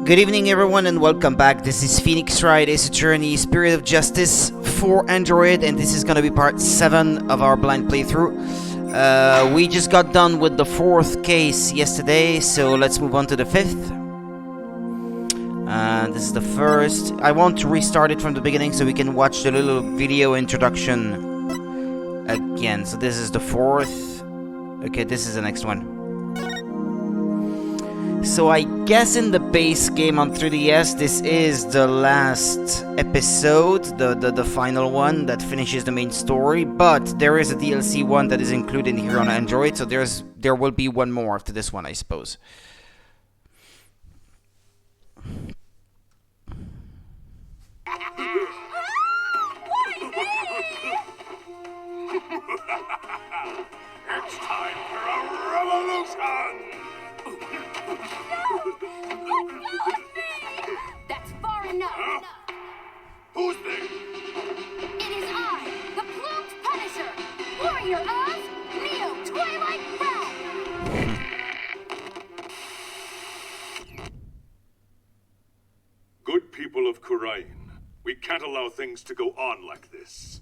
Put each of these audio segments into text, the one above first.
Good evening, everyone, and welcome back. This is Phoenix Wright Ace Attorney Spirit of Justice for Android, and this is going to be part 7 of our blind playthrough. We just got done with the 4th case yesterday, so let's move on to the 5th. This is the 1st. I want to restart it from the beginning so we can watch the little video introduction again. So this is the 4th. Okay, this is the next one. So I guess in the base game on 3DS, this is the last episode, the final one that finishes the main story, but there is a DLC one that is included here on Android, so there will be one more after this one, I suppose. It's time for a revolution! That's far enough. Huh? Who's there? It is I, the Plumed Punisher, warrior of Neo Twilight Realm. Good people of Kurain, we can't allow things to go on like this.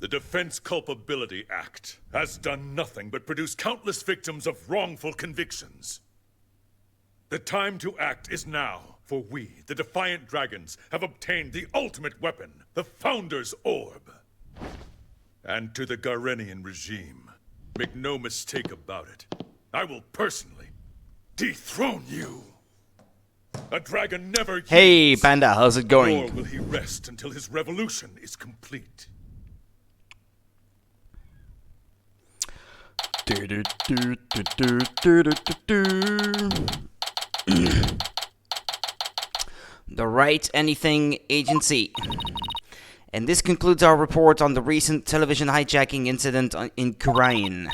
The Defense Culpability Act has done nothing but produce countless victims of wrongful convictions. The time to act is now, for we, the Defiant Dragons, have obtained the ultimate weapon, the Founder's Orb. And to the Garenian regime, make no mistake about it, I will personally dethrone you. A dragon never yields, Hey, Panda, how's it going? nor will he rest until his revolution is complete. The Right Anything Agency. And this concludes our report on the recent television hijacking incident in Kurain.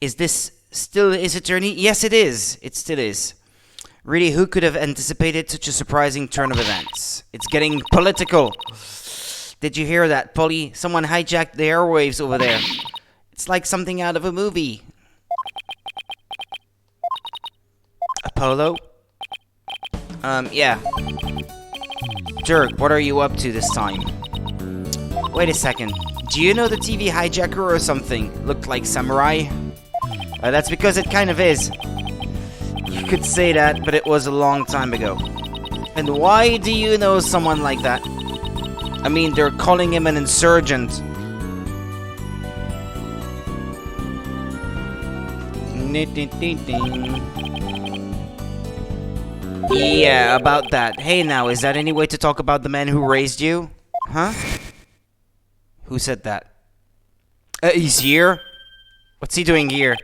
Is this still his attorney? Yes, it is. It still is. Really, who could have anticipated such a surprising turn of events? It's getting political. Did you hear that, Polly? Someone hijacked the airwaves over there. It's like something out of a movie. Apollo? Yeah. Dirk, what are you up to this time? Wait a second. Do you know the TV hijacker or something? Looked like samurai? That's because it kind of is. You could say that, but it was a long time ago. And why do you know someone like that? I mean, they're calling him an insurgent. Yeah, about that. Hey now, is that any way to talk about the man who raised you? Huh? Who said that? He's here? What's he doing here?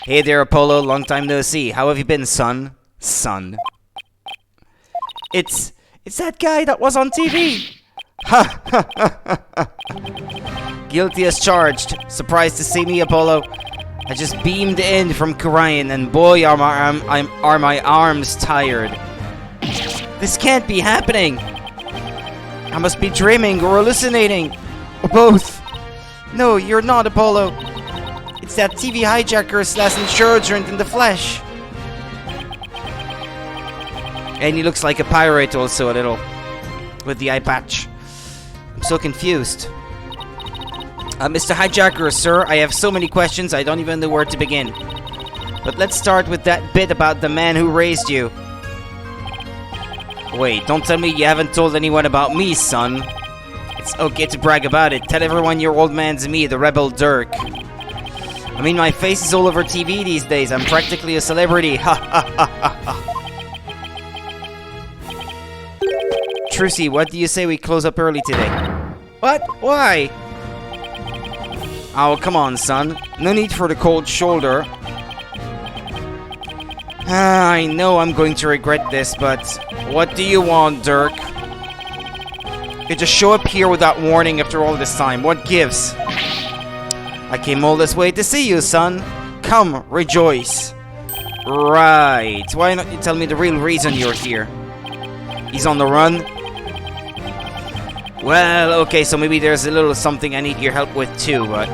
Hey there, Apollo, long time no see. How have you been, son? Son. It's that guy that was on TV. Ha! Guilty as charged. Surprised to see me, Apollo. I just beamed in from Kurain, and boy, are my arms tired. This can't be happening. I must be dreaming or hallucinating, or both. No, you're not, Apollo. It's that TV hijacker / insurgent in the flesh. And he looks like a pirate also, a little, with the eye patch. I'm so confused. Mr. Hijacker, sir, I have so many questions I don't even know where to begin. But let's start with that bit about the man who raised you. Wait, don't tell me you haven't told anyone about me, son. It's okay to brag about it. Tell everyone your old man's me, the rebel Dirk. I mean, my face is all over TV these days. I'm practically a celebrity. Ha ha ha ha ha. Trucy, what do you say we close up early today? What? Why? Oh, come on, son. No need for the cold shoulder. I know I'm going to regret this, but what do you want, Dirk? You just show up here without warning after all this time. What gives? I came all this way to see you, son. Come, rejoice. Right. Why not you tell me the real reason you're here? He's on the run? Well, okay, so maybe there's a little something I need your help with too, but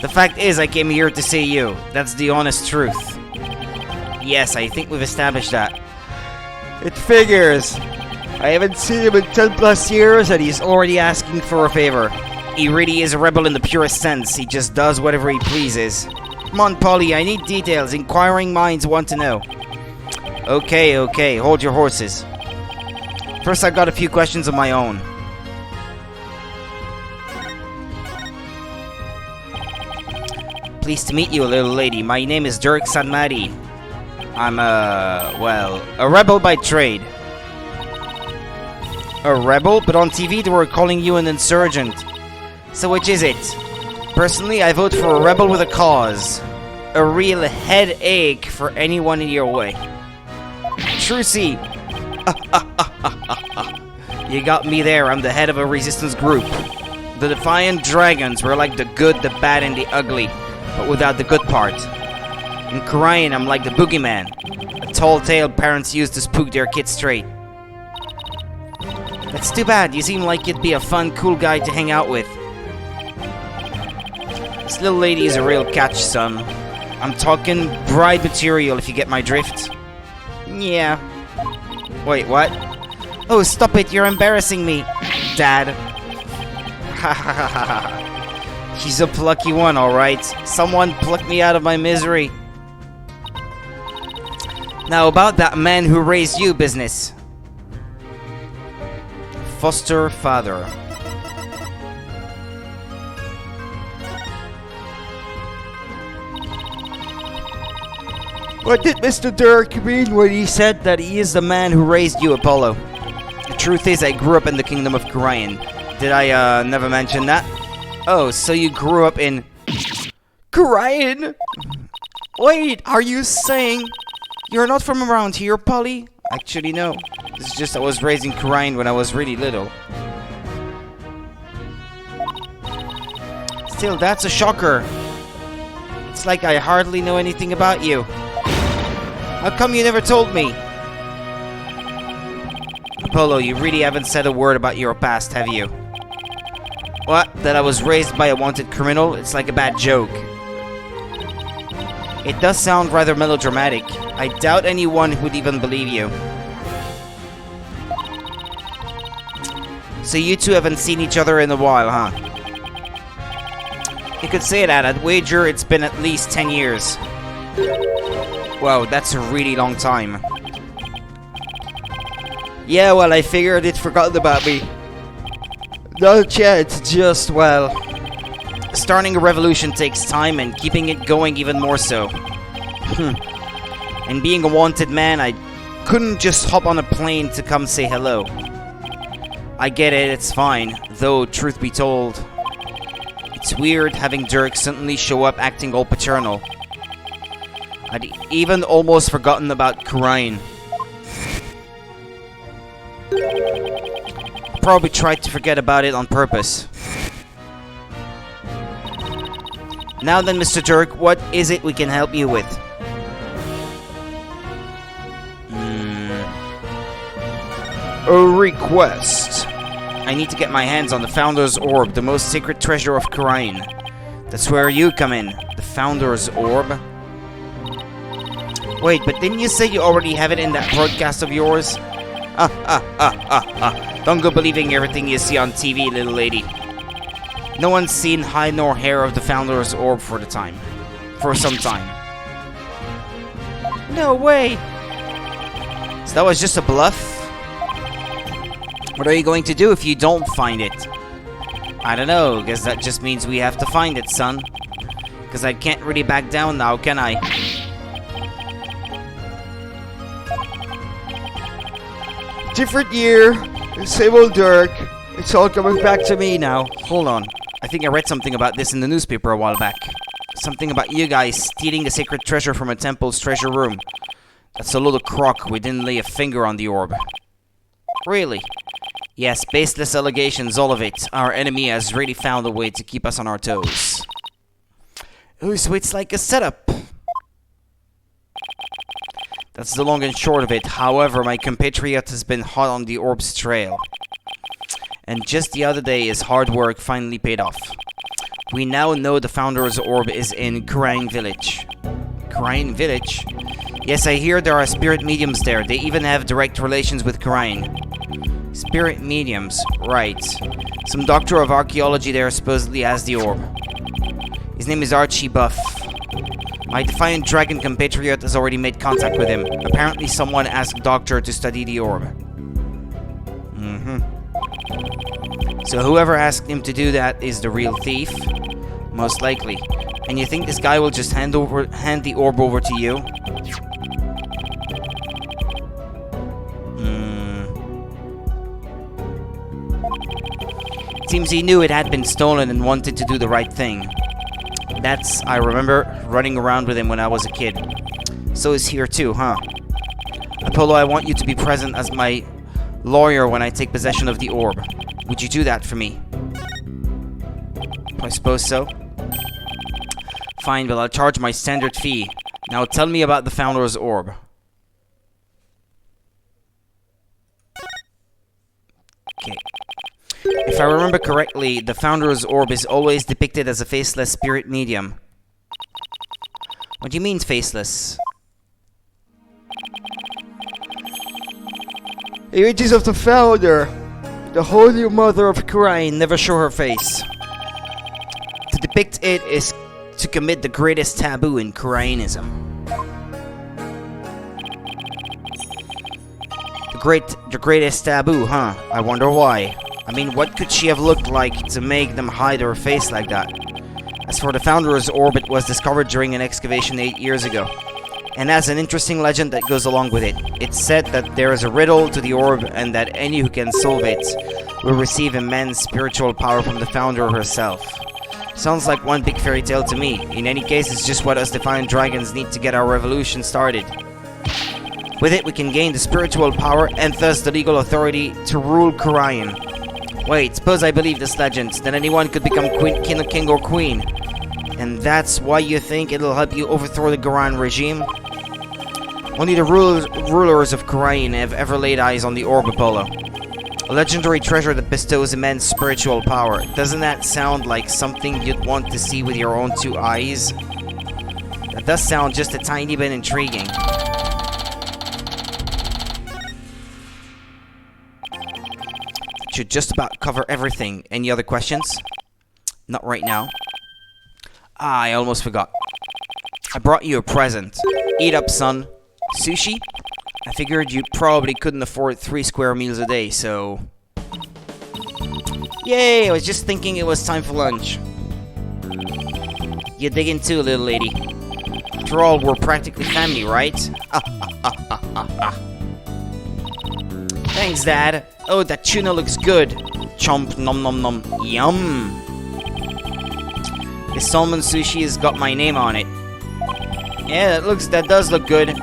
the fact is I came here to see you. That's the honest truth. Yes, I think we've established that. It figures. I haven't seen him in 10 plus years and he's already asking for a favor. He really is a rebel in the purest sense. He just does whatever he pleases. Come on, Polly, I need details. Inquiring minds want to know. Okay, hold your horses. First, I've got a few questions of my own. Pleased to meet you, little lady. My name is Dirk Sanmari. I'm a rebel by trade. A rebel? But on TV they were calling you an insurgent. So which is it? Personally, I vote for a rebel with a cause. A real headache for anyone in your way. Trucy! You got me there. I'm the head of a resistance group. The Defiant Dragons were like the good, the bad, and the ugly, but without the good part. In Korean, I'm like the boogeyman. A tall tale parents use to spook their kids straight. That's too bad. You seem like you'd be a fun, cool guy to hang out with. This little lady is a real catch, son. I'm talking bride material, if you get my drift. Yeah. Wait, what? Oh, stop it, you're embarrassing me, Dad. She's a plucky one, alright. Someone pluck me out of my misery. Now about that man who raised you business. Foster father. What did Mr. Dirk mean when he said that he is the man who raised you, Apollo? The truth is, I grew up in the kingdom of Korean. Did I, never mention that? Oh, so you grew up in... Korean? Wait, are you saying you're not from around here, Polly? Actually, no. It's just I was raised in Korean when I was really little. Still, that's a shocker. It's like I hardly know anything about you. How come you never told me? Apollo, you really haven't said a word about your past, have you? What? That I was raised by a wanted criminal? It's like a bad joke. It does sound rather melodramatic. I doubt anyone would even believe you. So you two haven't seen each other in a while, huh? You could say that. I'd wager it's been at least 10 years. Wow, that's a really long time. Yeah, well, I figured it forgotten about me. Not yet, just, well... Starting a revolution takes time, and keeping it going even more so. And being a wanted man, I couldn't just hop on a plane to come say hello. I get it, it's fine. Though, truth be told, it's weird having Dirk suddenly show up acting all paternal. I'd even almost forgotten about Korean. Probably tried to forget about it on purpose. Now then, Mr. Dirk, what is it we can help you with? A request. I need to get my hands on the Founder's Orb, the most sacred treasure of Korean. That's where you come in. The Founder's Orb? Wait, but didn't you say you already have it in that broadcast of yours? Don't go believing everything you see on TV, little lady. No one's seen hide nor hair of the Founder's Orb for some time. No way! So that was just a bluff? What are you going to do if you don't find it? I don't know, guess that just means we have to find it, son. Because I can't really back down now, can I? Different year, same old Dirk. It's all coming back to me now. Hold on. I think I read something about this in the newspaper a while back. Something about you guys stealing a sacred treasure from a temple's treasure room. That's a load of crock. We didn't lay a finger on the orb. Really? Yes, baseless allegations, all of it. Our enemy has really found a way to keep us on our toes. Oh, so it's like a setup. That's the long and short of it. However, my compatriot has been hot on the orb's trail. And just the other day, his hard work finally paid off. We now know the Founder's Orb is in Kurang Village. Karain village? Yes, I hear there are spirit mediums there. They even have direct relations with Karain. Spirit mediums, right. Some doctor of archaeology there supposedly has the orb. His name is Archie Buff. My Defiant Dragon compatriot has already made contact with him. Apparently someone asked Doctor to study the orb. So whoever asked him to do that is the real thief? Most likely. And you think this guy will just hand the orb over to you? Seems he knew it had been stolen and wanted to do the right thing. I remember running around with him when I was a kid. So is here too, huh? Apollo, I want you to be present as my lawyer when I take possession of the orb. Would you do that for me? I suppose so. Fine, but I'll charge my standard fee. Now tell me about the Founder's Orb. Okay. If I remember correctly, the Founder's Orb is always depicted as a faceless spirit medium. What do you mean faceless? The images of the Founder, the Holy Mother of Karain, never show her face. To depict it is to commit the greatest taboo in Karainism. The greatest taboo, huh? I wonder why. I mean, what could she have looked like to make them hide her face like that? As for the Founder's Orb, it was discovered during an excavation 8 years ago, and has an interesting legend that goes along with it. It's said that there is a riddle to the orb, and that any who can solve it will receive immense spiritual power from the Founder herself. Sounds like one big fairy tale to me. In any case, it's just what us Defiant Dragons need to get our revolution started. With it, we can gain the spiritual power and thus the legal authority to rule Karain. Wait, suppose I believe this legend, then anyone could become king or queen. And that's why you think it'll help you overthrow the Garan regime? Only the rulers of Karain have ever laid eyes on the Orb Apollo. A legendary treasure that bestows immense spiritual power. Doesn't that sound like something you'd want to see with your own two eyes? That does sound just a tiny bit intriguing. Should just about cover everything. Any other questions? Not right now. Ah, I almost forgot. I brought you a present. Eat up, son. Sushi? I figured you probably couldn't afford 3 square meals a day, so... Yay! I was just thinking it was time for lunch. You digging too, little lady. After all, we're practically family, right? Thanks, Dad. Oh, that tuna looks good. Chomp, nom nom nom. Yum! This salmon sushi has got my name on it. Yeah, that does look good.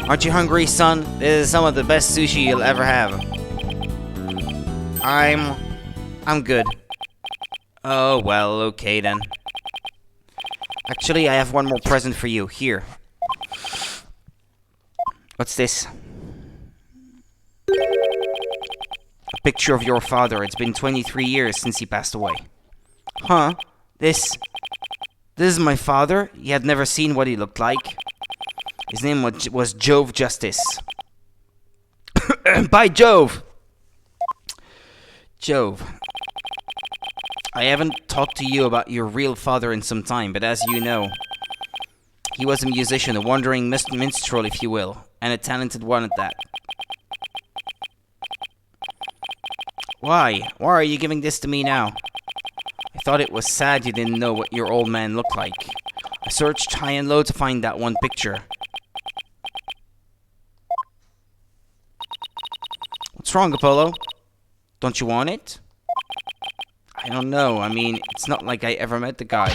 Aren't you hungry, son? This is some of the best sushi you'll ever have. I'm good. Oh, well, okay then. Actually, I have one more present for you. Here. What's this? A picture of your father. It's been 23 years since he passed away. Huh? This is my father? You had never seen what he looked like? His name was Jove Justice. By Jove! Jove. I haven't talked to you about your real father in some time, but as you know, he was a musician, a wandering minstrel, if you will, and a talented one at that. Why? Why are you giving this to me now? I thought it was sad you didn't know what your old man looked like. I searched high and low to find that one picture. What's wrong, Apollo? Don't you want it? I don't know. I mean, it's not like I ever met the guy.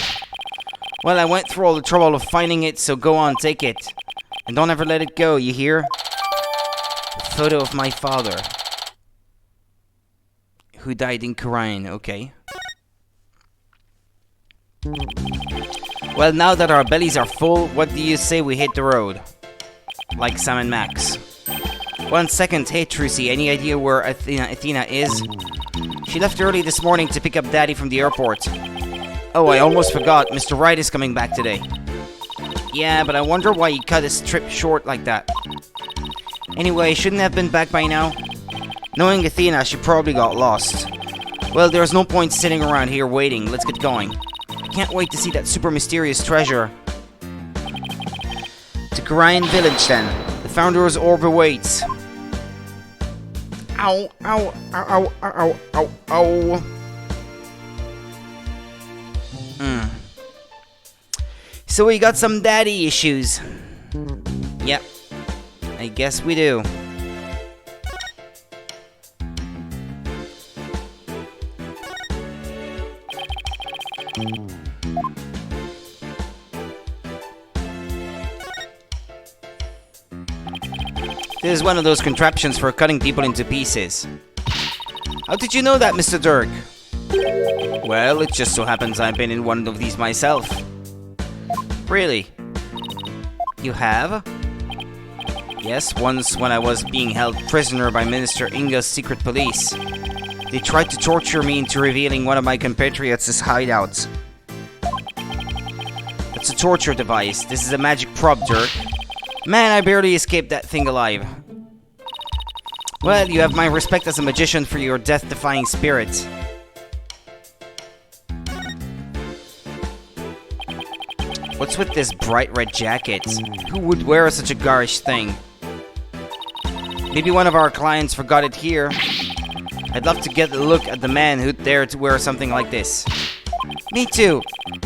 Well, I went through all the trouble of finding it, so go on, take it. And don't ever let it go, you hear? A photo of my father. Who died in Karain, okay. Well, now that our bellies are full, what do you say we hit the road? Like Sam and Max. 1 second, hey Trucy, any idea where Athena is? She left early this morning to pick up Daddy from the airport. Oh, I almost forgot, Mr. Wright is coming back today. Yeah, but I wonder why he cut his trip short like that. Anyway, shouldn't have been back by now. Knowing Athena, she probably got lost. Well, there's no point sitting around here waiting. Let's get going. I can't wait to see that super mysterious treasure. To Karayan Village, then. The Founder's Orb awaits. Ow, ow, ow, ow, ow, ow, ow. So we got some daddy issues. Yep. I guess we do. This is one of those contraptions for cutting people into pieces. How did you know that, Mr. Dirk? Well, it just so happens I've been in one of these myself. Really? You have? Yes, once when I was being held prisoner by Minister Inga's secret police. They tried to torture me into revealing one of my compatriots' hideouts. It's a torture device. This is a magic prop, Dirk. Man, I barely escaped that thing alive. Well, you have my respect as a magician for your death-defying spirit. What's with this bright red jacket? Who would wear such a garish thing? Maybe one of our clients forgot it here. I'd love to get a look at the man who'd dare to wear something like this. Me too.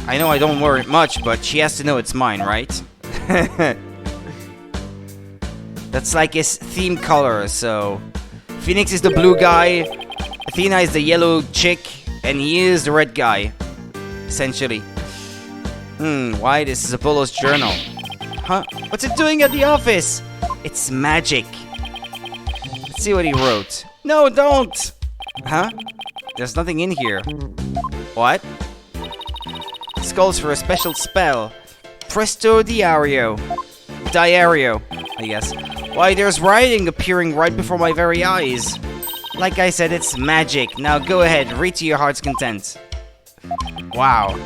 I know I don't wear it much, but she has to know it's mine, right? That's like his theme color, so... Phoenix is the blue guy, Athena is the yellow chick, and he is the red guy. Essentially. Why? This is Apollo's journal. Huh? What's it doing at the office? It's magic. Let's see what he wrote. No, don't! Huh? There's nothing in here. What? This calls for a special spell. Presto Diario. Diario, I guess. Why, there's writing appearing right before my very eyes. Like I said, it's magic. Now go ahead, read to your heart's content. Wow.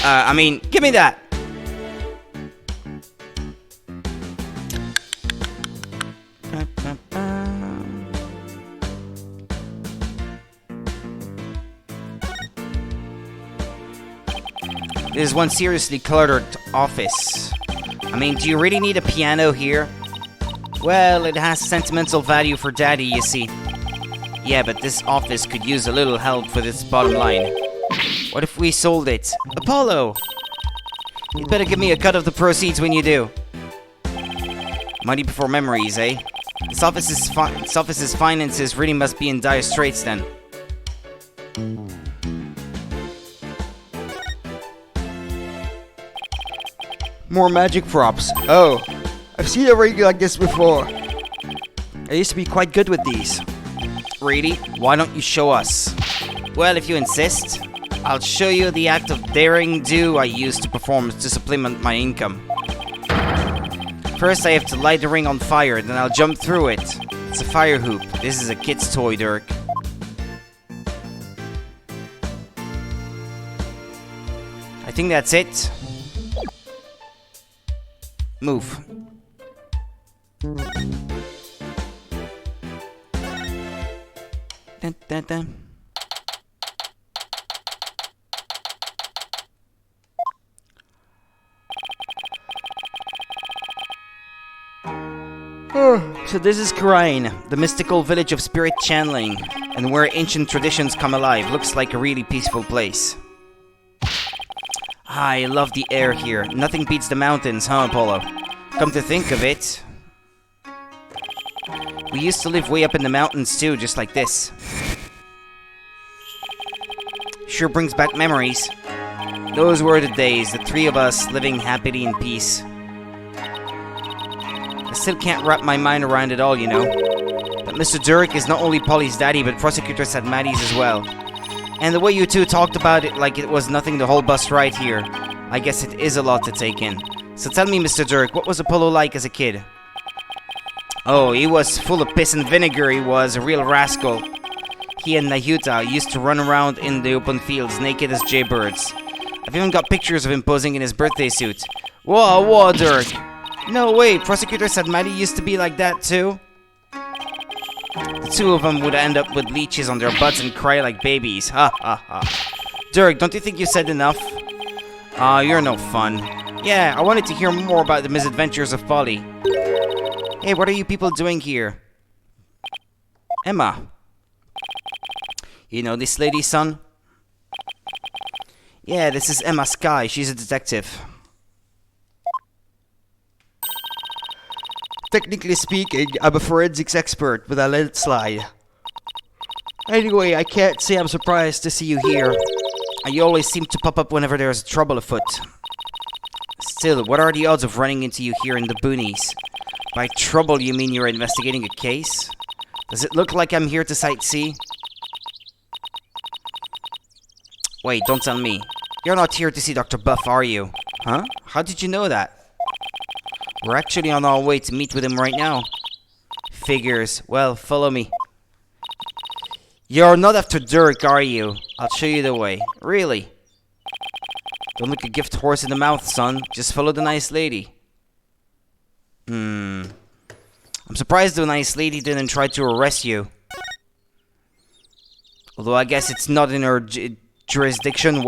I mean, give me that! This is one seriously cluttered office. I mean, do you really need a piano here? Well, it has sentimental value for Daddy, you see. Yeah, but this office could use a little help for this bottom line. What if we sold it? Apollo! You'd better give me a cut of the proceeds when you do. Money before memories, eh? This office's finances really must be in dire straits then. More magic props. Oh, I've seen a rig like this before. I used to be quite good with these. Really? Why don't you show us? Well, if you insist, I'll show you the act of daring do I used to perform to supplement my income. First, I have to light the ring on fire, then I'll jump through it. It's a fire hoop. This is a kid's toy, Dirk. I think that's it. Move. Dun, dun, dun. So this is Karain, the mystical village of spirit channeling, and where ancient traditions come alive. Looks like a really peaceful place. I love the air here. Nothing beats the mountains, huh, Apollo? Come to think of it, we used to live way up in the mountains too, just like this. Sure brings back memories. Those were the days, the three of us living happily in peace. I still can't wrap my mind around it all, you know. But Mr. Dirk is not only Polly's daddy, but Prosecutor said Maddie's as well. And the way you two talked about it like it was nothing the whole bus ride here, I guess it is a lot to take in. So tell me, Mr. Dirk, what was Apollo like as a kid? Oh, he was full of piss and vinegar, he was a real rascal. He and Nahuta used to run around in the open fields naked as jaybirds. I've even got pictures of him posing in his birthday suit. Whoa, Dirk. No way, Prosecutor said Maddie used to be like that too? The two of them would end up with leeches on their butts and cry like babies. Ha ha ha. Dirk, don't you think you said enough? You're no fun. Yeah, I wanted to hear more about the misadventures of Polly. Hey, what are you people doing here? Emma. You know this lady, son? Yeah, this is Emma Sky. She's a detective. Technically speaking, I'm a forensics expert, but I let it slide. Anyway, I can't say I'm surprised to see you here. You always seem to pop up whenever there's trouble afoot. Still, what are the odds of running into you here in the boonies? By trouble, you mean you're investigating a case? Does it look like I'm here to sightsee? Wait, don't tell me. You're not here to see Dr. Buff, are you? Huh? How did you know that? We're actually on our way to meet with him right now. Figures. Well, follow me. You're not after Dirk, are you? I'll show you the way. Really? Don't look a gift horse in the mouth, son. Just follow the nice lady. I'm surprised the nice lady didn't try to arrest you. Although I guess it's not in her jurisdiction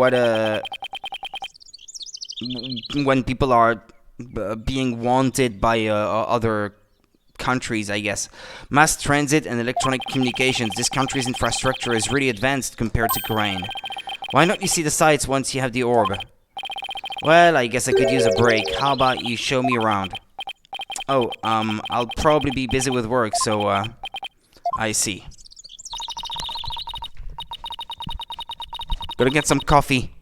when people are being wanted by other countries, I guess. Mass transit and electronic communications. This country's infrastructure is really advanced compared to Korean. Why don't you see the sights once you have the orb? Well, I guess I could use a break. How about you show me around? Oh, I'll probably be busy with work, so, I see. Gonna get some coffee.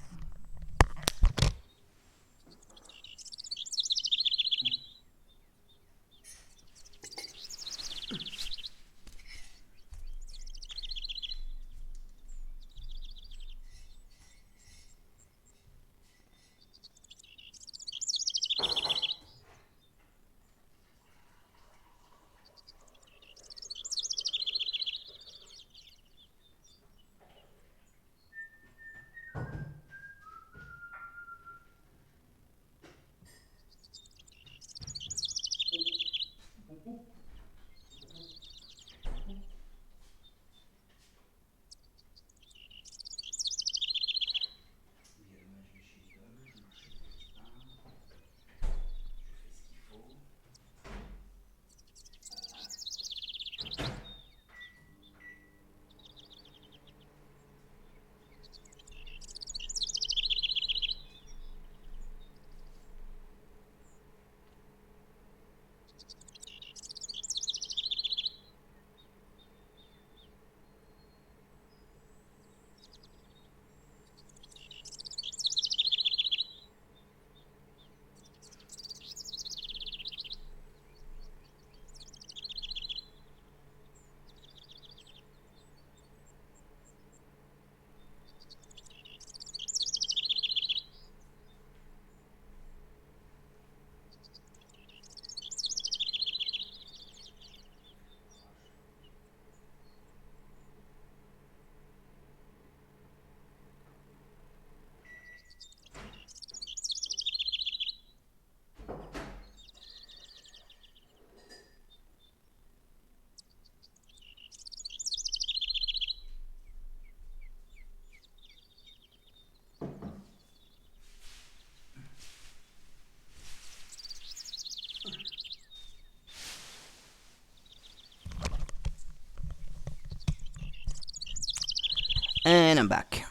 And I'm back.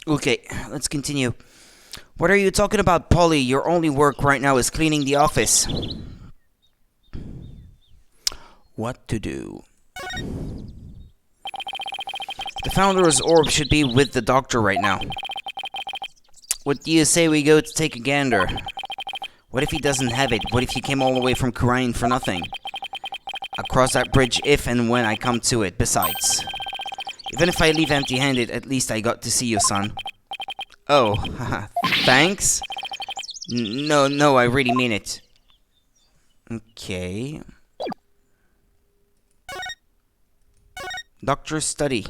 Okay, let's continue. What are you talking about, Polly? Your only work right now is cleaning the office. What to do? The Founder's orb should be with the doctor right now. What do you say we go to take a gander? What if he doesn't have it? What if he came all the way from Korean for nothing? I'll cross that bridge if and when I come to it. Besides, even if I leave empty-handed, at least I got to see you, son. Oh, haha, thanks? No, I really mean it. Okay. Doctor's study.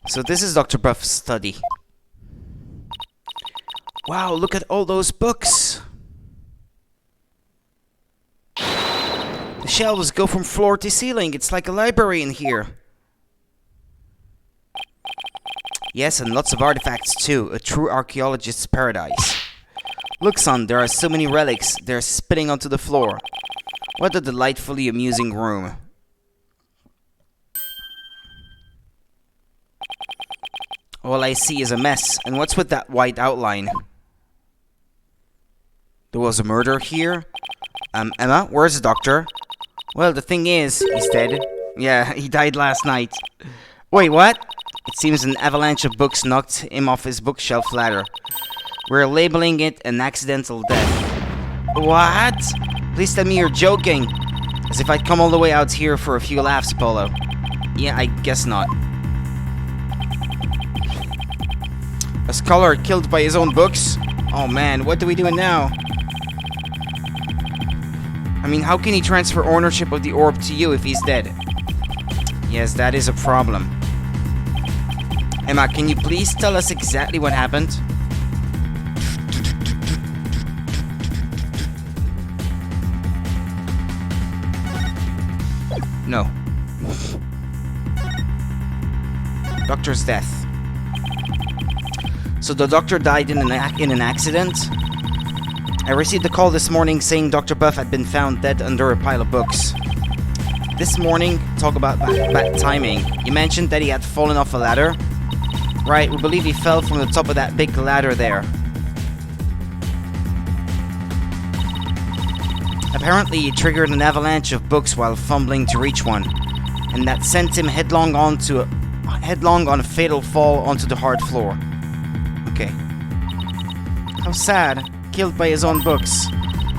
So this is Dr. Buff's study. Wow, look at all those books! The shelves go from floor to ceiling. It's like a library in here. Yes, and lots of artifacts too. A true archaeologist's paradise. Look, son, there are so many relics. They're spitting onto the floor. What a delightfully amusing room. All I see is a mess. And what's with that white outline? There was a murder here? Emma, where's the doctor? Well, the thing is, he's dead. Yeah, he died last night. Wait, what? It seems an avalanche of books knocked him off his bookshelf ladder. We're labeling it an accidental death. What? Please tell me you're joking. As if I'd come all the way out here for a few laughs, Polo. Yeah, I guess not. A scholar killed by his own books? Oh man, what do we do now? I mean, how can he transfer ownership of the orb to you if he's dead? Yes, that is a problem. Emma, can you please tell us exactly what happened? No. Doctor's death. So the doctor died in an accident? I received a call this morning saying Dr. Buff had been found dead under a pile of books. This morning, talk about bad timing. You mentioned that he had fallen off a ladder? Right, we believe he fell from the top of that big ladder there. Apparently, he triggered an avalanche of books while fumbling to reach one, and that sent him headlong on a fatal fall onto the hard floor. Okay. How sad. Killed by his own books.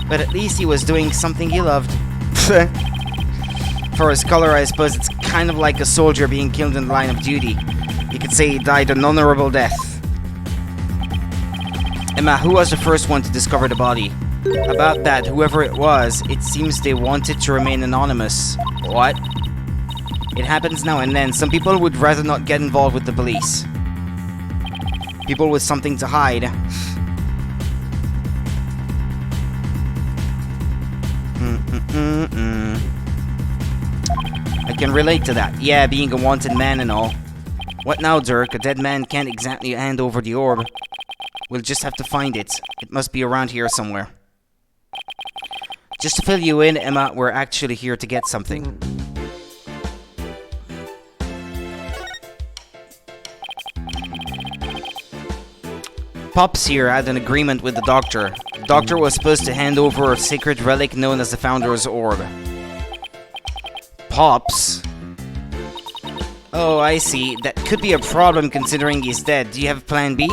But at least he was doing something he loved. For a scholar, I suppose it's kind of like a soldier being killed in the line of duty. You could say he died an honorable death. Emma, who was the first one to discover the body? About that, whoever it was, it seems they wanted to remain anonymous. What? It happens now and then. Some people would rather not get involved with the police. People with something to hide. I can relate to that. Yeah, being a wanted man and all. What now, Dirk? A dead man can't exactly hand over the orb. We'll just have to find it. It must be around here somewhere. Just to fill you in, Emma, we're actually here to get something. Pops here had an agreement with the doctor. The doctor was supposed to hand over a sacred relic known as the Founder's Orb. Pops? Oh, I see. That could be a problem considering he's dead. Do you have plan B?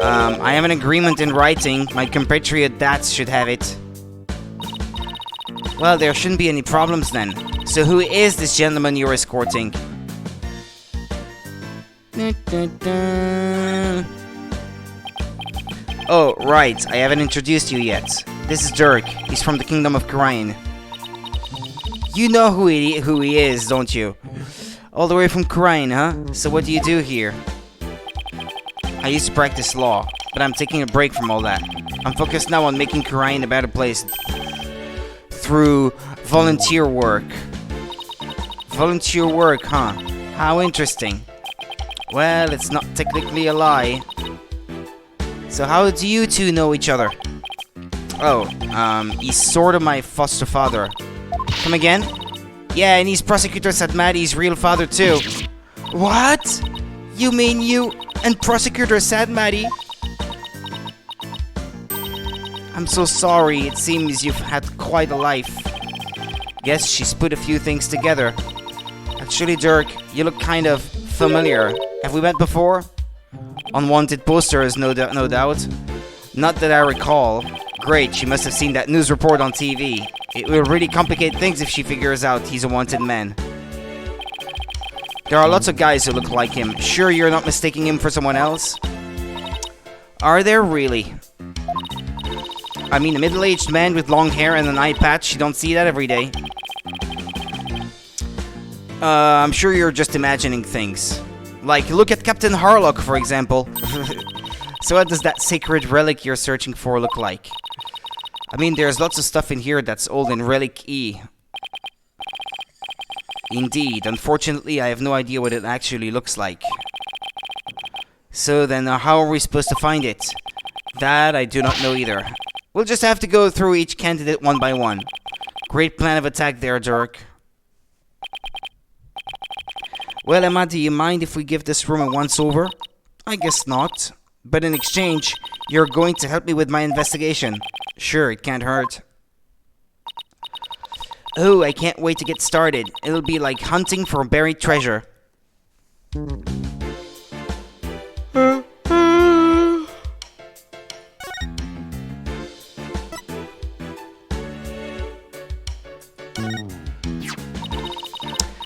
I have an agreement in writing. My compatriot Dats should have it. Well, there shouldn't be any problems then. So who is this gentleman you're escorting? Oh, right. I haven't introduced you yet. This is Dirk. He's from the Kingdom of Karain. You know who he is, don't you? All the way from Karain, huh? So what do you do here? I used to practice law, but I'm taking a break from all that. I'm focused now on making Karain a better place through volunteer work. Volunteer work, huh? How interesting. Well, it's not technically a lie. So how do you two know each other? Oh, he's sort of my foster father. Come again? Yeah, and he's Prosecutor Sadmati's real father too. What? You mean you and Prosecutor Sadmati? I'm so sorry, it seems you've had quite a life. Guess she's put a few things together. Actually, Dirk, you look kind of familiar. Have we met before? Unwanted posters, no doubt. Not that I recall. Great, she must have seen that news report on TV. It will really complicate things if she figures out he's a wanted man. There are lots of guys who look like him. Sure you're not mistaking him for someone else? Are there really? I mean, a middle-aged man with long hair and an eye patch, you don't see that every day. I'm sure you're just imagining things. Like, look at Captain Harlock, for example. So what does that sacred relic you're searching for look like? I mean, there's lots of stuff in here that's old and relic-y. Indeed. Unfortunately, I have no idea what it actually looks like. So then, how are we supposed to find it? That I do not know either. We'll just have to go through each candidate one by one. Great plan of attack there, Dirk. Well, Emma, do you mind if we give this room a once-over? I guess not. But in exchange, you're going to help me with my investigation. Sure, it can't hurt. Oh, I can't wait to get started. It'll be like hunting for buried treasure.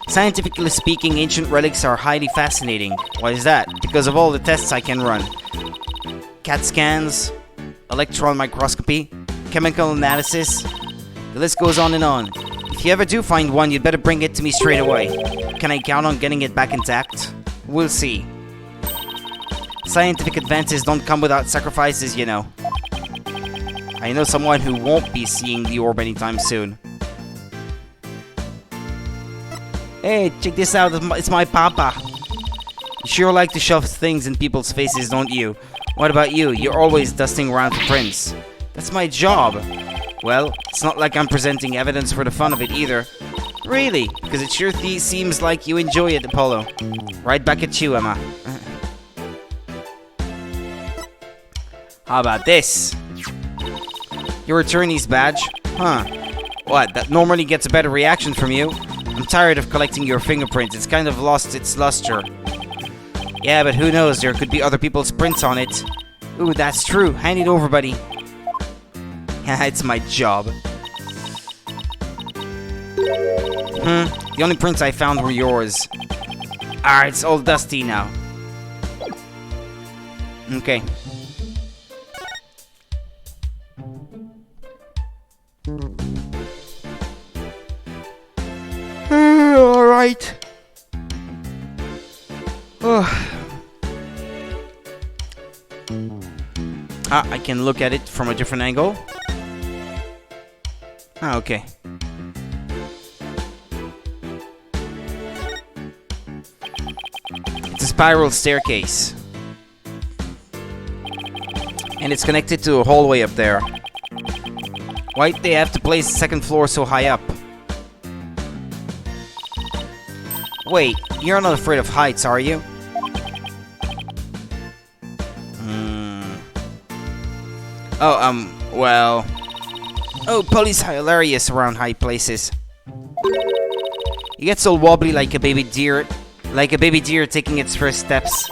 Scientifically speaking, ancient relics are highly fascinating. Why is that? Because of all the tests I can run. CAT scans, electron microscopy, chemical analysis. The list goes on and on. If you ever do find one, you'd better bring it to me straight away. Can I count on getting it back intact? We'll see. Scientific advances don't come without sacrifices, you know. I know someone who won't be seeing the orb anytime soon. Hey, check this out, it's my papa. You sure like to shove things in people's faces, don't you? What about you? You're always dusting around for prints. That's my job. Well, it's not like I'm presenting evidence for the fun of it either. Really? Because it sure seems like you enjoy it, Apollo. Right back at you, Emma. How about this? Your attorney's badge? Huh. What, that normally gets a better reaction from you? I'm tired of collecting your fingerprints. It's kind of lost its luster. Yeah, but who knows? There could be other people's prints on it. Ooh, that's true. Hand it over, buddy. It's my job. The only prints I found were yours. Alright, it's all dusty now. Okay. Alright. I can look at it from a different angle. Okay. It's a spiral staircase. And it's connected to a hallway up there. Why'd they have to place the second floor so high up? Wait, you're not afraid of heights, are you? Well... Oh, Polly's hilarious around high places. He gets all wobbly like a baby deer. Like a baby deer taking its first steps.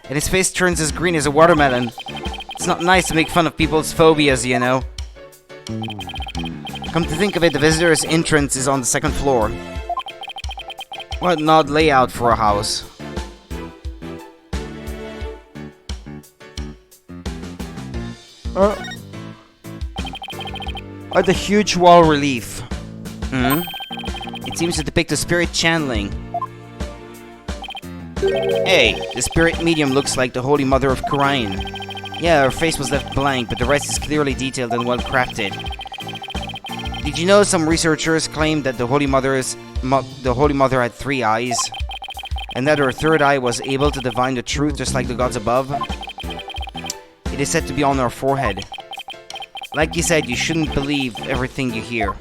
And his face turns as green as a watermelon. It's not nice to make fun of people's phobias, you know. Come to think of it, the visitor's entrance is on the second floor. What an odd layout for a house. Or the huge wall relief. It seems to depict a spirit channeling. Hey, the spirit medium looks like the Holy Mother of Khurain. Yeah, her face was left blank, but the rest is clearly detailed and well crafted. Did you know some researchers claim that the Holy Mother had 3 eyes? And that her third eye was able to divine the truth just like the gods above? It is said to be on her forehead. Like you said, you shouldn't believe everything you hear.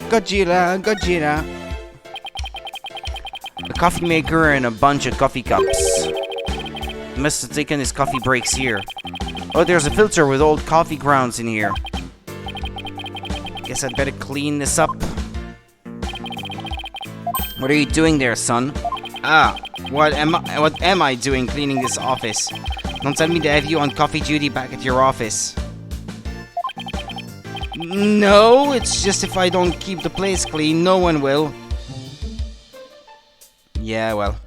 Godzilla, Godzilla. A coffee maker and a bunch of coffee cups. He must have taken his coffee breaks here. Oh, there's a filter with old coffee grounds in here. Guess I'd better clean this up. What are you doing there, son? What am I doing cleaning this office? Don't tell me to have you on coffee duty back at your office. No, it's just if I don't keep the place clean, no one will. Yeah, well.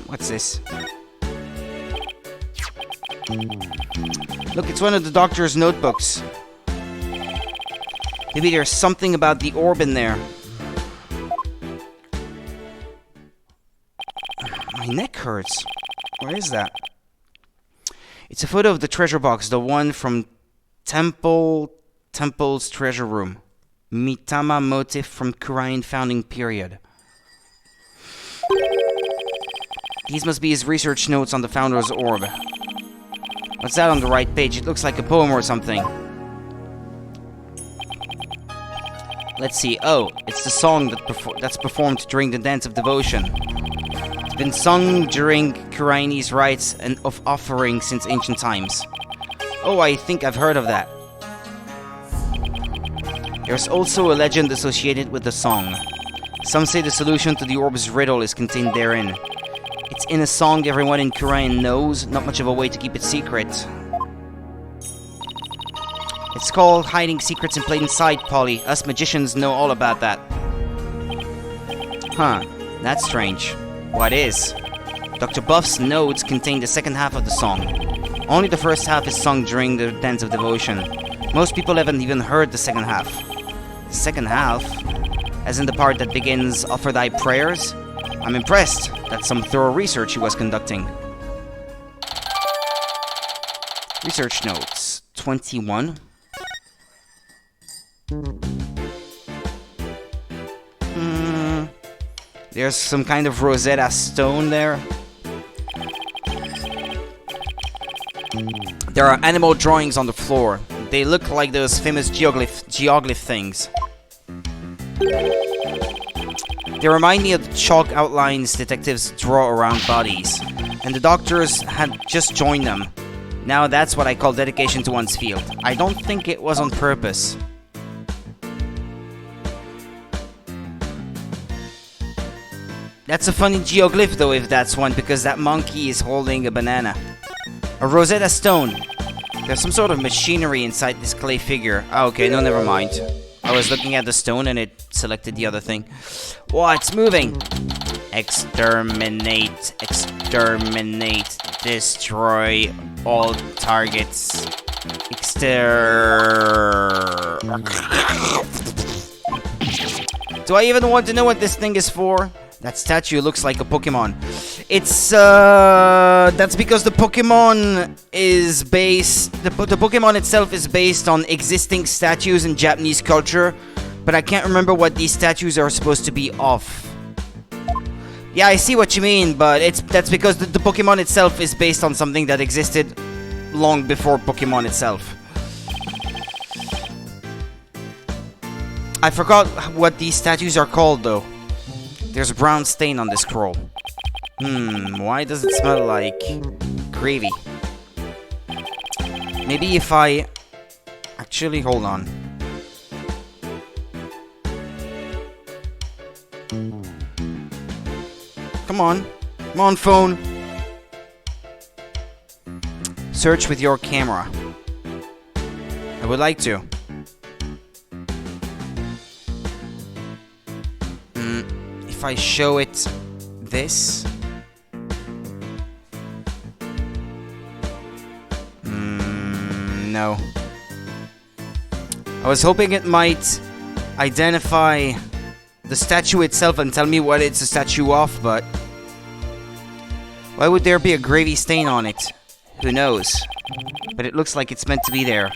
What's this? Look, it's one of the doctor's notebooks. Maybe there's something about the orb in there. My neck hurts. Where is that? It's a photo of the treasure box, the one from Temple's treasure room. Mitama motif from Korean founding period. These must be his research notes on the founder's orb. What's that on the right page? It looks like a poem or something. Let's see. Oh, it's the song that's performed during the Dance of Devotion. It's been sung during Koreanese rites and of offering since ancient times. Oh, I think I've heard of that. There's also a legend associated with the song. Some say the solution to the orb's riddle is contained therein. It's in a song everyone in Korean knows, not much of a way to keep it secret. It's called Hiding Secrets in Plain Sight, Polly. Us magicians know all about that. Huh, that's strange. What is? Dr. Buff's notes contain the second half of the song. Only the first half is sung during the Dance of Devotion. Most people haven't even heard the second half. The second half? As in the part that begins, "Offer thy prayers"? I'm impressed. That's some thorough research he was conducting. Research notes. 21. There's some kind of Rosetta Stone there. There are animal drawings on the floor. They look like those famous geoglyph things. They remind me of the chalk outlines detectives draw around bodies. And the doctors had just joined them. Now that's what I call dedication to one's field. I don't think it was on purpose. That's a funny geoglyph though, if that's one, because that monkey is holding a banana. A Rosetta Stone. There's some sort of machinery inside this clay figure. Oh, okay, no, never mind. I was looking at the stone and it selected the other thing. Whoa, it's moving! Exterminate, exterminate, destroy all targets. Do I even want to know what this thing is for? That statue looks like a Pokemon. It's, that's because the Pokemon is based... The Pokemon itself is based on existing statues in Japanese culture, but I can't remember what these statues are supposed to be of. Yeah, I see what you mean, but that's because the Pokemon itself is based on something that existed long before Pokemon itself. I forgot what these statues are called, though. There's a brown stain on this scroll. Why does it smell like gravy? Maybe if I... Actually, hold on. Come on. Come on, phone. Search with your camera. I would like to. If I show it this... no. I was hoping it might identify the statue itself and tell me what it's a statue of, but... why would there be a gravy stain on it? Who knows? But it looks like it's meant to be there.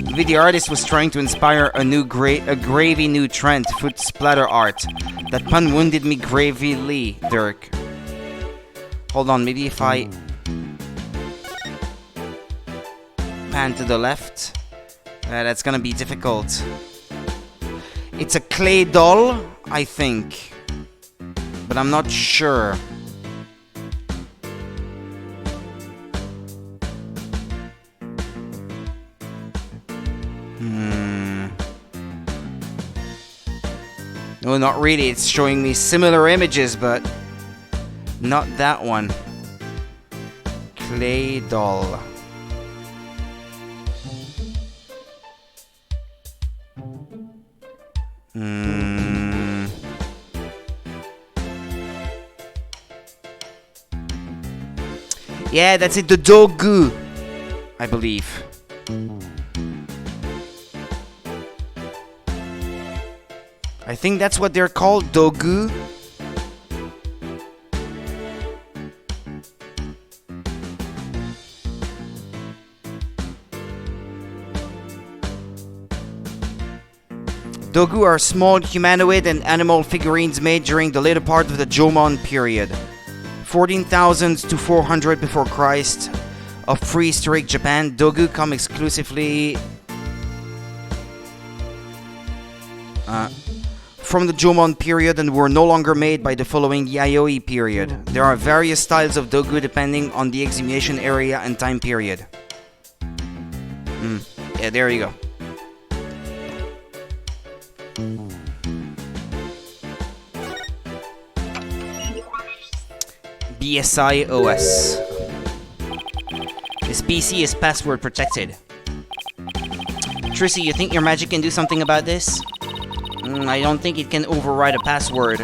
Maybe the artist was trying to inspire a gravy new trend, food splatter art. That pun wounded me gravely, Dirk. Hold on, maybe if I... pan to the left. That's gonna be difficult. It's a clay doll, I think. But I'm not sure. No, not really. It's showing me similar images, but not that one. Clay doll. Yeah, that's it. The Dogu. I believe. I think that's what they're called, Dogu. Dogu are small humanoid and animal figurines made during the later part of the Jomon period, 14,000 to 400 before Christ, of prehistoric Japan. Dogu come exclusively from the Jomon period and were no longer made by the following Yayoi period. There are various styles of Dogu depending on the exhumation area and time period. Yeah, there you go. BSI OS. This PC is password protected. Trissy, you think your magic can do something about this? I don't think it can override a password.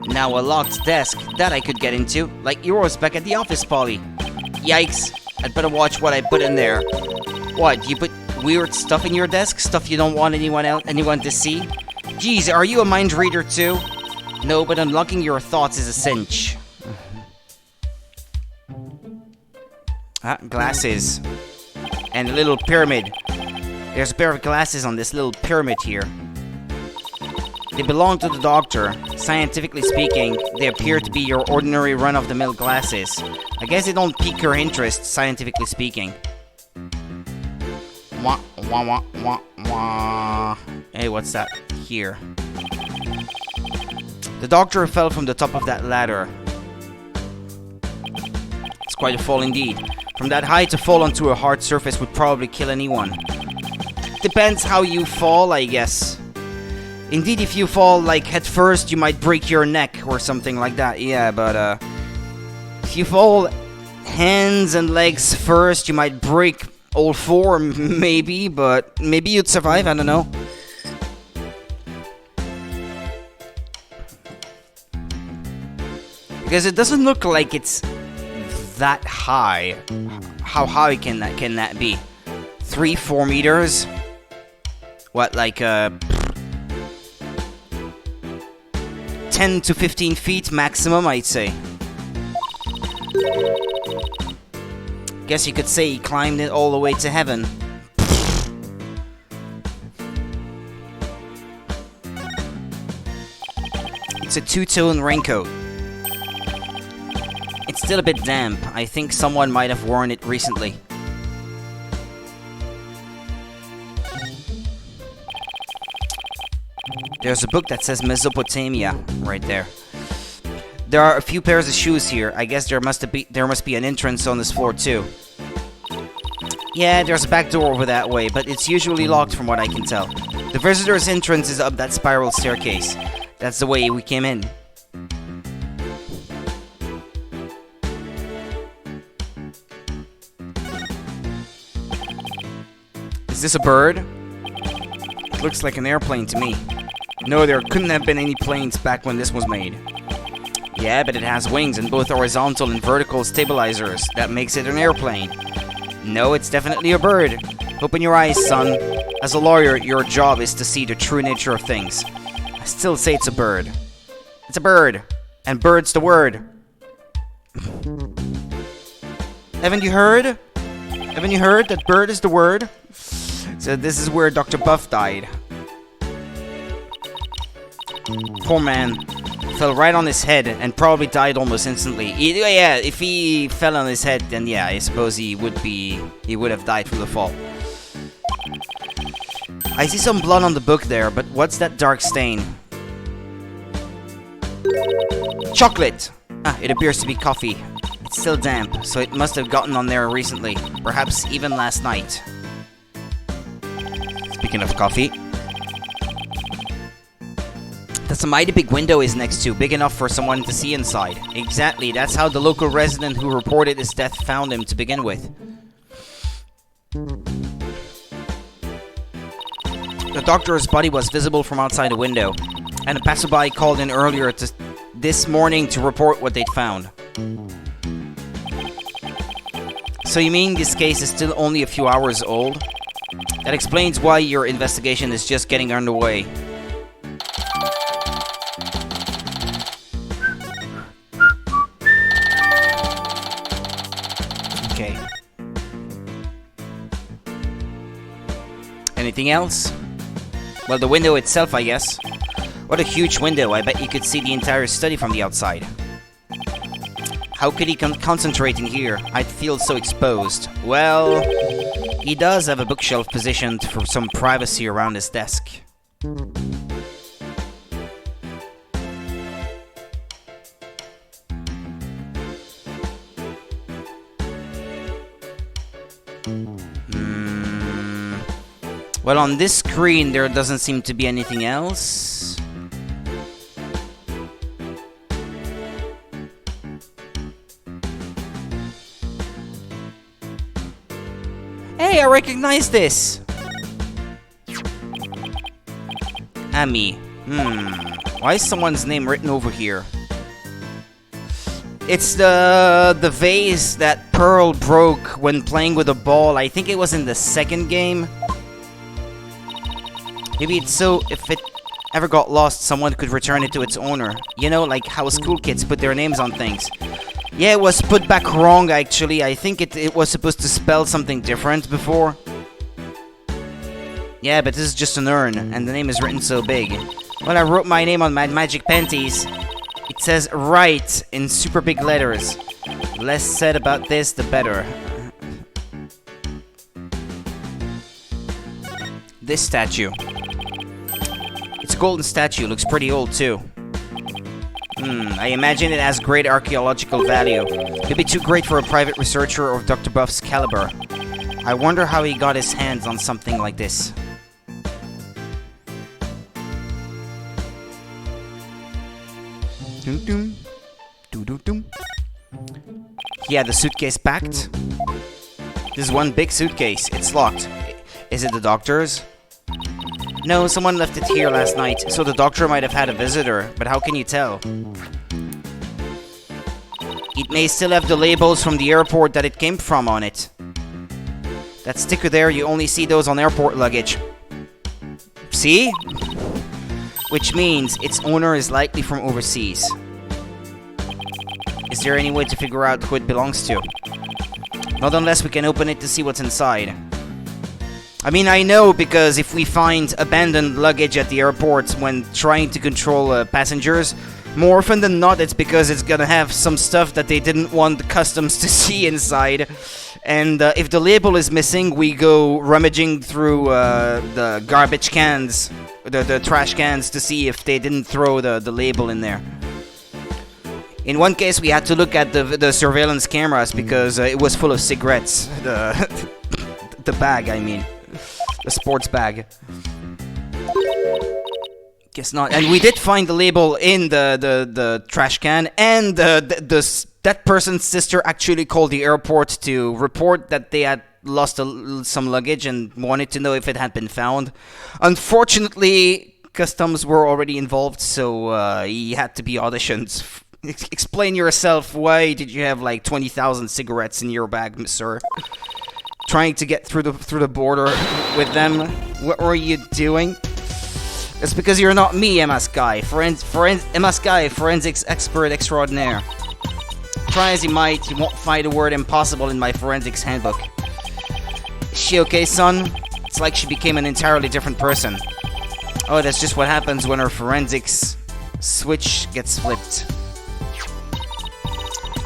Now a locked desk, that I could get into. Like yours back at the office, Polly. Yikes, I'd better watch what I put in there. What, you put weird stuff in your desk? Stuff you don't want anyone to see? Geez, are you a mind reader too? No, but unlocking your thoughts is a cinch. Glasses. And a little pyramid. There's a pair of glasses on this little pyramid here. They belong to the doctor. Scientifically speaking, they appear to be your ordinary run-of-the-mill glasses. I guess they don't pique your interest, scientifically speaking. Wah, wah, wah, wah, wah. Hey, what's that? Here. The doctor fell from the top of that ladder. It's quite a fall indeed. From that height, to fall onto a hard surface would probably kill anyone. Depends how you fall, I guess. Indeed, if you fall, like, head first, you might break your neck or something like that. Yeah, but, if you fall hands and legs first, you might break all four, maybe, but maybe you'd survive, I don't know. Because it doesn't look like it's that high. How high can that be? 3-4 meters? What, like 10 to 15 feet maximum, I'd say. Guess you could say he climbed it all the way to heaven. It's a two-tone raincoat. It's still a bit damp. I think someone might have worn it recently. There's a book that says Mesopotamia right there. There are a few pairs of shoes here. I guess there must be an entrance on this floor too. Yeah, there's a back door over that way, but it's usually locked from what I can tell. The visitor's entrance is up that spiral staircase. That's the way we came in. Is this a bird? It looks like an airplane to me. No, there couldn't have been any planes back when this was made. Yeah, but it has wings and both horizontal and vertical stabilizers. That makes it an airplane. No, it's definitely a bird. Open your eyes, son. As a lawyer, your job is to see the true nature of things. I still say it's a bird. It's a bird. And bird's the word. Haven't you heard? Haven't you heard that bird is the word? So this is where Dr. Buff died. Poor man. Fell right on his head and probably died almost instantly. Yeah, if he fell on his head, then yeah, I suppose he would have died from the fall. I see some blood on the book there, but what's that dark stain? Chocolate! Ah, it appears to be coffee. It's still damp, so it must have gotten on there recently. Perhaps even last night. Speaking of coffee. That's a mighty big window is next to, big enough for someone to see inside. Exactly, that's how the local resident who reported his death found him to begin with. The doctor's body was visible from outside the window, and a passerby called in earlier this morning to report what they'd found. So you mean this case is still only a few hours old? That explains why your investigation is just getting underway. Okay. Anything else? Well, the window itself, I guess. What a huge window. I bet you could see the entire study from the outside. How could he concentrate in here? I'd feel so exposed. Well, he does have a bookshelf positioned for some privacy around his desk. Well, on this screen, there doesn't seem to be anything else. Hey, I recognize this! Amy. Why is someone's name written over here? It's the vase that Pearl broke when playing with a ball. I think it was in the second game. Maybe it's so if it ever got lost, someone could return it to its owner. You know, like how school kids put their names on things. Yeah, it was put back wrong, actually. I think it was supposed to spell something different before. Yeah, but this is just an urn, and the name is written so big. When I wrote my name on my magic panties, it says right in super big letters. The less said about this, the better. This statue. It's a golden statue, looks pretty old too. I imagine it has great archaeological value. Maybe too great for a private researcher of Dr. Buff's caliber. I wonder how he got his hands on something like this. He had the suitcase packed. This is one big suitcase. It's locked. Is it the doctor's? No, someone left it here last night, so the doctor might have had a visitor, but how can you tell? It may still have the labels from the airport that it came from on it. That sticker there, you only see those on airport luggage. See? Which means its owner is likely from overseas. Is there any way to figure out who it belongs to? Not unless we can open it to see what's inside. I mean, I know because if we find abandoned luggage at the airport when trying to control passengers, more often than not it's because it's gonna have some stuff that they didn't want the customs to see inside. And if the label is missing, we go rummaging through the garbage cans, the trash cans, to see if they didn't throw the label in there. In one case, we had to look at the surveillance cameras because it was full of cigarettes. The bag, I mean. The sports bag. Guess not. And we did find the label in the trash can, and that person's sister actually called the airport to report that they had lost some luggage and wanted to know if it had been found. Unfortunately, customs were already involved, so he had to be auditioned. Explain yourself. Why did you have like 20,000 cigarettes in your bag, sir? Trying to get through the border with them. What were you doing? It's because you're not me, Emma Sky. Emma Sky, forensics expert extraordinaire. Try as you might, you won't find the word impossible in my forensics handbook. Is she okay, son? It's like she became an entirely different person. Oh, that's just what happens when her forensics switch gets flipped.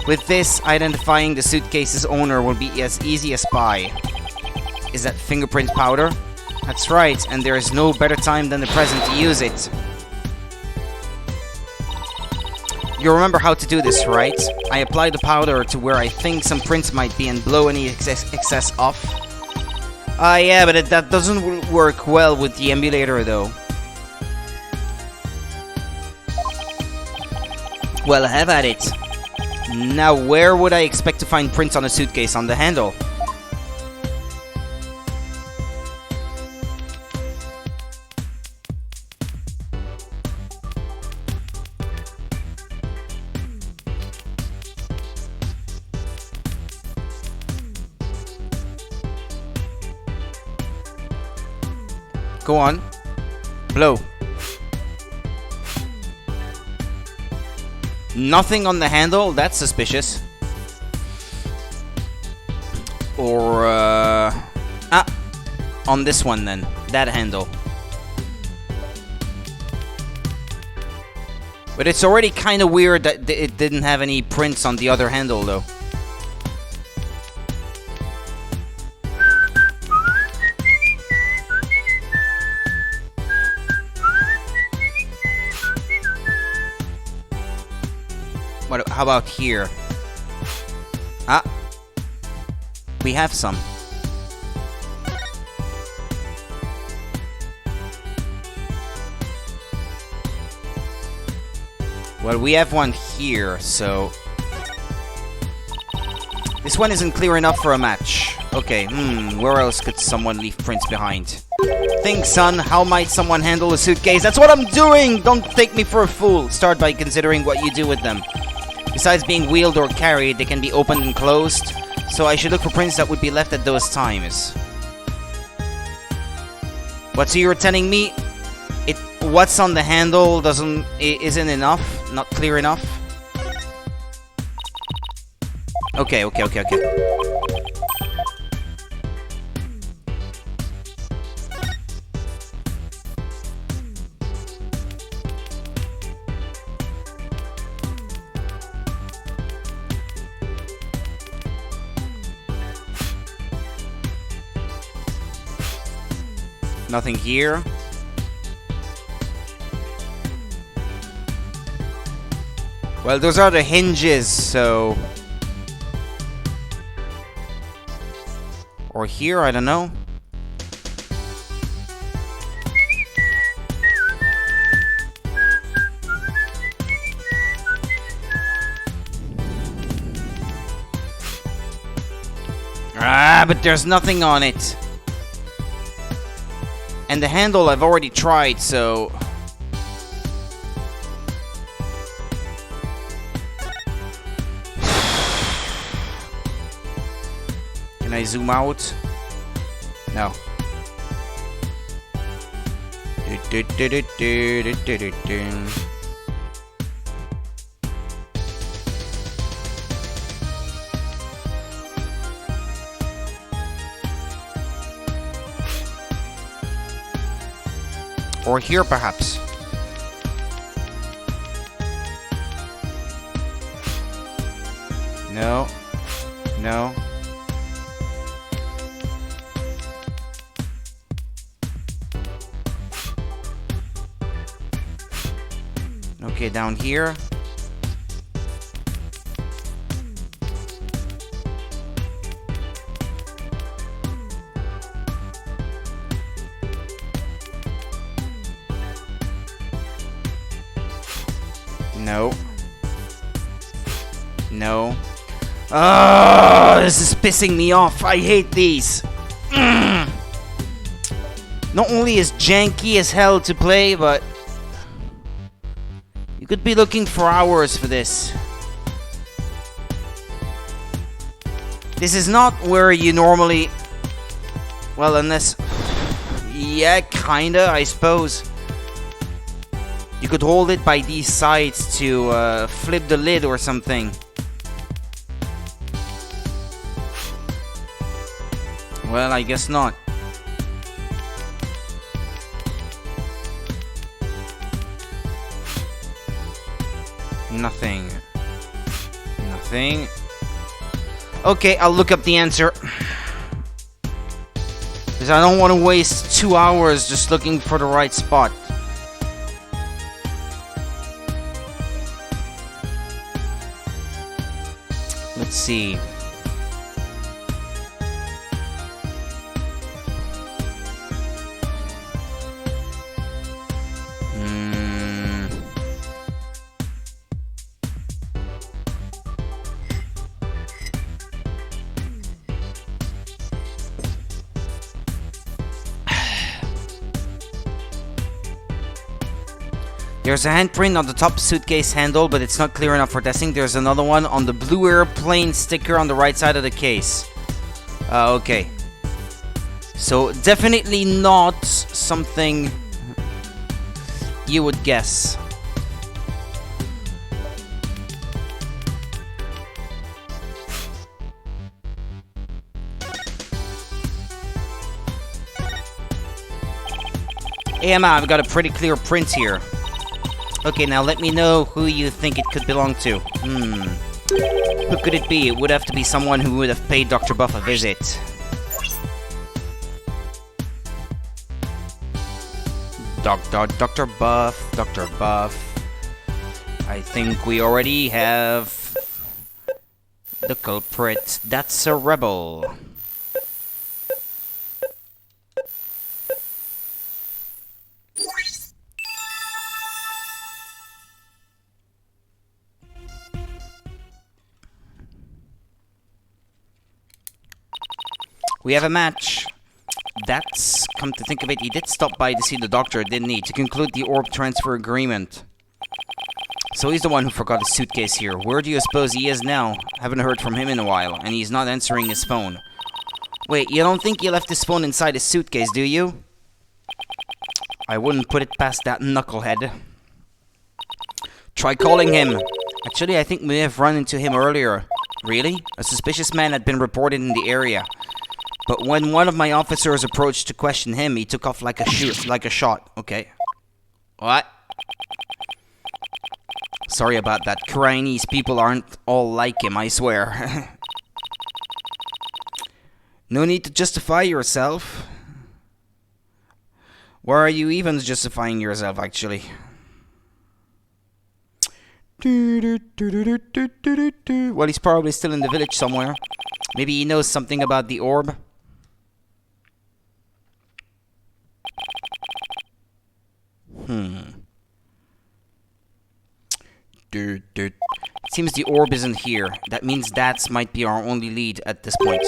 With this, identifying the suitcase's owner will be as easy as pie. Is that fingerprint powder? That's right, and there is no better time than the present to use it. You remember how to do this, right? I apply the powder to where I think some prints might be and blow any excess off. Yeah, but that doesn't work well with the emulator, though. Well, have at it. Now, where would I expect to find prints on a suitcase? On the handle? Go on. Blow. Nothing on the handle? That's suspicious. Or, on this one then. That handle. But it's already kind of weird that it didn't have any prints on the other handle, though. What? How about here? Ah. We have some. Well, we have one here, so... This one isn't clear enough for a match. Okay, where else could someone leave prints behind? Think, son, how might someone handle a suitcase? That's what I'm doing! Don't take me for a fool. Start by considering what you do with them. Besides being wheeled or carried, they can be opened and closed. So I should look for prints that would be left at those times. What, so you're telling me what's on the handle isn't enough? Not clear enough? Okay. Nothing here. Well, those are the hinges, so... Or here, I don't know. Ah, but there's nothing on it. And the handle I've already tried, so... Can I zoom out? No. Or here, perhaps. No. No. Okay, down here. No. No. Oh, this is pissing me off. I hate these. Not only is janky as hell to play, but you could be looking for hours for this. This is not where you normally... Well, unless... Yeah, kinda, I suppose. You could hold it by these sides to flip the lid or something. Well, I guess not. Nothing. Nothing. Okay, I'll look up the answer. Because I don't want to waste 2 hours just looking for the right spot. Let's see. There's a handprint on the top suitcase handle, but it's not clear enough for testing. There's another one on the blue airplane sticker on the right side of the case. Okay. So definitely not something you would guess. Hey Emma, I've got a pretty clear print here. Okay, now let me know who you think it could belong to. Who could it be? It would have to be someone who would have paid Dr. Buff a visit. Dr. Buff. I think we already have the culprit. That's a rebel. We have a match. That's, come to think of it, he did stop by to see the doctor, didn't he? To conclude the orb transfer agreement. So he's the one who forgot his suitcase here. Where do you suppose he is now? Haven't heard from him in a while, and he's not answering his phone. Wait, you don't think he left his phone inside his suitcase, do you? I wouldn't put it past that knucklehead. Try calling him. Actually, I think we may have run into him earlier. Really? A suspicious man had been reported in the area. But when one of my officers approached to question him, he took off like a shot. Okay. What? Sorry about that. Chinese people aren't all like him, I swear. No need to justify yourself. Why are you even justifying yourself, actually? Well, he's probably still in the village somewhere. Maybe he knows something about the orb. It seems the orb isn't here. That means that might be our only lead at this point.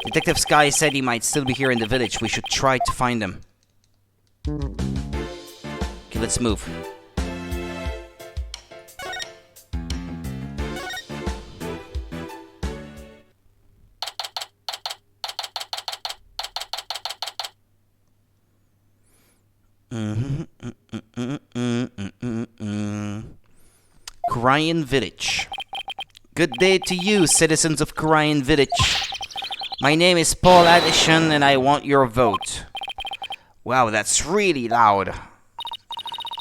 Detective Sky said he might still be here in the village. We should try to find him. Okay, let's move. Korean Village. Good day to you, citizens of Korean Village. My name is Paul Addison, and I want your vote. Wow, that's really loud.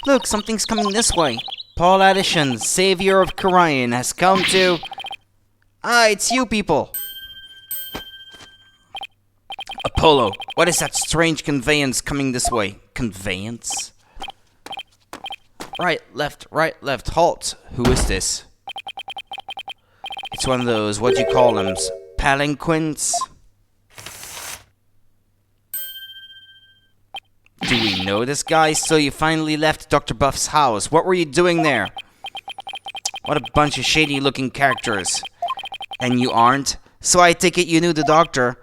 Look, something's coming this way. Paul Addison, savior of Korean, has come to... Ah, it's you people. Apollo, what is that strange conveyance coming this way? Conveyance? Right, left, halt. Who is this? It's one of those, what do you call them? Palanquins? Do we know this guy? So you finally left Dr. Buff's house. What were you doing there? What a bunch of shady looking characters. And you aren't? So I take it you knew the doctor?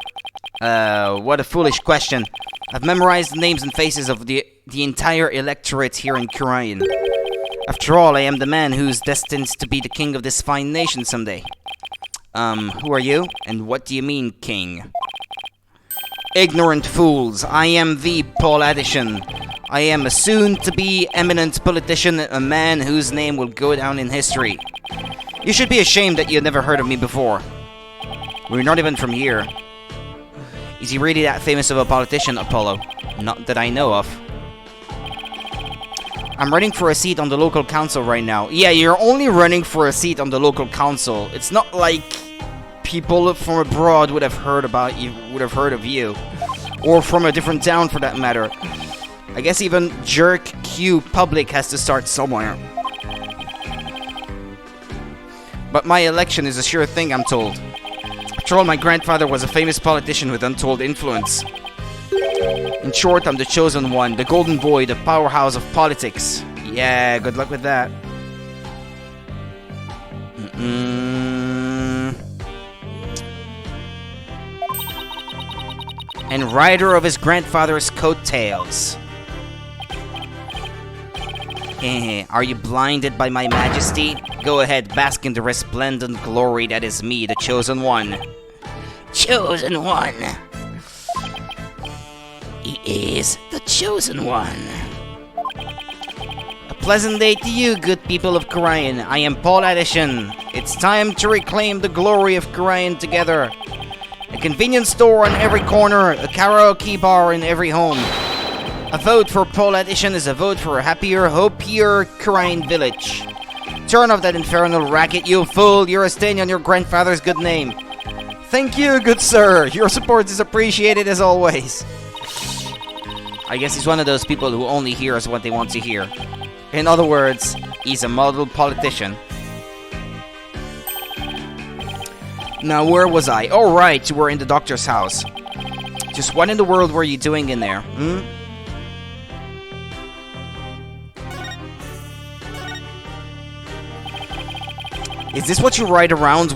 What a foolish question. I've memorized the names and faces of the entire electorate here in Korean. After all, I am the man who's destined to be the king of this fine nation someday. Who are you? And what do you mean, king? Ignorant fools, I am the Paul Addison. I am a soon-to-be eminent politician, a man whose name will go down in history. You should be ashamed that you never heard of me before. We're not even from here. Is he really that famous of a politician, Apollo? Not that I know of. I'm running for a seat on the local council right now. Yeah, you're only running for a seat on the local council. It's not like people from abroad would have heard about you, of you. Or from a different town for that matter. I guess even Jerk Q Public has to start somewhere. But my election is a sure thing, I'm told. After all, my grandfather was a famous politician with untold influence. In short, I'm the chosen one, the golden boy, the powerhouse of politics. Yeah, good luck with that. And rider of his grandfather's coattails. Are you blinded by my majesty? Go ahead, bask in the resplendent glory that is me, the chosen one. Chosen one! is the chosen one. A pleasant day to you, good people of Korean. I am Paul Addison. It's time to reclaim the glory of Korean together. A convenience store on every corner, a karaoke bar in every home. A vote for Paul Addison is a vote for a happier, hopier Korean village. Turn off that infernal racket, you fool! You're a stain on your grandfather's good name. Thank you, good sir. Your support is appreciated as always. I guess he's one of those people who only hears what they want to hear. In other words, he's a model politician. Now, where was I? Oh, right, you were in the doctor's house. Just what in the world were you doing in there, Is this what you ride around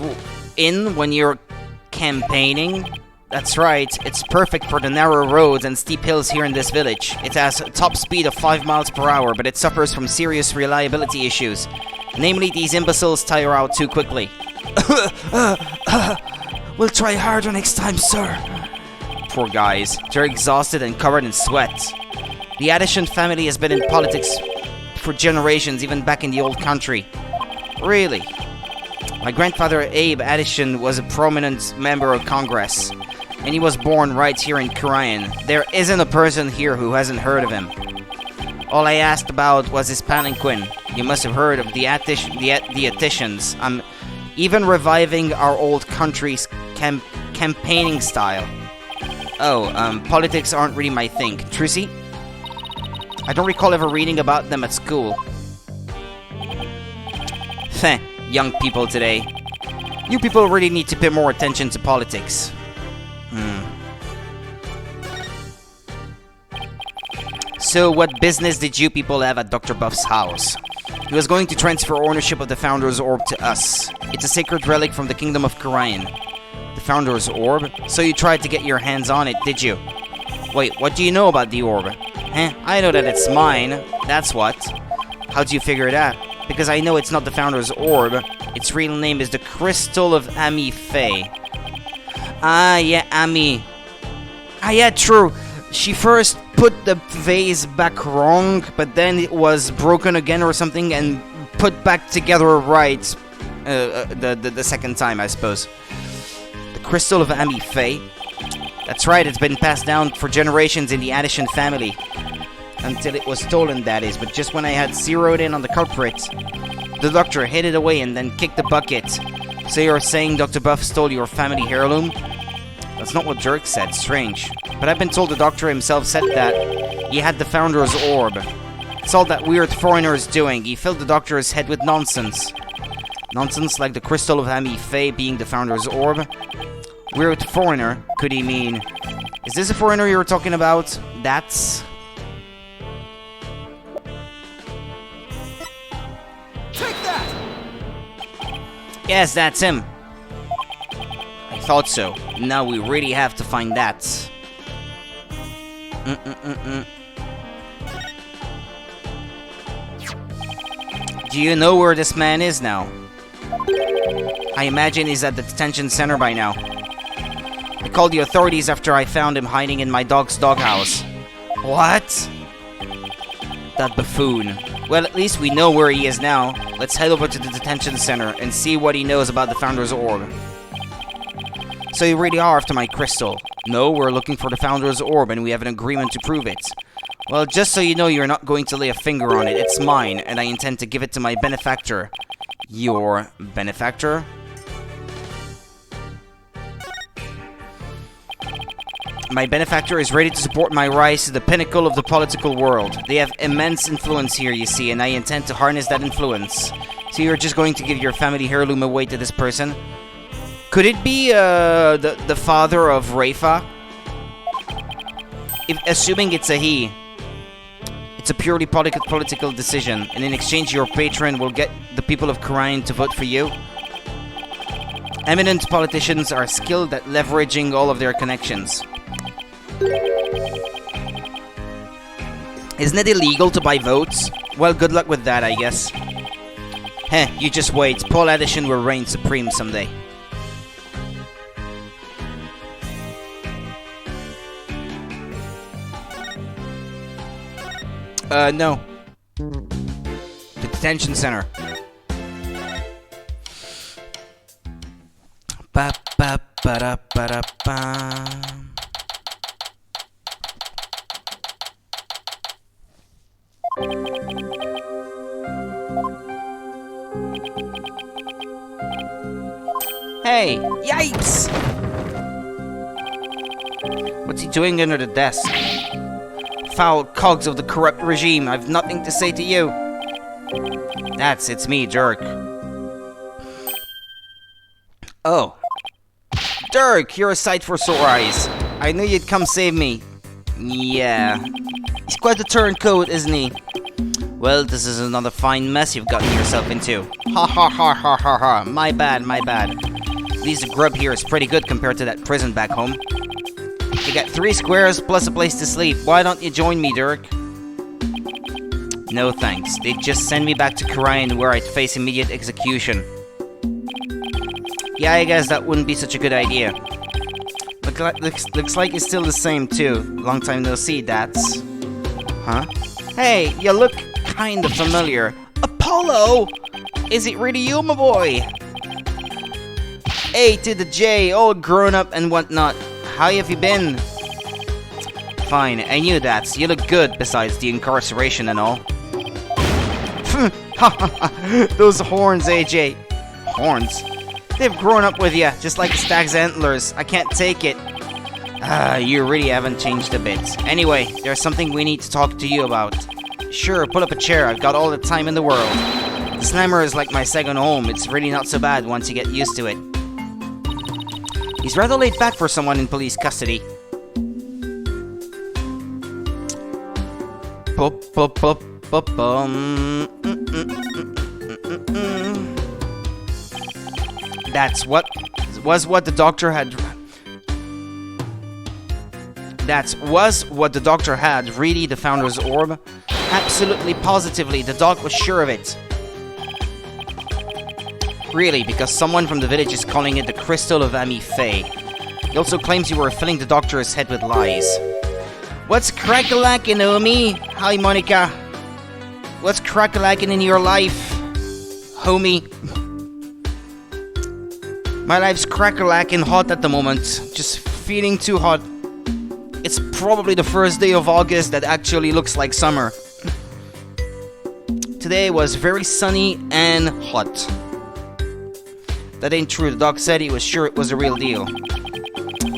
in when you're campaigning? That's right, it's perfect for the narrow roads and steep hills here in this village. It has a top speed of 5 miles per hour, but it suffers from serious reliability issues. Namely, these imbeciles tire out too quickly. We'll try harder next time, sir. Poor guys, they're exhausted and covered in sweat. The Addison family has been in politics for generations, even back in the old country. Really? My grandfather Abe Addison was a prominent member of Congress, and he was born right here in Korean. There isn't a person here who hasn't heard of him. All I asked about was his palanquin. You must have heard of the Atticians. I'm even reviving our old country's campaigning style. Oh, politics aren't really my thing. Trucy? I don't recall ever reading about them at school. Heh. Young people today. You people really need to pay more attention to politics. So, what business did you people have at Dr. Buff's house? He was going to transfer ownership of the Founder's Orb to us. It's a sacred relic from the Kingdom of Korean. The Founder's Orb? So you tried to get your hands on it, did you? Wait, what do you know about the orb? I know that it's mine. That's what. How do you figure it out? Because I know it's not the Founder's Orb. Its real name is the Crystal of Ami Faye. Ah, yeah, Ami. Ah, yeah, true. She first put the vase back wrong, but then it was broken again or something and put back together right the second time, I suppose. The Crystal of Ami Faye. That's right, it's been passed down for generations in the Addison family. Until it was stolen, that is, but just when I had zeroed in on the culprit, the doctor hid it away and then kicked the bucket. So you're saying Dr. Buff stole your family heirloom? That's not what Jerk said, strange. But I've been told the doctor himself said that he had the Founder's Orb. It's all that weird foreigner is doing. He filled the doctor's head with nonsense. Nonsense like the Crystal of Ami Faye being the Founder's Orb? Weird foreigner, could he mean? Is this a foreigner you were talking about? That's... Yes, that's him. I thought so. Now we really have to find that. Do you know where this man is now? I imagine he's at the detention center by now. I called the authorities after I found him hiding in my dog's doghouse. What? That buffoon. Well, at least we know where he is now. Let's head over to the detention center and see what he knows about the Founder's Orb. So you really are after my crystal? No, we're looking for the Founder's Orb and we have an agreement to prove it. Well, just so you know, you're not going to lay a finger on it. It's mine, and I intend to give it to my benefactor. Your benefactor? My benefactor is ready to support my rise to the pinnacle of the political world. They have immense influence here, you see, and I intend to harness that influence. So you're just going to give your family heirloom away to this person? Could it be, the father of Rafa? Assuming it's a he. It's a purely political decision, and in exchange your patron will get the people of Korean to vote for you. Eminent politicians are skilled at leveraging all of their connections. Isn't it illegal to buy votes? Well, good luck with that, I guess. You just wait. Paul Addison will reign supreme someday. No. The detention center. Ba ba ba da ba da ba. Hey! Yikes! What's he doing under the desk? Foul cogs of the corrupt regime, I've nothing to say to you. It's me, Dirk. Oh. Dirk, you're a sight for sore eyes. I knew you'd come save me. Yeah. He's quite a turncoat, isn't he? Well, this is another fine mess you've gotten yourself into. Ha ha ha ha ha ha. My bad, my bad. At least the grub here is pretty good compared to that prison back home. You got 3 squares plus a place to sleep. Why don't you join me, Dirk? No thanks. They'd just send me back to Korean where I'd face immediate execution. Yeah, I guess that wouldn't be such a good idea. Looks like it's still the same, too. Long time no see, that's... Huh? Hey, you look kind of familiar. Apollo! Is it really you, my boy? A to the J, all grown up and whatnot. How have you been? Fine, I knew that. You look good, besides the incarceration and all. Those horns, AJ. Horns? They've grown up with you, just like a stag's antlers. I can't take it. You really haven't changed a bit. Anyway, there's something we need to talk to you about. Sure, pull up a chair. I've got all the time in the world. The Slammer is like my second home. It's really not so bad once you get used to it. He's rather laid back for someone in police custody. That's what the doctor had. That was what the doctor had. Really, the Founder's Orb? Absolutely, positively, the doc was sure of it. Really, because someone from the village is calling it the Crystal of Ami Faye. He also claims you were filling the doctor's head with lies. What's crack-a-lackin', homie? Hi, Monica. What's crack-a-lackin' in your life, homie? My life's crack-a-lackin' hot at the moment. Just feeling too hot. It's probably the first day of August that actually looks like summer. Today was very sunny and hot. That ain't true. The doc said he was sure it was a real deal.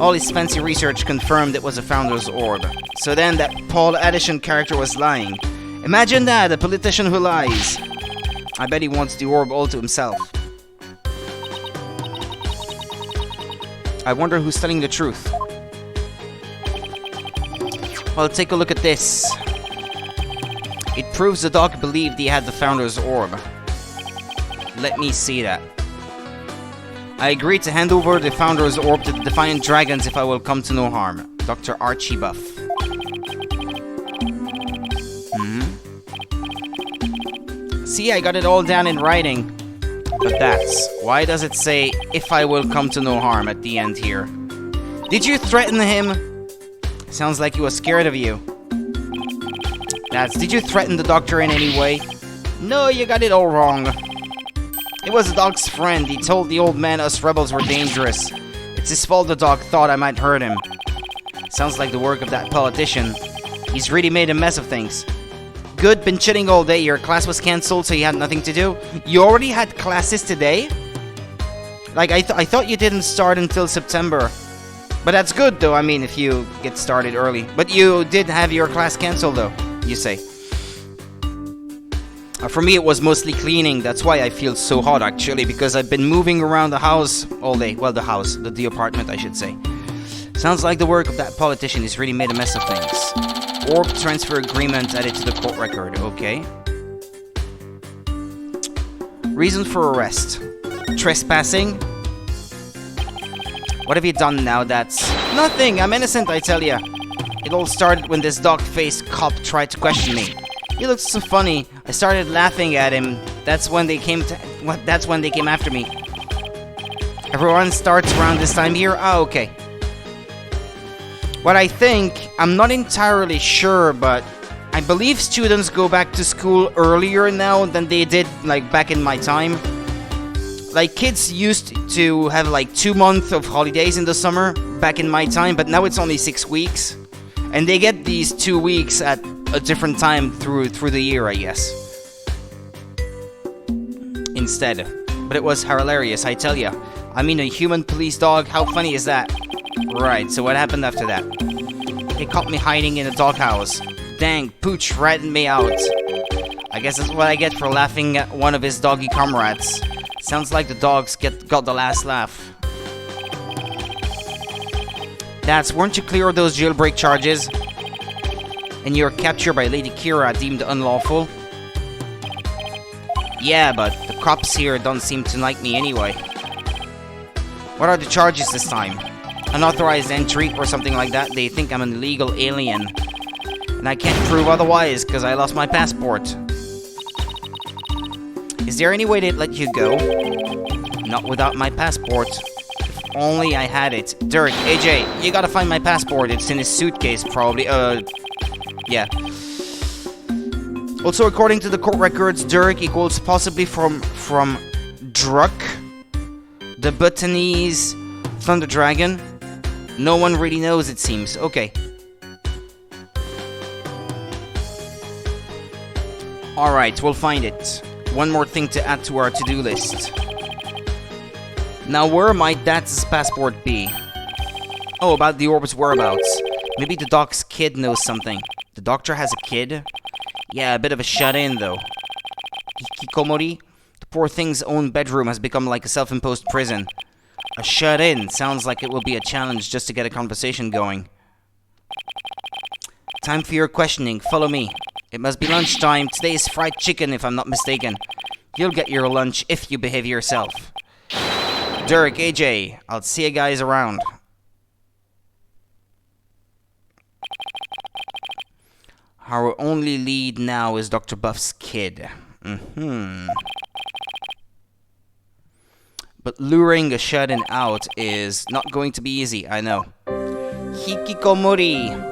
All his fancy research confirmed it was a Founder's Orb. So then that Paul Addison character was lying. Imagine that, a politician who lies. I bet he wants the orb all to himself. I wonder who's telling the truth. Well, take a look at this. It proves the doc believed he had the Founder's Orb. Let me see that. I agreed to hand over the Founder's Orb to the Defiant Dragons if I will come to no harm. Dr. Archie Buff. See, I got it all down in writing. But that's... Why does it say, if I will come to no harm at the end here? Did you threaten him? Sounds like he was scared of you. Did you threaten the doctor in any way? No, you got it all wrong. It was the dog's friend. He told the old man us rebels were dangerous. It's his fault the dog thought I might hurt him. Sounds like the work of that politician. He's really made a mess of things. Good, been chilling all day. Your class was cancelled, so you had nothing to do. You already had classes today? Like, I thought you didn't start until September. But that's good, though, I mean, if you get started early. But you did have your class cancelled, though, you say. For me, it was mostly cleaning. That's why I feel so hot, actually, because I've been moving around the house all day. Well, the house. The apartment, I should say. Sounds like the work of that politician has really made a mess of things. Orb transfer agreement added to the court record. Okay. Reason for arrest. Trespassing. What have you done now? That's... Nothing! I'm innocent, I tell ya. It all started when this dog-faced cop tried to question me. He looked so funny. I started laughing at him. That's when they came after me. Everyone starts around this time here? Oh, okay. What I think, I'm not entirely sure, but I believe students go back to school earlier now than they did, like, back in my time. Like, kids used to have, like, 2 months of holidays in the summer back in my time, but now it's only 6 weeks. And they get these 2 weeks at a different time through the year, I guess. Instead. But it was hilarious, I tell ya. I mean, a human police dog, how funny is that? Right, so what happened after that? They caught me hiding in a doghouse. Dang, Pooch ratted me out. I guess that's what I get for laughing at one of his doggy comrades. Sounds like the dogs got the last laugh. Dats, weren't you clear of those jailbreak charges? And your capture by Lady Kira deemed unlawful? Yeah, but the cops here don't seem to like me anyway. What are the charges this time? Unauthorized entry or something like that? They think I'm an illegal alien. And I can't prove otherwise because I lost my passport. Is there any way they'd let you go? Not without my passport. If only I had it. Dirk, AJ, you gotta find my passport. It's in his suitcase, probably. Yeah. Also, according to the court records, Dirk equals possibly from Druk, the Bhutanese Thunder Dragon. No one really knows, it seems. Okay. Alright, we'll find it. One more thing to add to our to-do list. Now, where might Dats's passport be? Oh, about the orb's whereabouts. Maybe the doc's kid knows something. The doctor has a kid? Yeah, a bit of a shut-in, though. Hikikomori? The poor thing's own bedroom has become like a self-imposed prison. A shut-in sounds like it will be a challenge just to get a conversation going. Time for your questioning. Follow me. It must be lunchtime. Today is fried chicken, if I'm not mistaken. You'll get your lunch if you behave yourself. Dirk, AJ, I'll see you guys around. Our only lead now is Dr. Buff's kid. But luring a shut-in out is not going to be easy, I know. Hikikomori!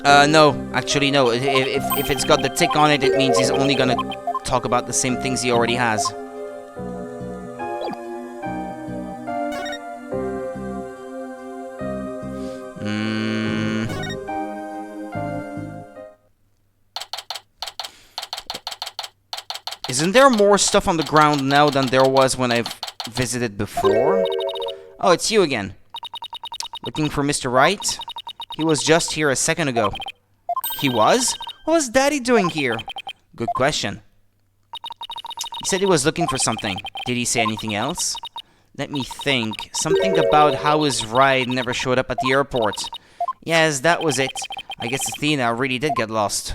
No. Actually, no. If it's got the tick on it, it means he's only gonna talk about the same things he already has. Isn't there more stuff on the ground now than there was when I've visited before? Oh, it's you again. Looking for Mr. Wright? He was just here a second ago. He was? What was Daddy doing here? Good question. He said he was looking for something. Did he say anything else? Let me think. Something about how his ride never showed up at the airport. Yes, that was it. I guess Athena really did get lost.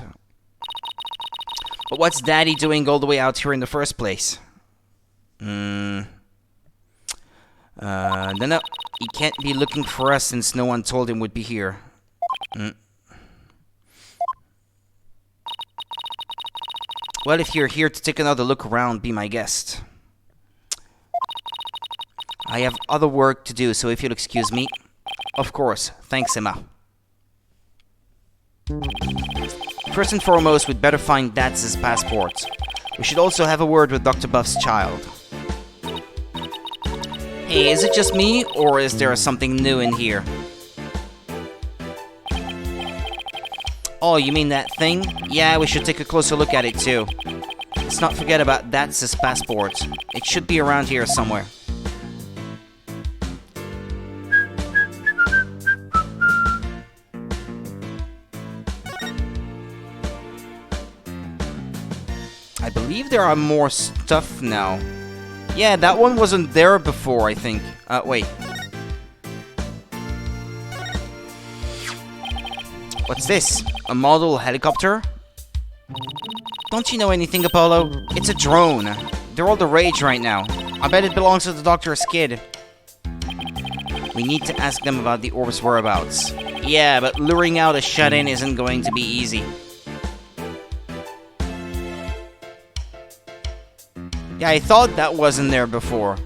But what's Daddy doing all the way out here in the first place? No. He can't be looking for us since no one told him we'd be here. Well, if you're here to take another look around, be my guest. I have other work to do, so if you'll excuse me. Of course. Thanks, Emma. First and foremost, we'd better find Dats's passport. We should also have a word with Dr. Buff's child. Hey, is it just me, or is there something new in here? Oh, you mean that thing? Yeah, we should take a closer look at it too. Let's not forget about Dats's passport. It should be around here somewhere. I believe there are more stuff now. Yeah, that one wasn't there before, I think. Wait. What's this? A model helicopter? Don't you know anything, Apollo? It's a drone. They're all the rage right now. I bet it belongs to the doctor's kid. We need to ask them about the orb's whereabouts. Yeah, but luring out a shut-in isn't going to be easy. Yeah, I thought that wasn't there before.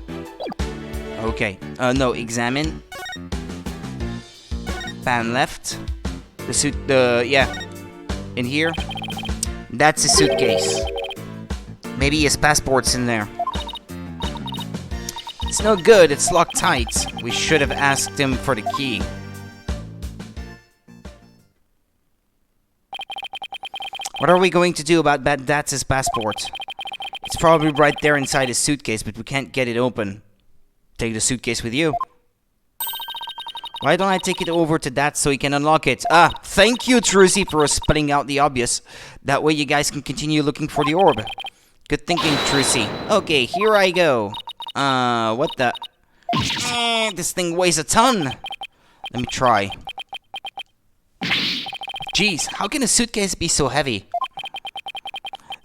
Okay. No, examine. Pan left. The suit, yeah. In here. That's his suitcase. Maybe his passport's in there. It's no good, it's locked tight. We should have asked him for the key. What are we going to do about that's his passport? It's probably right there inside his suitcase, but we can't get it open. Take the suitcase with you. Why don't I take it over to that so he can unlock it? Ah, thank you, Trucy, for spelling out the obvious. That way you guys can continue looking for the orb. Good thinking, Trucy. Okay, here I go. What the? This thing weighs a ton. Let me try. Jeez, how can a suitcase be so heavy?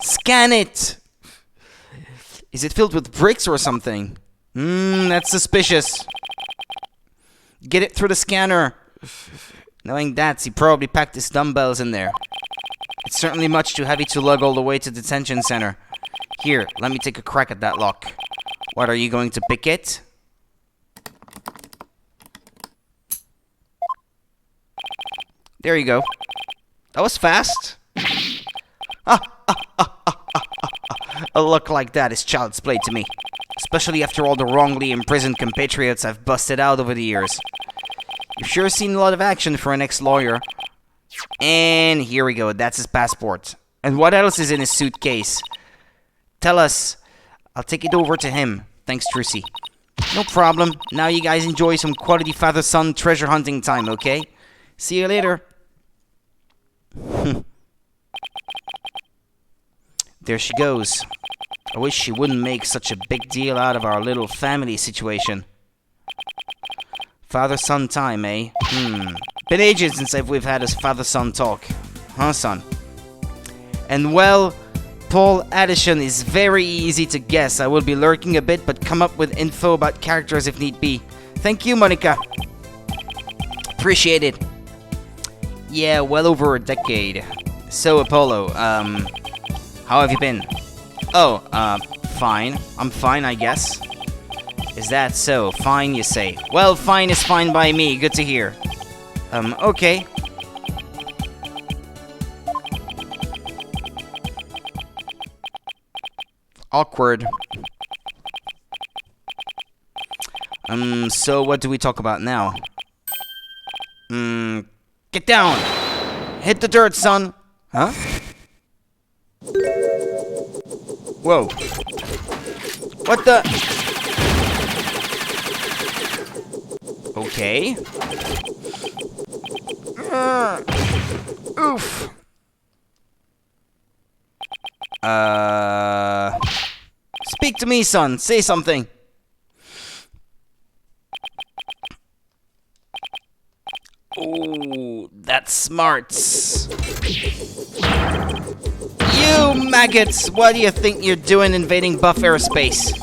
Scan it! Is it filled with bricks or something? That's suspicious. Get it through the scanner. Knowing that, he probably packed his dumbbells in there. It's certainly much too heavy to lug all the way to the detention center. Here, let me take a crack at that lock. What, are you going to pick it? There you go. That was fast. A look like that is child's play to me. Especially after all the wrongly imprisoned compatriots I've busted out over the years. You've sure seen a lot of action for an ex-lawyer. And here we go, that's his passport. And what else is in his suitcase? Tell us. I'll take it over to him. Thanks, Trucy. No problem. Now you guys enjoy some quality father-son treasure hunting time, okay? See you later. There she goes. I wish she wouldn't make such a big deal out of our little family situation. Father-son time, eh? Been ages since we've had a father-son talk. Huh, son? And well, Paul Addison is very easy to guess. I will be lurking a bit, but come up with info about characters if need be. Thank you, Monica. Appreciate it. Yeah, well over a decade. So, Apollo, how have you been? Oh, fine. I'm fine, I guess. Is that so? Fine, you say. Well, fine is fine by me. Good to hear. Okay. Awkward. So what do we talk about now? Get down! Hit the dirt, son! Huh? Whoa. What the? Okay. Oof. Speak to me, son. Say something. Oh, that's smarts. You maggots! What do you think you're doing invading buff airspace?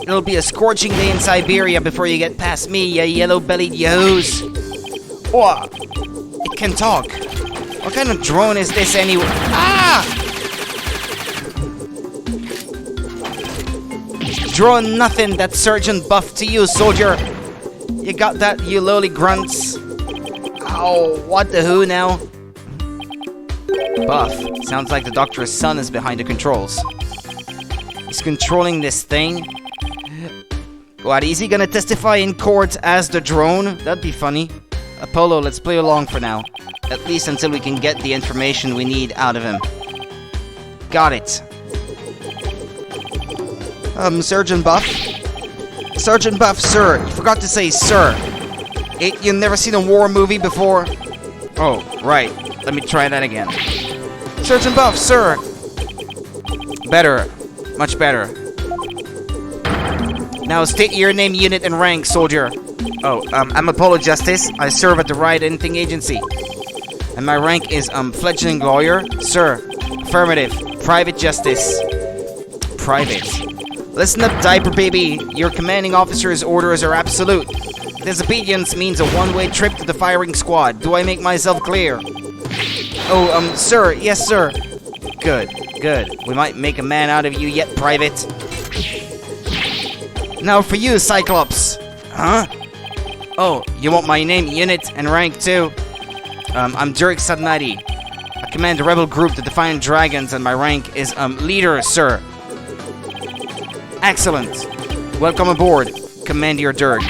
It'll be a scorching day in Siberia before you get past me, you yellow-bellied yahoos. Oh, it can talk. What kind of drone is this anyway? Ah! Drone nothing, that's Sergeant Buff to you, soldier. You got that, you lowly grunts? Oh, what the who now? Buff. Sounds like the doctor's son is behind the controls. He's controlling this thing. What, is he gonna testify in court as the drone? That'd be funny. Apollo, let's play along for now. At least until we can get the information we need out of him. Got it. Sergeant Buff? Sergeant Buff, sir. You forgot to say sir. You've never seen a war movie before? Oh, right. Let me try that again. Sergeant Buff, sir. Better. Much better. Now state your name, unit, and rank, soldier. Oh, I'm Apollo Justice. I serve at the Riot Anything Agency. And my rank is, fledgling lawyer. Sir. Affirmative. Private Justice. Private. Listen up, diaper baby. Your commanding officer's orders are absolute. Disobedience means a one-way trip to the firing squad. Do I make myself clear? Oh, sir. Yes, sir. Good. Good. We might make a man out of you yet, Private. Now for you, Cyclops. Huh? Oh, you want my name, unit, and rank too? I'm Dirk Sadnati. I command a rebel group, the Defiant Dragons, and my rank is, leader, sir. Excellent. Welcome aboard, Commander Dirk.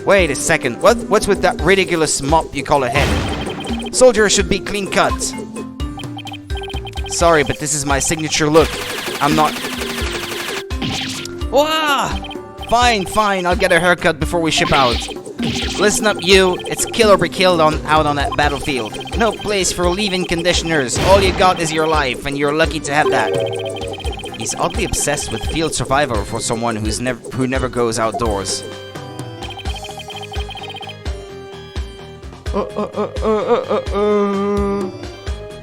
Wait a second, what's with that ridiculous mop you call a head? Soldier should be clean cut. Sorry, but this is my signature look. I'm not... Wah! Fine, I'll get a haircut before we ship out. Listen up, you. It's kill or be killed out on that battlefield. No place for leave-in conditioners. All you got is your life, and you're lucky to have that. He's oddly obsessed with field survival for someone who never goes outdoors.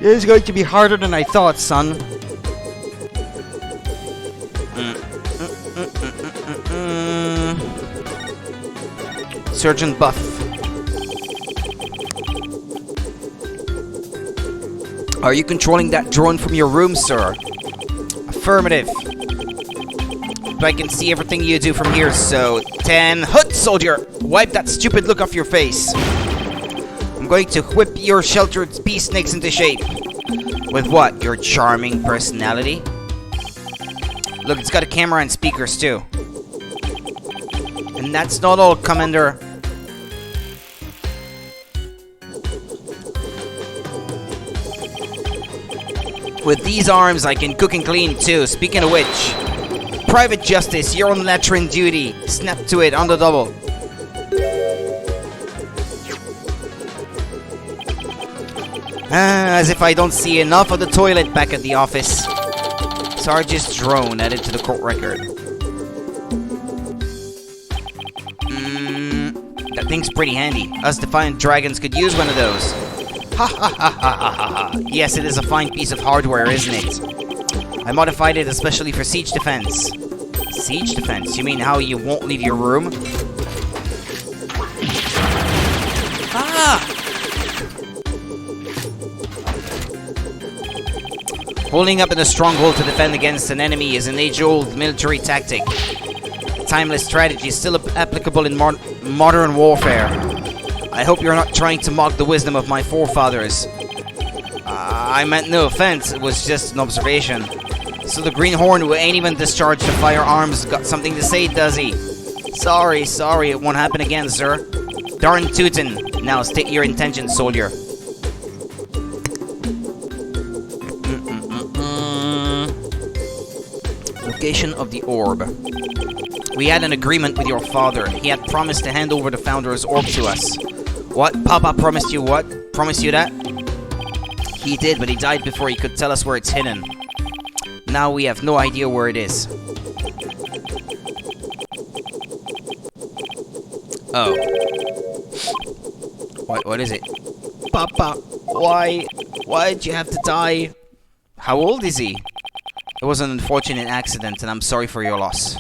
This is going to be harder than I thought, son. Sergeant Buff. Are you controlling that drone from your room, sir? Affirmative. But I can see everything you do from here, so... 10. Hut, soldier! Wipe that stupid look off your face. I'm going to whip your sheltered bee snakes into shape. With what? Your charming personality? Look, it's got a camera and speakers, too. And that's not all, Commander. With these arms, I can cook and clean, too. Speaking of which... Private Justice, you're on latrine duty. Snap to it on the double. As if I don't see enough of the toilet back at the office. Sarge's drone added to the court record. That thing's pretty handy. Us Defiant Dragons could use one of those. Ha ha ha ha ha ha. Yes, it is a fine piece of hardware, isn't it? I modified it especially for siege defense. Siege defense? You mean how you won't leave your room? Ah! Holding up in a stronghold to defend against an enemy is an age-old military tactic. Timeless strategy is still applicable in modern warfare. I hope you're not trying to mock the wisdom of my forefathers. I meant no offense, it was just an observation. So the greenhorn who ain't even discharged the firearms got something to say, does he? Sorry, it won't happen again, sir. Darn tootin'. Now state your intention, soldier. Location of the orb. We had an agreement with your father. He had promised to hand over the Founder's orb to us. What? Papa promised you what? Promised you that? He did, but he died before he could tell us where it's hidden. Now we have no idea where it is. Oh. What is it? Papa, why'd you have to die? How old is he? It was an unfortunate accident, and I'm sorry for your loss.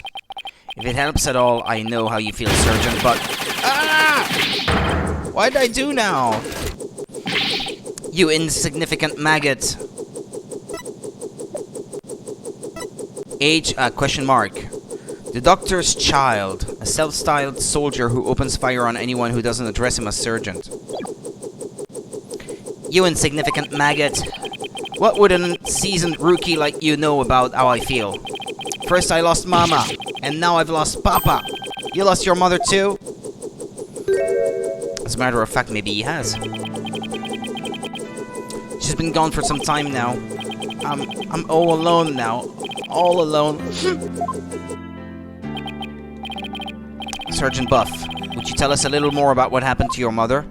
If it helps at all, I know how you feel, Surgeon, but... Ah! What'd I do now? You insignificant maggot. Age, question mark. The Doctor's child. A self-styled soldier who opens fire on anyone who doesn't address him as Sergeant. You insignificant maggot. What would a seasoned rookie like you know about how I feel? First I lost Mama, and now I've lost Papa. You lost your mother too? As a matter of fact, maybe he has. She's been gone for some time now. I'm all alone now. All alone. Sergeant Buff, would you tell us a little more about what happened to your mother?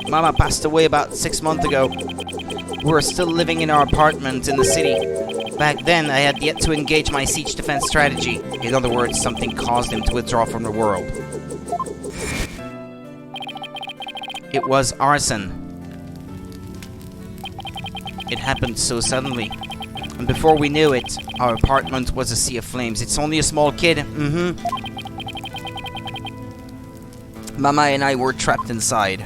Mama passed away about 6 months ago. We were still living in our apartment in the city. Back then, I had yet to engage my siege defense strategy. In other words, something caused him to withdraw from the world. It was arson. It happened so suddenly. And before we knew it, our apartment was a sea of flames. It's only a small kid. Mama and I were trapped inside.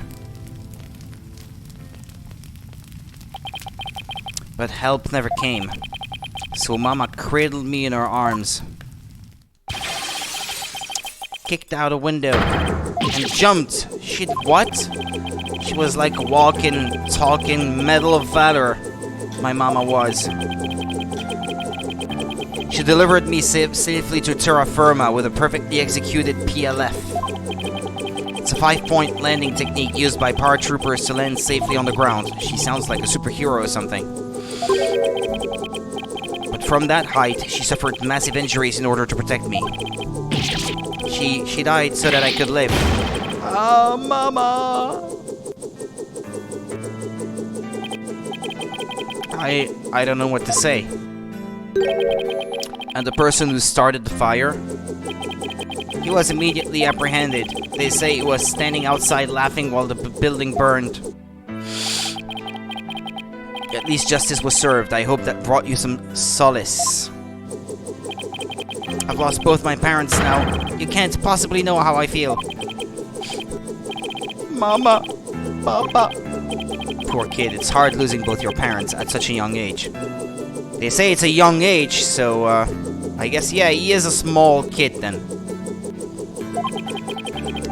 But help never came. So Mama cradled me in her arms, kicked out a window, and jumped. She did what? She was like a walking, talking medal of valor. My mama was. She delivered me safely to terra firma with a perfectly executed PLF. It's a 5-point landing technique used by paratroopers to land safely on the ground. She sounds like a superhero or something. But from that height, she suffered massive injuries in order to protect me. She died so that I could live. Oh, Mama! I don't know what to say. And the person who started the fire, he was immediately apprehended. They say he was standing outside laughing while the building burned. At least justice was served. I hope that brought you some solace. I've lost both my parents now. You can't possibly know how I feel. Mama, Papa. Poor kid, it's hard losing both your parents at such a young age. They say it's a young age, so I guess, yeah, he is a small kid then.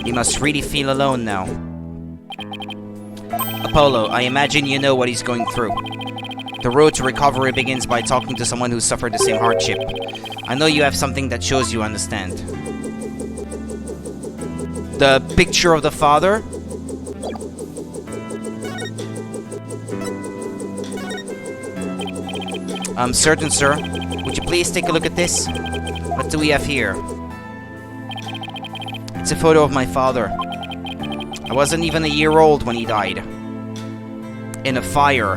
He must really feel alone now. Apollo, I imagine you know what he's going through. The road to recovery begins by talking to someone who suffered the same hardship. I know you have something that shows you understand. The picture of the father? I'm certain, sir. Would you please take a look at this? What do we have here? It's a photo of my father. I wasn't even a year old when he died. In a fire.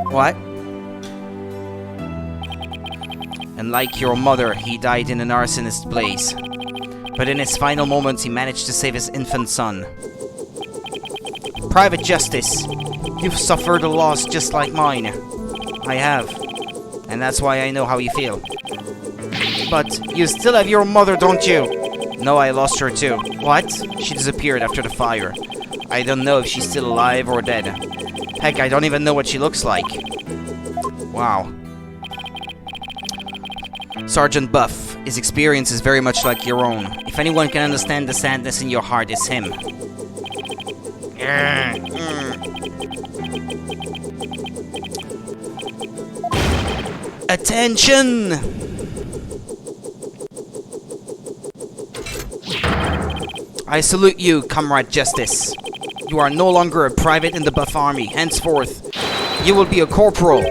What? And like your mother, he died in an arsonist's blaze. But in his final moments, he managed to save his infant son. Private Justice, you've suffered a loss just like mine. I have. And that's why I know how you feel. But you still have your mother, don't you? No, I lost her too. What? She disappeared after the fire. I don't know if she's still alive or dead. Heck, I don't even know what she looks like. Wow. Sergeant Buff, his experience is very much like your own. If anyone can understand the sadness in your heart, it's him. Attention! I salute you, Comrade Justice. You are no longer a private in the Buff Army. Henceforth, you will be a corporal.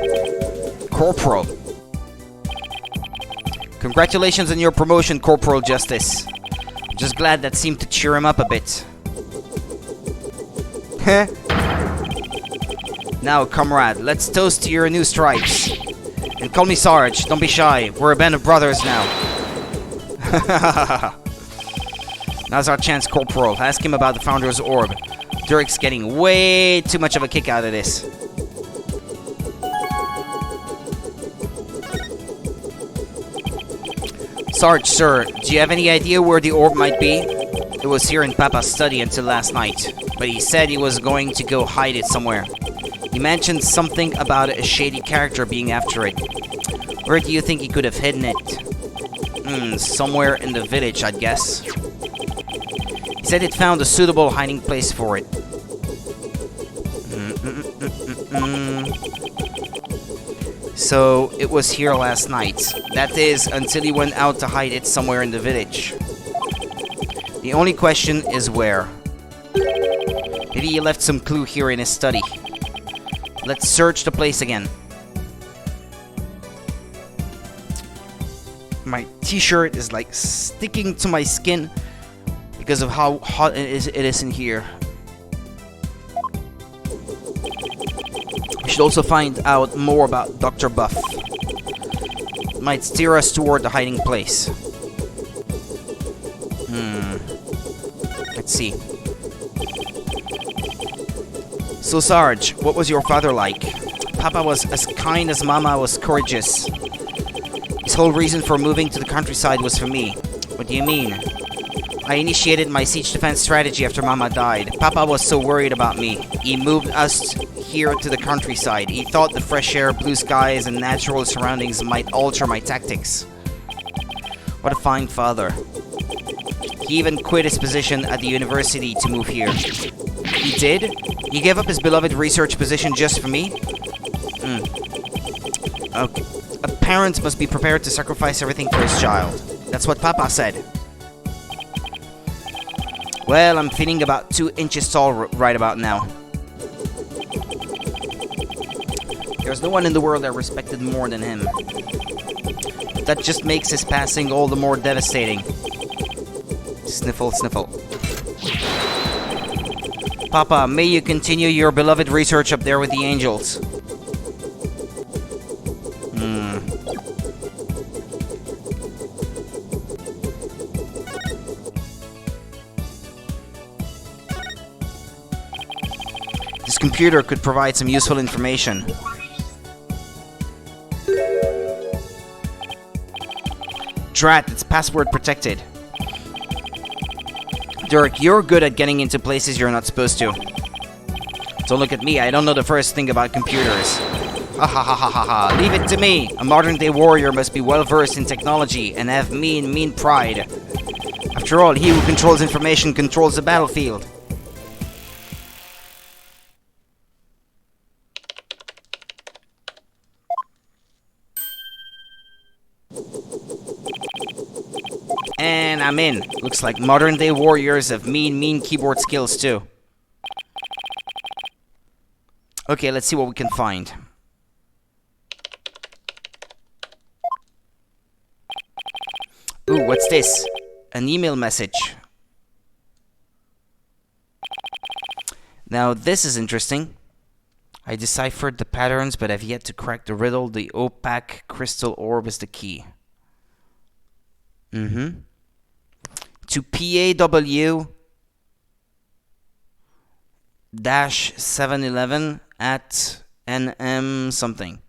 Corporal. Congratulations on your promotion, Corporal Justice. Just glad that seemed to cheer him up a bit. Heh. Now, comrade, let's toast to your new stripes. And call me Sarge, don't be shy. We're a band of brothers now. Now's our chance, Corporal. Ask him about the Founder's Orb. Dirk's getting way too much of a kick out of this. Sarge, sir, do you have any idea where the orb might be? It was here in Papa's study until last night, but he said he was going to go hide it somewhere. He mentioned something about a shady character being after it. Where do you think he could have hidden it? Somewhere in the village, I'd guess. He said he'd found a suitable hiding place for it. So, it was here last night. That is, until he went out to hide it somewhere in the village. The only question is where. Maybe he left some clue here in his study. Let's search the place again. My t-shirt is like sticking to my skin because of how hot it is in here. We should also find out more about Dr. Buff. It might steer us toward the hiding place. Let's see. So Sarge, what was your father like? Papa was as kind as Mama was courageous. His whole reason for moving to the countryside was for me. What do you mean? I initiated my siege defense strategy after Mama died. Papa was so worried about me. He moved us here to the countryside. He thought the fresh air, blue skies, and natural surroundings might alter my tactics. What a fine father. He even quit his position at the university to move here. He did? He gave up his beloved research position just for me? Okay. A parent must be prepared to sacrifice everything for his child. That's what Papa said. Well, I'm feeling about 2 inches tall right about now. There's no one in the world I respected more than him. That just makes his passing all the more devastating. Sniffle, sniffle. Papa, may you continue your beloved research up there with the angels. This computer could provide some useful information. Drat, it's password protected. Dirk, you're good at getting into places you're not supposed to. Don't look at me, I don't know the first thing about computers. Ha ha ha ha ha ha, leave it to me! A modern-day warrior must be well-versed in technology and have mean pride. After all, he who controls information controls the battlefield. And I'm in. Looks like modern-day warriors have mean keyboard skills too. Okay, let's see what we can find. Ooh, what's this? An email message. Now, this is interesting. I deciphered the patterns, but have yet to crack the riddle. The opaque crystal orb is the key. To PAW -711 at NM something.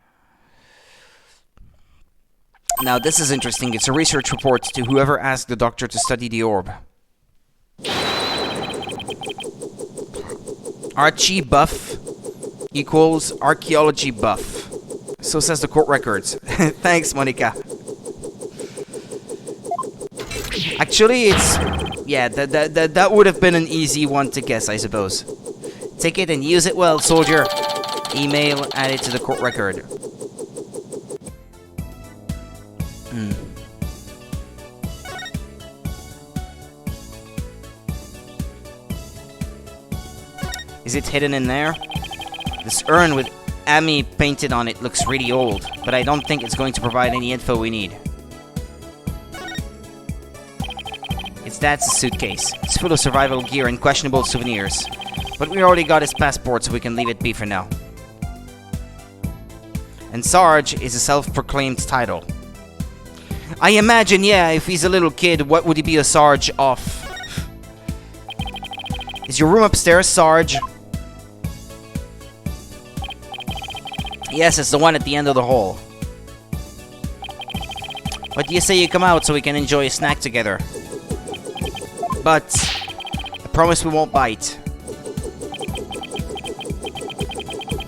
Now this is interesting. It's a research report to whoever asked the doctor to study the orb. Archie buff equals archaeology buff. So says the court records. Thanks, Monica. Actually, it's... yeah, that would have been an easy one to guess, I suppose. Take it and use it well, soldier. Email added to the court record. Is it hidden in there? This urn with Amy painted on it looks really old, but I don't think it's going to provide any info we need. That's a suitcase. It's full of survival gear and questionable souvenirs. But we already got his passport, so we can leave it be for now. And Sarge is a self-proclaimed title. I imagine, yeah, if he's a little kid, what would he be a Sarge of? Is your room upstairs, Sarge? Yes, it's the one at the end of the hall. What do you say you come out so we can enjoy a snack together? But I promise we won't bite.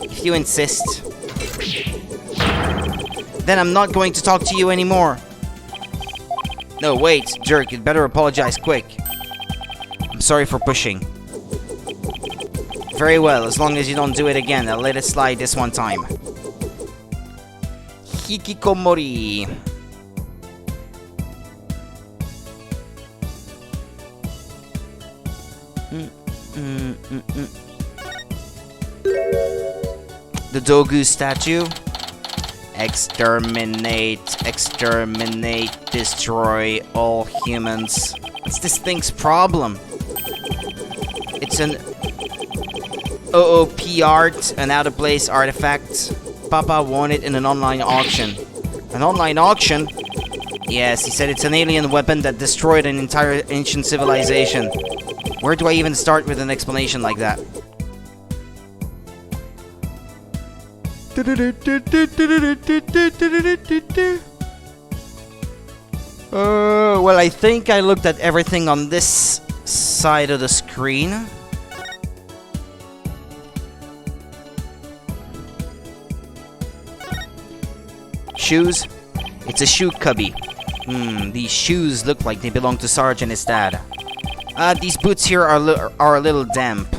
If you insist. Then I'm not going to talk to you anymore. No, wait, jerk, you'd better apologize quick. I'm sorry for pushing. Very well, as long as you don't do it again, I'll let it slide this one time. Hikikomori. The Dogu statue. Exterminate, exterminate, destroy all humans. What's this thing's problem? It's an OOP art, an out-of-place artifact. Papa won it in an online auction. An online auction? Yes, he said it's an alien weapon that destroyed an entire ancient civilization. Where do I even start with an explanation like that? Well, I think I looked at everything on this side of the screen. Shoes? It's a shoe cubby. These shoes look like they belong to Sarge and his dad. These boots here are a little damp.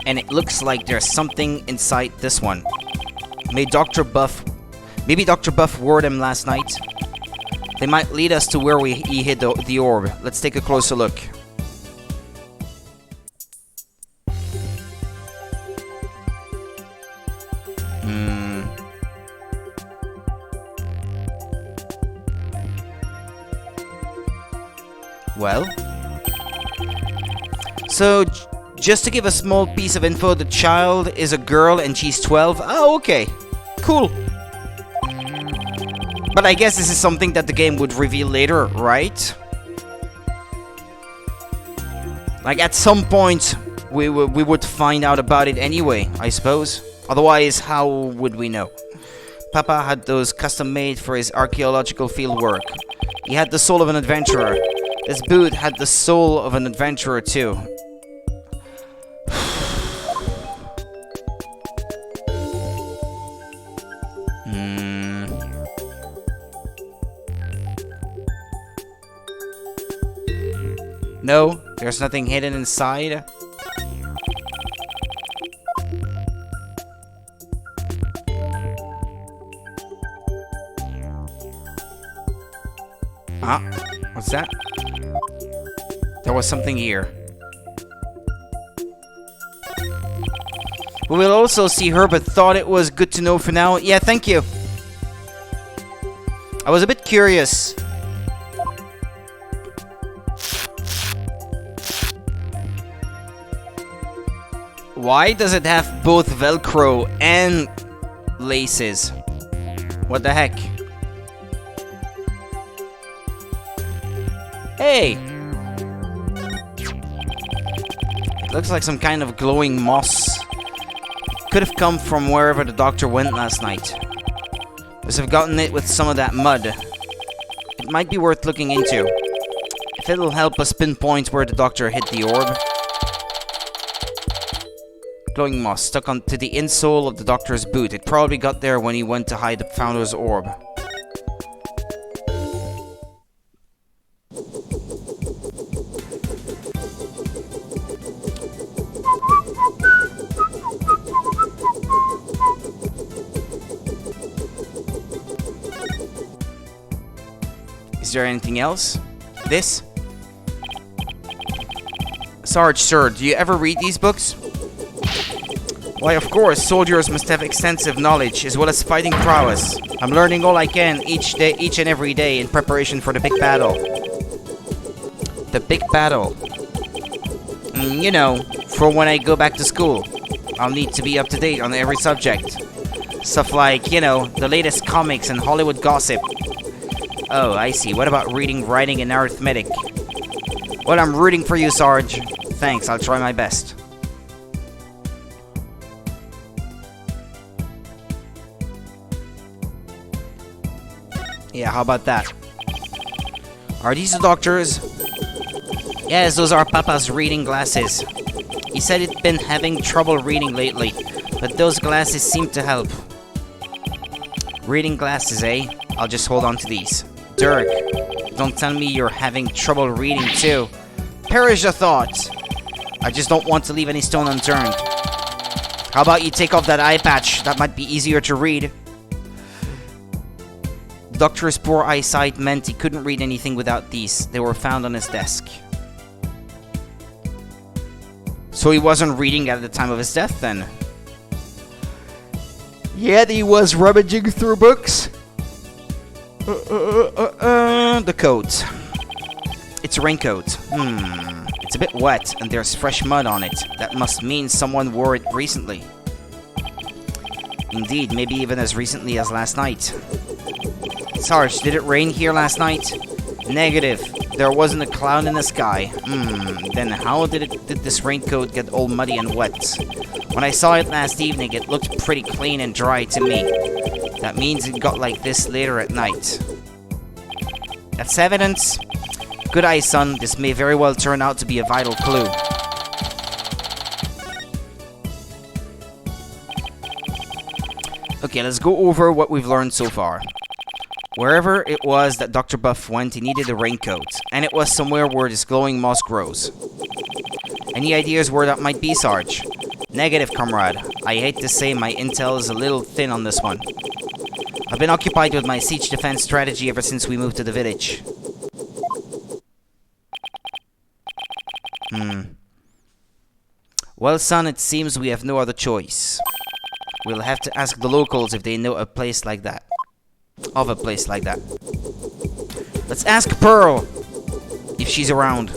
And it looks like there's something inside this one. Maybe Dr. Buff wore them last night. They might lead us to where he hid the orb. Let's take a closer look. Well, so just to give a small piece of info, the child is a girl and she's 12. Oh, okay. Cool. But I guess this is something that the game would reveal later, right? Like at some point we would find out about it anyway, I suppose. Otherwise, how would we know? Papa had those custom made for his archaeological fieldwork. He had the soul of an adventurer. This boot had the soul of an adventurer too. No, there's nothing hidden inside. What's that? There was something here. We will also see her, but thought it was good to know for now. Yeah, thank you. I was a bit curious. Why does it have both Velcro and laces? What the heck? Hey! It looks like some kind of glowing moss. Could have come from wherever the doctor went last night. Must have gotten it with some of that mud. It might be worth looking into. If it'll help us pinpoint where the doctor hid the orb. Glowing moss stuck onto the insole of the doctor's boot. It probably got there when he went to hide the founder's orb. Is there anything else? This? Sarge, sir, do you ever read these books? Why, of course, soldiers must have extensive knowledge, as well as fighting prowess. I'm learning all I can each and every day in preparation for the big battle. The big battle. You know, for when I go back to school. I'll need to be up to date on every subject. Stuff like, you know, the latest comics and Hollywood gossip. Oh, I see. What about reading, writing, and arithmetic? Well, I'm rooting for you, Sarge. Thanks, I'll try my best. Yeah, how about that? Are these the doctors? Yes, those are Papa's reading glasses. He said he'd been having trouble reading lately, but those glasses seem to help. Reading glasses, eh? I'll just hold on to these. Dirk, don't tell me you're having trouble reading too. Perish the thought. I just don't want to leave any stone unturned. How about you take off that eye patch? That might be easier to read. The doctor's poor eyesight meant he couldn't read anything without these. They were found on his desk. So he wasn't reading at the time of his death then? Yet he was rummaging through books. The coat. It's a raincoat. It's a bit wet and there's fresh mud on it. That must mean someone wore it recently. Indeed, maybe even as recently as last night. Sarge, did it rain here last night? Negative. There wasn't a cloud in the sky. Then how did this raincoat get all muddy and wet? When I saw it last evening, it looked pretty clean and dry to me. That means it got like this later at night. That's evidence. Good eye, son. This may very well turn out to be a vital clue. Okay, let's go over what we've learned so far. Wherever it was that Dr. Buff went, he needed a raincoat. And it was somewhere where this glowing moss grows. Any ideas where that might be, Sarge? Negative, comrade. I hate to say my intel is a little thin on this one. I've been occupied with my siege defense strategy ever since we moved to the village. Well, son, it seems we have no other choice. We'll have to ask the locals if they know a place like that. Of a place like that. Let's ask Pearl if she's around.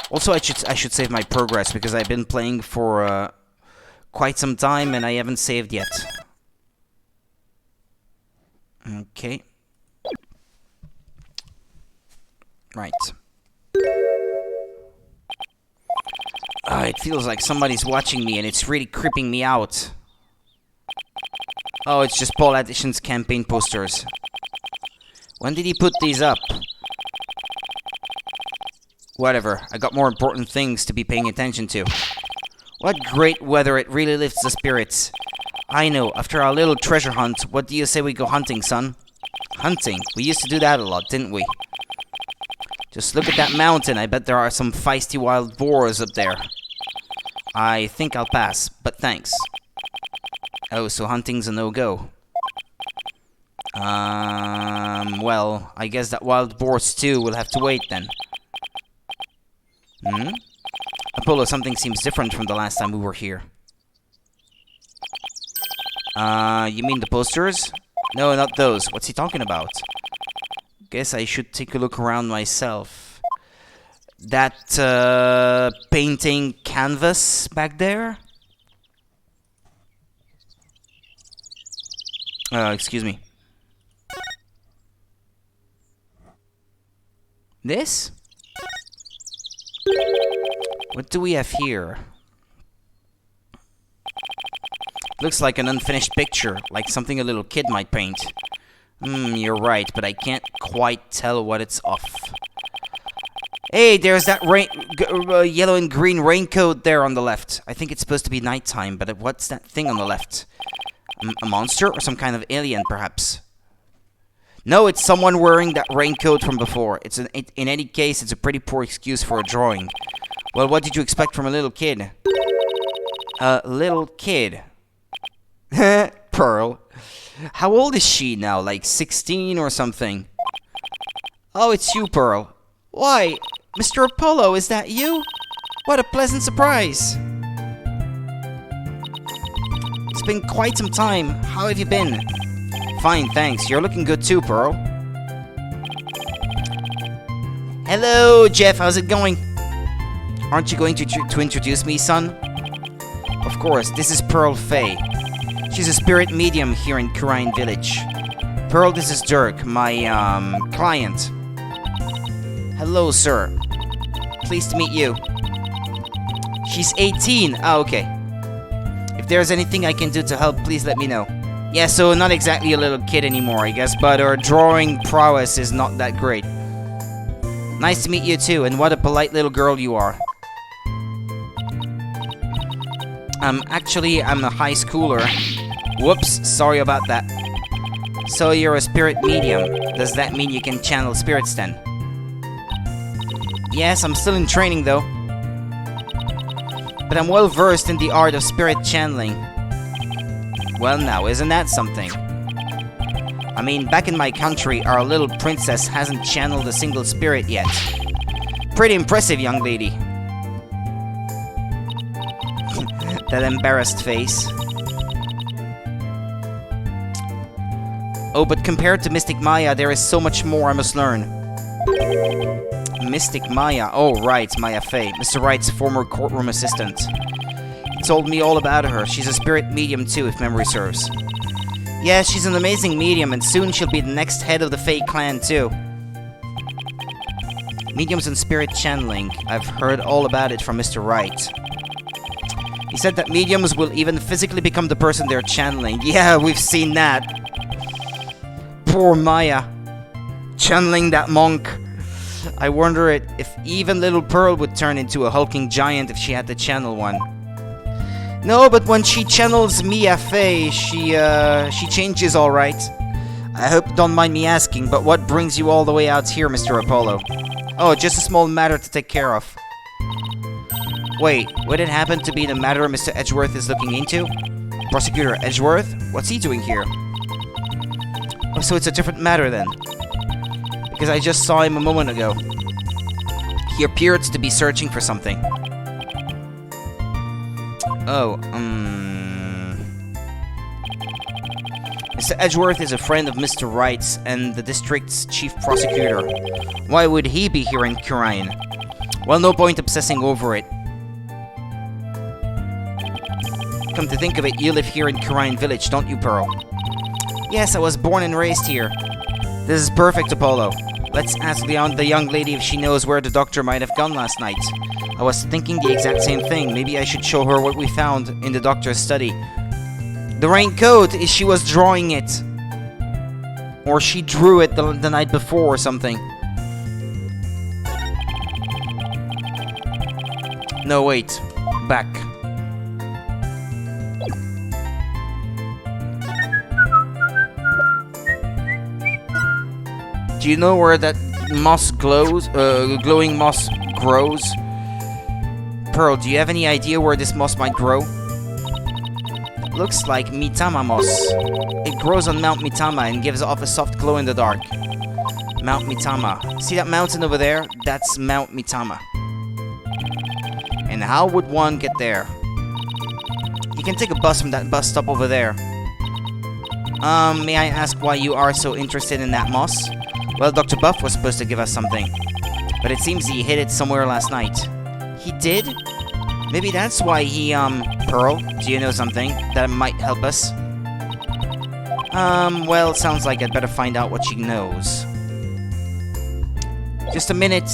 Also, I should save my progress because I've been playing for quite some time and I haven't saved yet. Okay. Right. It feels like somebody's watching me and it's really creeping me out. Oh, it's just Paul Addition's campaign posters. When did he put these up? Whatever, I got more important things to be paying attention to. What great weather, it really lifts the spirits. I know, after our little treasure hunt, what do you say we go hunting, son? Hunting? We used to do that a lot, didn't we? Just look at that mountain, I bet there are some feisty wild boars up there. I think I'll pass, but thanks. Oh, so hunting's a no-go. Well, I guess that wild boar stew will have to wait then. Apollo, something seems different from the last time we were here. You mean the posters? No, not those. What's he talking about? Guess I should take a look around myself. That, painting canvas back there? Excuse me. This? What do we have here? Looks like an unfinished picture, like something a little kid might paint. You're right, but I can't quite tell what it's of. Hey, there's that yellow and green raincoat there on the left. I think it's supposed to be nighttime, but what's that thing on the left? A monster or some kind of alien, perhaps? No, it's someone wearing that raincoat from before. In any case, it's a pretty poor excuse for a drawing. Well, what did you expect from a little kid? A little kid. Pearl. How old is she now? Like 16 or something? Oh, it's you, Pearl. Why, Mr. Apollo, is that you? What a pleasant surprise. It's been quite some time. How have you been? Fine, thanks. You're looking good too, Pearl. Hello, Jeff. How's it going? Aren't you going to introduce me, son? Of course, this is Pearl Fay. She's a spirit medium here in Kurine Village. Pearl, this is Dirk, my, client. Hello, sir. Pleased to meet you. She's 18. Ah, okay. If there's anything I can do to help, please let me know. Yeah, so not exactly a little kid anymore, I guess, but her drawing prowess is not that great. Nice to meet you too, and what a polite little girl you are. Actually, I'm a high schooler. Whoops, sorry about that. So you're a spirit medium. Does that mean you can channel spirits then? Yes, I'm still in training though. But I'm well versed in the art of spirit channeling. Well now, isn't that something? I mean, back in my country, our little princess hasn't channeled a single spirit yet. Pretty impressive, young lady. That embarrassed face. Oh, but compared to Mystic Maya, there is so much more I must learn. Mystic Maya. Oh, right, Maya Fey. Mr. Wright's former courtroom assistant. He told me all about her. She's a spirit medium too, if memory serves. Yeah, she's an amazing medium, and soon she'll be the next head of the Fey clan too. Mediums and spirit channeling. I've heard all about it from Mr. Wright. He said that mediums will even physically become the person they're channeling. Yeah, we've seen that. Poor Maya. Channeling that monk. I wonder if even little Pearl would turn into a hulking giant if she had to channel one. No, but when she channels Mia Fey, she changes all right. I hope you don't mind me asking, but what brings you all the way out here, Mr. Apollo? Oh, just a small matter to take care of. Wait, would it happen to be the matter Mr. Edgeworth is looking into? Prosecutor Edgeworth? What's he doing here? Oh, so it's a different matter then. Because I just saw him a moment ago. He appeared to be searching for something. Oh, Mr. Edgeworth is a friend of Mr. Wright's and the district's chief prosecutor. Why would he be here in Kurain? Well, no point obsessing over it. Come to think of it, you live here in Kurain Village, don't you, Pearl? Yes, I was born and raised here. This is perfect, Apollo. Let's ask the young lady if she knows where the doctor might have gone last night. I was thinking the exact same thing. Maybe I should show her what we found in the doctor's study. The raincoat! She was drawing it. Or she drew it the night before or something. No, wait. Back. Do you know where that moss glows? Glowing moss grows? Pearl, do you have any idea where this moss might grow? Looks like Mitama moss. It grows on Mount Mitama and gives off a soft glow in the dark. Mount Mitama. See that mountain over there? That's Mount Mitama. And how would one get there? You can take a bus from that bus stop over there. May I ask why you are so interested in that moss? Well, Dr. Buff was supposed to give us something. But it seems he hid it somewhere last night. He did? Maybe that's why he, Pearl, do you know something that might help us? Well, it sounds like I'd better find out what she knows. Just a minute.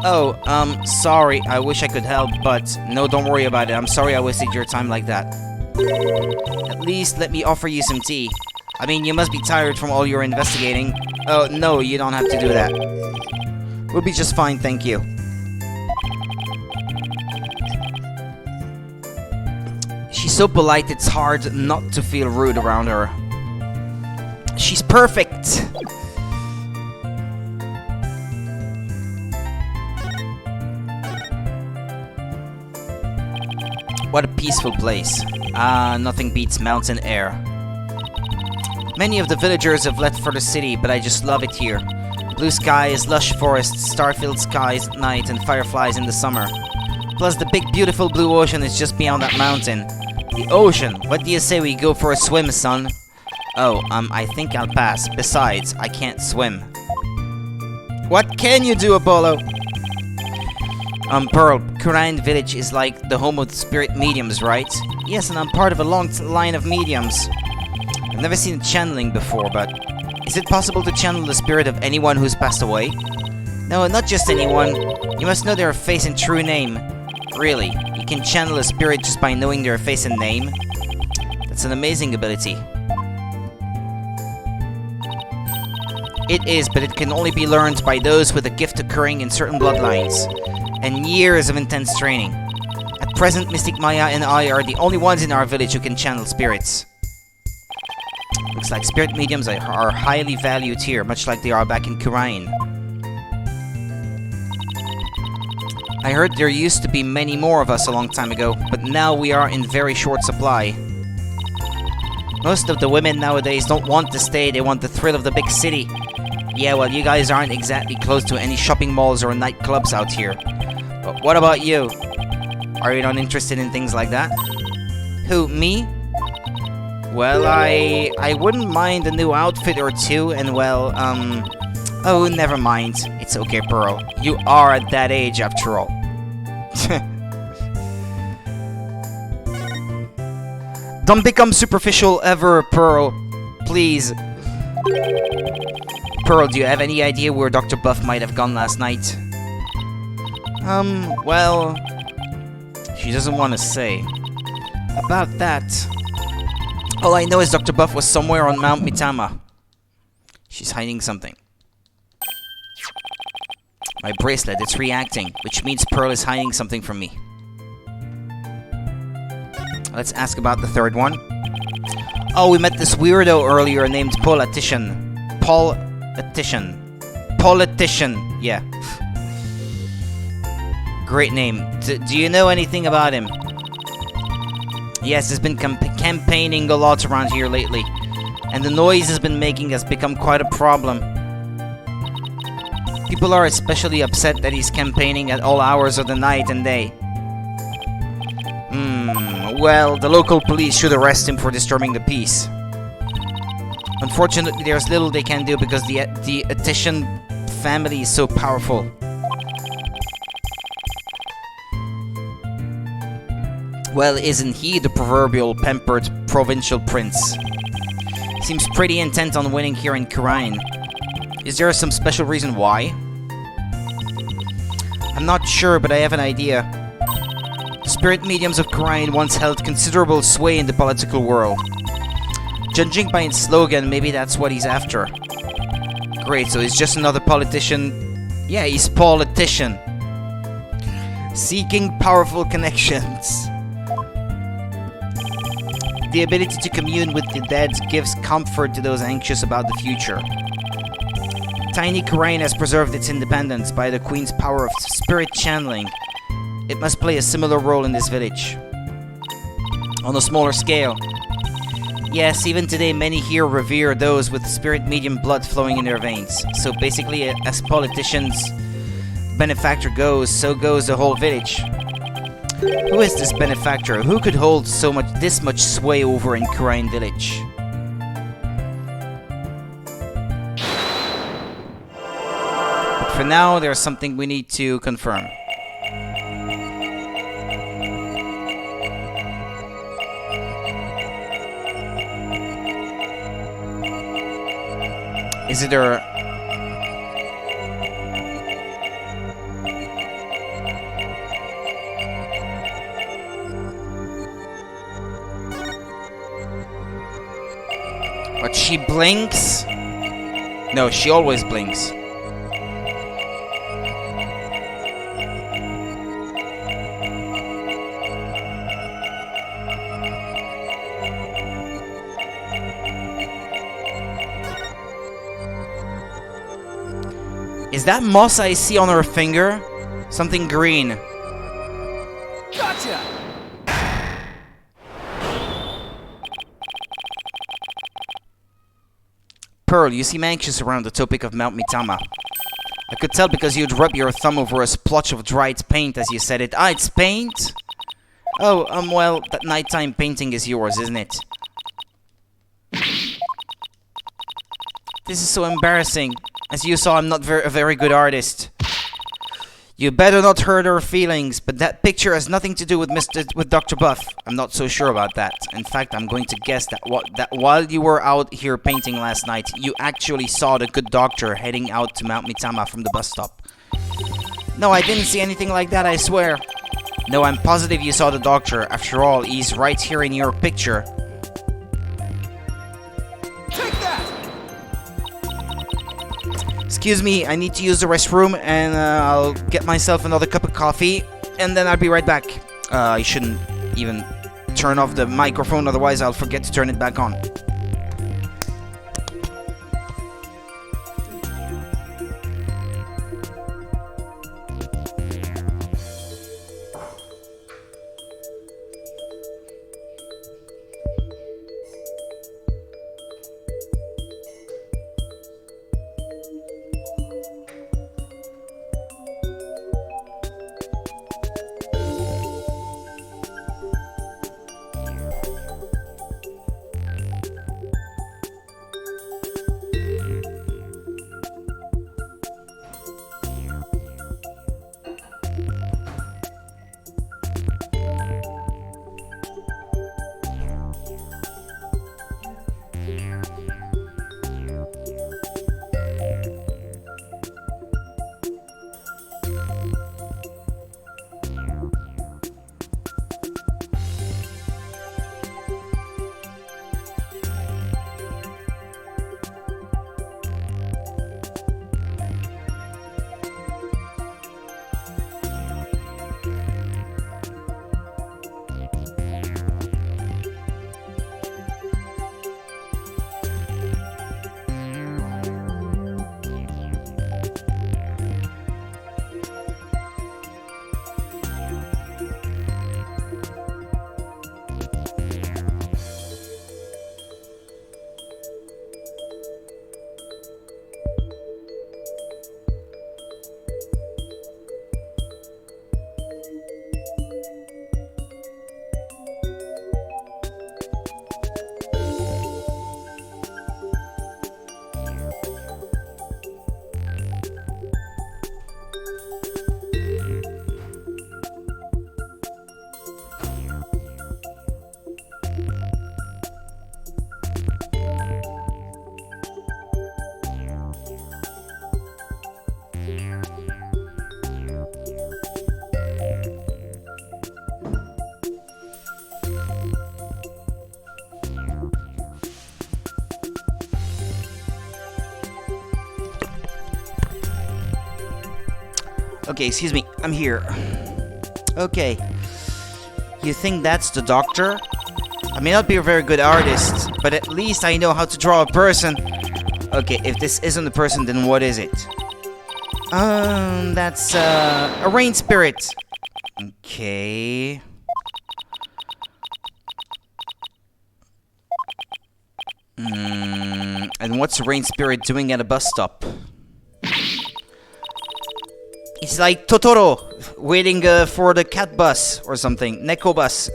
Oh, sorry, I wish I could help, but no, don't worry about it. I'm sorry I wasted your time like that. At least let me offer you some tea. I mean, you must be tired from all your investigating. Oh, no, you don't have to do that. We'll be just fine, thank you. She's so polite, it's hard not to feel rude around her. She's perfect! What a peaceful place. Ah, nothing beats mountain air. Many of the villagers have left for the city, but I just love it here. Blue skies, lush forests, star-filled skies at night, and fireflies in the summer. Plus the big beautiful blue ocean is just beyond that mountain. The ocean! What do you say we go for a swim, son? Oh, I think I'll pass. Besides, I can't swim. What can you do, Apollo? Pearl, Kurain Village is like the home of the spirit mediums, right? Yes, and I'm part of a long line of mediums. I've never seen a channeling before, but... Is it possible to channel the spirit of anyone who's passed away? No, not just anyone. You must know their face and true name. Really, you can channel a spirit just by knowing their face and name? That's an amazing ability. It is, but it can only be learned by those with a gift occurring in certain bloodlines. And years of intense training. At present, Mystic Maya and I are the only ones in our village who can channel spirits. Looks like spirit mediums are highly valued here, much like they are back in Kurain. I heard there used to be many more of us a long time ago, but now we are in very short supply. Most of the women nowadays don't want to stay, they want the thrill of the big city. Yeah, well, you guys aren't exactly close to any shopping malls or nightclubs out here. But what about you? Are you not interested in things like that? Who, me? Well, I wouldn't mind a new outfit or two, and well, oh, never mind. It's okay, Pearl. You are at that age, after all. Don't become superficial ever, Pearl. Please. Pearl, do you have any idea where Dr. Buff might have gone last night? Well... She doesn't want to say. About that... All I know is Dr. Buff was somewhere on Mount Mitama. She's hiding something. My bracelet, it's reacting, which means Pearl is hiding something from me. Let's ask about the third one. Oh, we met this weirdo earlier named Politician. Politician, yeah. Great name. Do you know anything about him? Yes, he's been campaigning a lot around here lately. And the noise he's been making has become quite a problem. People are especially upset that he's campaigning at all hours of the night and day. Well, the local police should arrest him for disturbing the peace. Unfortunately, there's little they can do because the Attition family is so powerful. Well, isn't he the proverbial pampered provincial prince? Seems pretty intent on winning here in Khura'in. Is there some special reason why? I'm not sure, but I have an idea. The spirit mediums of Khura'in once held considerable sway in the political world. Judging by its slogan, maybe that's what he's after. Great, so he's just another politician. Yeah, he's politician. Seeking powerful connections. The ability to commune with the dead gives comfort to those anxious about the future. Tiny Khura'in has preserved its independence by the Queen's power of spirit channeling. It must play a similar role in this village. On a smaller scale. Yes, even today many here revere those with spirit medium blood flowing in their veins. So basically, as politicians' benefactor goes, so goes the whole village. Who is this benefactor? Who could hold this much sway over in Khura'in village? But for now, there's something we need to confirm. Is it a... But she blinks? No, she always blinks. Is that moss I see on her finger? Something green. Gotcha! Pearl, you seem anxious around the topic of Mount Mitama. I could tell because you'd rub your thumb over a splotch of dried paint as you said it. Ah, it's paint? Oh, well, that nighttime painting is yours, isn't it? This is so embarrassing. As you saw, I'm not a very good artist. You better not hurt her feelings, but that picture has nothing to do with Dr. Buff. I'm not so sure about that. In fact, I'm going to guess that while you were out here painting last night, you actually saw the good doctor heading out to Mount Mitama from the bus stop. No, I didn't see anything like that, I swear. No, I'm positive you saw the doctor. After all, he's right here in your picture. Take that! Excuse me, I need to use the restroom, and I'll get myself another cup of coffee, and then I'll be right back. I shouldn't even turn off the microphone, otherwise I'll forget to turn it back on. Okay, excuse me. I'm here. Okay. You think that's the doctor? I may not be a very good artist, but at least I know how to draw a person. Okay, if this isn't the person, then what is it? That's a rain spirit. Okay. And what's a rain spirit doing at a bus stop? It's like Totoro, waiting for the cat bus or something. Neko bus.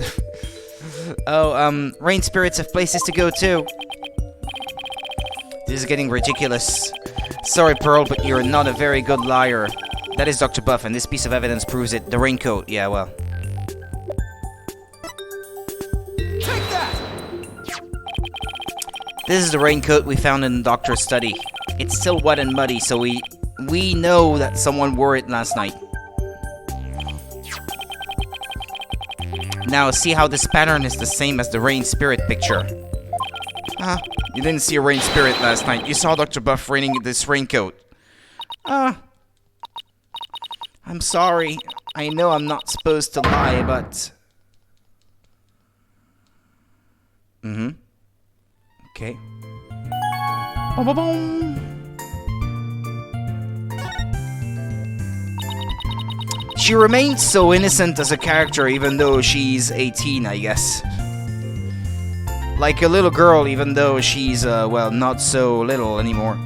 Oh, rain spirits have places to go too. This is getting ridiculous. Sorry, Pearl, but you're not a very good liar. That is Dr. Buff, and this piece of evidence proves it. The raincoat, yeah, well. Take that! This is the raincoat we found in the doctor's study. It's still wet and muddy, so we know that someone wore it last night. Now, see how this pattern is the same as the rain spirit picture. You didn't see a rain spirit last night. You saw Dr. Buff wearing this raincoat. I'm sorry. I know I'm not supposed to lie, but... Okay. Boom, boom, boom. She remains so innocent as a character even though she's 18, I guess. Like a little girl even though she's, well, not so little anymore.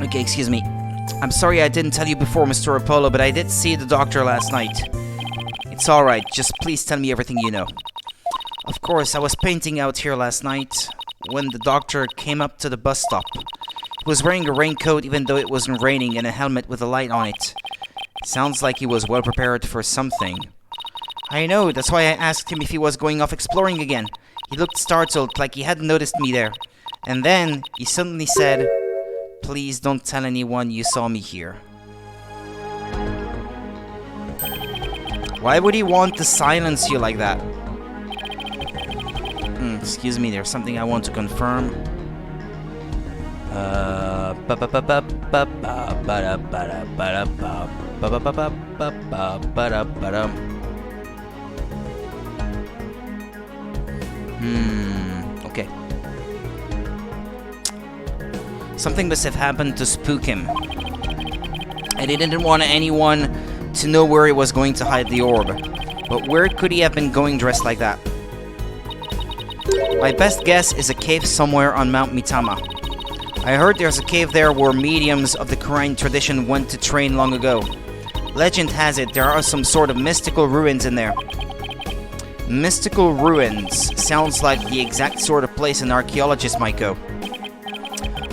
Okay, excuse me. I'm sorry I didn't tell you before, Mr. Apollo, but I did see the doctor last night. It's alright, just please tell me everything you know. Of course, I was painting out here last night when the doctor came up to the bus stop. He was wearing a raincoat even though it wasn't raining and a helmet with a light on it. Sounds like he was well prepared for something. I know, that's why I asked him if he was going off exploring again. He looked startled, like he hadn't noticed me there. And then, he suddenly said... Please don't tell anyone you saw me here. Why would he want to silence you like that? Excuse me, there's something I want to confirm. Okay. Something must have happened to spook him. And he didn't want anyone to know where he was going to hide the orb. But where could he have been going dressed like that? My best guess is a cave somewhere on Mount Mitama. I heard there's a cave there where mediums of the Korean tradition went to train long ago. Legend has it there are some sort of mystical ruins in there. Mystical ruins sounds like the exact sort of place an archaeologist might go.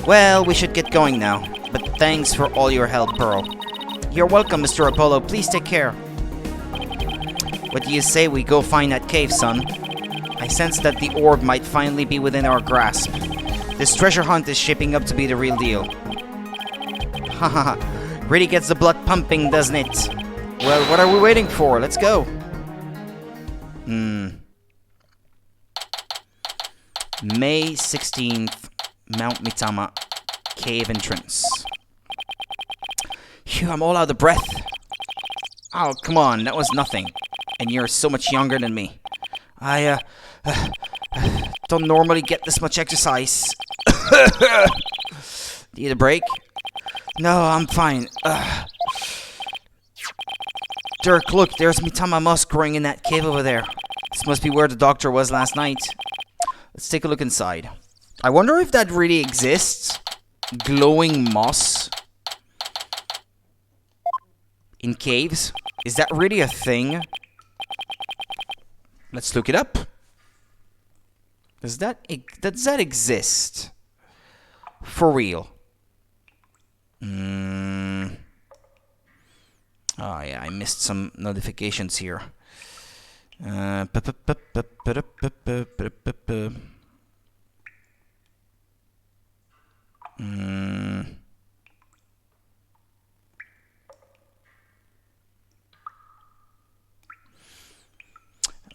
Well, we should get going now, but thanks for all your help, Pearl. You're welcome, Mr. Apollo. Please take care. What do you say we go find that cave, son? I sense that the orb might finally be within our grasp. This treasure hunt is shaping up to be the real deal. Haha, really gets the blood pumping, doesn't it? Well, what are we waiting for? Let's go. May 16th. Mount Mitama cave entrance. Phew, I'm all out of breath. Oh, come on, that was nothing. And you're so much younger than me. I don't normally get this much exercise. Need a break? No, I'm fine. Dirk, look, there's Mitama moss growing in that cave over there. This must be where the doctor was last night. Let's take a look inside. I wonder if that really exists. Glowing moss in caves. Is that really a thing? Let's look it up. Does that exist? For real? Oh yeah, I missed some notifications here.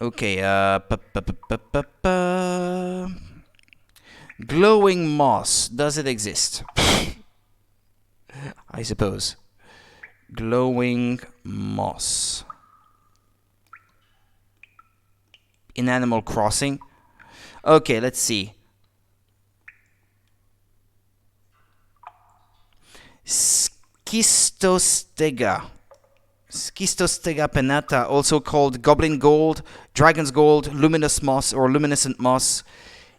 Okay, glowing moss. Does it exist? I suppose. Glowing moss. In Animal Crossing. Okay, let's see. Schistostega. Schistostega pinnata, also called goblin gold, dragon's gold, luminous moss, or luminescent moss,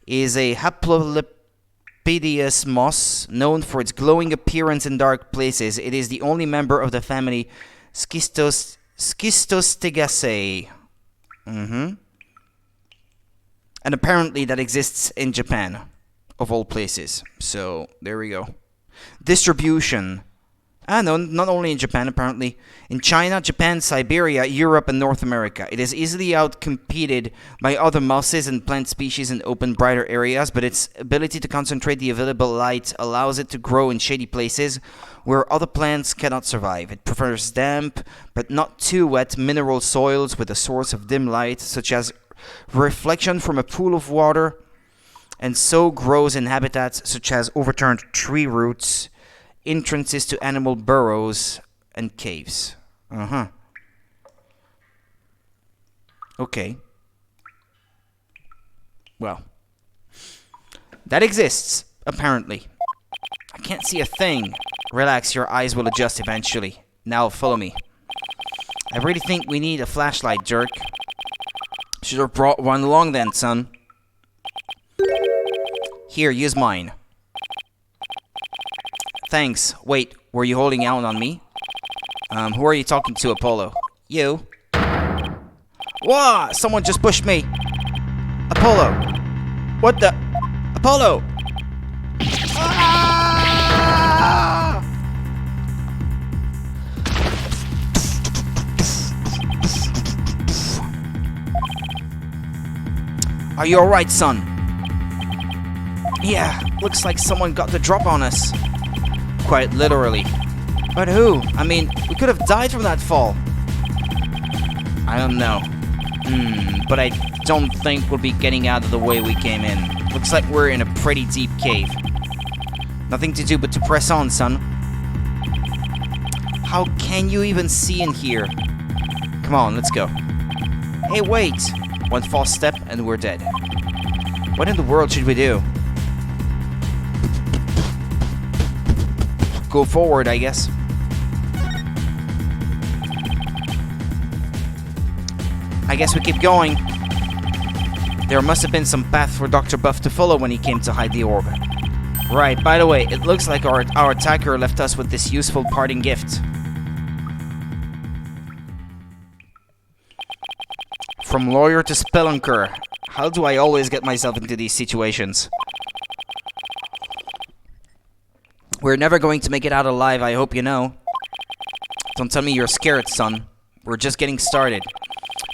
is a haplolipidous moss known for its glowing appearance in dark places. It is the only member of the family Schistostegaceae. And apparently that exists in Japan, of all places. So, there we go. Distribution. No, not only in Japan, apparently. In China, Japan, Siberia, Europe, and North America. It is easily outcompeted by other mosses and plant species in open, brighter areas, but its ability to concentrate the available light allows it to grow in shady places where other plants cannot survive. It prefers damp, but not too wet, mineral soils with a source of dim light, such as reflection from a pool of water, and so grows in habitats such as overturned tree roots, entrances to animal burrows, and caves. Okay. Well, that exists, apparently. I can't see a thing. Relax, your eyes will adjust eventually. Now follow me. I really think we need a flashlight, Jerk. Should have brought one along then, son. Here, use mine. Thanks. Wait, were you holding out on me? Who are you talking to, Apollo? You? Whoa! Someone just pushed me! Apollo! What the? Apollo! Ah! Are you alright, son? Yeah, looks like someone got the drop on us. Quite literally. But who? I mean, we could have died from that fall. I don't know. But I don't think we'll be getting out of the way we came in. Looks like we're in a pretty deep cave. Nothing to do but to press on, son. How can you even see in here? Come on, let's go. Hey, wait! One false step and we're dead. What in the world should we do? Go forward, I guess. I guess we keep going. There must have been some path for Dr. Buff to follow when he came to hide the orb. Right, by the way, it looks like our attacker left us with this useful parting gift. From lawyer to spelunker. How do I always get myself into these situations? We're never going to make it out alive, I hope you know. Don't tell me you're scared, son. We're just getting started.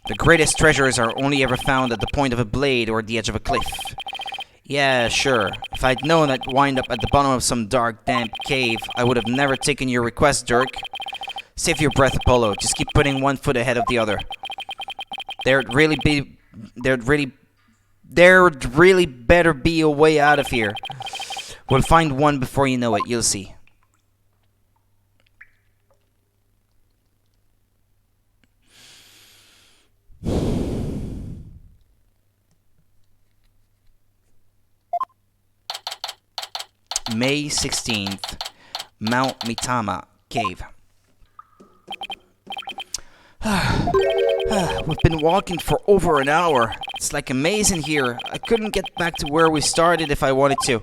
The greatest treasures are only ever found at the point of a blade or at the edge of a cliff. Yeah, sure. If I'd known I'd wind up at the bottom of some dark, damp cave, I would have never taken your request, Dirk. Save your breath, Apollo. Just keep putting one foot ahead of the other. There'd really better be a way out of here. We'll find one before you know it, you'll see. May 16th, Mount Mitama Cave. We've been walking for over an hour. It's like a maze in here. I couldn't get back to where we started if I wanted to.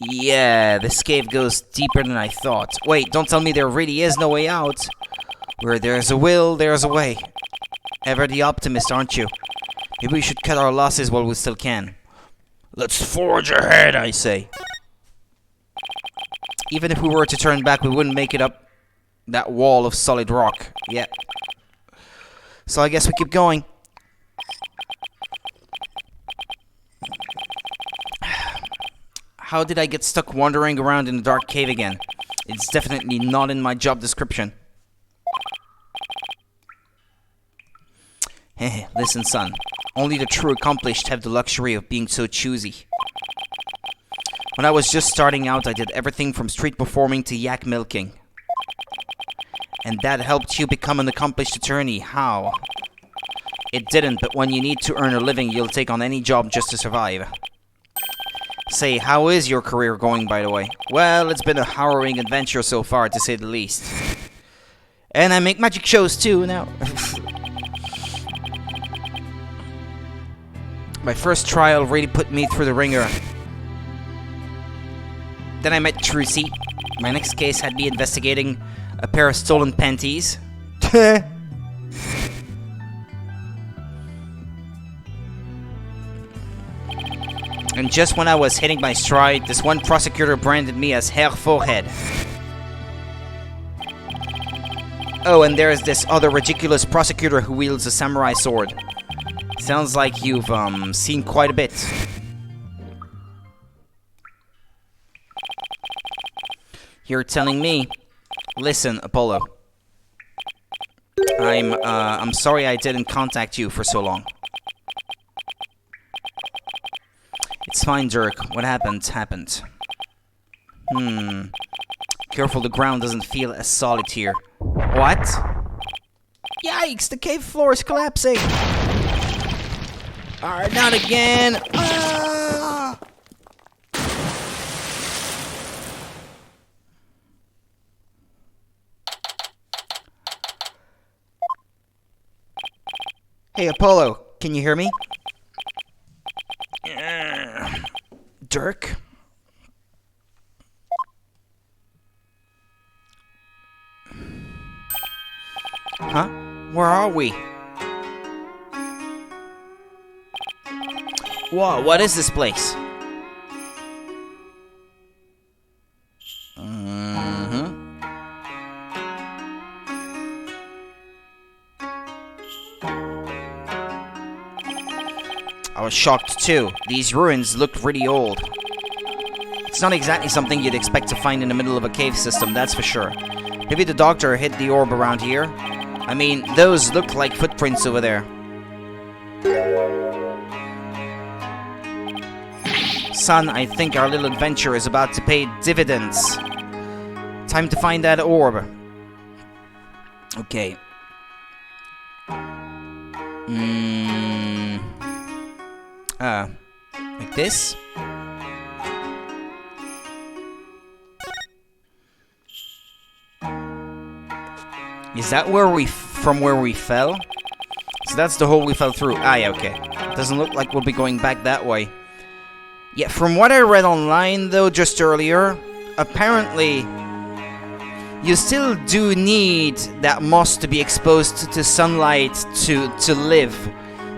Yeah, this cave goes deeper than I thought. Wait, don't tell me there really is no way out. Where there's a will, there's a way. Ever the optimist, aren't you? Maybe we should cut our losses while we still can. Let's forge ahead, I say. Even if we were to turn back, we wouldn't make it up that wall of solid rock. Yeah. So I guess we keep going. How did I get stuck wandering around in the dark cave again? It's definitely not in my job description. Heh, listen, son. Only the true accomplished have the luxury of being so choosy. When I was just starting out, I did everything from street performing to yak milking. And that helped you become an accomplished attorney. How? It didn't, but when you need to earn a living, you'll take on any job just to survive. Say, how is your career going, by the way? Well, it's been a harrowing adventure so far, to say the least. And I make magic shows too now. My first trial really put me through the ringer. Then I met Trucy. My next case had me investigating a pair of stolen panties. And just when I was hitting my stride, this one prosecutor branded me as Herr Forehead. Oh, and there's this other ridiculous prosecutor who wields a samurai sword. Sounds like you've, seen quite a bit. You're telling me? Listen, Apollo. I'm sorry I didn't contact you for so long. It's fine, Dirk. What happened, happened. Careful the ground doesn't feel as solid here. What? Yikes, the cave floor is collapsing! Alright, not again! Ah! Hey, Apollo, can you hear me? Dirk? Huh? Where are we? Whoa, what is this place? I was shocked too. These ruins looked really old. It's not exactly something you'd expect to find in the middle of a cave system, that's for sure. Maybe the doctor hid the orb around here. I mean, those look like footprints over there. Son, I think our little adventure is about to pay dividends. Time to find that orb. Okay. Like this? Is that where we fell? So that's the hole we fell through. Ah, yeah, okay. Doesn't look like we'll be going back that way. Yeah, from what I read online, though, just earlier, apparently, you still do need that moss to be exposed to sunlight to live.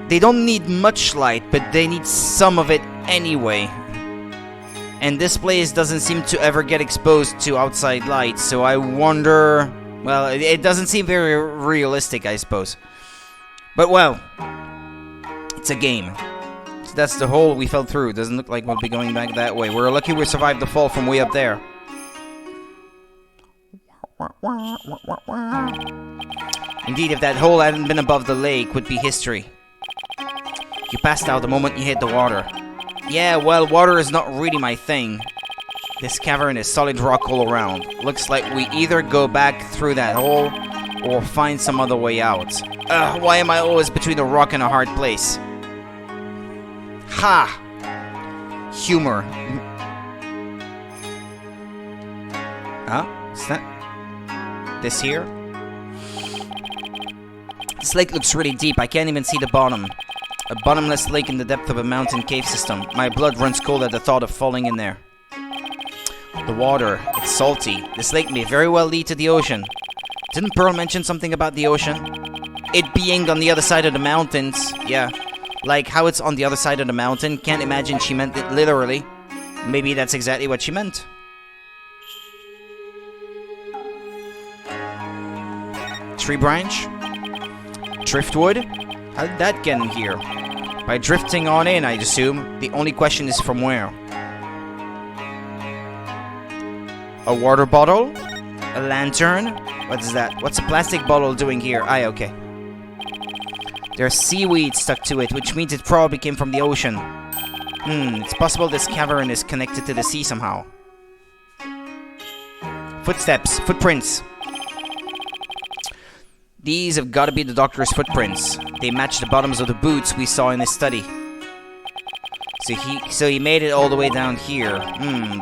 They don't need much light, but they need some of it anyway. And this place doesn't seem to ever get exposed to outside light, so I wonder... Well, it doesn't seem very realistic, I suppose. But, well, it's a game. So that's the hole we fell through. Doesn't look like we'll be going back that way. We're lucky we survived the fall from way up there. Indeed, if that hole hadn't been above the lake, would be history. You passed out the moment you hit the water. Yeah, well, water is not really my thing. This cavern is solid rock all around. Looks like we either go back through that hole or find some other way out. Why am I always between a rock and a hard place? Ha! Humor. Huh? Is that... this here? This lake looks really deep. I can't even see the bottom. A bottomless lake in the depth of a mountain cave system. My blood runs cold at the thought of falling in there. The water, it's salty. This lake may very well lead to the ocean. Didn't Pearl mention something about the ocean? It being on the other side of the mountains. Yeah. Like how it's on the other side of the mountain. Can't imagine she meant it literally. Maybe that's exactly what she meant. Tree branch? Driftwood? How did that get in here? By drifting on in, I'd assume. The only question is from where? A water bottle? A lantern? What is that? What's a plastic bottle doing here? Ah, okay. There's seaweed stuck to it, which means it probably came from the ocean. It's possible this cavern is connected to the sea somehow. Footsteps, footprints. These have got to be the doctor's footprints. They match the bottoms of the boots we saw in his study. So he made it all the way down here.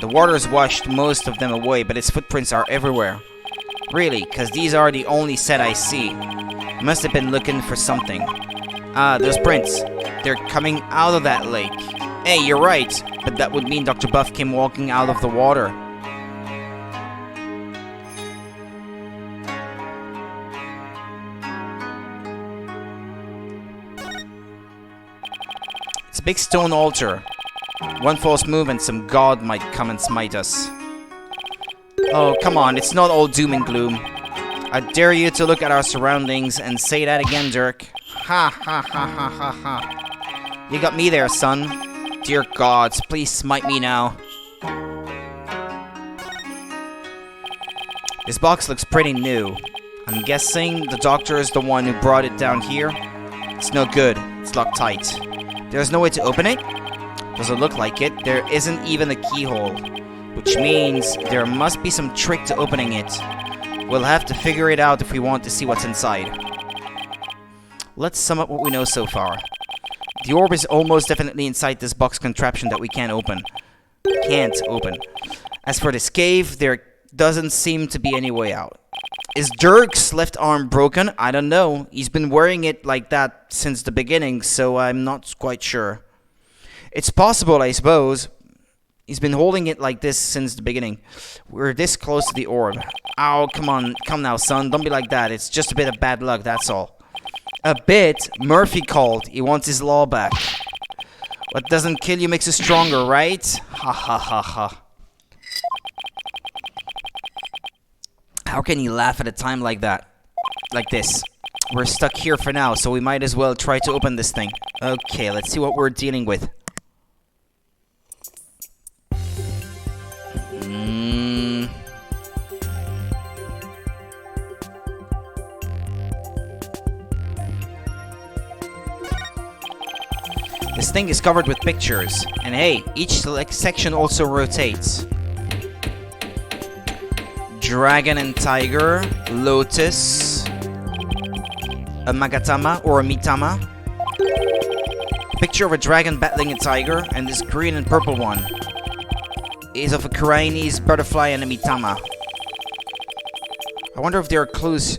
The water's washed most of them away, but his footprints are everywhere. Really, because these are the only set I see. Must have been looking for something. Those prints. They're coming out of that lake. Hey, you're right, but that would mean Dr. Buff came walking out of the water. It's a big stone altar. One false move and some god might come and smite us. Oh, come on, it's not all doom and gloom. I dare you to look at our surroundings and say that again, Dirk. Ha ha ha ha ha ha. You got me there, son. Dear gods, please smite me now. This box looks pretty new. I'm guessing the doctor is the one who brought it down here. It's no good. It's locked tight. There's no way to open it? Doesn't look like it. There isn't even a keyhole. Which means there must be some trick to opening it. We'll have to figure it out if we want to see what's inside. Let's sum up what we know so far. The orb is almost definitely inside this box contraption that we can't open. As for this cave, there doesn't seem to be any way out. Is Dirk's left arm broken? I don't know. He's been wearing it like that since the beginning, so I'm not quite sure. It's possible, I suppose. He's been holding it like this since the beginning. We're this close to the orb. Ow, come on. Come now, son. Don't be like that. It's just a bit of bad luck, that's all. A bit? Murphy called. He wants his law back. What doesn't kill you makes you stronger, right? Ha ha ha ha. How can you laugh at a time like that? Like this. We're stuck here for now, so we might as well try to open this thing. Okay, let's see what we're dealing with. This thing is covered with pictures, and hey, each section also rotates. Dragon and tiger, lotus, a magatama or a mitama, picture of a dragon battling a tiger, and this green and purple one is of a Chinese butterfly and a mitama. I wonder if there are clues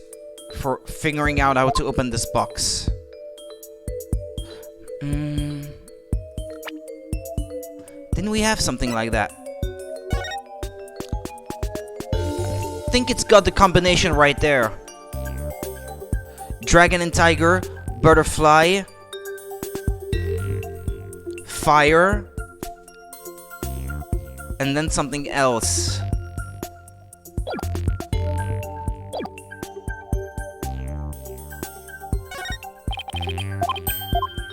for figuring out how to open this box. Didn't we have something like that? I think it's got the combination right there. Dragon and tiger, butterfly, fire, and then something else.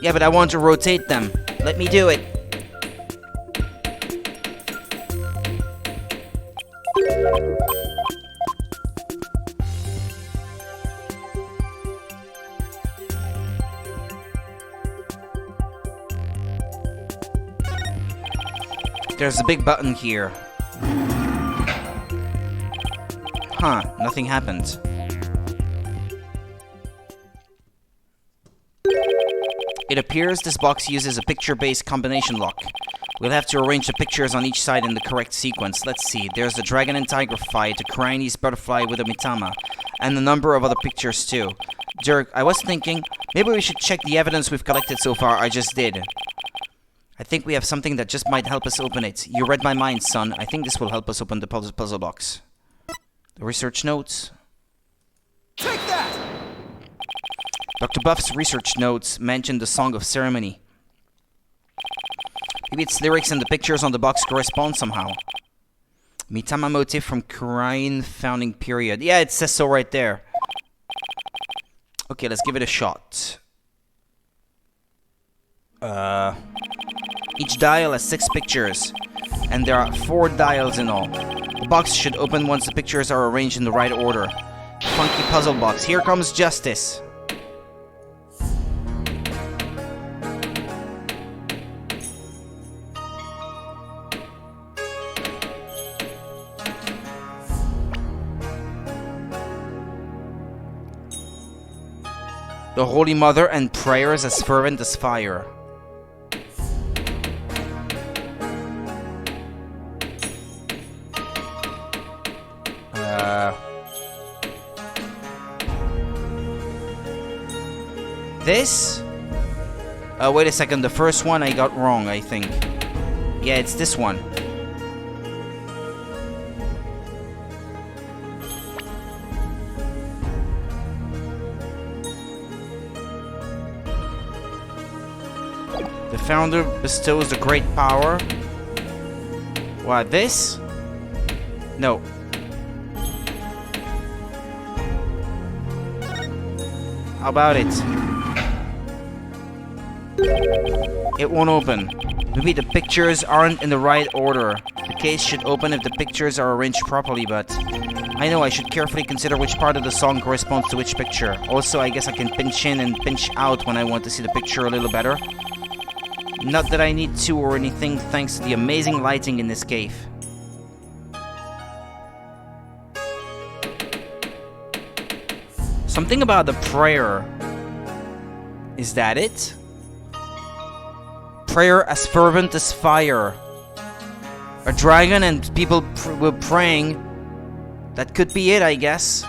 Yeah, but I want to rotate them. Let me do it. There's a big button here. Huh, nothing happened. It appears this box uses a picture-based combination lock. We'll have to arrange the pictures on each side in the correct sequence. Let's see, there's the dragon and tiger fight, a Chinese butterfly with a mitama, and a number of other pictures too. Dirk, I was thinking, maybe we should check the evidence we've collected so far. I just did. I think we have something that just might help us open it. You read my mind, son. I think this will help us open the puzzle box. The research notes. Take that! Dr. Buff's research notes mention the Song of Ceremony. Maybe its lyrics and the pictures on the box correspond somehow. Mitama motif from Korean founding period. Yeah, it says so right there. Okay, let's give it a shot. Each dial has 6 pictures, and there are 4 dials in all. The box should open once the pictures are arranged in the right order. Funky puzzle box. Here comes justice. The Holy Mother and prayers as fervent as fire. This? Wait a second, the first one I got wrong, I think. Yeah, it's this one. The founder bestows the great power. What, this? No. How about it? It won't open. Maybe the pictures aren't in the right order. The case should open if the pictures are arranged properly, but I know I should carefully consider which part of the song corresponds to which picture. Also, I guess I can pinch in and pinch out when I want to see the picture a little better. Not that I need to or anything, thanks to the amazing lighting in this cave. Something about the prayer. Is that it? Prayer as fervent as fire. A dragon and people were praying. That could be it, I guess.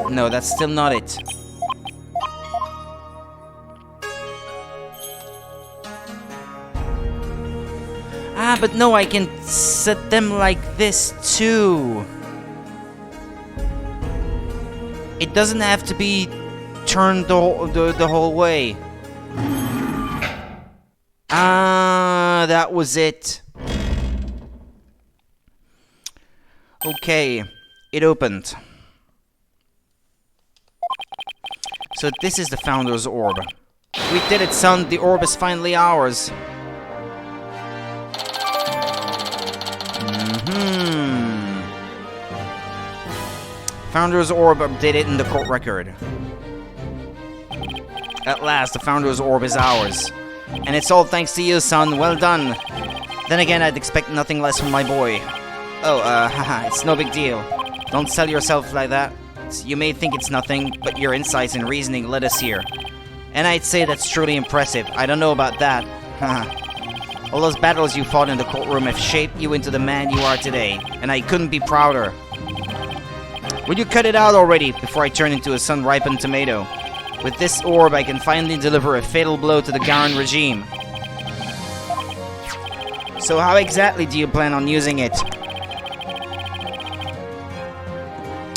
No, that's still not it. Ah, but no, I can set them like this too. It doesn't have to be turned the whole way. Ah, that was it. Okay, it opened. So this is the Founder's Orb. We did it, son. The orb is finally ours. Founder's Orb updated in the court record. At last, the Founder's Orb is ours. And it's all thanks to you, son. Well done. Then again, I'd expect nothing less from my boy. Oh, haha, it's no big deal. Don't sell yourself like that. You may think it's nothing, but your insights and reasoning led us here. And I'd say that's truly impressive. I don't know about that. Haha. All those battles you fought in the courtroom have shaped you into the man you are today. And I couldn't be prouder. Will you cut it out already, before I turn into a sun-ripened tomato? With this orb, I can finally deliver a fatal blow to the Garen regime. So how exactly do you plan on using it?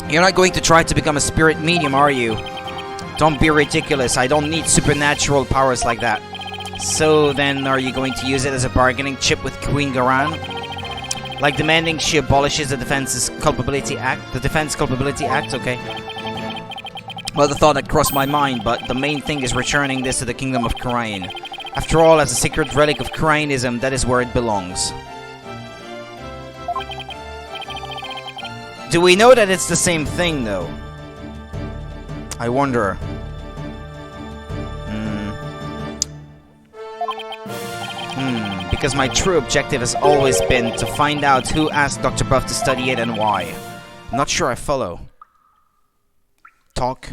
You're not going to try to become a spirit medium, are you? Don't be ridiculous. I don't need supernatural powers like that. So then, are you going to use it as a bargaining chip with Queen Garen? Like demanding she abolishes the Defense Culpability Act? The Defense Culpability Act, okay. Well, the thought had crossed my mind, but the main thing is returning this to the Kingdom of Khurain. After all, as a sacred relic of Khurainism, that is where it belongs. Do we know that it's the same thing, though? I wonder. Because my true objective has always been to find out who asked Dr. Buff to study it and why. I'm not sure I follow. Talk.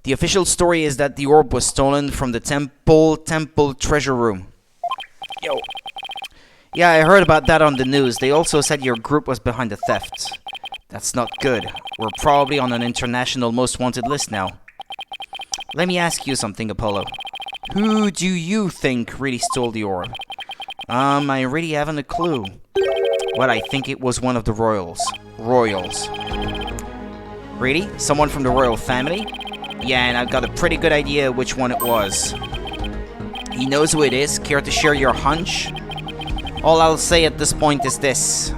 The official story is that the orb was stolen from the temple treasure room. Yo. Yeah, I heard about that on the news. They also said your group was behind the theft. That's not good. We're probably on an international most wanted list now. Let me ask you something, Apollo. Who do you think really stole the orb? I really haven't a clue. Well, I think it was one of the royals. Really? Someone from the royal family? Yeah, and I've got a pretty good idea which one it was. He knows who it is. Care to share your hunch? All I'll say at this point is this.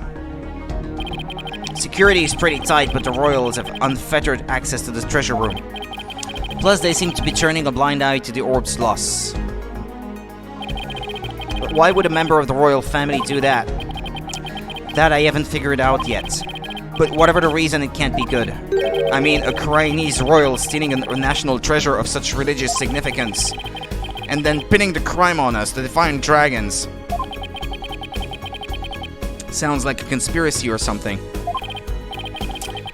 Security is pretty tight, but the royals have unfettered access to the treasure room. Plus, they seem to be turning a blind eye to the orb's loss. But why would a member of the royal family do that? That I haven't figured out yet. But whatever the reason, it can't be good. I mean, a Khurainese royal stealing a national treasure of such religious significance. and then pinning the crime on us, the Defiant Dragons. Sounds like a conspiracy or something.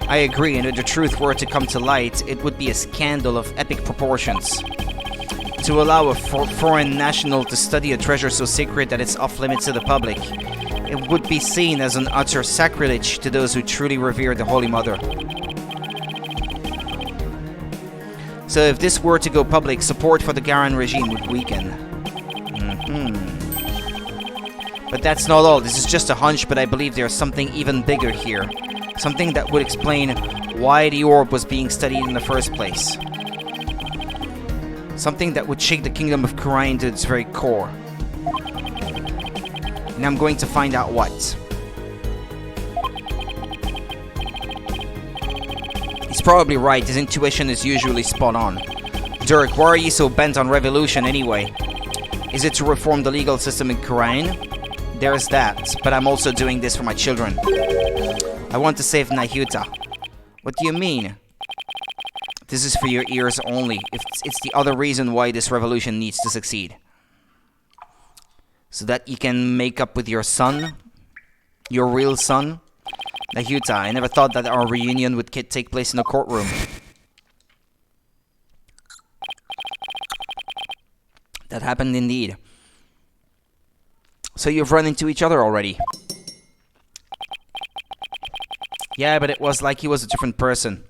I agree, and if the truth were to come to light, it would be a scandal of epic proportions. To allow a foreign national to study a treasure so sacred that it's off-limits to the public, it would be seen as an utter sacrilege to those who truly revere the Holy Mother. So if this were to go public, support for the Garan regime would weaken. But that's not all. This is just a hunch, but I believe there's something even bigger here. Something that would explain why the orb was being studied in the first place. Something that would shake the kingdom of Khura'in to its very core. And I'm going to find out what. He's probably right. His intuition is usually spot on. Dirk, why are you so bent on revolution anyway? Is it to reform the legal system in Khura'in? There's that, but I'm also doing this for my children. I want to save Nahyuta. What do you mean? This is for your ears only. It's the other reason why this revolution needs to succeed. So that you can make up with your son? Your real son? Nahyuta, I never thought that our reunion would take place in a courtroom. That happened indeed. So you've run into each other already? Yeah, but it was like he was a different person.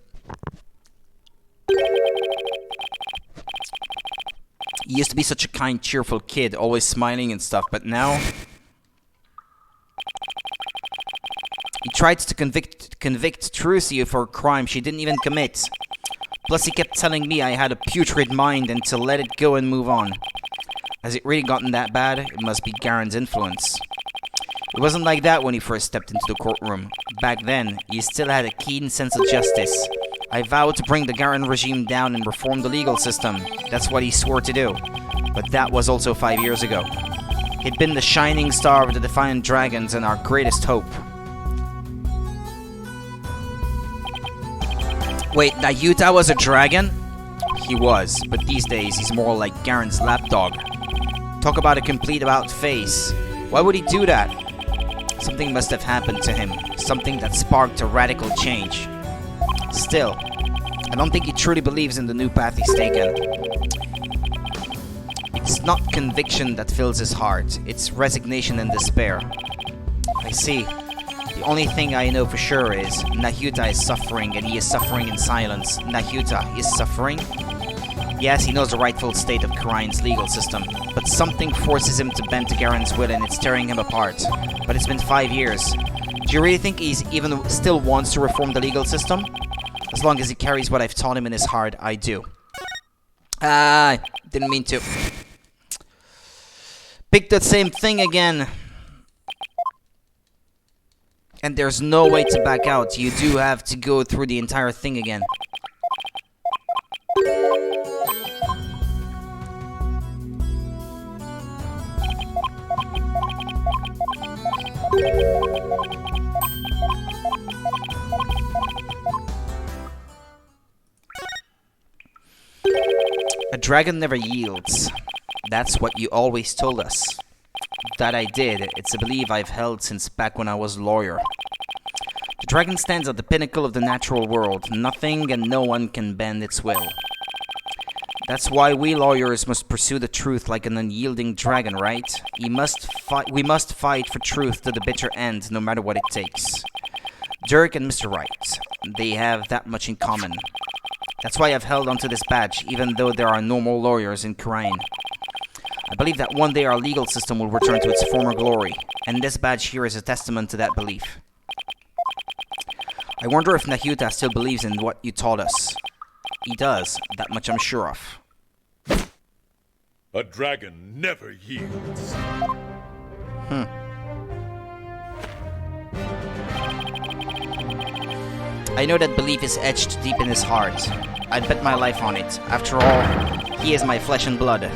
He used to be such a kind, cheerful kid, always smiling and stuff, but now... He tried to convict Trucia for a crime she didn't even commit. Plus he kept telling me I had a putrid mind and to let it go and move on. Has it really gotten that bad? It must be Garen's influence. It wasn't like that when he first stepped into the courtroom. Back then, he still had a keen sense of justice. I vowed to bring the Garen regime down and reform the legal system. That's what he swore to do. But that was also 5 years ago. He'd been the shining star of the Defiant Dragons and our greatest hope. Wait, Nahyuta was a dragon? He was, but these days he's more like Garen's lapdog. Talk about a complete about-face. Why would he do that? Something must have happened to him. Something that sparked a radical change. Still, I don't think he truly believes in the new path he's taken. It's not conviction that fills his heart. It's resignation and despair. I see. The only thing I know for sure is Nahyuta is suffering, and he is suffering in silence. Nahyuta is suffering? Yes, he knows the rightful state of Khura'in's legal system, but something forces him to bend to Garen's will and it's tearing him apart. But it's been 5 years. Do you really think he's even still wants to reform the legal system? As long as he carries what I've taught him in his heart, I do. Didn't mean to. Pick that same thing again. And there's no way to back out. You do have to go through the entire thing again. A dragon never yields. That's what you always told us. That I did. It's a belief I've held since back when I was a lawyer. The dragon stands at the pinnacle of the natural world. Nothing and no one can bend its will. That's why we lawyers must pursue the truth like an unyielding dragon, right? We must fight for truth to the bitter end, no matter what it takes. Dirk and Mr. Wright, they have that much in common. That's why I've held onto this badge, even though there are no more lawyers in Khura'in. I believe that one day our legal system will return to its former glory, and this badge here is a testament to that belief. I wonder if Nahyuta still believes in what you taught us. He does, that much I'm sure of. A dragon never yields. I know that belief is etched deep in his heart. I'd bet my life on it. After all, he is my flesh and blood.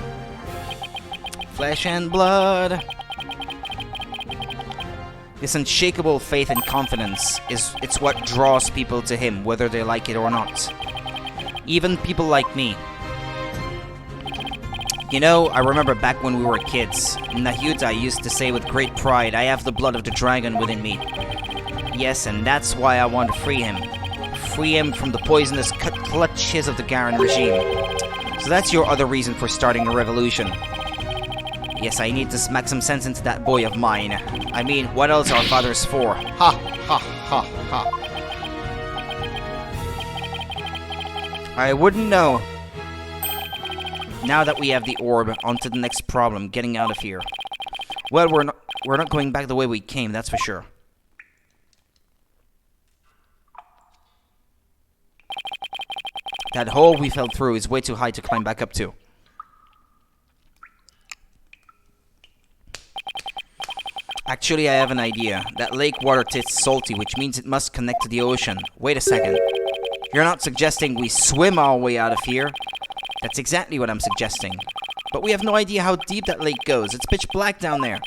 Flesh and blood. This unshakable faith and confidence it's what draws people to him, whether they like it or not. Even people like me. You know, I remember back when we were kids, Nahyuta used to say with great pride, I have the blood of the dragon within me. Yes, and that's why I want to free him. Free him from the poisonous clutches of the Garen regime. So that's your other reason for starting a revolution. Yes, I need to smack some sense into that boy of mine. I mean, what else are fathers for? Ha, ha, ha, ha. I wouldn't know. Now that we have the orb, on to the next problem, getting out of here. Well, we're not going back the way we came, that's for sure. That hole we fell through is way too high to climb back up to. Actually, I have an idea. That lake water tastes salty, which means it must connect to the ocean. Wait a second. You're not suggesting we swim our way out of here? That's exactly what I'm suggesting. But we have no idea how deep that lake goes. It's pitch black down there.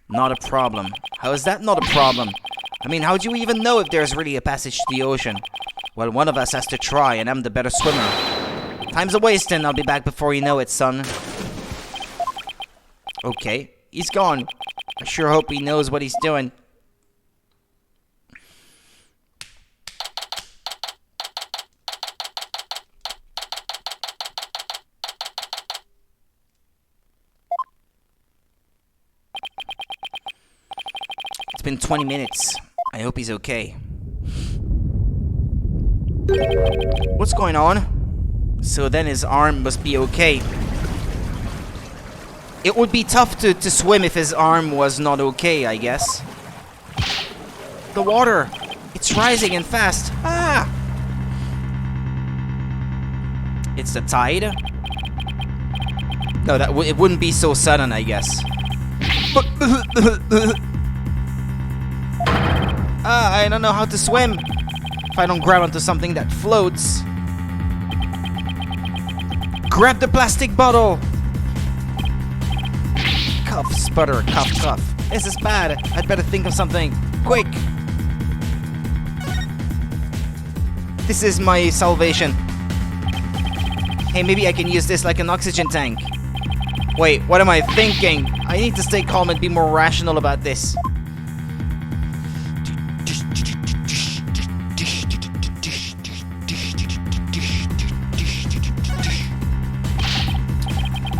Not a problem. How is that not a problem? I mean, how do you even know if there's really a passage to the ocean? Well, one of us has to try, and I'm the better swimmer. Time's a wasting. I'll be back before you know it, son. Okay, he's gone. I sure hope he knows what he's doing. It's been 20 minutes. I hope he's okay. What's going on? So then his arm must be okay. It would be tough to swim if his arm was not okay, I guess. The water! It's rising and fast! Ah! It's the tide? No, it wouldn't be so sudden, I guess. I don't know how to swim. If I don't grab onto something that floats. Grab the plastic bottle! Cough, sputter, cough, cough. This is bad. I'd better think of something. Quick! This is my salvation. Hey, maybe I can use this like an oxygen tank. Wait, what am I thinking? I need to stay calm and be more rational about this.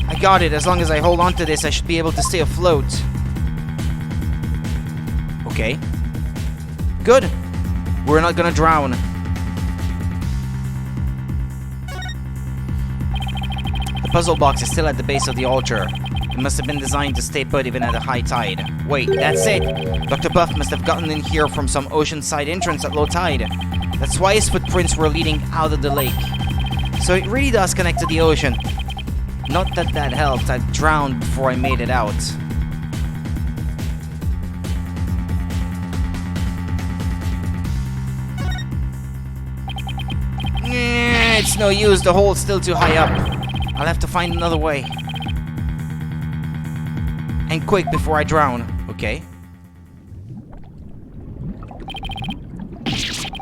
I got it. As long as I hold on to this, I should be able to stay afloat. Okay. Good. We're not gonna drown. The puzzle box is still at the base of the altar. It must have been designed to stay put even at a high tide. Wait, that's it! Dr. Buff must have gotten in here from some oceanside entrance at low tide. That's why his footprints were leading out of the lake. So it really does connect to the ocean. Not that that helped. I drowned before I made it out. It's no use. The hole's still too high up. I'll have to find another way. And quick before I drown. Okay.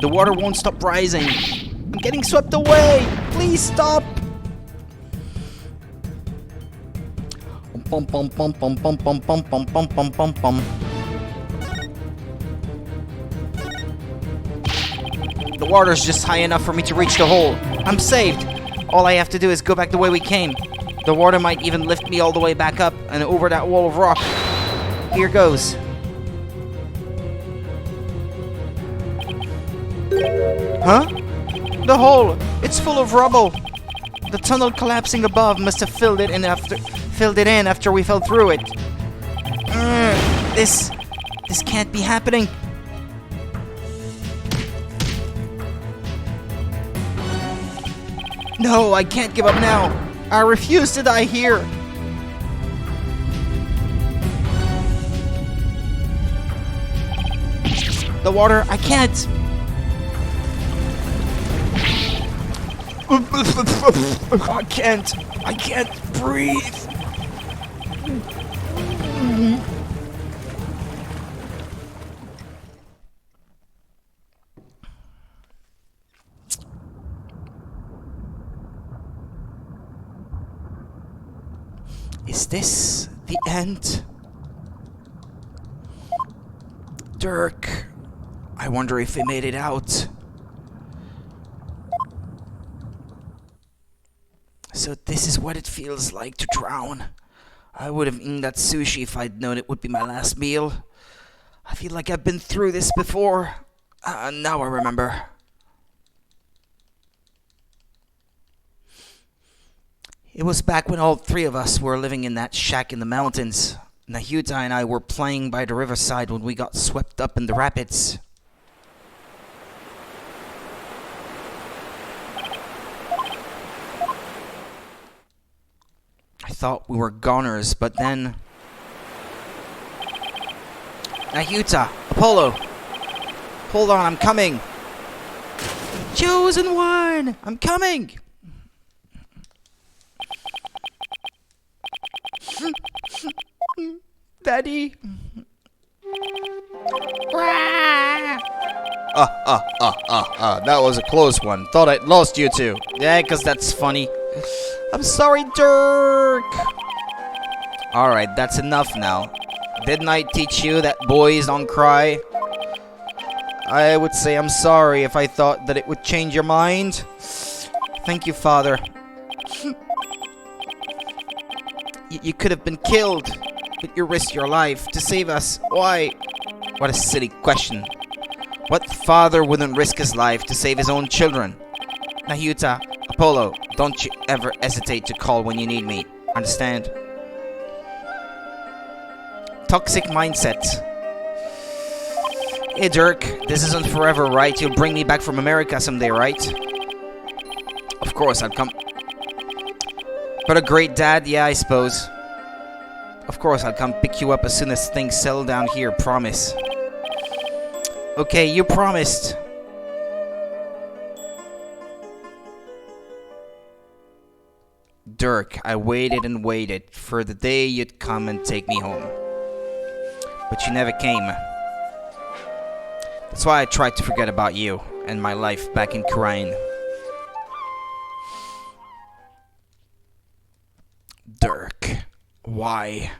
The water won't stop rising. I'm getting swept away. Please stop. Pum pum pum pum pum pum pum pum pum pum pum pum. The water's just high enough for me to reach the hole. I'm saved. All I have to do is go back the way we came. The water might even lift me all the way back up and over that wall of rock. Here goes. Huh? The hole! It's full of rubble! The tunnel collapsing above must have filled it in after we fell through it. This can't be happening. No, I can't give up now. I refuse to die here. The water, I can't. I can't breathe. Is this the end? Dirk, I wonder if he made it out. So this is what it feels like to drown. I would have eaten that sushi if I'd known it would be my last meal. I feel like I've been through this before. Now I remember. It was back when all three of us were living in that shack in the mountains. Nahyuta and I were playing by the riverside when we got swept up in the rapids. I thought we were goners, but then... Nahyuta! Apollo! Hold on, I'm coming! Chosen one! I'm coming! Daddy! That was a close one. Thought I'd lost you two. Yeah, 'cause that's funny. I'm sorry, Dirk! Alright, that's enough now. Didn't I teach you that boys don't cry? I would say I'm sorry if I thought that it would change your mind. Thank you, Father. You could have been killed, but you risked your life to save us. Why? What a silly question. What father wouldn't risk his life to save his own children? Nahyuta, Apollo, don't you ever hesitate to call when you need me. Understand? Toxic mindset. Hey Dirk, this isn't forever, right? You'll bring me back from America someday, right? Of course, I'll come. But a great dad, yeah, I suppose. Of course, I'll come pick you up as soon as things settle down here, promise. Okay, you promised. Dirk, I waited and waited for the day you'd come and take me home. But you never came. That's why I tried to forget about you and my life back in Kurain. Dirk, why?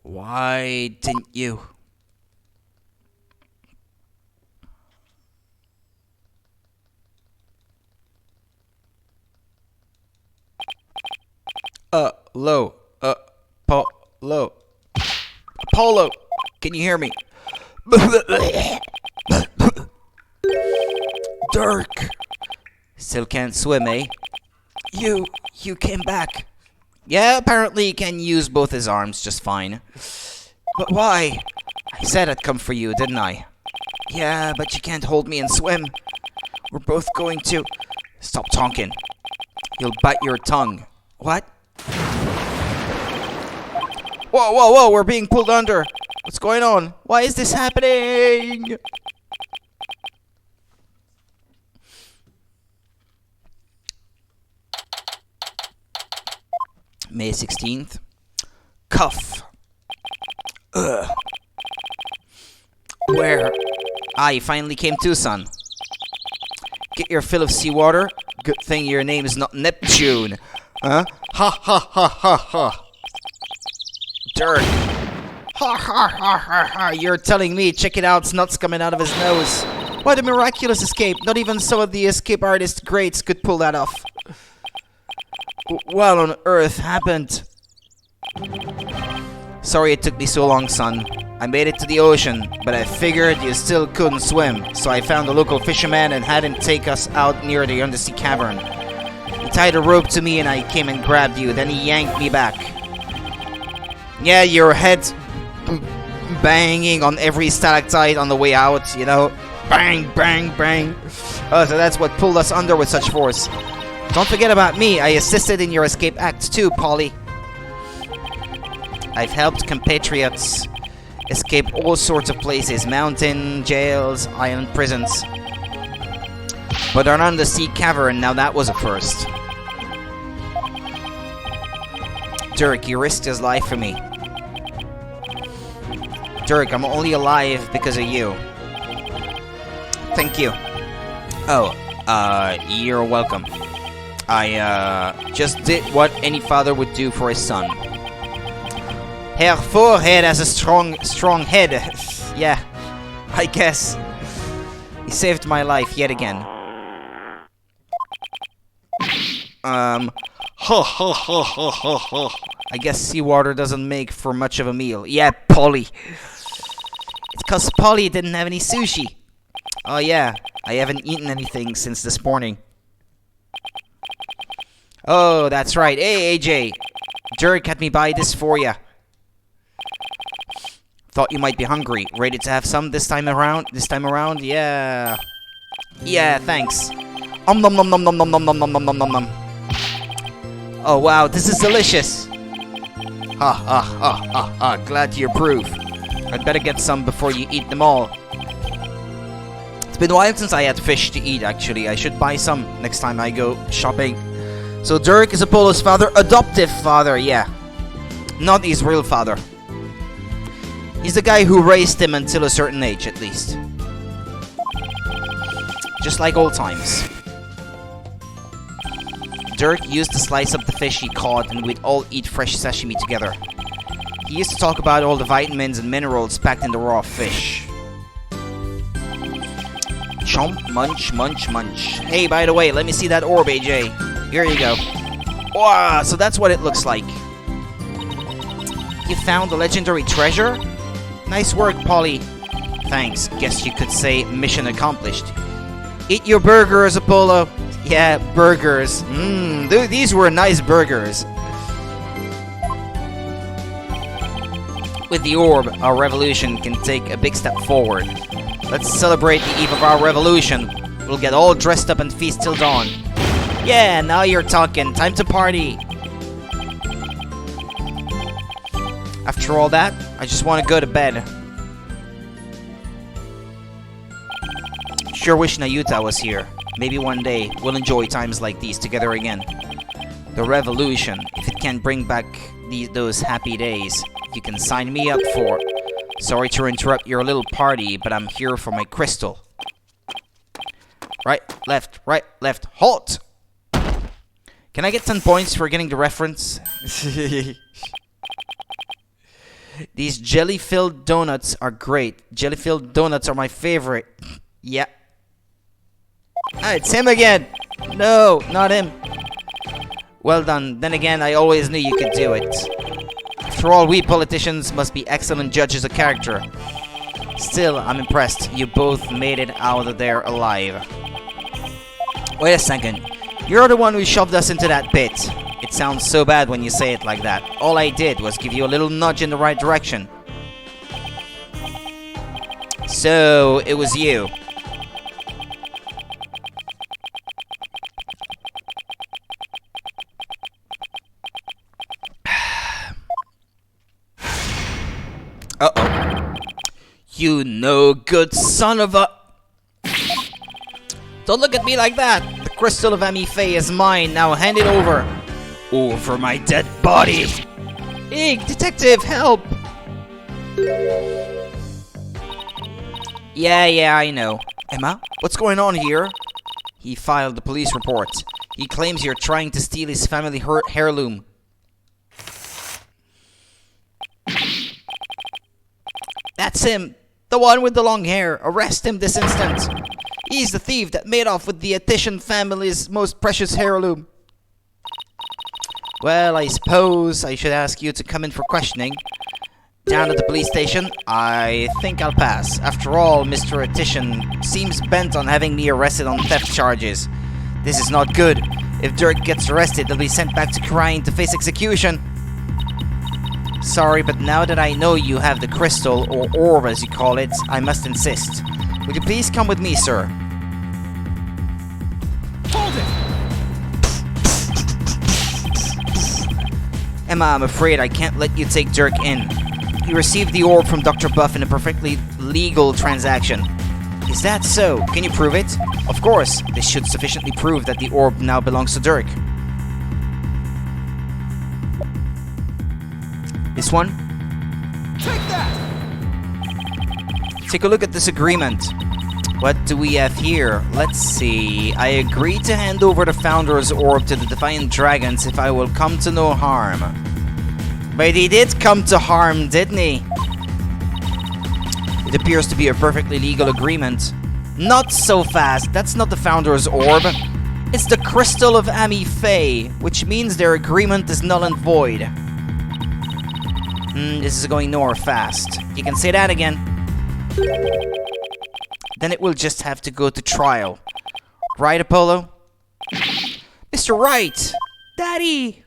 Why didn't you? Apollo, can you hear me? Dirk, still can't swim, eh? You came back. Yeah, apparently he can use both his arms just fine. But why? I said I'd come for you, didn't I? Yeah, but you can't hold me and swim. We're both going to... Stop talking. You'll bite your tongue. What? Whoa, we're being pulled under. What's going on? Why is this happening? May 16th. Cuff. Ugh. Where? You finally came to, son. Get your fill of seawater. Good thing your name is not Neptune. Huh? Ha ha ha ha ha. Dirk. Ha ha ha ha ha. You're telling me, check it out, snot's coming out of his nose. What a miraculous escape. Not even some of the escape artist greats could pull that off. What on earth happened? Sorry it took me so long, son. I made it to the ocean, but I figured you still couldn't swim, so I found a local fisherman and had him take us out near the undersea cavern. He tied a rope to me and I came and grabbed you, then he yanked me back. Yeah, your head banging on every stalactite on the way out, you know? Bang, bang, bang. Oh, so that's what pulled us under with such force. Don't forget about me, I assisted in your escape act too, Polly. I've helped compatriots escape all sorts of places, mountain, jails, island prisons. But an undersea cavern, now that was a first. Dirk, you risked his life for me. Dirk, I'm only alive because of you. Thank you. Oh, you're welcome. I just did what any father would do for his son. Her forehead has a strong head. Yeah, I guess. He saved my life yet again. I guess seawater doesn't make for much of a meal. Yeah, Polly. It's cause Polly didn't have any sushi. Oh yeah, I haven't eaten anything since this morning. Oh, that's right. Hey, AJ. Dirk had me buy this for ya. Thought you might be hungry. Ready to have some this time around? Yeah. Yeah, thanks. Nom nom nom nom nom nom nom nom nom nom nom nom. Oh wow, this is delicious. Glad you approve. I'd better get some before you eat them all. It's been a while since I had fish to eat, actually. I should buy some next time I go shopping. So Dirk is Apollo's father, adoptive father, yeah. Not his real father. He's the guy who raised him until a certain age, at least. Just like old times. Dirk used to slice up the fish he caught and we'd all eat fresh sashimi together. He used to talk about all the vitamins and minerals packed in the raw fish. Chomp, munch, munch, munch. Hey, by the way, let me see that orb, AJ. Here you go. Wow, so that's what it looks like. You found the legendary treasure? Nice work, Polly. Thanks. Guess you could say mission accomplished. Eat your burgers, Apollo. Yeah, burgers. These were nice burgers. With the orb, our revolution can take a big step forward. Let's celebrate the eve of our revolution. We'll get all dressed up and feast till dawn. Yeah, now you're talking. Time to party. After all that, I just want to go to bed. Sure wish Nayuta was here. Maybe one day we'll enjoy times like these together again. The revolution, if it can bring back those happy days, you can sign me up for. Sorry to interrupt your little party, but I'm here for my crystal. Right, left, halt! Can I get 10 points for getting the reference? These jelly-filled donuts are great. Jelly-filled donuts are my favorite. Yeah. Ah, it's him again! No, not him. Well done. Then again, I always knew you could do it. After all, we politicians must be excellent judges of character. Still, I'm impressed. You both made it out of there alive. Wait a second. You're the one who shoved us into that pit. It sounds so bad when you say it like that. All I did was give you a little nudge in the right direction. So, it was you. Uh-oh. You no good son of a... Don't look at me like that. The crystal of Amife is mine. Now hand it over. Over my dead body. Hey, detective, help. Yeah, I know. Emma, what's going on here? He filed the police report. He claims you're trying to steal his family heirloom. That's him. The one with the long hair. Arrest him this instant. He's the thief that made off with the Attition family's most precious heirloom. Well, I suppose I should ask you to come in for questioning. Down at the police station, I think I'll pass. After all, Mr. Attition seems bent on having me arrested on theft charges. This is not good. If Dirk gets arrested, he'll be sent back to Crying to face execution. Sorry, but now that I know you have the crystal, or orb as you call it, I must insist. Would you please come with me, sir? Hold it! Emma, I'm afraid I can't let you take Dirk in. He received the orb from Dr. Buff in a perfectly legal transaction. Is that so? Can you prove it? Of course. This should sufficiently prove that the orb now belongs to Dirk. This one? Take that! Take a look at this agreement. What do we have here? Let's see. I agree to hand over the Founder's Orb to the Defiant Dragons if I will come to no harm. But he did come to harm, didn't he? It appears to be a perfectly legal agreement. Not so fast. That's not the Founder's Orb. It's the Crystal of Ami Faye, which means their agreement is null and void. This is going nowhere fast. You can say that again. Then it will just have to go to trial. Right, Apollo? Mr. Wright! Daddy!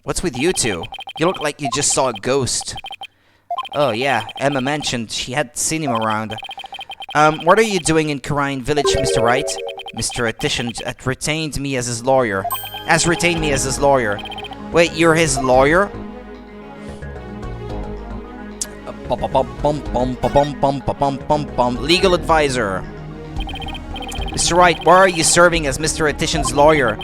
What's with you two? You look like you just saw a ghost. Oh yeah, Emma mentioned she had seen him around. What are you doing in Karine Village, Mr. Wright? Mr. Attition retained me as his lawyer. Wait, you're his lawyer? Legal advisor. Mr. Wright, why are you serving as Mr. Attition's lawyer?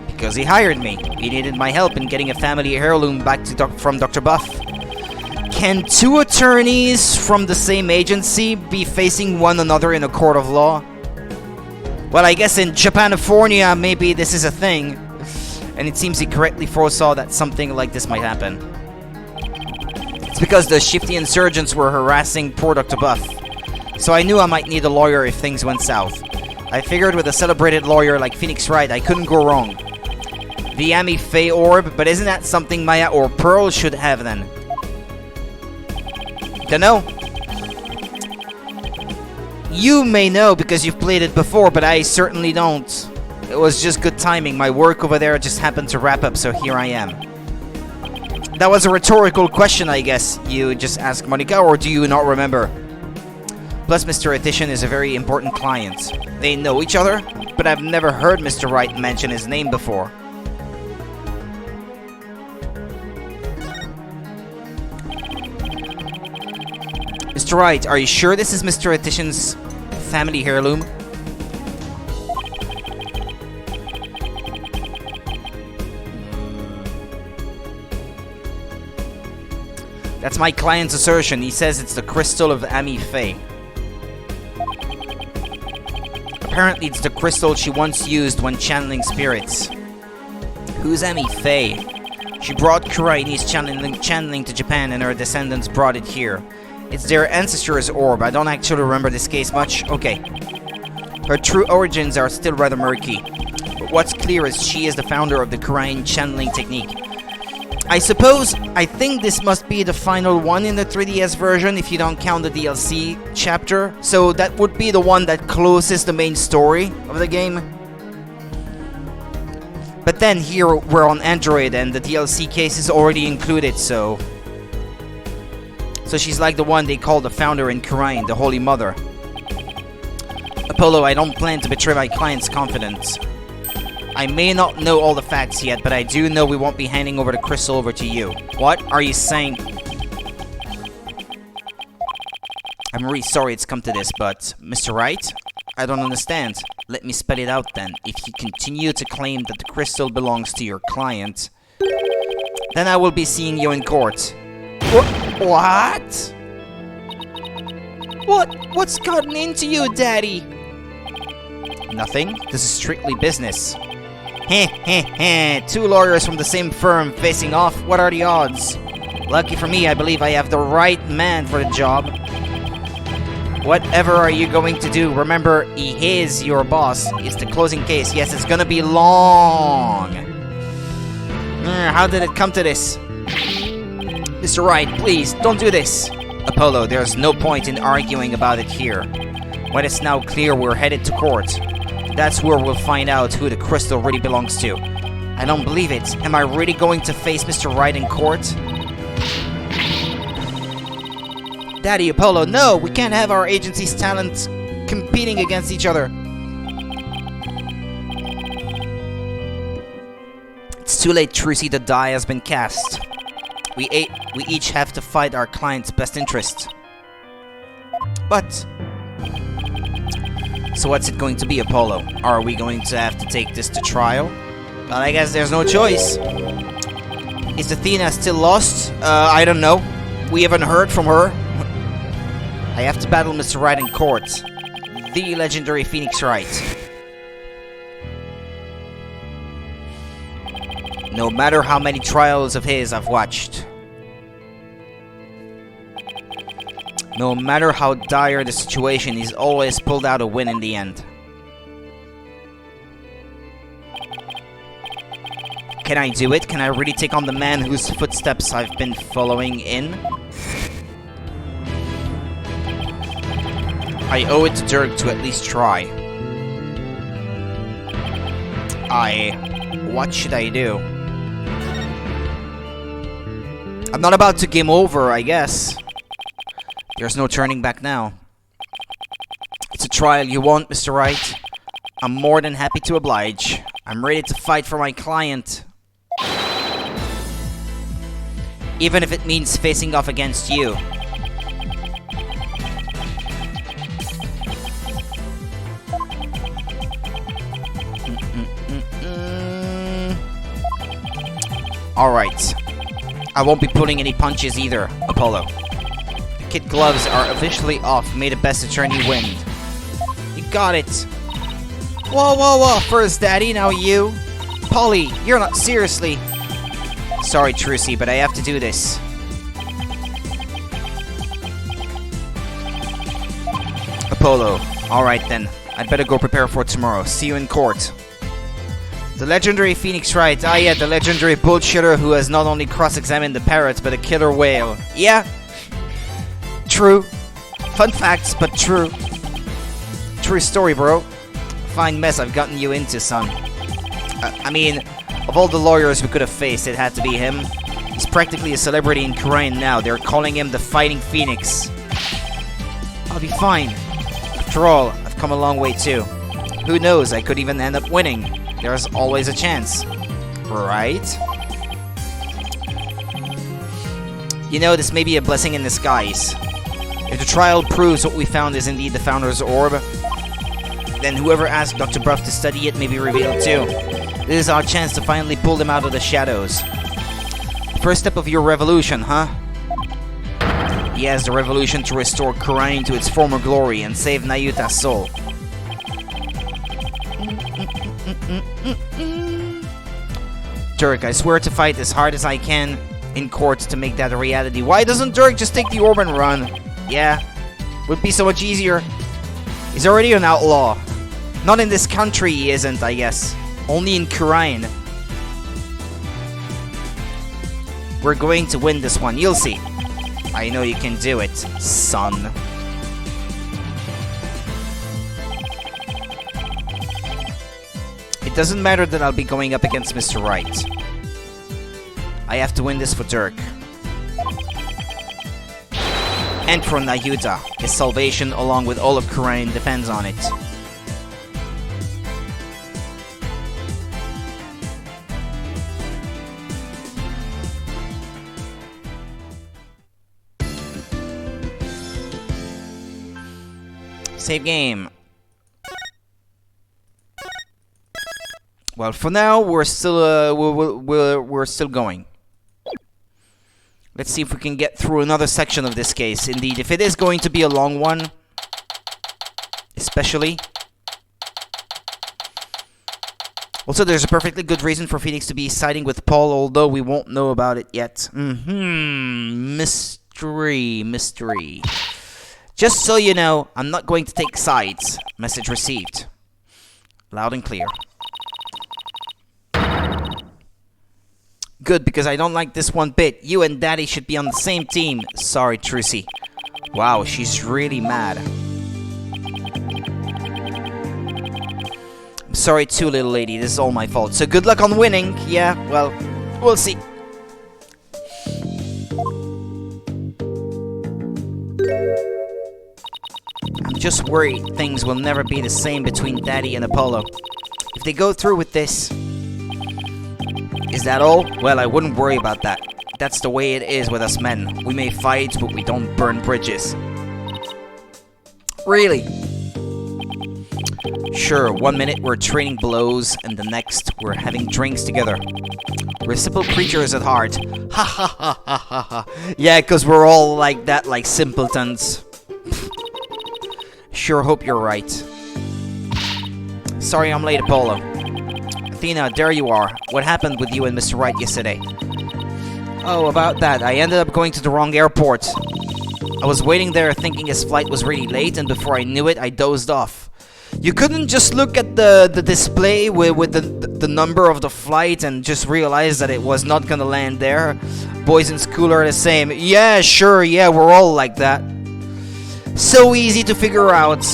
Because he hired me. He needed my help in getting a family heirloom back to from Dr. Buff. Can two attorneys from the same agency be facing one another in a court of law? Well, I guess in Japanifornia, maybe this is a thing. And it seems he correctly foresaw that something like this might happen. It's because the shifty insurgents were harassing poor Dr. Buff. So I knew I might need a lawyer if things went south. I figured with a celebrated lawyer like Phoenix Wright, I couldn't go wrong. The Ami Faye Orb, but isn't that something Maya or Pearl should have then? Dunno. You may know because you've played it before, but I certainly don't. It was just good timing. My work over there just happened to wrap up, so here I am. That was a rhetorical question, I guess. You just asked Monica, or do you not remember? Plus, Mr. Attition is a very important client. They know each other, but I've never heard Mr. Wright mention his name before. Mr. Wright, are you sure this is Mr. Attition's family heirloom? That's my client's assertion. He says it's the Crystal of Ami Faye. Apparently it's the crystal she once used when channeling spirits. Who's Ami Faye? She brought Kurai's channeling to Japan and her descendants brought it here. It's their ancestor's orb. I don't actually remember this case much. Okay. Her true origins are still rather murky. But what's clear is she is the founder of the Kurai channeling technique. I think this must be the final one in the 3DS version if you don't count the DLC chapter. So that would be the one that closes the main story of the game. But then here we're on Android and the DLC case is already included, so she's like the one they call the founder in Kurai, the Holy Mother. Apollo, I don't plan to betray my client's confidence. I may not know all the facts yet, but I do know we won't be handing over the crystal over to you. What are you saying? I'm really sorry it's come to this, but Mr. Wright? I don't understand. Let me spell it out then. If you continue to claim that the crystal belongs to your client, then I will be seeing you in court. What? What's gotten into you, Daddy? Nothing. This is strictly business. Heh heh heh. Two lawyers from the same firm facing off. What are the odds? Lucky for me, I believe I have the right man for the job. Whatever are you going to do? Remember, he is your boss. It's the closing case. Yes, it's gonna be long. How did it come to this? Mr. Wright, please, don't do this. Apollo, there's no point in arguing about it here. When it's now clear we're headed to court, that's where we'll find out who the crystal really belongs to. I don't believe it. Am I really going to face Mr. Wright in court? Daddy, Apollo, no! We can't have our agency's talents competing against each other. It's too late, Trucy. The die has been cast. We each have to fight our client's best interest. But... so what's it going to be, Apollo? Are we going to have to take this to trial? Well, I guess there's no choice. Is Athena still lost? I don't know. We haven't heard from her. I have to battle Mr. Wright in court. The legendary Phoenix Wright. No matter how many trials of his I've watched. No matter how dire the situation, he's always pulled out a win in the end. Can I do it? Can I really take on the man whose footsteps I've been following in? I owe it to Dirk to at least try. What should I do? I'm not about to game over, I guess. There's no turning back now. It's a trial you want, Mr. Wright. I'm more than happy to oblige. I'm ready to fight for my client. Even if it means facing off against you. Alright. I won't be pulling any punches either, Apollo. The kid gloves are officially off. May the best attorney win. You got it. Whoa, whoa, whoa. First Daddy, now you. Polly, you're not seriously. Sorry, Trucy, but I have to do this. Apollo. Alright then. I'd better go prepare for tomorrow. See you in court. The legendary Phoenix Wright. Ah yeah, the legendary bullshitter who has not only cross-examined the parrot, but a killer whale. Yeah. True. Fun facts, but true. True story, bro. Fine mess I've gotten you into, son. I mean, of all the lawyers we could have faced, it had to be him. He's practically a celebrity in Korean now. They're calling him the Fighting Phoenix. I'll be fine. After all, I've come a long way too. Who knows, I could even end up winning. There's always a chance. Right? You know, this may be a blessing in disguise. If the trial proves what we found is indeed the Founder's Orb, then whoever asked Dr. Bruff to study it may be revealed too. This is our chance to finally pull them out of the shadows. First step of your revolution, huh? Yes, the revolution to restore Kurain to its former glory and save Nayuta's soul. Dirk, I swear to fight as hard as I can in court to make that a reality. Why doesn't Dirk just take the orb and run? Yeah, would be so much easier. He's already an outlaw. Not in this country he isn't, I guess. Only in Kurain. We're going to win this one, you'll see. I know you can do it, son. It doesn't matter that I'll be going up against Mr. Wright. I have to win this for Dirk. And for Nayuta. His salvation, along with all of Kurain, depends on it. Save game. Well, for now we're still we're still going. Let's see if we can get through another section of this case. Indeed, if it is going to be a long one, especially. Also, there's a perfectly good reason for Phoenix to be siding with Paul, although we won't know about it yet. Mystery. Just so you know, I'm not going to take sides. Message received. Loud and clear. Good, because I don't like this one bit. You and Daddy should be on the same team. Sorry, Trucy. Wow, she's really mad. I'm sorry too, little lady. This is all my fault. So good luck on winning. Yeah, well, we'll see. I'm just worried things will never be the same between Daddy and Apollo. If they go through with this... Is that all? Well, I wouldn't worry about that. That's the way it is with us men. We may fight, but we don't burn bridges. Really? Sure, 1 minute we're trading blows, and the next we're having drinks together. We're simple creatures at heart. Ha ha ha ha ha ha. Yeah, because we're all like that, like simpletons. Sure hope you're right. Sorry I'm late, Apollo. I Athena, there you are. What happened with you and Mr. Wright yesterday? Oh, about that. I ended up going to the wrong airport. I was waiting there thinking his flight was really late, and before I knew it, I dozed off. You couldn't just look at the display with the number of the flight and just realize that it was not gonna land there? Boys in school are the same. Yeah, sure, yeah, we're all like that. So easy to figure out.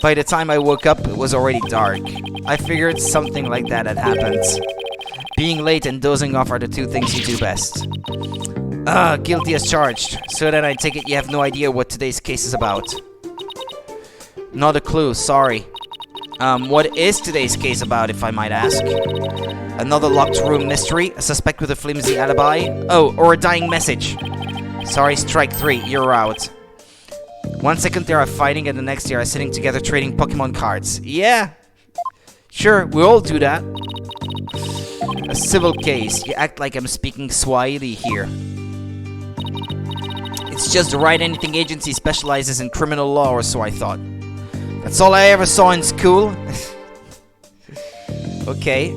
By the time I woke up, it was already dark. I figured something like that had happened. Being late and dozing off are the two things you do best. Guilty as charged. So then I take it you have no idea what today's case is about. Not a clue, sorry. What is today's case about, if I might ask? Another locked room mystery? A suspect with a flimsy alibi? Oh, or a dying message? Sorry, strike 3, you're out. 1 second they are fighting and the next they are sitting together trading Pokemon cards. Yeah! Sure, we all do that. A civil case. You act like I'm speaking Swahili here. It's just the Right Anything Agency specializes in criminal law, or so I thought. That's all I ever saw in school. Okay.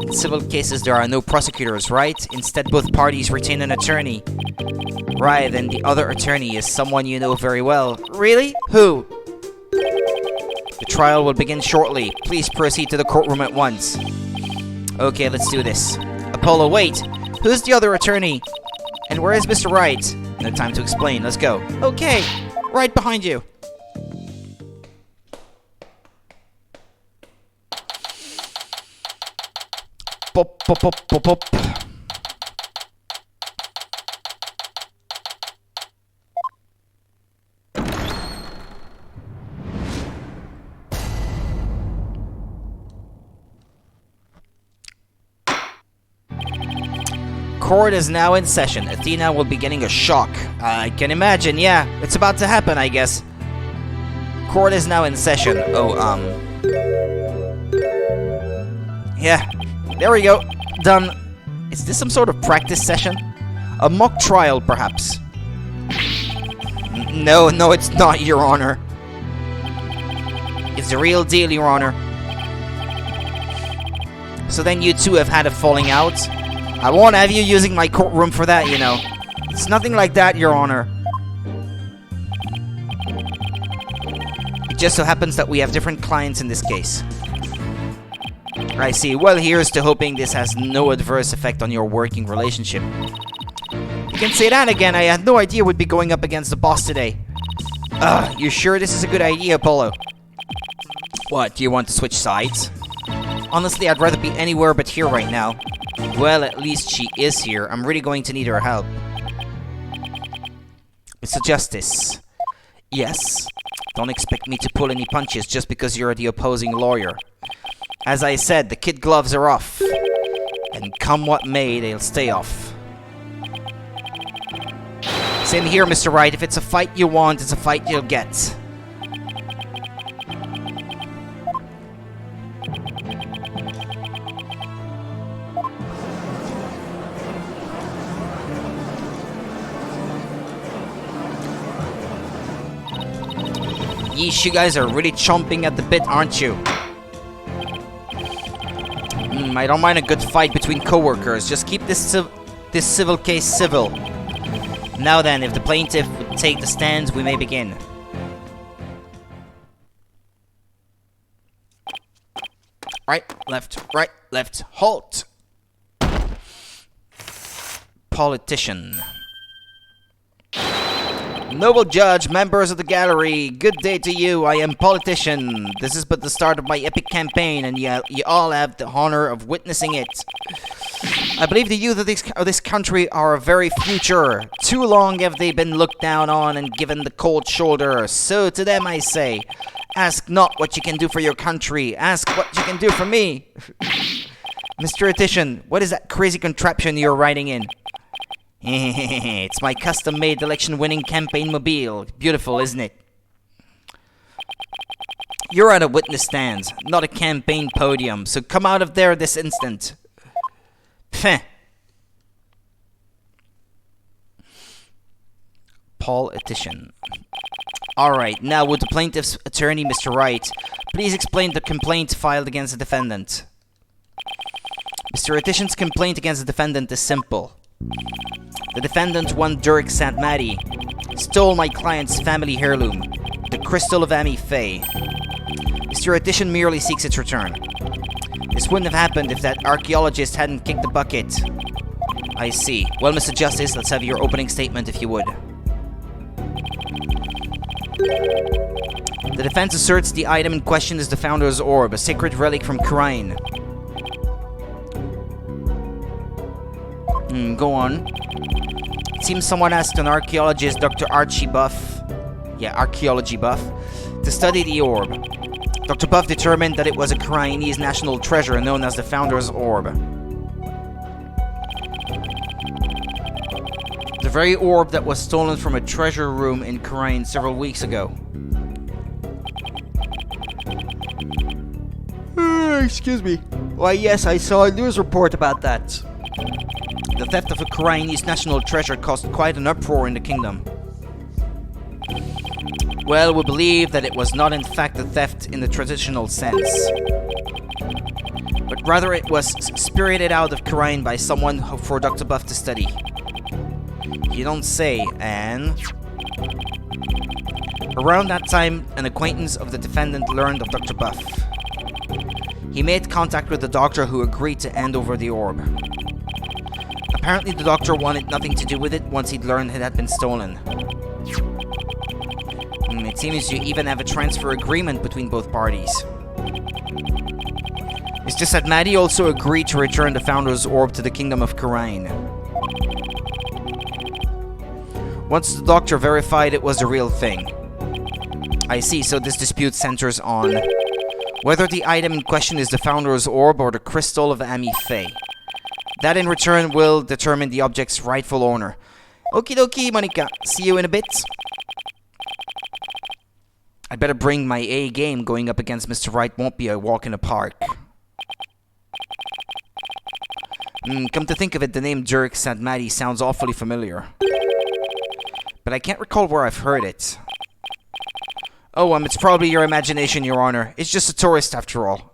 In civil cases, there are no prosecutors, right? Instead, both parties retain an attorney. Right, and the other attorney is someone you know very well. Really? Who? The trial will begin shortly. Please proceed to the courtroom at once. Okay, let's do this. Apollo, wait! Who's the other attorney? And where is Mr. Wright? No time to explain, let's go. Okay, right behind you. Pop, pop, pop, pop, pop. Court is now in session. Athena will be getting a shock. I can imagine, yeah. It's about to happen, I guess. Court is now in session. Oh, yeah. There we go. Done. Is this some sort of practice session? A mock trial, perhaps? No, it's not, Your Honor. It's the real deal, Your Honor. So then you two have had a falling out? I won't have you using my courtroom for that, you know. It's nothing like that, Your Honor. It just so happens that we have different clients in this case. I see. Well, here's to hoping this has no adverse effect on your working relationship. You can say that again. I had no idea we'd be going up against the boss today. You sure this is a good idea, Apollo? What, do you want to switch sides? Honestly, I'd rather be anywhere but here right now. Well, at least she is here. I'm really going to need her help. Mr. Justice. Yes? Don't expect me to pull any punches just because you're the opposing lawyer. As I said, the kid gloves are off. And come what may, they'll stay off. Same here, Mr. Wright. If it's a fight you want, it's a fight you'll get. Yeesh, you guys are really chomping at the bit, aren't you? I don't mind a good fight between co-workers. Just keep this civil case civil. Now then, if the plaintiff would take the stand, we may begin. Right, left, halt! Politician. Noble judge, members of the gallery, good day to you. I am politician. This is but the start of my epic campaign, and you all have the honor of witnessing it. I believe the youth of this country are our very future. Too long have they been looked down on and given the cold shoulder. So to them I say, ask not what you can do for your country. Ask what you can do for me. Mr. Petition, what is that crazy contraption you're riding in? It's my custom-made election-winning campaign mobile. Beautiful, isn't it? You're at a witness stand, not a campaign podium, so come out of there this instant. Pfeh. Politician. Alright, now would the plaintiff's attorney, Mr. Wright, please explain the complaint filed against the defendant? Mr. Addition's complaint against the defendant is simple. The defendant, one Dirk St. Matty, stole my client's family heirloom, the crystal of Amy Faye. Mr. Addition merely seeks its return. This wouldn't have happened if that archaeologist hadn't kicked the bucket. I see. Well, Mr. Justice, let's have your opening statement if you would. The defense asserts the item in question is the Founder's Orb, a sacred relic from Khura'in. Go on. It seems someone asked an archaeologist, Dr. Archie Buff, archaeology buff, to study the orb. Dr. Buff determined that it was a Khura'inese national treasure known as the Founder's Orb. The very orb that was stolen from a treasure room in Khura'in several weeks ago. Excuse me. Why, yes, I saw a news report about that. The theft of a Khura'inese national treasure caused quite an uproar in the kingdom. Well, we believe that it was not in fact a theft in the traditional sense, but rather it was spirited out of Khura'in by someone for Dr. Buff to study. You don't say, Anne. Around that time, an acquaintance of the defendant learned of Dr. Buff. He made contact with the doctor who agreed to hand over the orb. Apparently the doctor wanted nothing to do with it once he'd learned it had been stolen. It seems you even have a transfer agreement between both parties. It's just that Maddie also agreed to return the Founder's Orb to the Kingdom of Khura'in. Once the doctor verified it was the real thing. I see, so this dispute centers on whether the item in question is the Founder's Orb or the Crystal of Amy Faye. That in return will determine the object's rightful owner. Okie dokie, Monica. See you in a bit. I'd better bring my A game. Going up against Mr. Wright won't be a walk in the park. Come to think of it, the name Dirk St. Matty sounds awfully familiar. But I can't recall where I've heard it. Oh, it's probably your imagination, Your Honor. It's just a tourist after all.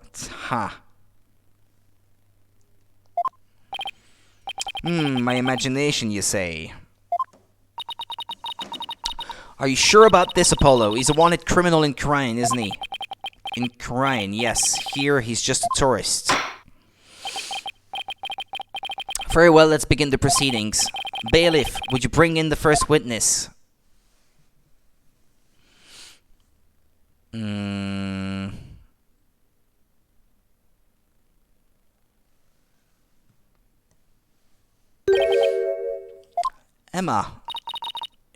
My imagination, you say? Are you sure about this, Apollo? He's a wanted criminal in Khura'in, isn't he? In Khura'in, yes. Here, he's just a tourist. Very well, let's begin the proceedings. Bailiff, would you bring in the first witness? Emma,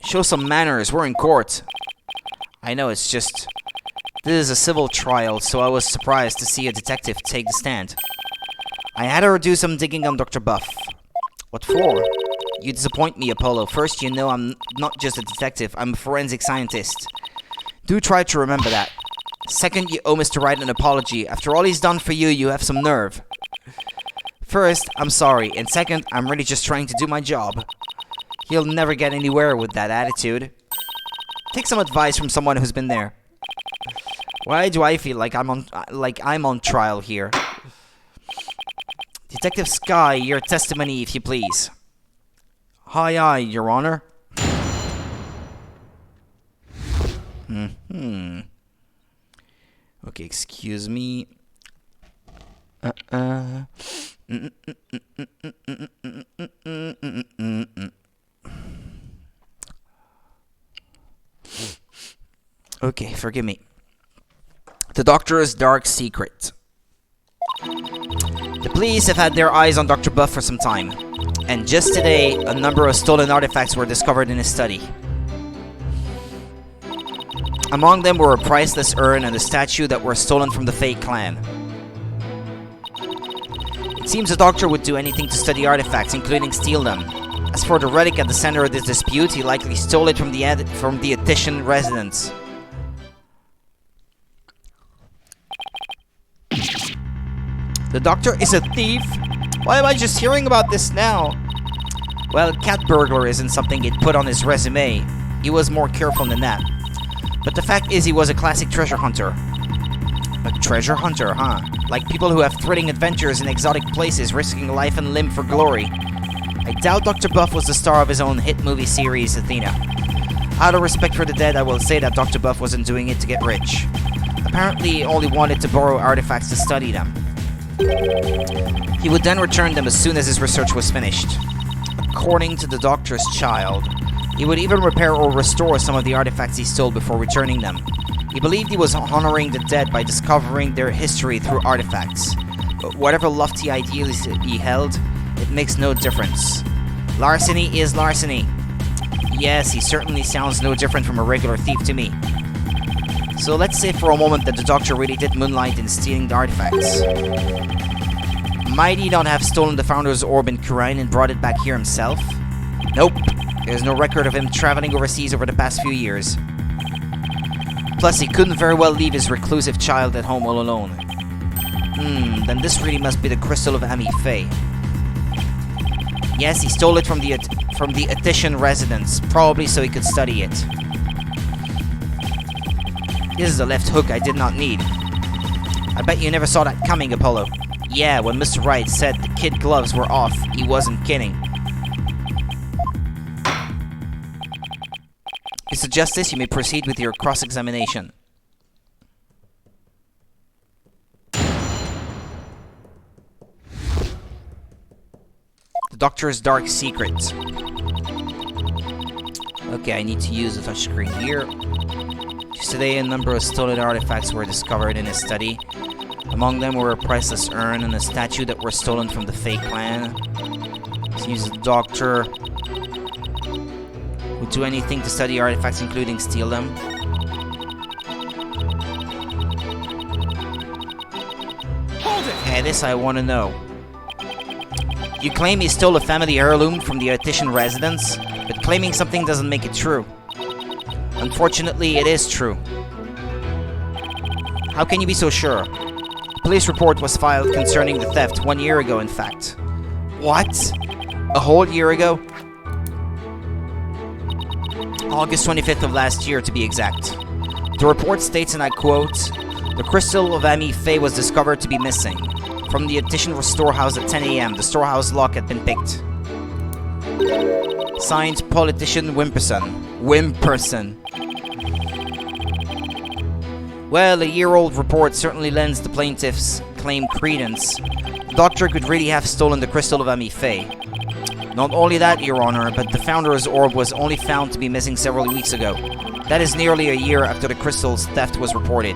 show some manners. We're in court. I know, it's just... This is a civil trial, so I was surprised to see a detective take the stand. I had her do some digging on Dr. Buff. What for? You disappoint me, Apollo. First, you know I'm not just a detective, I'm a forensic scientist. Do try to remember that. Second, you owe Mr. Wright an apology. After all he's done for you, you have some nerve. First, I'm sorry, and second, I'm really just trying to do my job. He'll never get anywhere with that attitude. Take some advice from someone who's been there. Why do I feel like I'm on trial here? Detective Sky, your testimony, if you please. Aye, Your Honor. Okay, excuse me. Okay, forgive me. The doctor's dark secret. The police have had their eyes on Dr. Buff for some time, and just today, a number of stolen artifacts were discovered in his study. Among them were a priceless urn and a statue that were stolen from the Fae clan. It seems the doctor would do anything to study artifacts, including steal them. As for the relic at the center of this dispute, he likely stole it from the Addition residence. The doctor is a thief? Why am I just hearing about this now? Well, cat burglar isn't something he'd put on his resume. He was more careful than that. But the fact is he was a classic treasure hunter. A treasure hunter, huh? Like people who have thrilling adventures in exotic places, risking life and limb for glory. I doubt Dr. Buff was the star of his own hit movie series, Athena. Out of respect for the dead, I will say that Dr. Buff wasn't doing it to get rich. Apparently, he only wanted to borrow artifacts to study them. He would then return them as soon as his research was finished. According to the doctor's child, he would even repair or restore some of the artifacts he stole before returning them. He believed he was honoring the dead by discovering their history through artifacts. But whatever lofty ideals he held, it makes no difference. Larceny is larceny. Yes, he certainly sounds no different from a regular thief to me. So let's say for a moment that the doctor really did moonlight in stealing the artifacts. Might he not have stolen the Founder's Orb in Kurain and brought it back here himself? Nope. There's no record of him traveling overseas over the past few years. Plus, he couldn't very well leave his reclusive child at home all alone. Then this really must be the Crystal of Ami Faye. Yes, he stole it from the Etician residence, probably so he could study it. This is a left hook I did not need. I bet you never saw that coming, Apollo. Yeah, when Mr. Wright said the kid gloves were off, he wasn't kidding. Mr. Justice, you may proceed with your cross-examination. The Doctor's Dark Secret. Okay, I need to use the touchscreen here. Just today, a number of stolen artifacts were discovered in his study. Among them were a priceless urn and a statue that were stolen from the Fae clan. Seems the Doctor would do anything to study artifacts, including steal them. Hold it! Okay, this I want to know. You claim he stole a family heirloom from the Etician residence, but claiming something doesn't make it true. Unfortunately, it is true. How can you be so sure? A police report was filed concerning the theft 1 year ago, in fact. What? A whole year ago? August 25th of last year, to be exact. The report states, and I quote, "The Crystal of Ami Faye was discovered to be missing. From the Etician storehouse at 10 a.m., the storehouse lock had been picked." Signed, Politician Wimperson. Wimperson. Well, a year-old report certainly lends the plaintiff's claim credence. The Doctor could really have stolen the Crystal of Ami Faye. Not only that, Your Honor, but the Founder's Orb was only found to be missing several weeks ago. That is nearly a year after the crystal's theft was reported.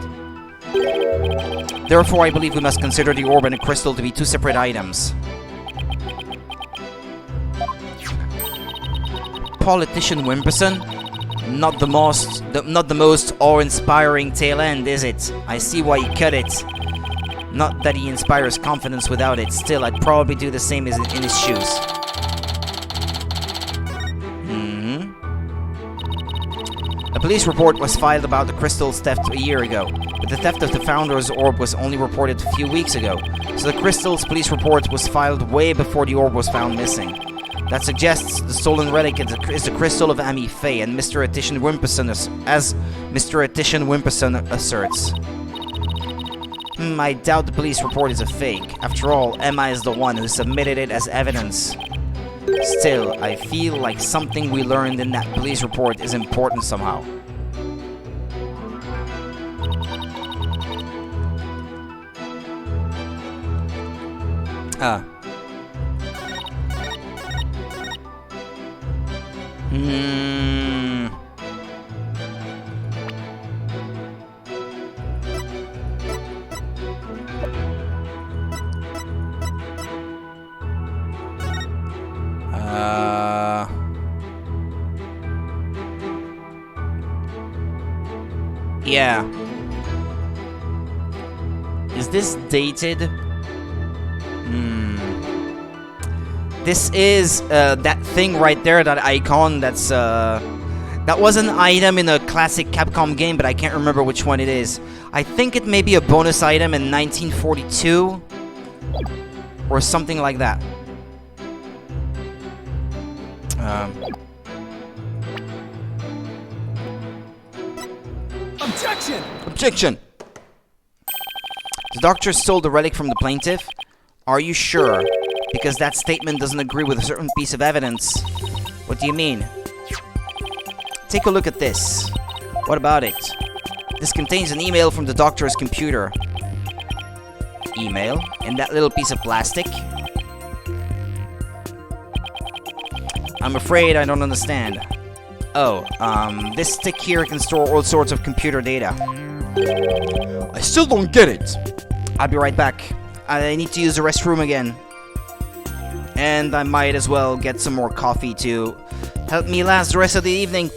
Therefore, I believe we must consider the orb and the crystal to be two separate items. Politician Wimperson? Not the most awe-inspiring tail end, is it? I see why he cut it. Not that he inspires confidence without it. Still, I'd probably do the same as in his shoes. A police report was filed about the crystal's theft a year ago, but the theft of the Founder's Orb was only reported a few weeks ago, so the crystal's police report was filed way before the orb was found missing. That suggests the stolen relic is the Crystal of Ami Faye, and Mr. Etician Wimperson, as Mr. Etician Wimperson asserts. I doubt the police report is a fake. After all, Emma is the one who submitted it as evidence. Still, I feel like something we learned in that police report is important somehow. Yeah. Is this dated? This is that thing right there, that icon. That was an item in a classic Capcom game, but I can't remember which one it is. I think it may be a bonus item in 1942 or something like that. Objection! Objection! The doctor stole the relic from the plaintiff? Are you sure? Because that statement doesn't agree with a certain piece of evidence. What do you mean? Take a look at this. What about it? This contains an email from the doctor's computer. Email? In that little piece of plastic? I'm afraid I don't understand. Oh, this stick here can store all sorts of computer data. I still don't get it. I'll be right back. I need to use the restroom again. And I might as well get some more coffee to help me last the rest of the evening.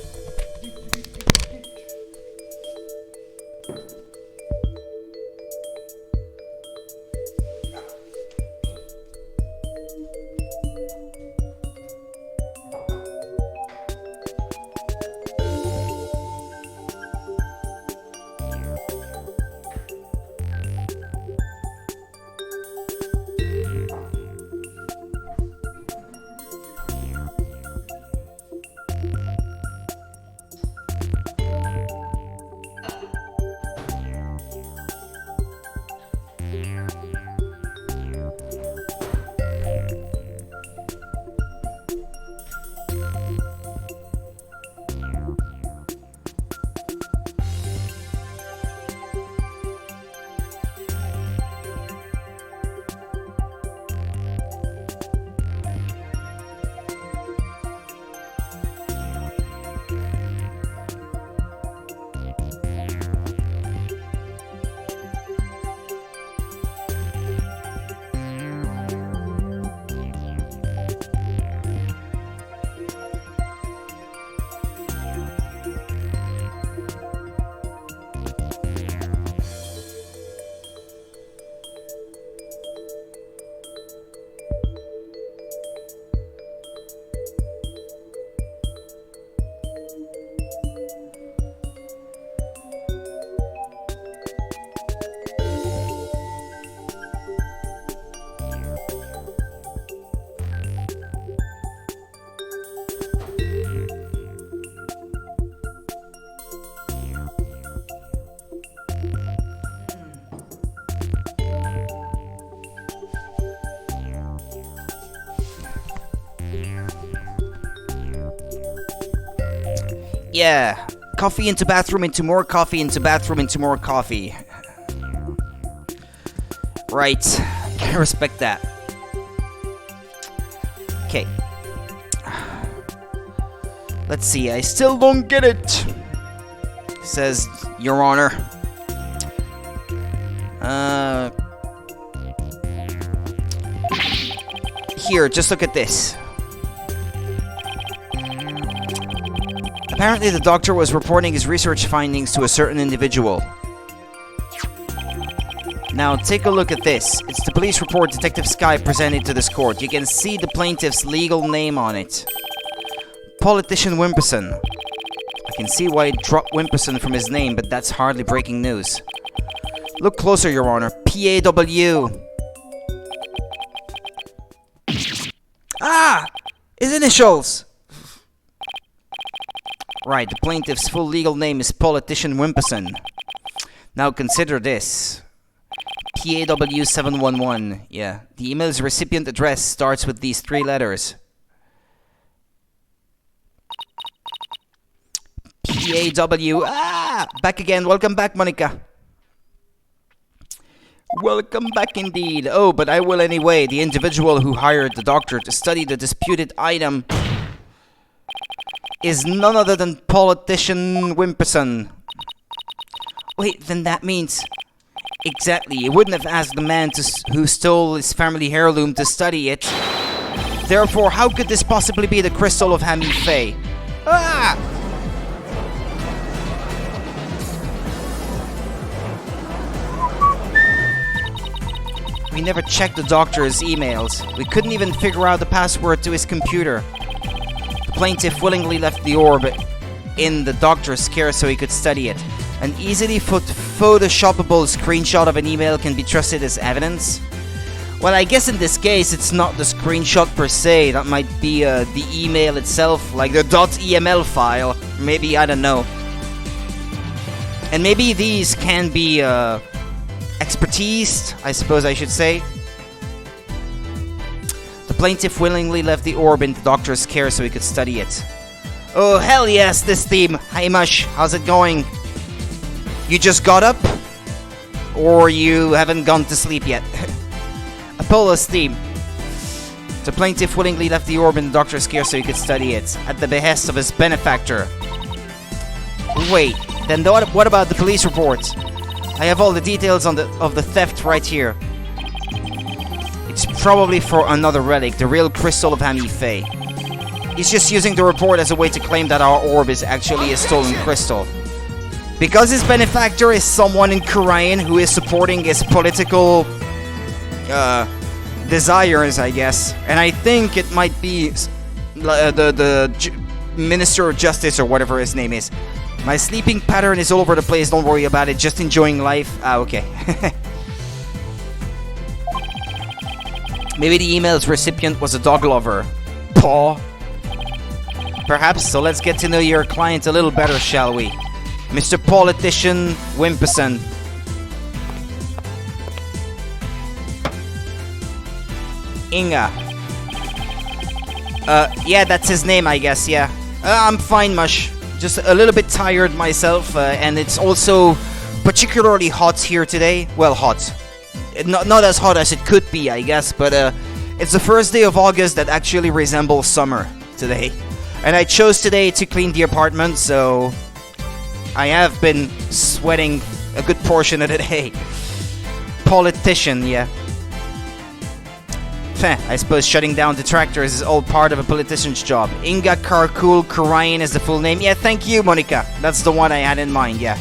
Yeah, coffee into bathroom, into more coffee, into bathroom, into more coffee. Right, can respect that. Okay. Let's see, I still don't get it, says Your Honor. Here, just look at this. Apparently the doctor was reporting his research findings to a certain individual. Now take a look at this. It's the police report Detective Sky presented to this court. You can see the plaintiff's legal name on it. Politician Wimperson. I can see why it dropped Wimperson from his name, but that's hardly breaking news. Look closer, Your Honor. PAW. Ah! His initials! Right, the plaintiff's full legal name is Politician Wimperson. Now consider this. PAW 711. Yeah, the email's recipient address starts with these 3 letters. PAW. Ah! Back again. Welcome back, Monica. Welcome back indeed. Oh, but I will anyway. The individual who hired the doctor to study the disputed item is none other than Politician Wimperson. Wait, then that means... Exactly, he wouldn't have asked the man who stole his family heirloom to study it. Therefore, how could this possibly be the crystal of Hami Faye? Ah! We never checked the doctor's emails. We couldn't even figure out the password to his computer. The plaintiff willingly left the orb in the doctor's care so he could study it. An easily photoshoppable screenshot of an email can be trusted as evidence? Well, I guess in this case it's not the screenshot per se. That might be the email itself, like the .eml file. Maybe, I don't know. And maybe these can be expertised, I suppose I should say. The plaintiff willingly left the orb in the doctor's care so he could study it. Oh, hell yes, this theme. Hi, Mush. How's it going? You just got up? Or you haven't gone to sleep yet? Apollo's theme. The plaintiff willingly left the orb in the doctor's care so he could study it, at the behest of his benefactor. Wait, then what about the police report? I have all the details of the theft right here. It's probably for another relic, the real crystal of Hamife. He's just using the report as a way to claim that our orb is actually a stolen crystal. Because his benefactor is someone in Korean who is supporting his political desires, I guess. And I think it might be the Minister of Justice or whatever his name is. My sleeping pattern is all over the place, don't worry about it, just enjoying life. Ah, okay. Maybe the email's recipient was a dog lover. Paw. Perhaps, so let's get to know your client a little better, shall we? Mr. Politician Wimperson. Inga. Yeah, that's his name, I guess, yeah. I'm fine, Mush. Just a little bit tired myself, and it's also particularly hot here today. Well, hot. Not as hot as it could be, I guess, but it's the first day of August that actually resembles summer today. And I chose today to clean the apartment, so I have been sweating a good portion of the day. Politician, yeah. I suppose shutting down detractors is all part of a politician's job. Inga Karkul Karayan is the full name. Yeah, thank you, Monica. That's the one I had in mind, yeah.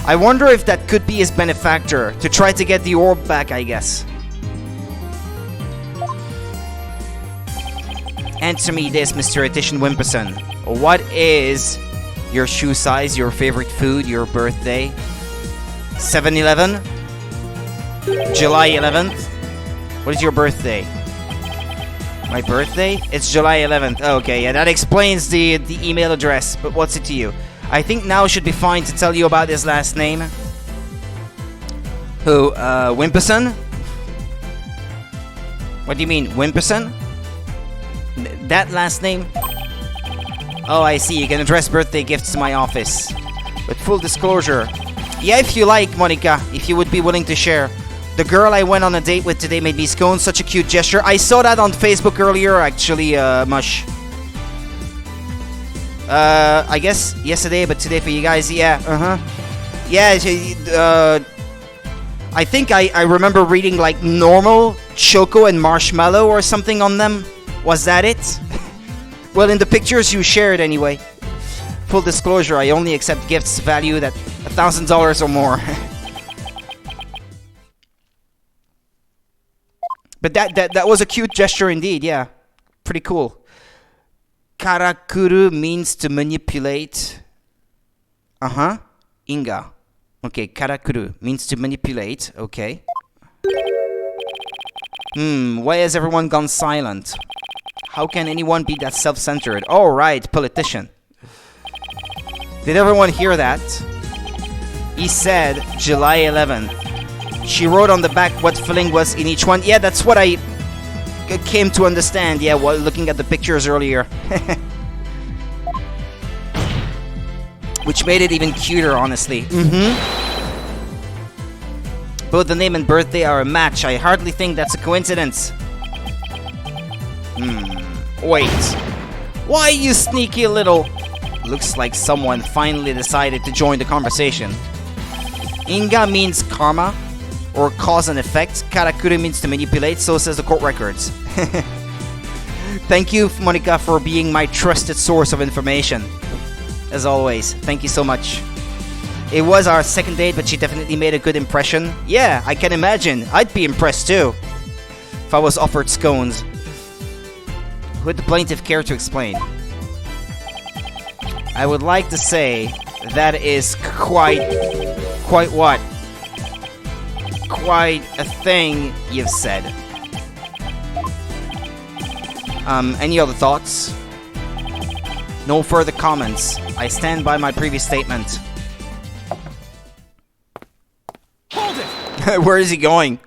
I wonder if that could be his benefactor, to try to get the orb back, I guess. Answer me this, Mr. Edition Wimperson. What is your shoe size, your favorite food, your birthday? 7-Eleven? July 11th? What is your birthday? My birthday? It's July 11th. Okay, yeah, that explains the email address, but what's it to you? I think now should be fine to tell you about his last name. Who, Wimperson? What do you mean, Wimperson? That last name? Oh, I see, you can address birthday gifts to my office. With full disclosure. Yeah, if you like, Monica, if you would be willing to share. The girl I went on a date with today made me scone, such a cute gesture. I saw that on Facebook earlier, actually, Mush. I guess yesterday, but today for you guys, yeah, Yeah, I think I remember reading, like, normal, choco, and marshmallow or something on them. Was that it? Well, in the pictures you shared, anyway. Full disclosure, I only accept gifts valued at $1,000 or more. But that was a cute gesture indeed, yeah. Pretty cool. Karakuru means to manipulate. Inga. Okay, karakuru means to manipulate. Okay. Why has everyone gone silent? How can anyone be that self-centered? Oh, right, politician. Did everyone hear that? He said July 11th. She wrote on the back what filling was in each one. Yeah, that's what I came to understand, yeah, while looking at the pictures earlier. Which made it even cuter, honestly. Both the name and birthday are a match. I hardly think that's a coincidence. Wait. Why, you sneaky little... Looks like someone finally decided to join the conversation. Inga means karma, or cause and effect. Karakuri means to manipulate, so says the court records. Thank you, Monica, for being my trusted source of information. As always, thank you so much. It was our second date, but she definitely made a good impression. Yeah, I can imagine. I'd be impressed too, if I was offered scones. Would the plaintiff care to explain? I would like to say that is quite what? Quite a thing you've said. Any other thoughts? No further comments. I stand by my previous statement. Where is he going?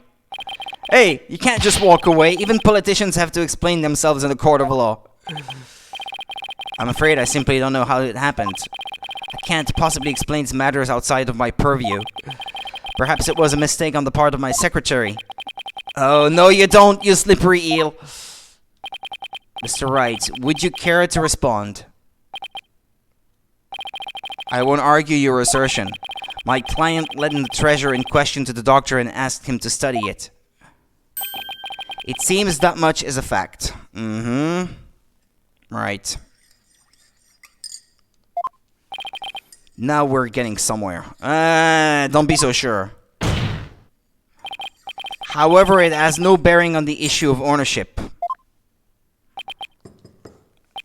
Hey, you can't just walk away. Even politicians have to explain themselves in a court of law. I'm afraid I simply don't know how it happened. I can't possibly explain matters outside of my purview. Perhaps it was a mistake on the part of my secretary. Oh, no you don't, you slippery eel. Mr. Wright, would you care to respond? I won't argue your assertion. My client led the treasure in question to the doctor and asked him to study it. It seems that much is a fact. Right. Now we're getting somewhere. Don't be so sure. However, it has no bearing on the issue of ownership.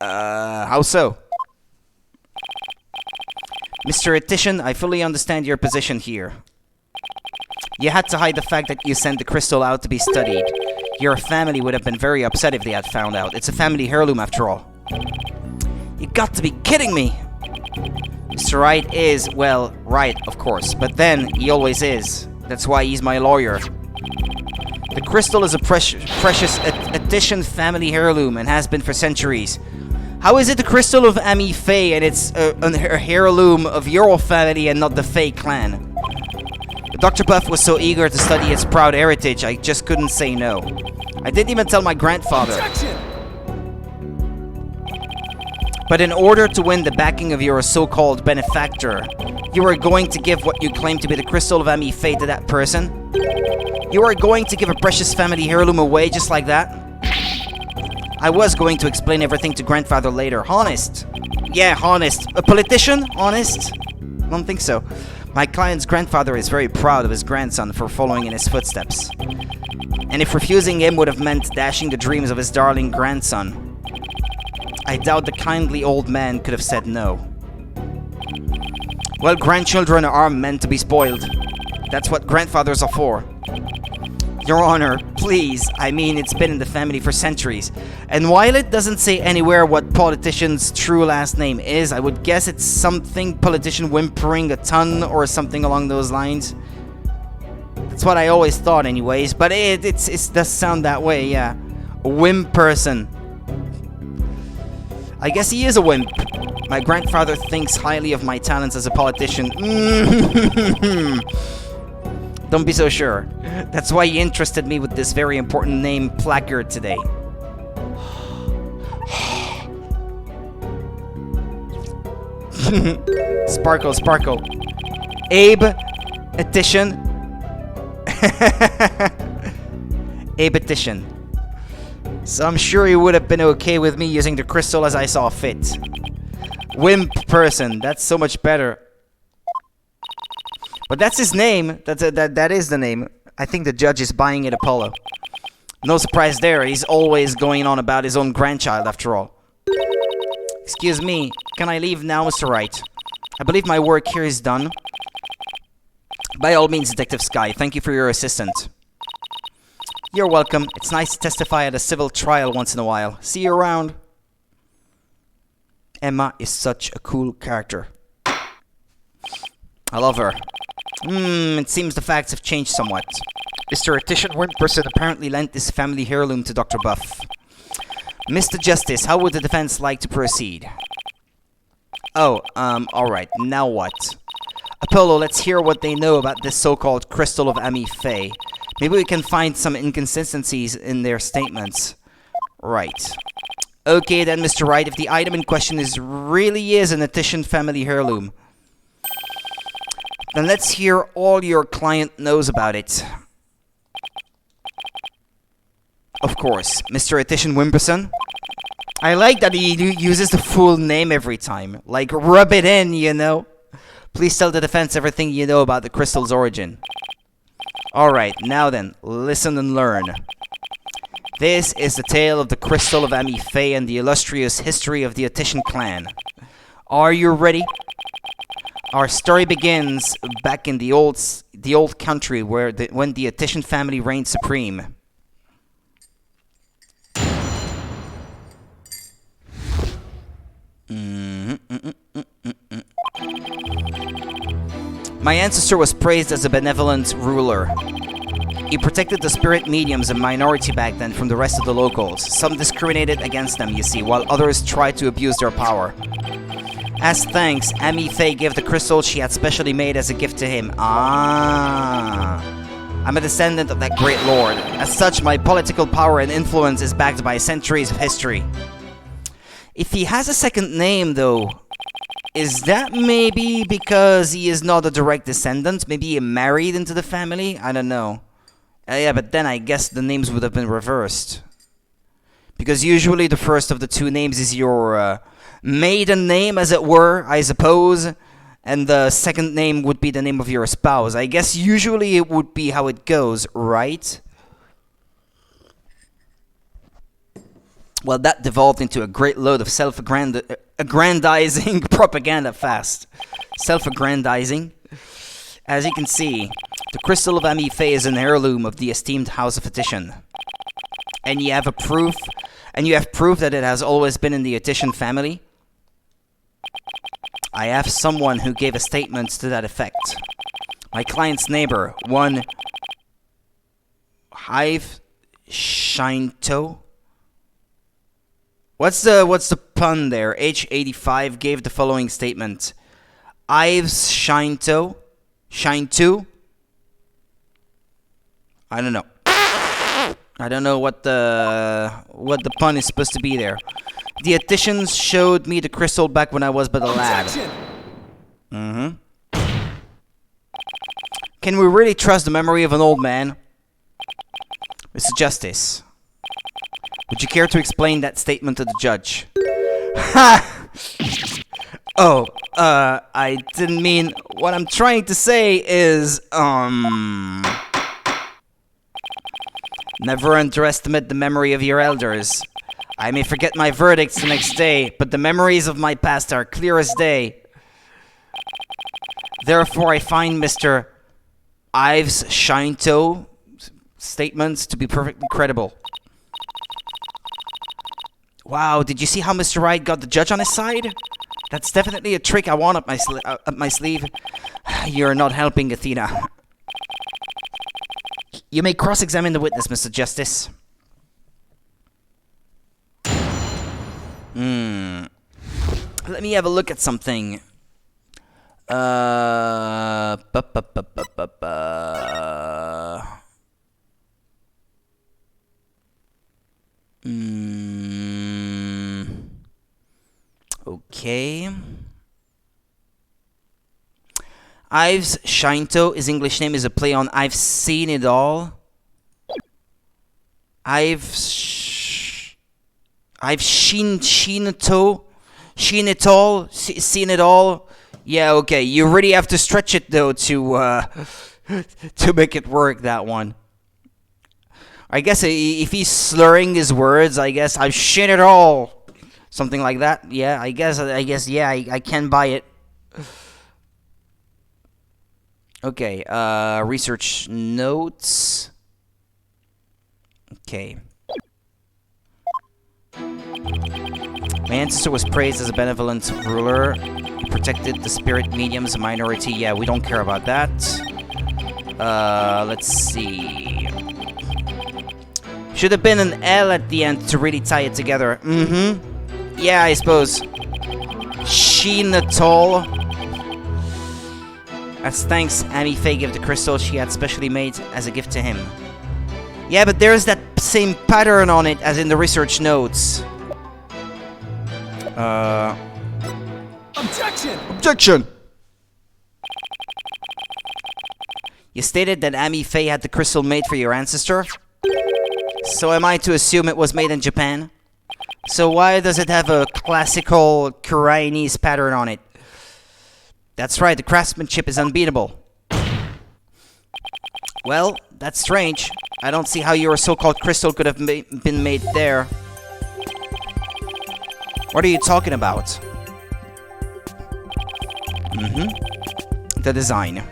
How so? Mr. Etitian, I fully understand your position here. You had to hide the fact that you sent the crystal out to be studied. Your family would have been very upset if they had found out. It's a family heirloom after all. You got to be kidding me! Mr. Wright is, well, right, of course. But then, he always is. That's why he's my lawyer. The crystal is a precious Etitian family heirloom and has been for centuries. How is it the crystal of Ami Faye and it's a heirloom of your family and not the Faye clan? Dr. Buff was so eager to study its proud heritage, I just couldn't say no. I didn't even tell my grandfather. Objection! But in order to win the backing of your so-called benefactor, you are going to give what you claim to be the crystal of Ami Faye to that person? You are going to give a precious family heirloom away just like that? I was going to explain everything to grandfather later. Honest. Yeah, honest. A politician? Honest? Don't think so. My client's grandfather is very proud of his grandson for following in his footsteps. And if refusing him would have meant dashing the dreams of his darling grandson, I doubt the kindly old man could have said no. Well, grandchildren are meant to be spoiled. That's what grandfathers are for. Your Honor, please, I mean, it's been in the family for centuries. And while it doesn't say anywhere what politician's true last name is, I would guess it's something politician whimpering a ton or something along those lines. That's what I always thought anyways, but it does sound that way, yeah. A wimp person. I guess he is a wimp. My grandfather thinks highly of my talents as a politician. Don't be so sure. That's why he interested me with this very important name placard today. Sparkle, sparkle. Abe Etitian. Abe Etitian. So I'm sure he would have been okay with me using the crystal as I saw fit. Wimp person. That's so much better. But that's his name. That is the name. I think the judge is buying it Apollo. No surprise there. He's always going on about his own grandchild after all. Excuse me. Can I leave now, Mr. Wright? I believe my work here is done. By all means, Detective Sky. Thank you for your assistance. You're welcome. It's nice to testify at a civil trial once in a while. See you around. Emma is such a cool character. I love her. It seems the facts have changed somewhat. Mr. Etitian Wimperson apparently lent this family heirloom to Dr. Buff. Mr. Justice, how would the defense like to proceed? Oh, alright, now what? Apollo, let's hear what they know about this so-called crystal of Ami Faye. Maybe we can find some inconsistencies in their statements. Right. Okay then, Mr. Wright, if the item in question really is an Etitian family heirloom, then let's hear all your client knows about it. Of course, Mr. Etitian Wimperson. I like that he uses the full name every time. Like, rub it in, you know? Please tell the defense everything you know about the crystal's origin. Alright, now then, listen and learn. This is the tale of the crystal of Ami Faye and the illustrious history of the Etitian clan. Are you ready? Our story begins back in the old country when the Etitian family reigned supreme. My ancestor was praised as a benevolent ruler. He protected the spirit mediums, a minority back then, from the rest of the locals. Some discriminated against them, you see, while others tried to abuse their power. As thanks, Amy Faye gave the crystal she had specially made as a gift to him. Ah. I'm a descendant of that great lord. As such, my political power and influence is backed by centuries of history. If he has a second name, though, is that maybe because he is not a direct descendant? Maybe he married into the family? I don't know. Yeah, but then I guess the names would have been reversed. Because usually the first of the two names is your maiden name, as it were, I suppose. And the second name would be the name of your spouse. I guess usually it would be how it goes, right? Well, that devolved into a great load of self-aggrandizing propaganda fast. Self-aggrandizing. As you can see, the crystal of Amy Faye is an heirloom of the esteemed House of Attition. And you have proof that it has always been in the Attition family? I have someone who gave a statement to that effect. My client's neighbor, one Hive Shinto. What's the pun there? H85 gave the following statement. Ives Shinto. Shinto. I don't know. I don't know what the pun is supposed to be there. The Attitians showed me the crystal back when I was but a lad. Mm-hmm. Can we really trust the memory of an old man? Mr. Justice, would you care to explain that statement to the judge? Ha! Oh, I didn't mean... What I'm trying to say is, never underestimate the memory of your elders. I may forget my verdicts the next day, but the memories of my past are clear as day. Therefore, I find Mr. Ives Shinto statements to be perfectly credible. Wow, did you see how Mr. Wright got the judge on his side? That's definitely a trick I want up my sleeve. You're not helping, Athena. You may cross-examine the witness, Mr. Justice. Let me have a look at something. Okay. Ives Shinto, his English name is a play on I've seen it all. I've seen it all. Yeah, okay. You really have to stretch it though to make it work, that one. I guess if he's slurring his words, I guess I've seen it all. Something like that. Yeah, I guess yeah, I can buy it. Okay, research notes. Okay. My ancestor was praised as a benevolent ruler. He protected the spirit mediums, a minority. Yeah, we don't care about that. Let's see. Should have been an L at the end to really tie it together. Mm-hmm. Yeah, I suppose. Sheenatol. As thanks, Amy Faye gave the crystal she had specially made as a gift to him. Yeah, but there's that same pattern on it as in the research notes. Objection! Objection! You stated that Amy Faye had the crystal made for your ancestor? So am I to assume it was made in Japan? So why does it have a classical Chinese pattern on it? That's right, the craftsmanship is unbeatable. Well, that's strange. I don't see how your so-called crystal could have been made there. What are you talking about? The design.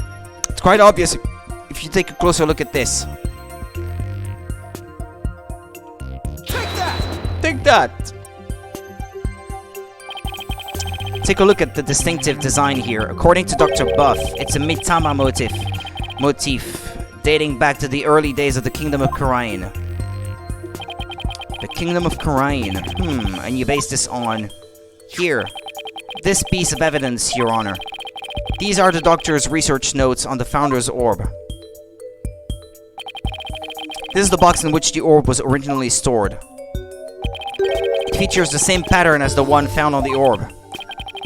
It's quite obvious if you take a closer look at this. Take that! Take that! Take a look at the distinctive design here. According to Dr. Buff, it's a Mitama motif dating back to the early days of the Kingdom of Karain. The Kingdom of Karain. And you base this on... Here. This piece of evidence, Your Honor. These are the Doctor's research notes on the Founder's Orb. This is the box in which the orb was originally stored. It features the same pattern as the one found on the orb.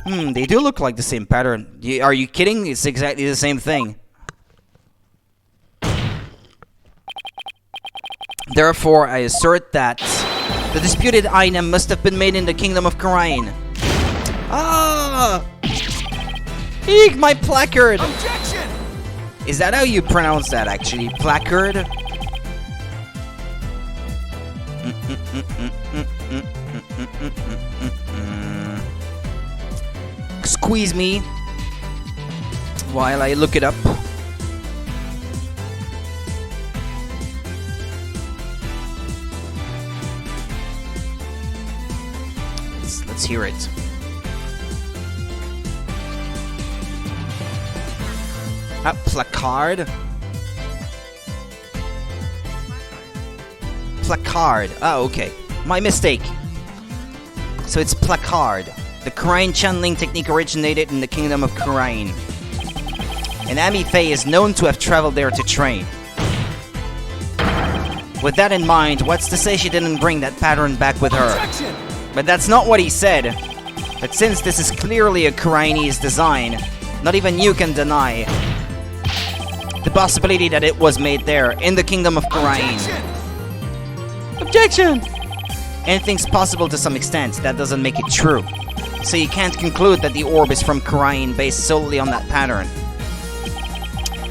They do look like the same pattern. Are you kidding? It's exactly the same thing. Therefore, I assert that the disputed item must have been made in the Kingdom of Karain. Ah! Eek, my placard! Objection! Is that how you pronounce that, actually? Placard? Squeeze me while I look it up. Let's hear it. Placard? Placard. Oh, okay. My mistake. So it's placard. The Karain channeling technique originated in the Kingdom of Karain. And Amy Faye is known to have traveled there to train. With that in mind, what's to say she didn't bring that pattern back with her? Objection! But that's not what he said. But since this is clearly a Karainese design, not even you can deny the possibility that it was made there, in the Kingdom of Karain. Objection! Anything's possible to some extent, that doesn't make it true. So you can't conclude that the orb is from Karain based solely on that pattern.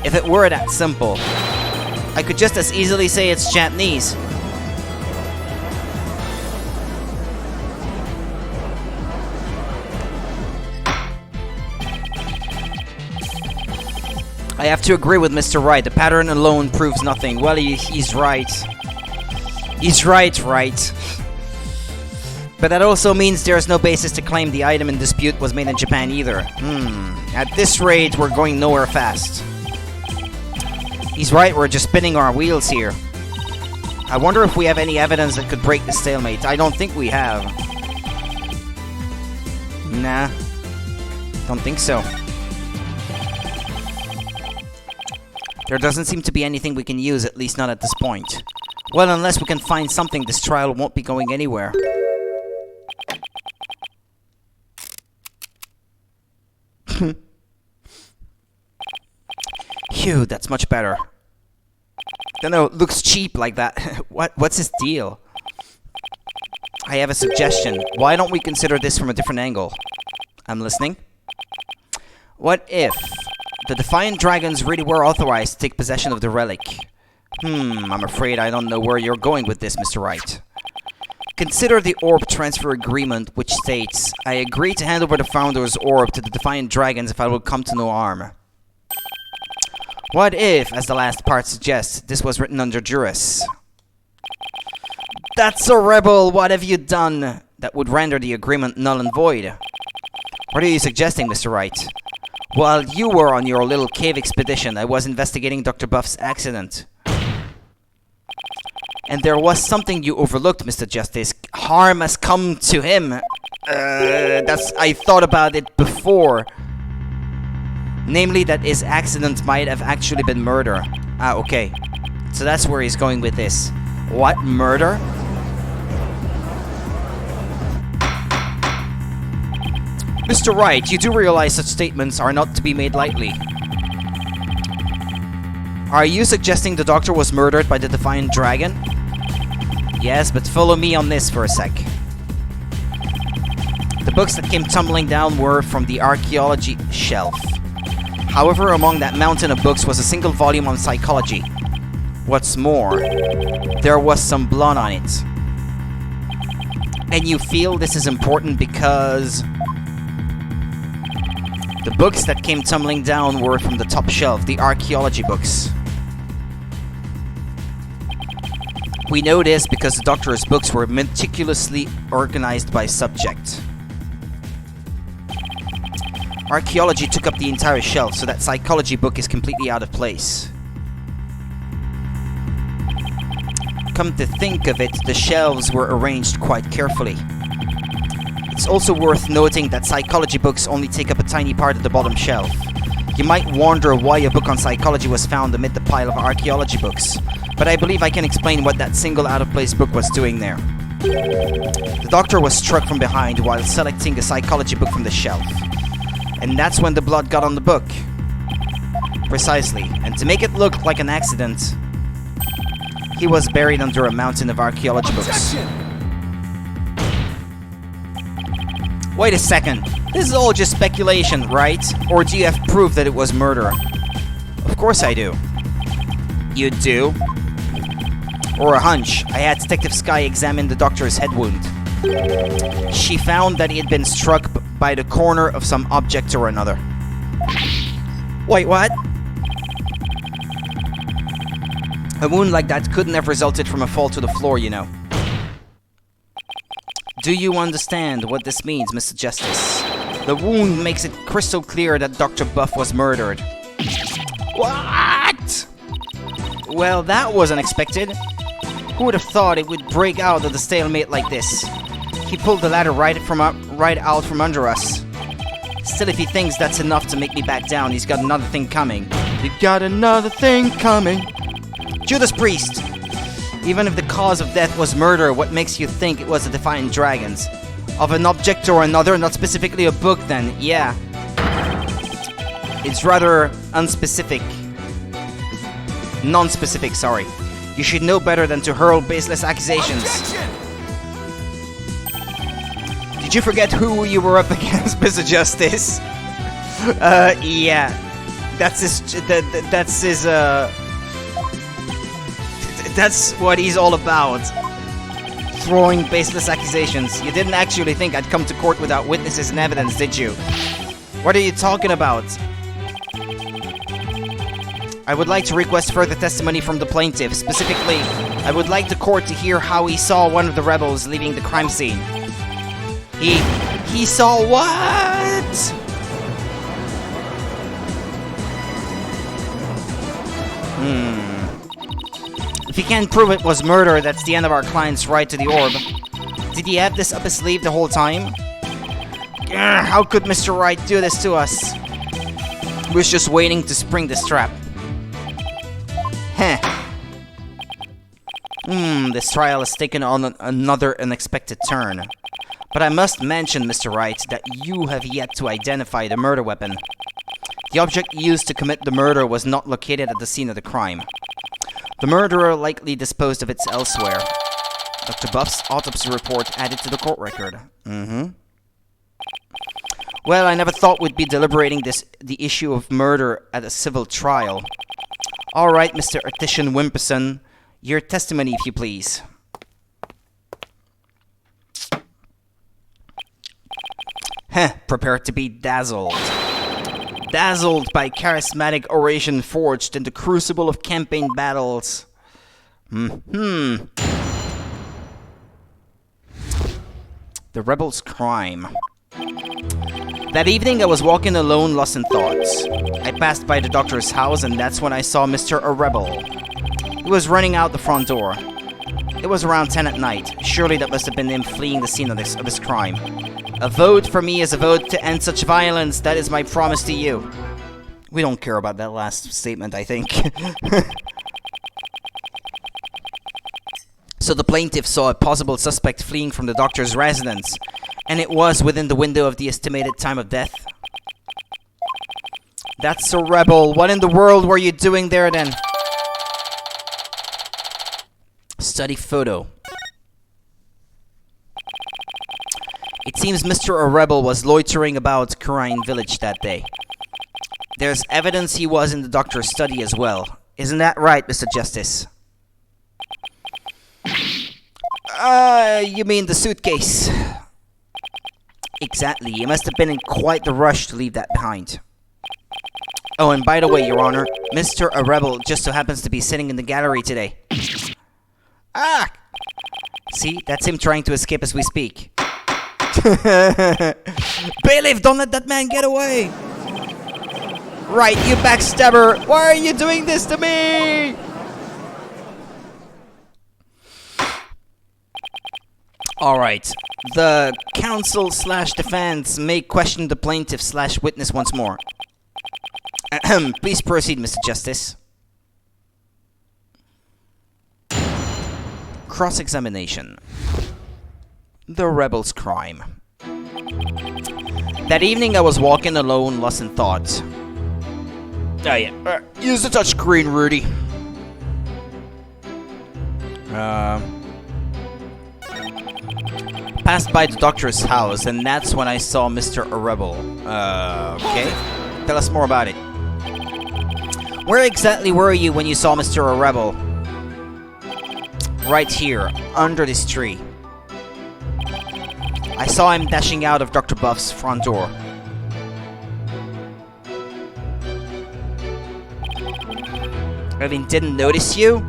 If it were that simple, I could just as easily say it's Japanese. I have to agree with Mr. Wright. The pattern alone proves nothing. Well, he's right. He's right. But that also means there's no basis to claim the item in dispute was made in Japan either. At this rate, we're going nowhere fast. He's right, we're just spinning our wheels here. I wonder if we have any evidence that could break the stalemate. I don't think we have. Nah. Don't think so. There doesn't seem to be anything we can use, at least not at this point. Well, unless we can find something, this trial won't be going anywhere. Phew, that's much better. Don't know, it looks cheap like that. What's his deal? I have a suggestion. Why don't we consider this from a different angle? I'm listening. What if the Defiant Dragons really were authorized to take possession of the relic? I'm afraid I don't know where you're going with this, Mr. Wright. Consider the orb transfer agreement, which states, I agree to hand over the Founder's orb to the Defiant Dragons if I will come to no harm. What if, as the last part suggests, this was written under duress? That's a rebel! What have you done that would render the agreement null and void? What are you suggesting, Mr. Wright? While you were on your little cave expedition, I was investigating Dr. Buff's accident. And there was something you overlooked, Mr. Justice. Harm has come to him. I thought about it before. Namely, that his accident might have actually been murder. Ah, okay. So that's where he's going with this. What? Murder? Mr. Wright, you do realize such statements are not to be made lightly. Are you suggesting the Doctor was murdered by the Defiant Dragon? Yes, but follow me on this for a sec. The books that came tumbling down were from the archaeology shelf. However, among that mountain of books was a single volume on psychology. What's more, there was some blood on it. And you feel this is important because the books that came tumbling down were from the top shelf, the archaeology books. We know this because the Doctor's books were meticulously organized by subject. Archaeology took up the entire shelf, so that psychology book is completely out of place. Come to think of it, the shelves were arranged quite carefully. It's also worth noting that psychology books only take up a tiny part of the bottom shelf. You might wonder why a book on psychology was found amid the pile of archaeology books, but I believe I can explain what that single out-of-place book was doing there. The doctor was struck from behind while selecting a psychology book from the shelf. And that's when the blood got on the book. Precisely. And to make it look like an accident, he was buried under a mountain of archaeology books. Wait a second. This is all just speculation, right? Or do you have proof that it was murder? Of course I do. You do? Or a hunch. I had Detective Sky examine the doctor's head wound. She found that he had been struck by the corner of some object or another. Wait, what? A wound like that couldn't have resulted from a fall to the floor, you know. Do you understand what this means, Mr. Justice? The wound makes it crystal clear that Dr. Buff was murdered. What? Well, that was unexpected. Who would have thought it would break out of the stalemate like this? He pulled the ladder right out from under us. Still, if he thinks that's enough to make me back down, he's got another thing coming. You got another thing coming. Judas Priest! Even if the cause of death was murder, what makes you think it was the Defiant Dragons? Of an object or another, not specifically a book then, yeah. It's rather unspecific. Non-specific, sorry. You should know better than to hurl baseless accusations. Objection! Did you forget who you were up against, Mr. Justice? Yeah. That's what he's all about. Throwing baseless accusations. You didn't actually think I'd come to court without witnesses and evidence, did you? What are you talking about? I would like to request further testimony from the plaintiff. Specifically, I would like the court to hear how he saw one of the rebels leaving the crime scene. He saw what? If he can't prove it was murder, that's the end of our client's right to the orb. Did he have this up his sleeve the whole time? Grr, how could Mr. Wright do this to us? He was just waiting to spring this trap. Heh. This trial has taken on another unexpected turn. But I must mention, Mr. Wright, that you have yet to identify the murder weapon. The object used to commit the murder was not located at the scene of the crime. The murderer likely disposed of it elsewhere. Dr. Buff's autopsy report added to the court record. Well, I never thought we'd be deliberating the issue of murder at a civil trial. Alright, Mr. Artesian Wimperson, your testimony, if you please. Prepare to be dazzled. Dazzled by charismatic oration forged in the crucible of campaign battles. The rebel's crime. That evening I was walking alone, lost in thoughts. I passed by the doctor's house and that's when I saw Mr. Rebel. He was running out the front door. It was around 10 at night. Surely that must have been him fleeing the scene of his crime. A vote for me is a vote to end such violence. That is my promise to you. We don't care about that last statement, I think. So the plaintiff saw a possible suspect fleeing from the doctor's residence, and it was within the window of the estimated time of death. That's a rebel. What in the world were you doing there then? Study photo. It seems Mr. Rebel was loitering about Kurine village that day. There's evidence he was in the doctor's study as well. Isn't that right, Mr. Justice? You mean the suitcase? Exactly. You must have been in quite the rush to leave that behind. Oh, and by the way, Your Honor, Mr. Rebel just so happens to be sitting in the gallery today. Ah! See, that's him trying to escape as we speak. Bailiff, don't let that man get away! Right, you backstabber! Why are you doing this to me? Alright. The counsel slash defense may question the plaintiff slash witness once more. Ahem. Please proceed, Mr. Justice. Cross-examination. The rebel's crime. That evening I was walking alone, lost in thought. Oh yeah, use the touchscreen, Rudy. Passed by the doctor's house, and that's when I saw Mr. Rebel. Okay. Tell us more about it. Where exactly were you when you saw Mr. Rebel? Right here, under this tree. I saw him dashing out of Dr. Buff's front door. I mean, didn't notice you?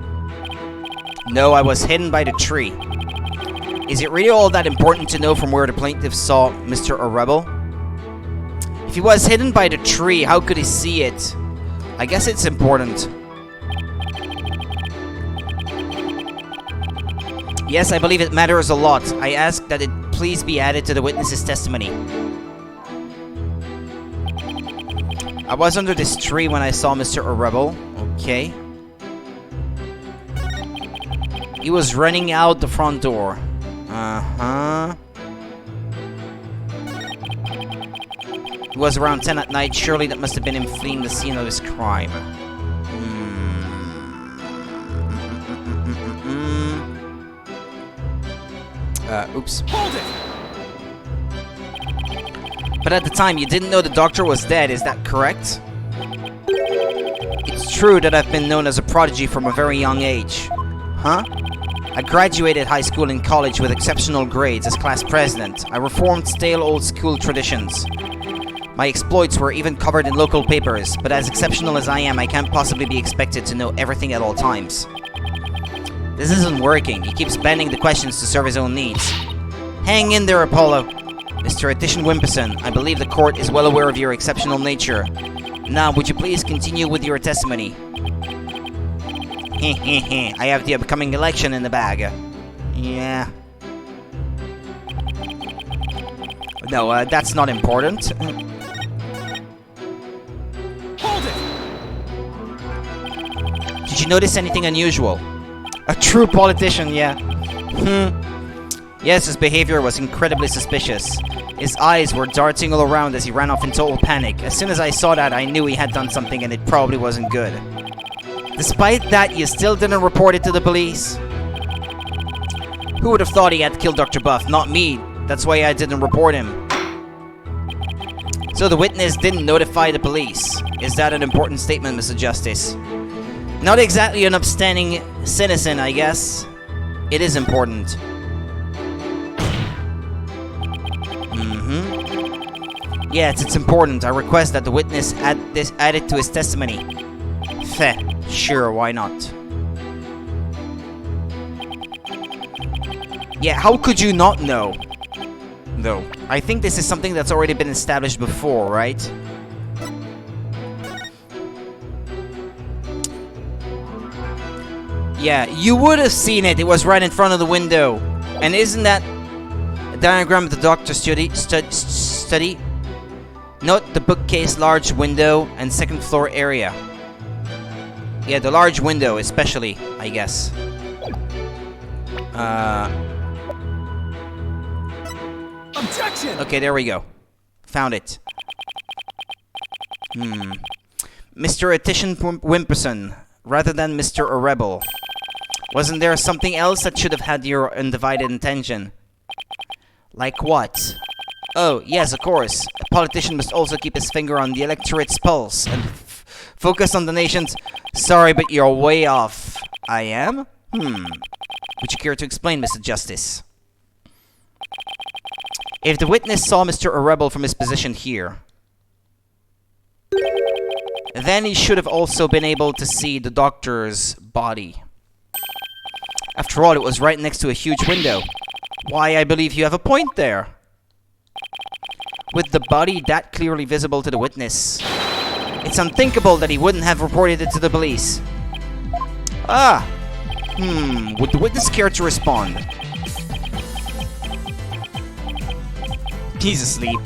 No, I was hidden by the tree. Is it really all that important to know from where the plaintiff saw Mr. Rebel? If he was hidden by the tree, how could he see it? I guess it's important. Yes, I believe it matters a lot. I ask that it please be added to the witness's testimony. I was under this tree when I saw Mr. Rebel. Okay. He was running out the front door. Uh-huh. It was around 10 at night. Surely that must have been him fleeing the scene of his crime. Oops. Hold it! But at the time, you didn't know the doctor was dead, is that correct? It's true that I've been known as a prodigy from a very young age. Huh? I graduated high school and college with exceptional grades as class president. I reformed stale old school traditions. My exploits were even covered in local papers, but as exceptional as I am, I can't possibly be expected to know everything at all times. This isn't working. He keeps bending the questions to serve his own needs. Hang in there, Apollo. Mr. Addition Wimperson, I believe the court is well aware of your exceptional nature. Now, would you please continue with your testimony? I have the upcoming election in the bag. Yeah. No, that's not important. Hold it! Did you notice anything unusual? A true politician, yeah. Yes, his behavior was incredibly suspicious. His eyes were darting all around as he ran off in total panic. As soon as I saw that, I knew he had done something and it probably wasn't good. Despite that, you still didn't report it to the police? Who would have thought he had killed Dr. Buff? Not me. That's why I didn't report him. So the witness didn't notify the police. Is that an important statement, Mr. Justice? Not exactly an upstanding citizen, I guess. It is important. Yes, it's important. I request that the witness add it to his testimony. Feh, sure, why not? Yeah, how could you not know? Though, I think this is something that's already been established before, right? Yeah, you would have seen it. It was right in front of the window. And isn't that a diagram of the doctor's study? Note the bookcase, large window, and second floor area. Yeah, the large window especially, I guess. Objection! Okay, there we go. Found it. Mr. Addition Wimperson, rather than Mr. Rebel. Wasn't there something else that should have had your undivided attention? Like what? Oh, yes, of course. A politician must also keep his finger on the electorate's pulse and focus on the nation's... Sorry, but you're way off. I am? Would you care to explain, Mr. Justice? If the witness saw Mr. Rebel from his position here, then he should have also been able to see the doctor's body. After all, it was right next to a huge window. Why, I believe you have a point there. With the body that clearly visible to the witness, It's unthinkable that he wouldn't have reported it to the police. Would the witness care to respond? He's asleep.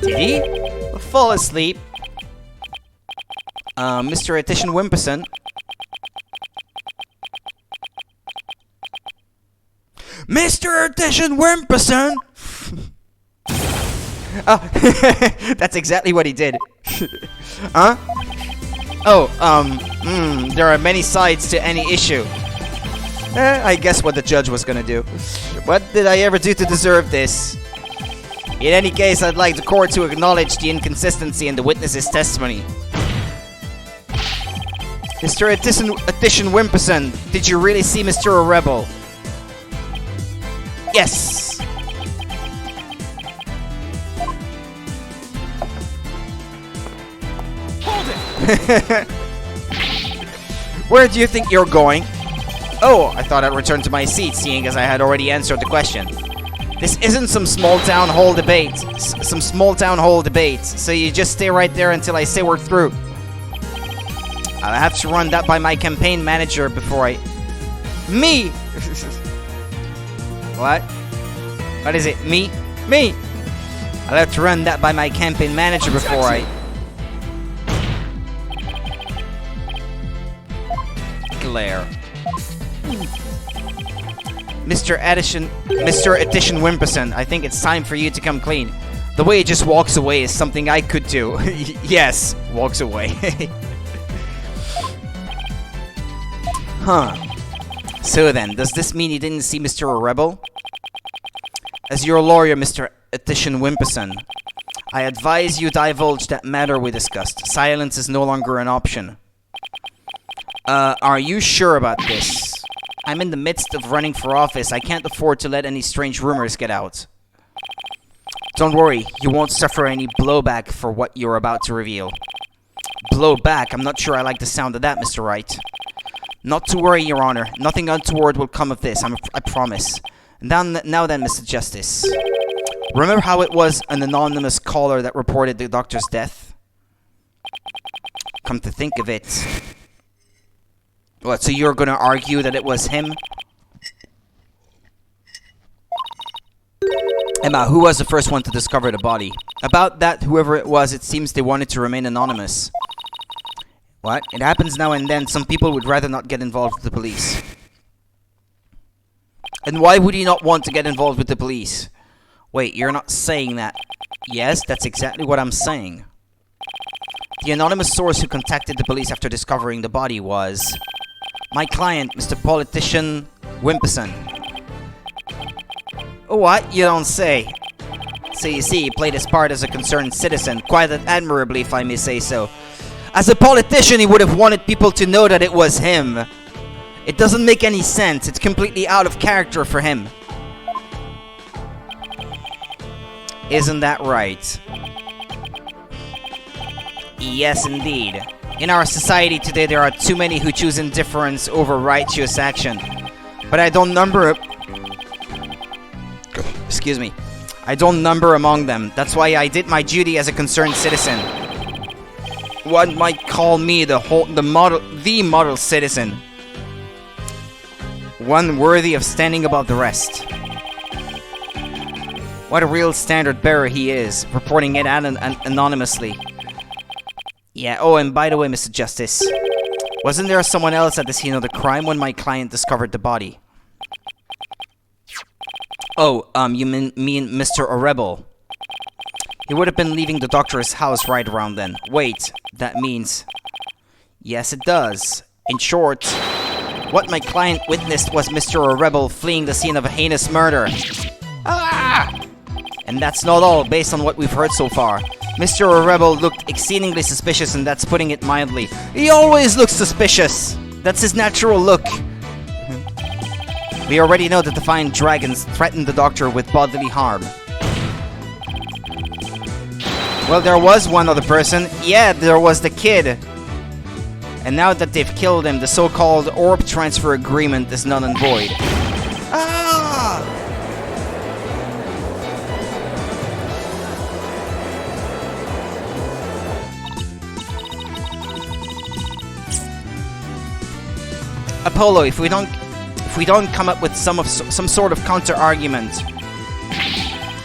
Did he? Fall asleep. Mr. Addition Wimperson. Mr. Addition Wimperson! Oh, that's exactly what he did. Huh? Oh, there are many sides to any issue. I guess what the judge was gonna do. What did I ever do to deserve this? In any case, I'd like the court to acknowledge the inconsistency in the witness's testimony. Mr. Addition Wimperson, did you really see Mr. Rebel? Yes! Hold it! Where do you think you're going? Oh, I thought I'd return to my seat, seeing as I had already answered the question. This isn't some small town hall debate. So you just stay right there until I say we're through. I'll have to run that by my campaign manager before I... Me! What? What is it? Me? Me! I'll have to run that by my campaign manager before I... Glare. Mr. Addition Wimperson, I think it's time for you to come clean. The way he just walks away is something I could do. Yes, walks away. Huh. So then, does this mean you didn't see Mr. Rebel? As your lawyer, Mr. Addition Wimperson, I advise you divulge that matter we discussed. Silence is no longer an option. Are you sure about this? I'm in the midst of running for office. I can't afford to let any strange rumors get out. Don't worry, you won't suffer any blowback for what you're about to reveal. Blowback? I'm not sure I like the sound of that, Mr. Wright. Not to worry, Your Honor. Nothing untoward will come of this, I promise. Now then, Mr. Justice. Remember how it was an anonymous caller that reported the doctor's death? Come to think of it... What, so you're gonna argue that it was him? Emma, who was the first one to discover the body? About that, whoever it was, it seems they wanted to remain anonymous. What? It happens now and then. Some people would rather not get involved with the police. And why would he not want to get involved with the police? Wait, you're not saying that. Yes, that's exactly what I'm saying. The anonymous source who contacted the police after discovering the body was... my client, Mr. Politician Wimperson. What? You don't say. So you see, he played his part as a concerned citizen, quite admirably if I may say so. As a politician, he would have wanted people to know that it was him. It doesn't make any sense. It's completely out of character for him. Isn't that right? Yes, indeed. In our society today, there are too many who choose indifference over righteous action. But I don't number... Excuse me. I don't number among them. That's why I did my duty as a concerned citizen. One might call me the model citizen. One worthy of standing above the rest. What a real standard bearer he is, reporting it anonymously. Yeah, oh, and by the way, Mr. Justice, wasn't there someone else at the scene of the crime when my client discovered the body? Oh, you mean Mr. Rebel? He would have been leaving the doctor's house right around then. Wait, that means... Yes, it does. In short, what my client witnessed was Mr. Rebel fleeing the scene of a heinous murder. Ah! And that's not all, based on what we've heard so far. Mr. Rebel looked exceedingly suspicious, and that's putting it mildly. He always looks suspicious! That's his natural look. We already know that the fine dragons threatened the doctor with bodily harm. Well, there was one other person. Yeah, there was the kid. And now that they've killed him, the so-called orb transfer agreement is null and void. Ah! Apollo, if we don't come up with some sort of counter argument,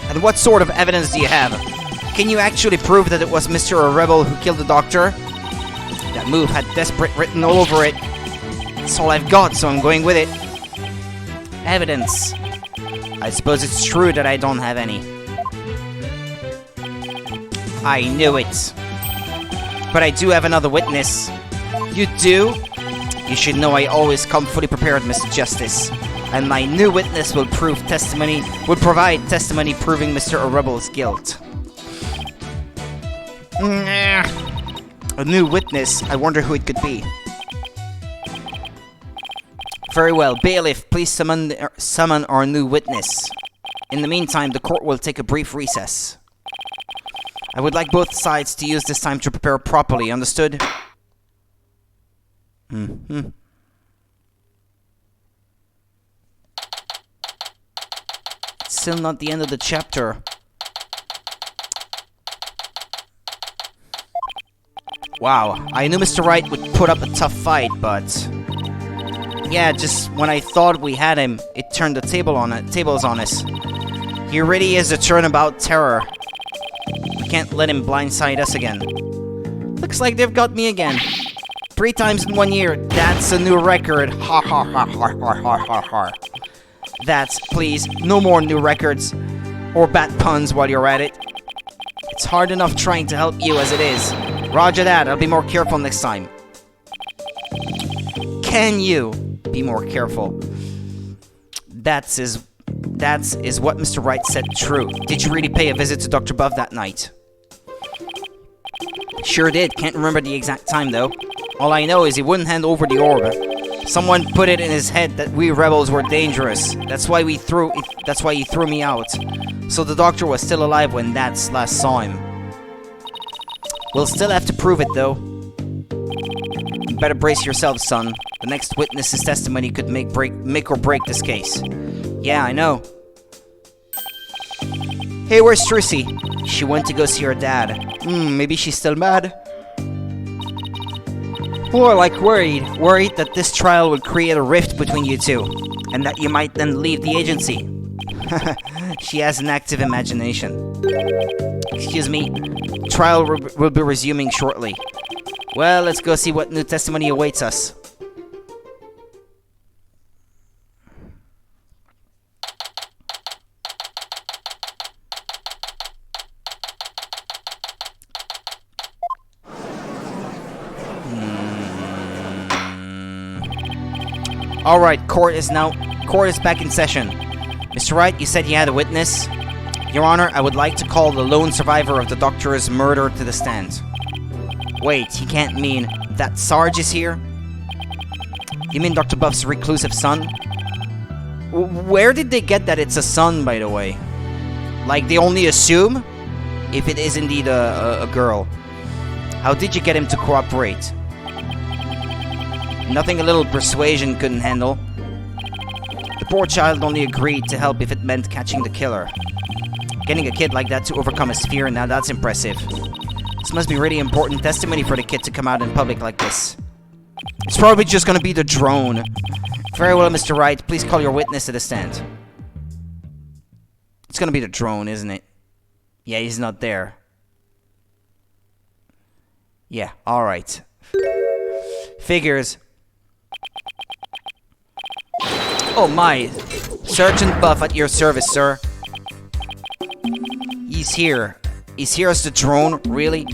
and what sort of evidence do you have? Can you actually prove that it was Mr. Rebel who killed the doctor? That move had desperate written all over it. That's all I've got, so I'm going with it. Evidence. I suppose it's true that I don't have any. I knew it. But I do have another witness. You do? You should know I always come fully prepared, Mr. Justice. And my new witness will provide testimony proving Mr. Rebel's guilt. A new witness? I wonder who it could be. Very well, bailiff, please summon our new witness. In the meantime, the court will take a brief recess. I would like both sides to use this time to prepare properly, understood? It's still not the end of the chapter. Wow, I knew Mr. Wright would put up a tough fight, but... yeah, just when I thought we had him, it turned the tables on us. He really is a turnabout terror. We can't let him blindside us again. Looks like they've got me again. 3 times in 1 year, that's a new record. Ha ha ha ha ha ha ha ha. That's, please, no more new records. Or bad puns while you're at it. It's hard enough trying to help you as it is. Roger that, I'll be more careful next time. Can you be more careful? That is what Mr. Wright said true. Did you really pay a visit to Dr. Buff that night? Sure did. Can't remember the exact time though. All I know is he wouldn't hand over the orb. Someone put it in his head that we rebels were dangerous. That's why he threw me out. So the doctor was still alive when Dad last saw him. We'll still have to prove it though. You better brace yourself, son. The next witness's testimony could make or break this case. Yeah, I know. Hey, where's Trissy? She went to go see her dad. Maybe she's still mad. Or like worried that this trial would create a rift between you two, and that you might then leave the agency. She has an active imagination. Excuse me, trial will be resuming shortly. Well, let's go see what new testimony awaits us. Alright, court is back in session. Mr. Wright, you said you had a witness? Your Honor, I would like to call the lone survivor of the doctor's murder to the stand. Wait, he can't mean that Sarge is here? You mean Dr. Buff's reclusive son? Where did they get that it's a son, by the way? Like, they only assume? If it is indeed a girl. How did you get him to cooperate? Nothing a little persuasion couldn't handle. The poor child only agreed to help if it meant catching the killer. Getting a kid like that to overcome his fear, now that's impressive. This must be really important testimony for the kid to come out in public like this. It's probably just gonna be the drone. Very well, Mr. Wright, please call your witness to the stand. It's gonna be the drone, isn't it? Yeah, he's not there. Yeah, alright. Figures. Oh my. Sergeant Buff at your service, sir. He's here. He's here as the drone? Really?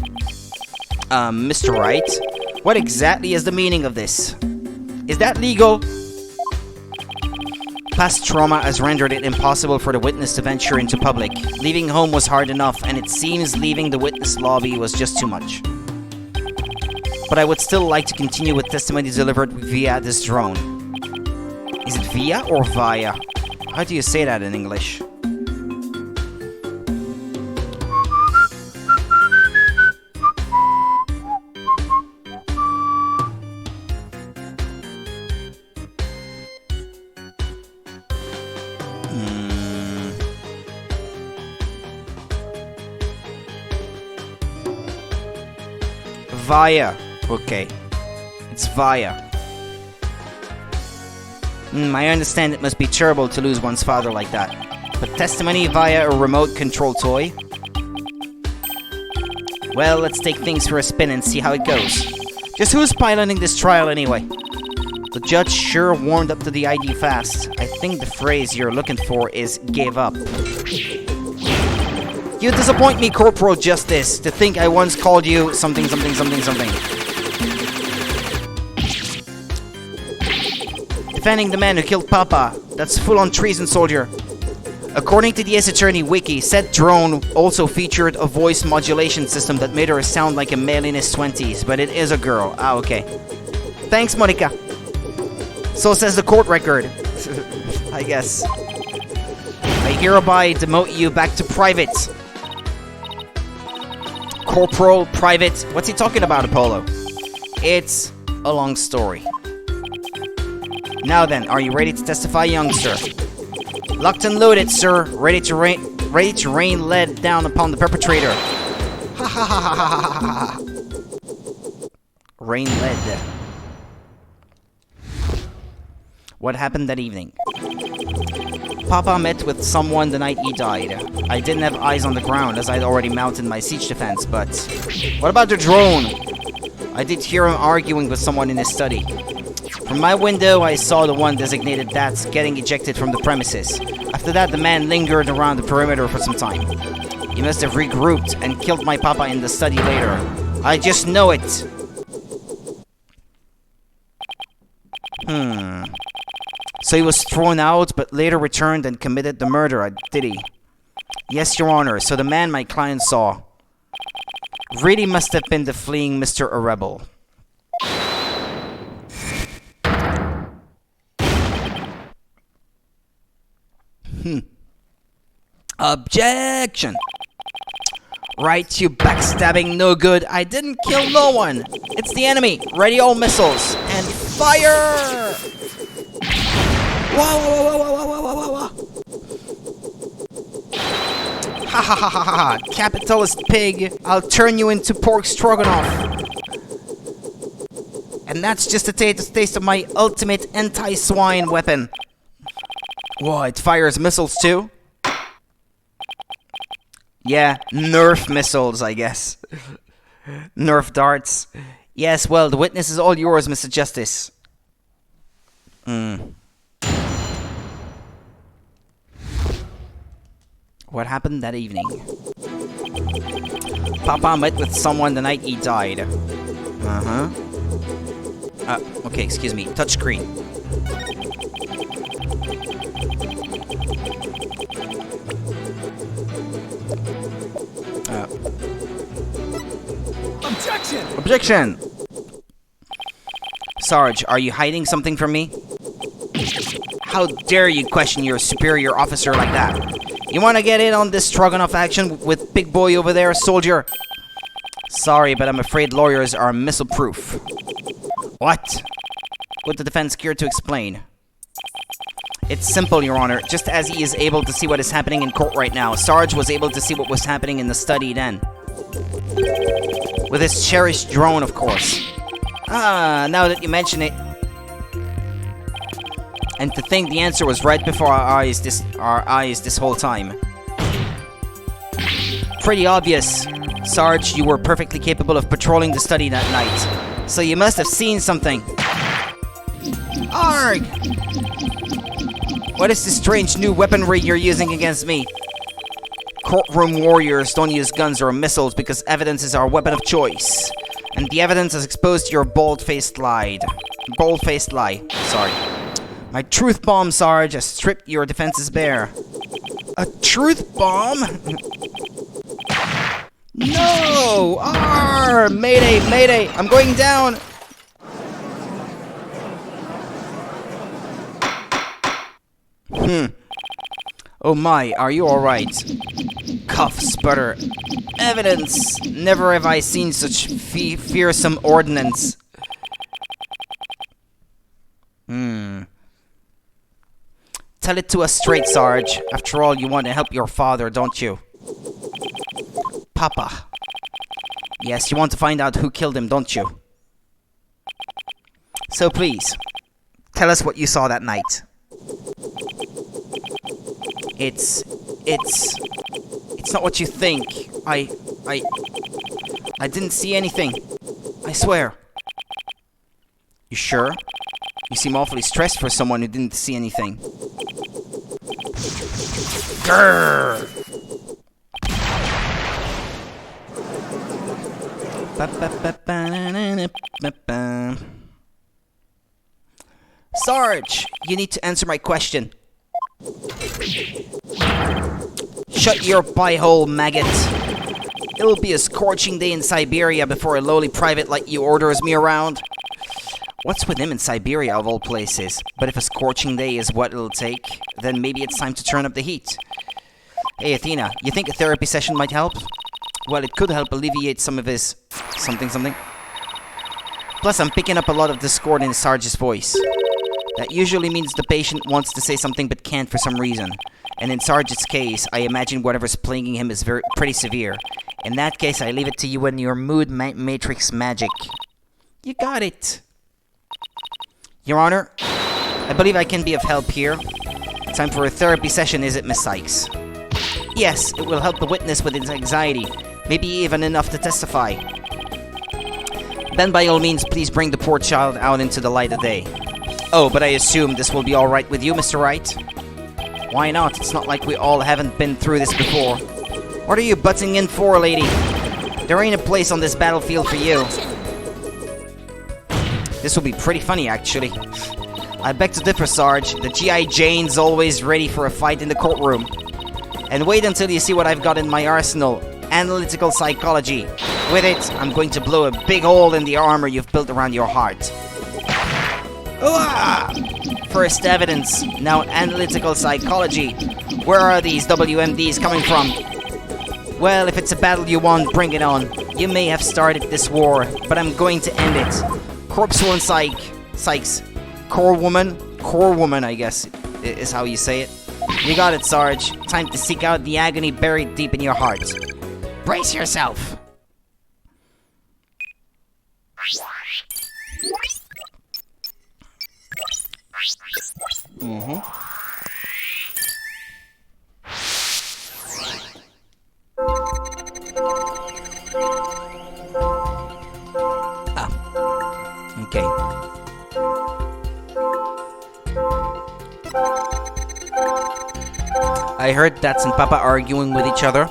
Mr. Wright? What exactly is the meaning of this? Is that legal? Past trauma has rendered it impossible for the witness to venture into public. Leaving home was hard enough, and it seems leaving the witness lobby was just too much. But I would still like to continue with testimony delivered via this drone. Is it via or via? How do you say that in English? Via. Okay. It's via. I understand it must be terrible to lose one's father like that. But testimony via a remote control toy? Well, let's take things for a spin and see how it goes. Just who's piloting this trial anyway? The judge sure warmed up to the ID fast. I think the phrase you're looking for is gave up. You disappoint me, Corporal Justice, to think I once called you something. Defending the man who killed Papa. That's full-on treason, soldier. According to the S Attorney Wiki, said drone also featured a voice modulation system that made her sound like a male in his 20s, but it is a girl. Ah, okay. Thanks, Monica. So says the court record. I guess. I hereby demote you back to private. Corporal, private. What's he talking about, Apollo? It's a long story. Now then, are you ready to testify, youngster? Locked and loaded, sir. Ready to rain lead down upon the perpetrator. Ha ha ha ha ha ha ha. Rain lead. What happened that evening? Papa met with someone the night he died. I didn't have eyes on the ground as I'd already mounted my siege defense, but... What about the drone? I did hear him arguing with someone in his study. From my window, I saw the one designated Dats getting ejected from the premises. After that, the man lingered around the perimeter for some time. He must have regrouped and killed my papa in the study later. I just know it. So he was thrown out, but later returned and committed the murder, did he? Yes, Your Honor. So the man my client saw really must have been the fleeing Mr. A Rebel. Objection! Right, you backstabbing no good. I didn't kill no one. It's the enemy. Ready all missiles. And fire! Whoa, whoa, whoa, whoa, whoa, whoa, whoa. Ha ha ha ha ha. Capitalist pig. I'll turn you into pork stroganoff. And that's just a taste of my ultimate anti-swine weapon. Whoa, it fires missiles too? Yeah, Nerf missiles, I guess. Nerf darts. Yes, well, the witness is all yours, Mr. Justice. What happened that evening? Papa met with someone the night he died. Okay, excuse me. Touchscreen. Objection! Objection! Sarge, are you hiding something from me? How dare you question your superior officer like that? You want to get in on this stroganoff action with big boy over there, soldier? Sorry, but I'm afraid lawyers are missile-proof. What? Would the defense care to explain? It's simple, Your Honor. Just as he is able to see what is happening in court right now, Sarge was able to see what was happening in the study then. With his cherished drone, of course. Ah, now that you mention it. And to think the answer was right before our eyes this whole time. Pretty obvious. Sarge, you were perfectly capable of patrolling the study that night. So you must have seen something. Arg! What is this strange new weaponry you're using against me? Courtroom warriors don't use guns or missiles because evidence is our weapon of choice. And the evidence has exposed your bold-faced lie. Sorry. My truth bomb, Sarge, has stripped your defenses bare. A truth bomb? No! Arr! Mayday, mayday! I'm going down! Oh my, are you alright? Cough, sputter. Evidence! Never have I seen such fearsome ordnance. Tell it to us straight, Sarge. After all, you want to help your father, don't you? Papa. Yes, you want to find out who killed him, don't you? So please, tell us what you saw that night. It's not what you think. I didn't see anything. I swear. You sure? You seem awfully stressed for someone who didn't see anything. Grrr! Sarge, you need to answer my question. Shut your pie-hole, maggot. It will be a scorching day in Siberia before a lowly private like you orders me around. What's with him in Siberia of all places? But if a scorching day is what it'll take, then maybe it's time to turn up the heat. Hey Athena, you think a therapy session might help? Well, it could help alleviate some of his... something. Plus, I'm picking up a lot of discord in Sarge's voice. That usually means the patient wants to say something but can't for some reason. And in Sarge's case, I imagine whatever's plaguing him is pretty severe. In that case, I leave it to you and your mood matrix magic. You got it. Your Honor, I believe I can be of help here. Time for a therapy session, is it, Miss Sykes? Yes, it will help the witness with his anxiety. Maybe even enough to testify. Then by all means, please bring the poor child out into the light of day. Oh, but I assume this will be alright with you, Mr. Wright? Why not? It's not like we all haven't been through this before. What are you butting in for, lady? There ain't a place on this battlefield for you. This will be pretty funny, actually. I beg to differ, Sarge. The G.I. Jane's always ready for a fight in the courtroom. And wait until you see what I've got in my arsenal. Analytical psychology. With it, I'm going to blow a big hole in the armor you've built around your heart. First evidence, now analytical psychology. Where are these WMDs coming from? Well, if it's a battle you want, bring it on. You may have started this war, but I'm going to end it. Corpse Woman Sykes. Core woman, I guess, is how you say it. You got it, Sarge. Time to seek out the agony buried deep in your heart. Brace yourself. Okay. I heard Dats and Papa arguing with each other.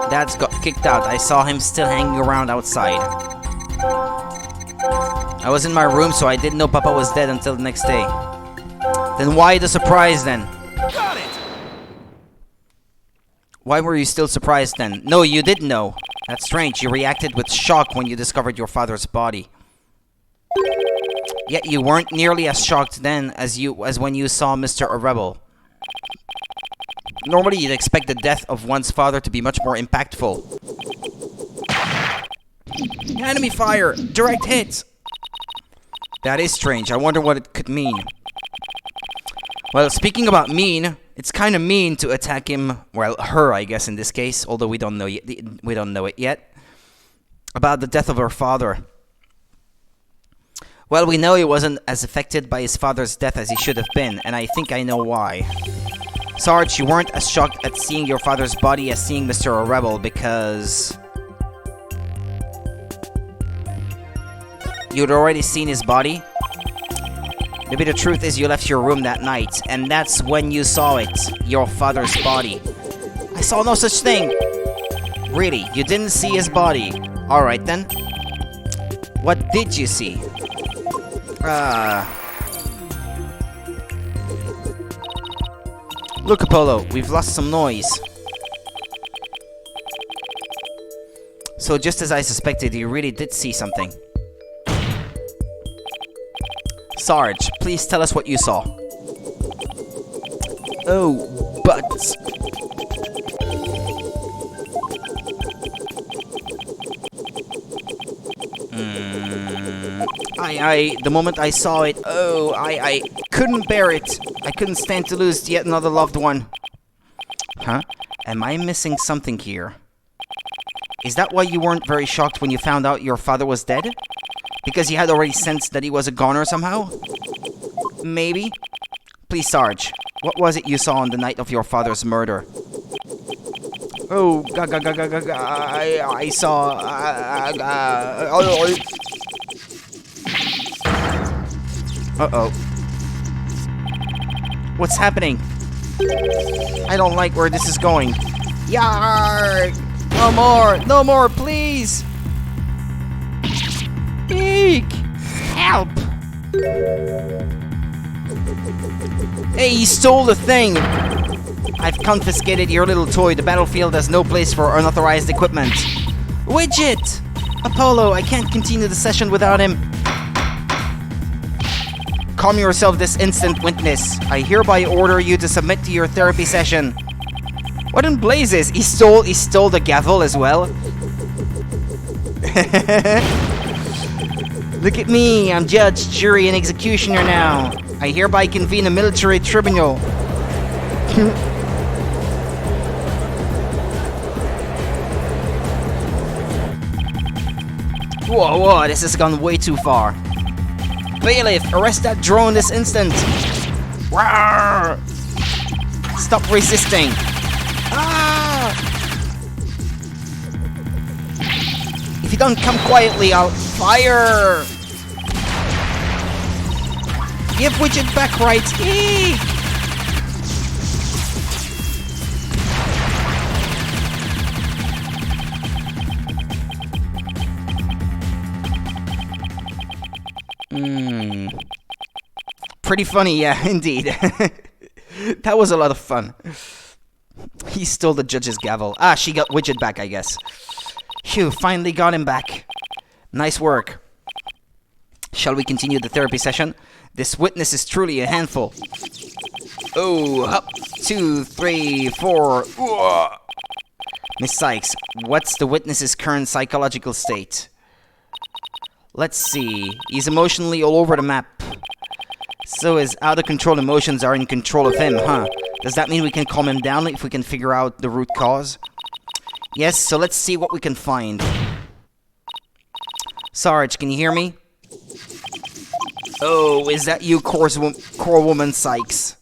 Dad's got kicked out. I saw him still hanging around outside. I was in my room, so I didn't know Papa was dead until the next day. Then why the surprise then? Got it! Why were you still surprised then? No, you didn't know. That's strange. You reacted with shock when you discovered your father's body. Yet you weren't nearly as shocked then as when you saw Mr. A Rebel. Normally, you'd expect the death of one's father to be much more impactful. Enemy fire! Direct hit! That is strange. I wonder what it could mean. Well, speaking about mean, it's kind of mean to attack him, well, her, I guess, in this case, although we don't know it yet, about the death of her father. Well, we know he wasn't as affected by his father's death as he should have been, and I think I know why. Sarge, you weren't as shocked at seeing your father's body as seeing Mr. A Rebel because... you'd already seen his body? Maybe the truth is you left your room that night, and that's when you saw it, your father's body. I saw no such thing! Really, you didn't see his body? Alright then. What did you see? Look, Apollo, we've lost some noise. So just as I suspected, you really did see something. Sarge, please tell us what you saw. Oh, but... the moment I saw it, I couldn't bear it. I couldn't stand to lose yet another loved one. Huh? Am I missing something here? Is that why you weren't very shocked when you found out your father was dead? Because he had already sensed that he was a goner somehow? Maybe? Please, Sarge, what was it you saw on the night of your father's murder? Oh, I saw... Uh-oh. What's happening? I don't like where this is going. Yarg! No more! No more, please! Eek! Help! Hey, he stole the thing! I've confiscated your little toy. The battlefield has no place for unauthorized equipment. Widget! Apollo, I can't continue the session without him. Calm yourself this instant, witness. I hereby order you to submit to your therapy session. What in blazes? He stole the gavel as well? Look at me, I'm judge, jury, and executioner now. I hereby convene a military tribunal. Whoa, this has gone way too far. Bailiff, arrest that drone this instant! Rawr! Stop resisting! Ah! If you don't come quietly, I'll fire! Give Widget back right! Eek! Pretty funny, yeah, indeed. That was a lot of fun. He stole the judge's gavel. Ah, she got Widget back, I guess. Phew, finally got him back. Nice work. Shall we continue the therapy session? This witness is truly a handful. Oh, up, 2, 3, 4. Ooh. Miss Sykes, what's the witness's current psychological state? Let's see. He's emotionally all over the map. So his out-of-control emotions are in control of him, huh? Does that mean we can calm him down if we can figure out the root cause? Yes, so let's see what we can find. Sarge, can you hear me? Oh, is that you, core woman Sykes?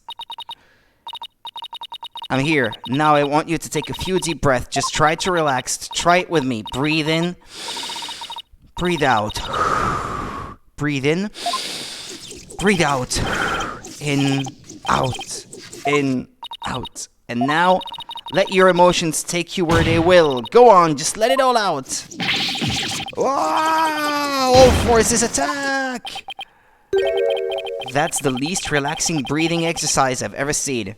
I'm here. Now I want you to take a few deep breaths. Just try to relax. Try it with me. Breathe in. Breathe out. Breathe in. Breathe out. In. Out. In. Out. And now, let your emotions take you where they will. Go on, just let it all out. Wow! All forces attack! That's the least relaxing breathing exercise I've ever seen.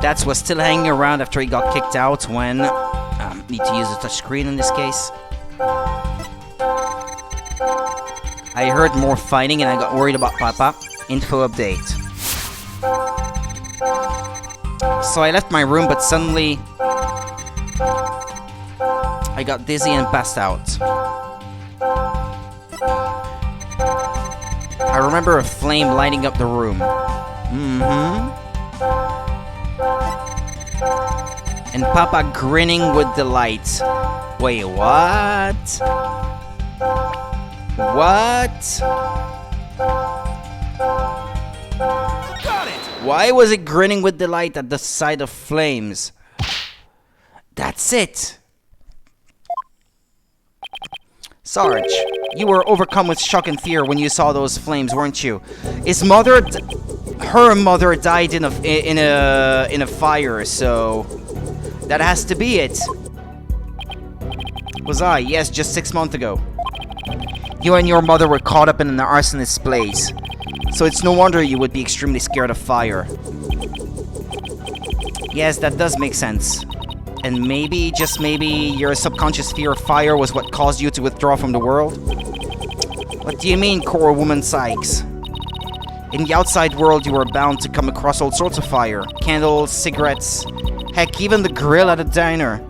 That's what's still hanging around after he got kicked out when... need to use a touchscreen in this case. I heard more fighting and I got worried about Papa. Info update. So I left my room, but suddenly... I got dizzy and passed out. I remember a flame lighting up the room. And Papa grinning with delight. Wait, what? What? Got it! Why was it grinning with delight at the sight of flames? That's it. Sarge, you were overcome with shock and fear when you saw those flames, weren't you? Her mother died in a fire, so that has to be it. Was I? Yes, just 6 months ago. You and your mother were caught up in an arsonist's blaze, so it's no wonder you would be extremely scared of fire. Yes, that does make sense. And maybe, just maybe, your subconscious fear of fire was what caused you to withdraw from the world? What do you mean, core woman Sykes? In the outside world, you were bound to come across all sorts of fire. Candles, cigarettes, heck, even the grill at a diner.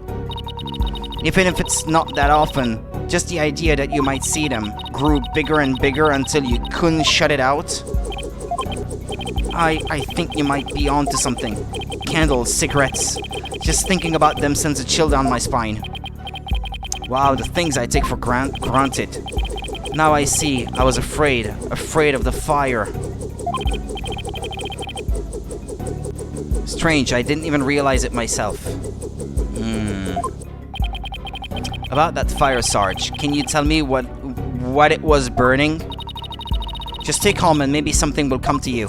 Even if it's not that often, just the idea that you might see them grew bigger and bigger until you couldn't shut it out. I think you might be onto something. Candles, cigarettes. Just thinking about them sends a chill down my spine. Wow, the things I take for granted. Now I see, I was afraid of the fire. Strange, I didn't even realize it myself. About that fire, Sarge, can you tell me what it was burning? Just stay calm and maybe something will come to you.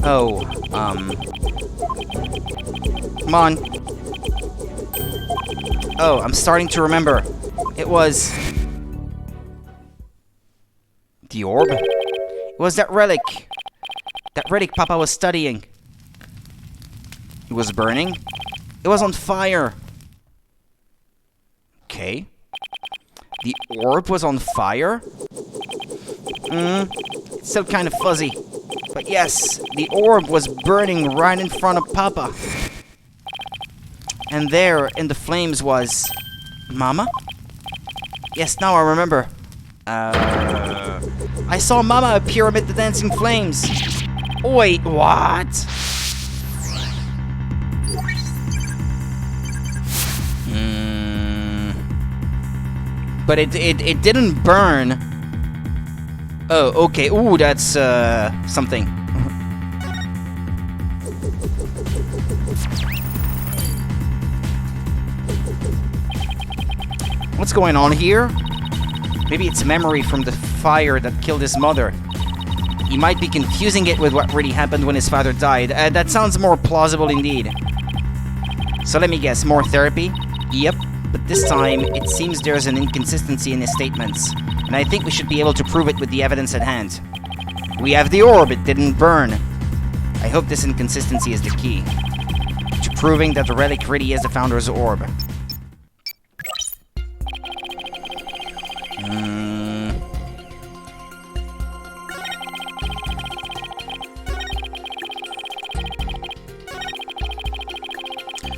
Oh, come on. Oh, I'm starting to remember. It was... the orb? It was that relic. That relic Papa was studying. It was burning? It was on fire. Okay. The orb was on fire? It's still kind of fuzzy. But yes, the orb was burning right in front of Papa. And there, in the flames was... Mama? Yes, now I remember. I saw Mama appear amid the dancing flames. Wait, what? But it didn't burn. Oh, okay. Ooh, that's something. What's going on here? Maybe it's a memory from the fire that killed his mother. He might be confusing it with what really happened when his father died. That sounds more plausible indeed. So let me guess, more therapy? Yep, but this time it seems there's an inconsistency in his statements. And I think we should be able to prove it with the evidence at hand. We have the orb, it didn't burn. I hope this inconsistency is the key to proving that the relic really is the Founder's orb.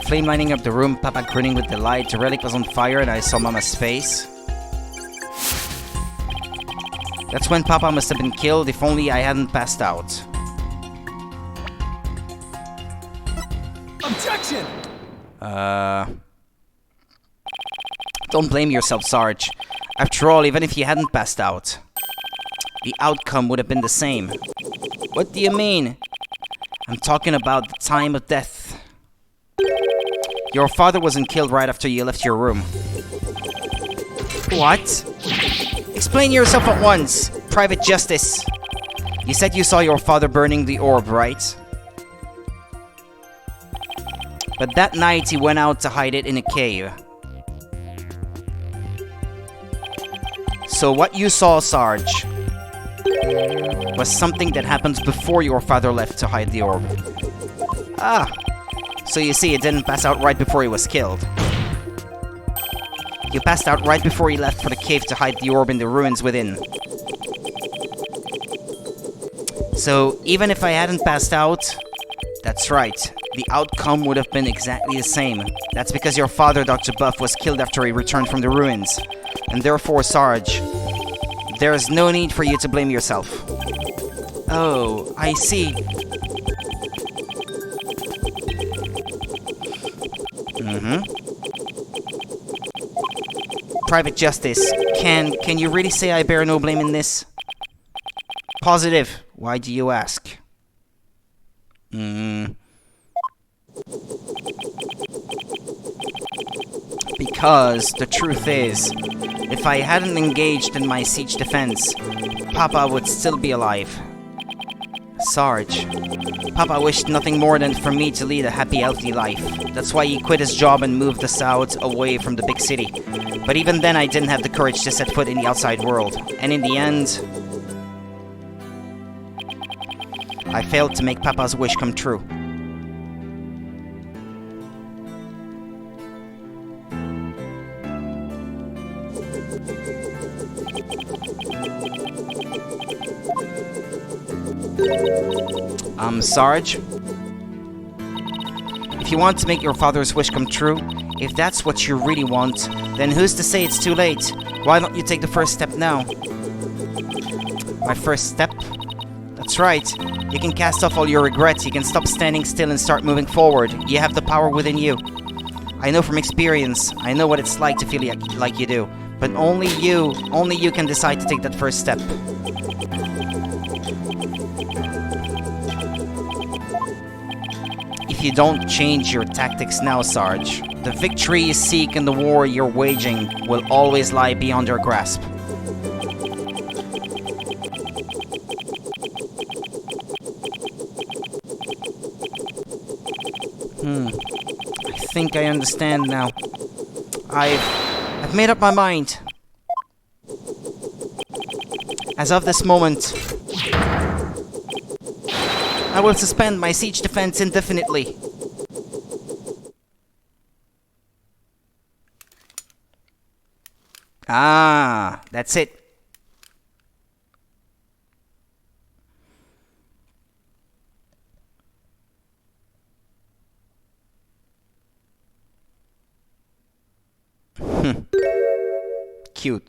Flame lighting up the room, Papa grinning with delight. The relic was on fire and I saw Mama's face. That's when Papa must have been killed, if only I hadn't passed out. Objection! Don't blame yourself, Sarge. After all, even if you hadn't passed out, the outcome would have been the same. What do you mean? I'm talking about the time of death. Your father wasn't killed right after you left your room. What? Explain yourself at once, Private Justice. You said you saw your father burning the orb, right? But that night he went out to hide it in a cave. So what you saw, Sarge, was something that happened before your father left to hide the orb. Ah, so you see, it didn't pass out right before he was killed. You passed out right before he left for the cave to hide the orb in the ruins within. So, even if I hadn't passed out, that's right, the outcome would have been exactly the same. That's because your father, Dr. Buff, was killed after he returned from the ruins. And therefore, Sarge, there's no need for you to blame yourself. Oh, I see. Private Justice, can you really say I bear no blame in this? Positive. Why do you ask? Because the truth is, if I hadn't engaged in my siege defense, Papa would still be alive. Sarge, Papa wished nothing more than for me to lead a happy, healthy life. That's why he quit his job and moved us out away from the big city. But even then, I didn't have the courage to set foot in the outside world. And in the end, I failed to make Papa's wish come true. Sarge? If you want to make your father's wish come true, if that's what you really want, then who's to say it's too late? Why don't you take the first step now? My first step? That's right. You can cast off all your regrets. You can stop standing still and start moving forward. You have the power within you. I know from experience. I know what it's like to feel like you do. But only you can decide to take that first step. If you don't change your tactics now, Sarge, the victory you seek in the war you're waging will always lie beyond your grasp. I think I understand now. I've made up my mind. As of this moment, I will suspend my siege defense indefinitely. Ah, that's it. Cute.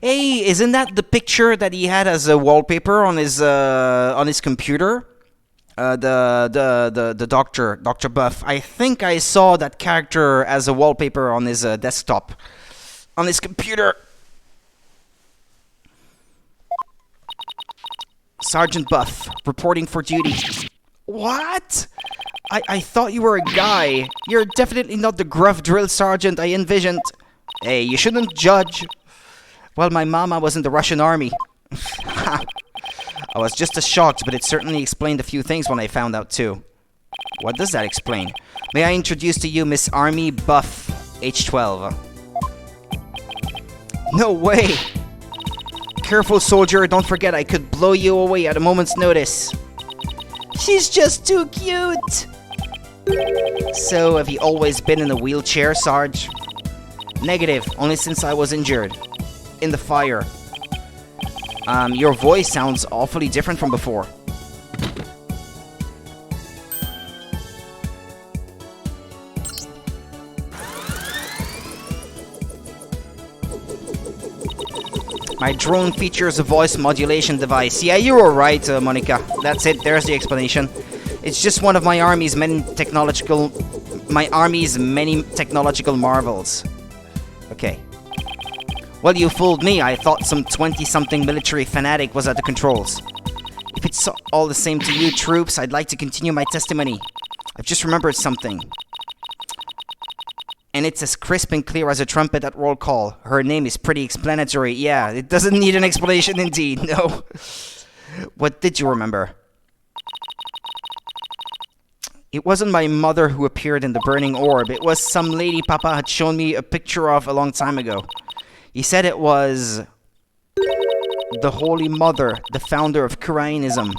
Hey, isn't that the picture that he had as a wallpaper on his computer? The doctor, Dr. Buff. I think I saw that character as a wallpaper on his desktop, on his computer. Sergeant Buff, reporting for duty. What? I thought you were a guy. You're definitely not the gruff drill sergeant I envisioned. Hey, you shouldn't judge. Well, my mama was in the Russian army. I was just as shocked, but it certainly explained a few things when I found out too. What does that explain? May I introduce to you Miss Army Buff, age 12. No way! Careful, soldier, don't forget I could blow you away at a moment's notice. She's just too cute! So, have you always been in a wheelchair, Sarge? Negative, only since I was injured. In the fire. Your voice sounds awfully different from before. My drone features a voice modulation device. Yeah, you were right, Monica. That's it, there's the explanation. It's just one of my army's many technological marvels. Okay. Well, you fooled me. I thought some 20-something military fanatic was at the controls. If it's all the same to you, troops, I'd like to continue my testimony. I've just remembered something. And it's as crisp and clear as a trumpet at roll call. Her name is pretty explanatory. Yeah, it doesn't need an explanation indeed, no. What did you remember? It wasn't my mother who appeared in the burning orb. It was some lady Papa had shown me a picture of a long time ago. He said it was the Holy Mother, the founder of Kuranism.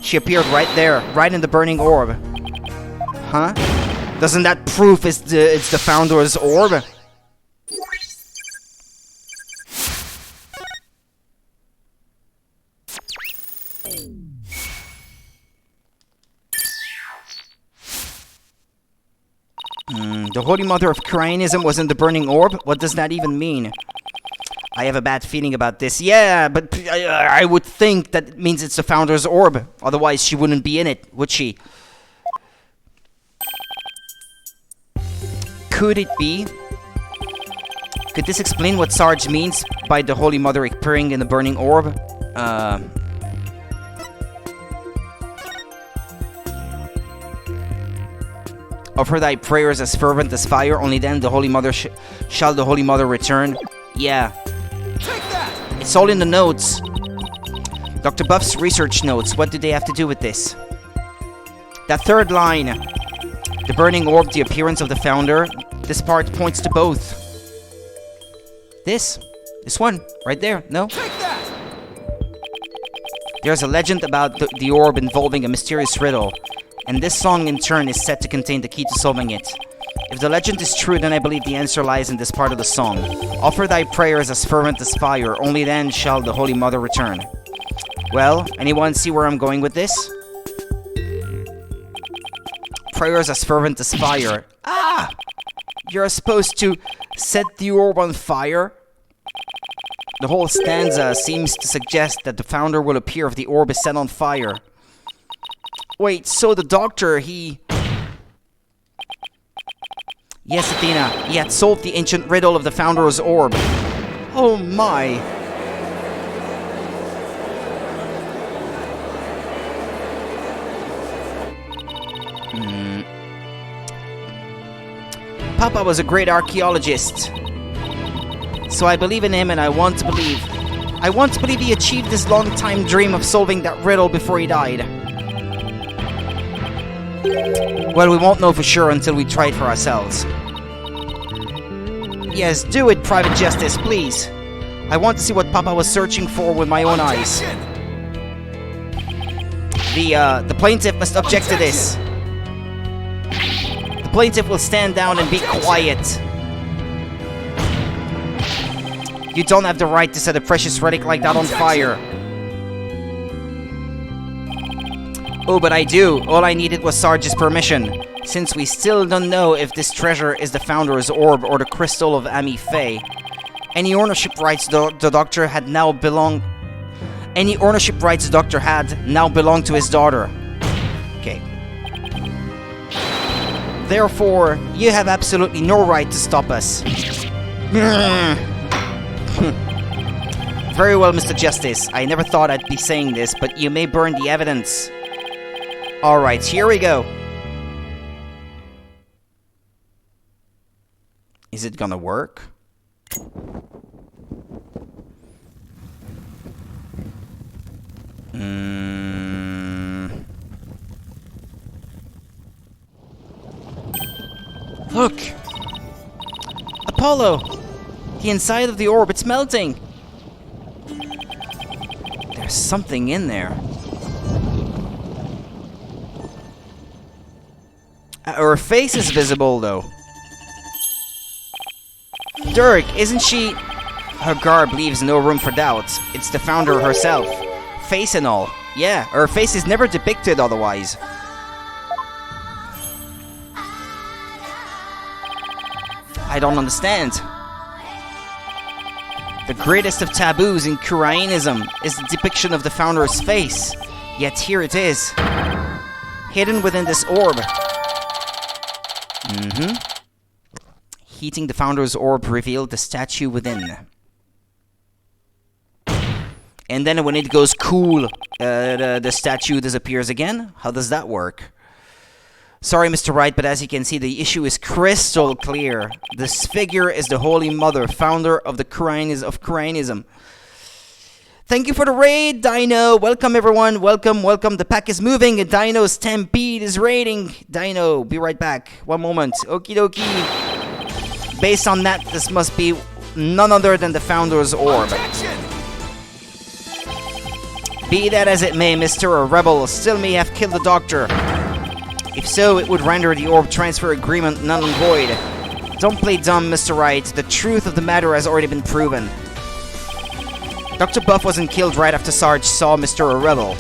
She appeared right there, right in the burning orb. Huh? Doesn't that prove it's the founder's orb? The Holy Mother of Kuranism was in the burning orb? What does that even mean? I have a bad feeling about this. Yeah, but I would think that it means it's the founder's orb. Otherwise, she wouldn't be in it, would she? Could it be? Could this explain what Sarge means by the Holy Mother appearing in the burning orb? Offer thy prayers as fervent as fire, only then the Holy Mother shall the Holy Mother return. Yeah. Take that! It's all in the notes. Dr. Buff's research notes, what do they have to do with this? That third line. The burning orb, the appearance of the founder. This part points to both. This one, right there, no? Take that! There's a legend about the orb involving a mysterious riddle. And this song, in turn, is said to contain the key to solving it. If the legend is true, then I believe the answer lies in this part of the song. Offer thy prayers as fervent as fire, only then shall the Holy Mother return. Well, anyone see where I'm going with this? Prayers as fervent as fire. Ah! You're supposed to set the orb on fire? The whole stanza seems to suggest that the founder will appear if the orb is set on fire. Wait, so the doctor, he... Yes, Athena, he had solved the ancient riddle of the founder's orb. Oh my. Papa was a great archaeologist. So I believe in him and I want to believe. I want to believe he achieved his long-time dream of solving that riddle before he died. Well, we won't know for sure until we try it for ourselves. Yes, do it, Private Justice, please. I want to see what Papa was searching for with my own eyes. The plaintiff must object to this. The plaintiff will stand down and be quiet. You don't have the right to set a precious relic like that on fire. Oh, but I do. All I needed was Sarge's permission. Since we still don't know if this treasure is the Founder's Orb or the Crystal of Ami Faye. Any ownership rights the Doctor had now belong to his daughter. Okay. Therefore, you have absolutely no right to stop us. Very well, Mr. Justice. I never thought I'd be saying this, but you may burn the evidence. Alright, here we go. Is it gonna work? Look! Apollo! The inside of the orb, it's melting! There's something in there. Her face is visible, though. Dirk, isn't she... Her garb leaves no room for doubt. It's the Founder herself. Face and all. Yeah, her face is never depicted otherwise. I don't understand. The greatest of taboos in Kurainism is the depiction of the Founder's face. Yet here it is. Hidden within this orb. Heating the Founder's orb revealed the statue within. And then when it goes cool, the statue disappears again? How does that work? Sorry, Mr. Wright, but as you can see, the issue is crystal clear. This figure is the Holy Mother, founder of the Kurainism. Thank you for the raid, Dino. Welcome, everyone. Welcome, welcome. The pack is moving, and Dino Stampede is raiding. Dino, be right back. One moment. Okie dokie. Based on that, this must be none other than the Founder's Orb. Be that as it may, Mr. Rebel still may have killed the Doctor. If so, it would render the orb transfer agreement null and void. Don't play dumb, Mr. Wright. The truth of the matter has already been proven. Dr. Buff wasn't killed right after Sarge saw Mr. Rebel.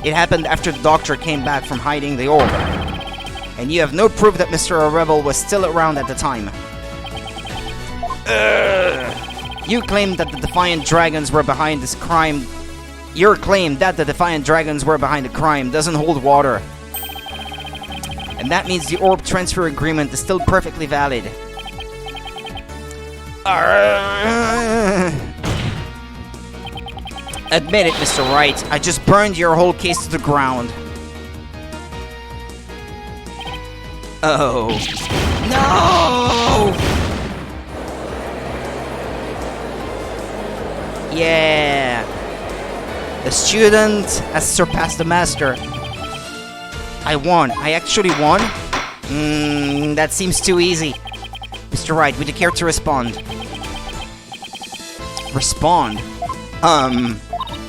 It happened after the Doctor came back from hiding the orb. And you have no proof that Mr. Rebel was still around at the time. You claim that the Defiant Dragons were behind this crime. Your claim that the Defiant Dragons were behind the crime doesn't hold water. And that means the orb transfer agreement is still perfectly valid. Admit it, Mr. Wright. I just burned your whole case to the ground. Oh. No! Yeah. The student has surpassed the master. I won. I actually won? That seems too easy. Mr. Wright, would you care to respond? Respond?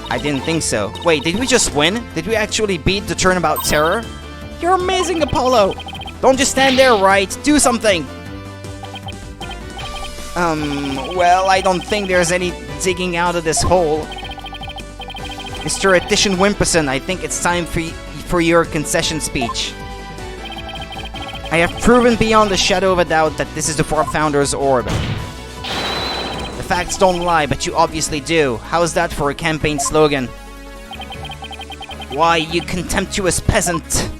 I didn't think so. Wait, did we just win? Did we actually beat the Turnabout Terror? You're amazing, Apollo! Don't just stand there, Wright. Do something! Well, I don't think there's any digging out of this hole. Mr. Etition Wimperson, I think it's time for your concession speech. I have proven beyond a shadow of a doubt that this is the Founder's Orb. The facts don't lie, but you obviously do. How's that for a campaign slogan? Why, you contemptuous peasant!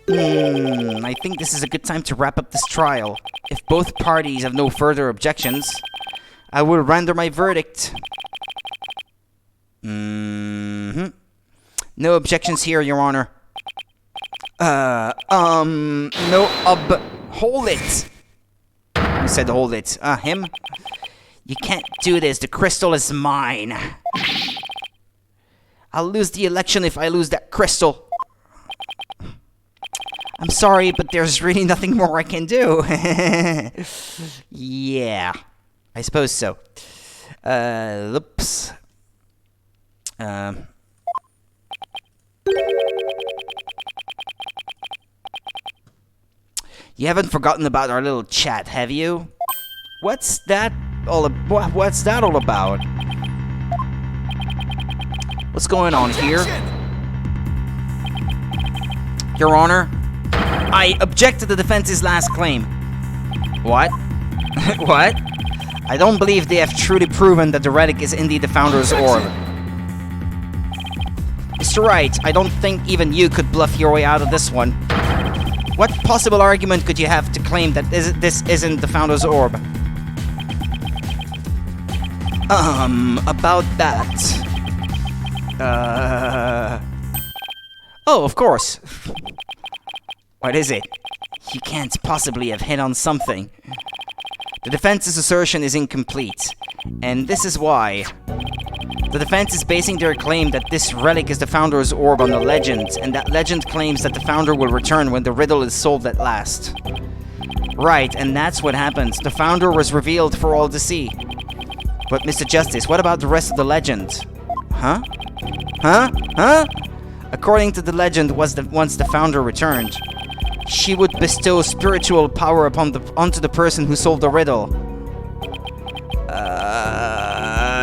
I think this is a good time to wrap up this trial. If both parties have no further objections, I will render my verdict. No objections here, Your Honor. Hold it! Who said hold it? Him? You can't do this, the crystal is mine. I'll lose the election if I lose that crystal. I'm sorry, but there's really nothing more I can do. Yeah, I suppose so. Oops. You haven't forgotten about our little chat, have you? What's that all about? What's going on here? Your Honor, I object to the defense's last claim. What? What? I don't believe they have truly proven that the relic is indeed the Founder's orb. Mr. Wright, I don't think even you could bluff your way out of this one. What possible argument could you have to claim that this isn't the Founder's orb? About that... Oh, of course. What is it? You can't possibly have hit on something. The defense's assertion is incomplete, and this is why. The defense is basing their claim that this relic is the Founder's orb on the legend, and that legend claims that the Founder will return when the riddle is solved at last. Right, and that's what happened. The Founder was revealed for all to see. But Mr. Justice, what about the rest of the legend? Huh? Huh? According to the legend, once the Founder returned, she would bestow spiritual power onto the person who solved the riddle.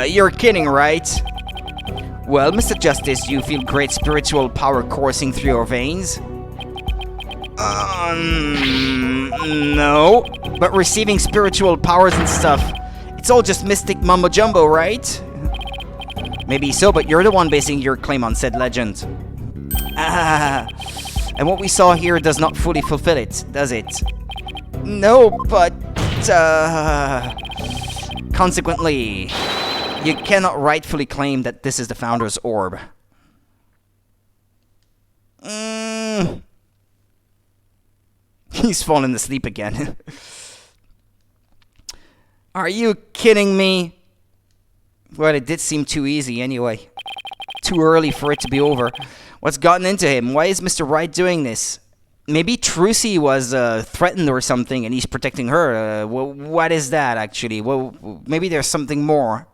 You're kidding, right? Well, Mr. Justice, you feel great spiritual power coursing through your veins? No. But receiving spiritual powers and stuff, it's all just mystic mumbo-jumbo, right? Maybe so, but you're the one basing your claim on said legend. And what we saw here does not fully fulfill it, does it? No, but... Consequently, you cannot rightfully claim that this is the Founder's orb. He's fallen asleep again. Are you kidding me? Well, it did seem too easy anyway. Too early for it to be over. What's gotten into him? Why is Mr. Wright doing this? Maybe Trucy was threatened or something and he's protecting her. What is that, actually? Well, maybe there's something more.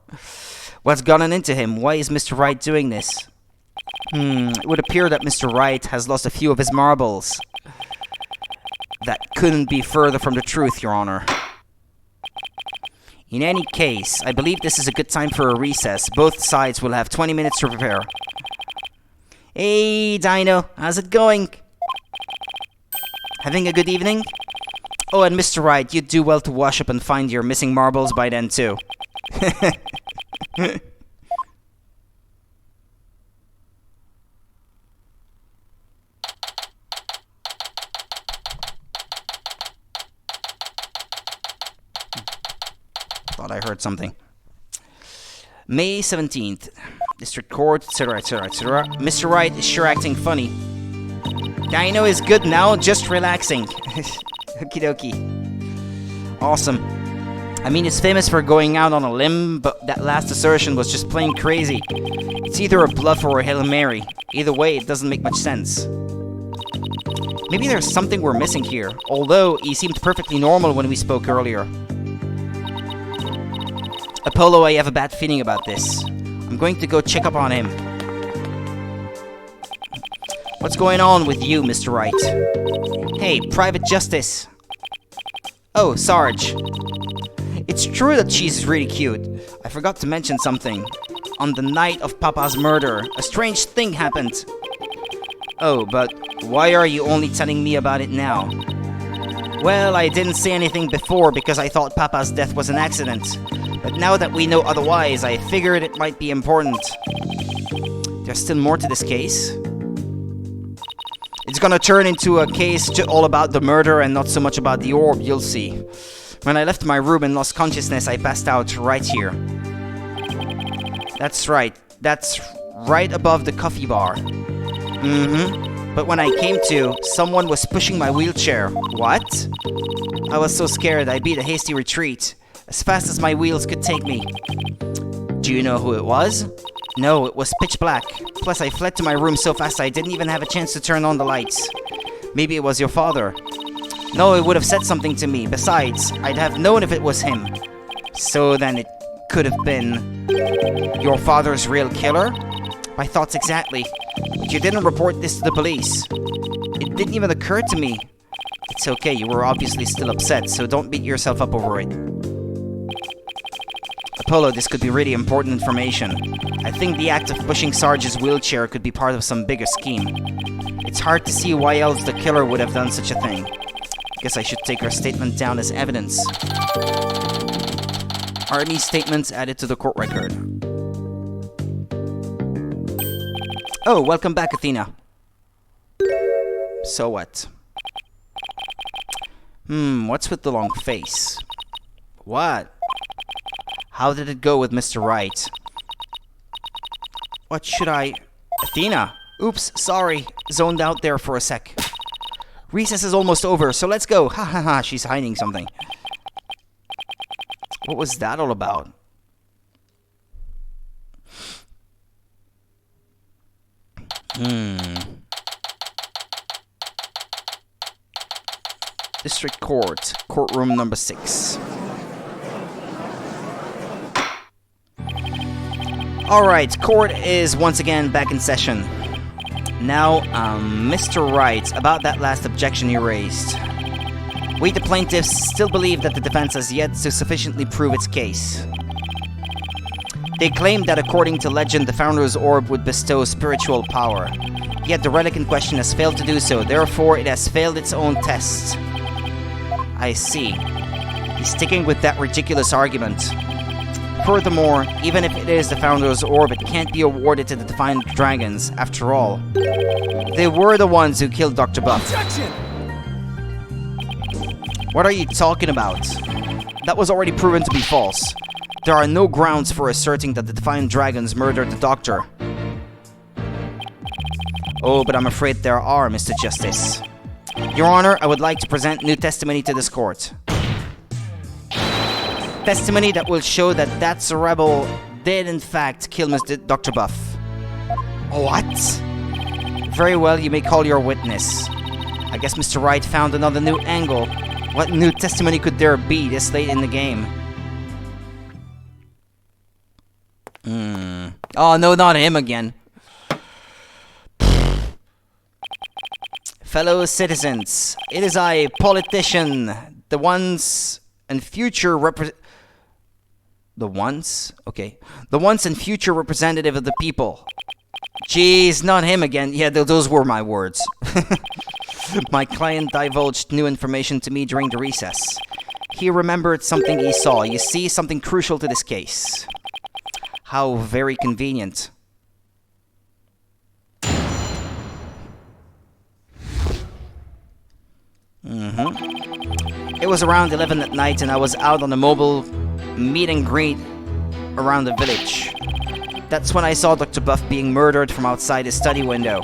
What's gotten into him? Why is Mr. Wright doing this? It would appear that Mr. Wright has lost a few of his marbles. That couldn't be further from the truth, Your Honor. In any case, I believe this is a good time for a recess. Both sides will have 20 minutes to prepare. Hey, Dino. How's it going? Having a good evening? Oh, and Mr. Wright, you'd do well to wash up and find your missing marbles by then, too. Thought I heard something. May 17th. District Court, etc., etc., etc. Mr. Wright is sure acting funny. Dino is good now, just relaxing. Okie dokie. Awesome. I mean, he's famous for going out on a limb, but that last assertion was just plain crazy. It's either a bluff or a Hail Mary. Either way, it doesn't make much sense. Maybe there's something we're missing here, although he seemed perfectly normal when we spoke earlier. Apollo, I have a bad feeling about this. I'm going to go check up on him. What's going on with you, Mr. Wright? Hey, Private Justice. Oh, Sarge. It's true that she's really cute. I forgot to mention something. On the night of Papa's murder, a strange thing happened. Oh, but why are you only telling me about it now? Well, I didn't say anything before because I thought Papa's death was an accident. But now that we know otherwise, I figured it might be important. There's still more to this case. It's gonna turn into a case all about the murder and not so much about the orb, you'll see. When I left my room and lost consciousness, I passed out right here. That's right. That's right above the coffee bar. But when I came to, someone was pushing my wheelchair. What? I was so scared I beat a hasty retreat, as fast as my wheels could take me. Do you know who it was? No, it was pitch black. Plus I fled to my room so fast I didn't even have a chance to turn on the lights. Maybe it was your father. No, it would have said something to me. Besides, I'd have known if it was him. So then it could have been your father's real killer? My thoughts exactly. But you didn't report this to the police. It didn't even occur to me. It's okay, you were obviously still upset, so don't beat yourself up over it. Apollo, this could be really important information. I think the act of pushing Sarge's wheelchair could be part of some bigger scheme. It's hard to see why else the killer would have done such a thing. Guess I should take her statement down as evidence. Army statements added to the court record. Oh, welcome back, Athena. So what? What's with the long face? What? How did it go with Mr. Wright? What should I... Athena! Oops, sorry. Zoned out there for a sec. Recess is almost over, so let's go. Ha ha ha, she's hiding something. What was that all about? District Court, courtroom number 6. Alright, court is once again back in session. Now, Mr. Wright, about that last objection you raised. We, the plaintiffs, still believe that the defense has yet to sufficiently prove its case. They claim that according to legend, the Founder's Orb would bestow spiritual power. Yet the relic in question has failed to do so, therefore it has failed its own test. I see. He's sticking with that ridiculous argument. Furthermore, even if it is the Founder's Orb, it can't be awarded to the Defiant Dragons, after all. They were the ones who killed Dr. Buff. Objection! What are you talking about? That was already proven to be false. There are no grounds for asserting that the Defiant Dragons murdered the Doctor. Oh, but I'm afraid there are, Mr. Justice. Your Honor, I would like to present new testimony to this court. Testimony that will show that that rebel did in fact kill Mr. Dr. Buff. What? Very well, you may call your witness. I guess Mr. Wright found another new angle. What new testimony could there be this late in the game? Oh, no, not him again. Fellow citizens, it is I, politician, the once and future the once and future representative of the people. Jeez, not him again. Yeah, those were my words. My client divulged new information to me during the recess. He remembered something he saw. You see, something crucial to this case. How very convenient. It was around 11 at night and I was out on a mobile meet and greet around the village. That's when I saw Dr. Buff being murdered from outside his study window.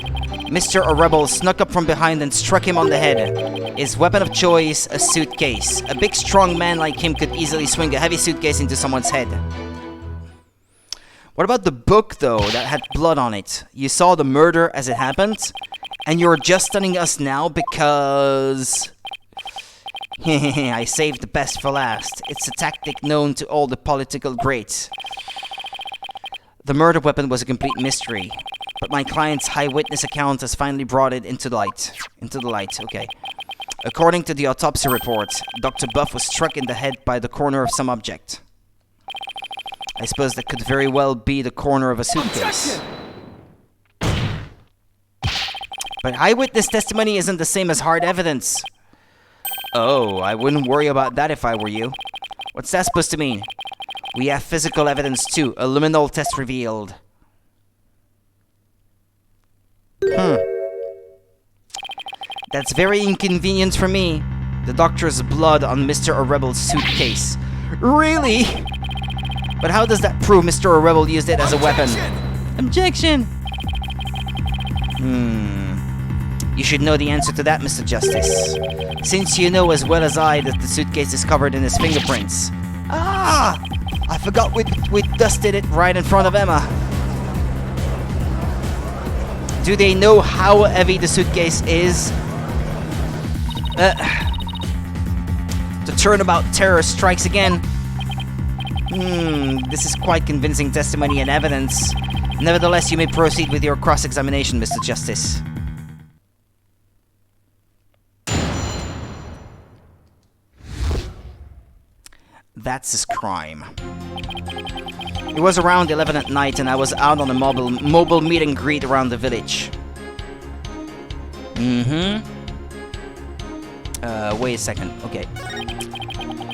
Mr. Rebel snuck up from behind and struck him on the head. His weapon of choice, a suitcase. A big strong man like him could easily swing a heavy suitcase into someone's head. What about the book, though, that had blood on it? You saw the murder as it happened? And you're just telling us now because... I saved the best for last. It's a tactic known to all the political greats. The murder weapon was a complete mystery, but my client's eyewitness account has finally brought it into the light. Okay. According to the autopsy report, Dr. Buff was struck in the head by the corner of some object. I suppose that could very well be the corner of a suitcase. But eyewitness testimony isn't the same as hard evidence. Oh, I wouldn't worry about that if I were you. What's that supposed to mean? We have physical evidence too. A luminol test revealed. That's very inconvenient for me. The doctor's blood on Mr. O'Rebel's suitcase. Really? But how does that prove Mr. O'Rebel used it as a weapon? Objection! You should know the answer to that, Mr. Justice. Since you know as well as I that the suitcase is covered in his fingerprints. Ah! I forgot we dusted it right in front of Emma. Do they know how heavy the suitcase is? The turnabout terror strikes again. This is quite convincing testimony and evidence. Nevertheless, you may proceed with your cross-examination, Mr. Justice. That's his crime. It was around 11 at night and I was out on a mobile meet and greet around the village. Wait a second. Okay.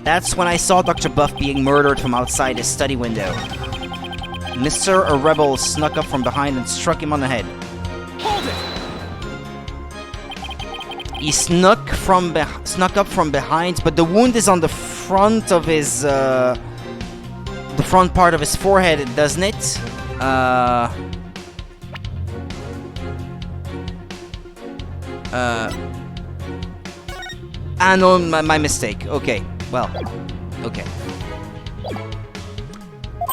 That's when I saw Dr. Buff being murdered from outside his study window. Mr. O'Rebel snuck up from behind and struck him on the head. Hold it! He snuck up from behind, but the wound is on the front of his, the front part of his forehead, doesn't it? No, my mistake. Okay, well, okay.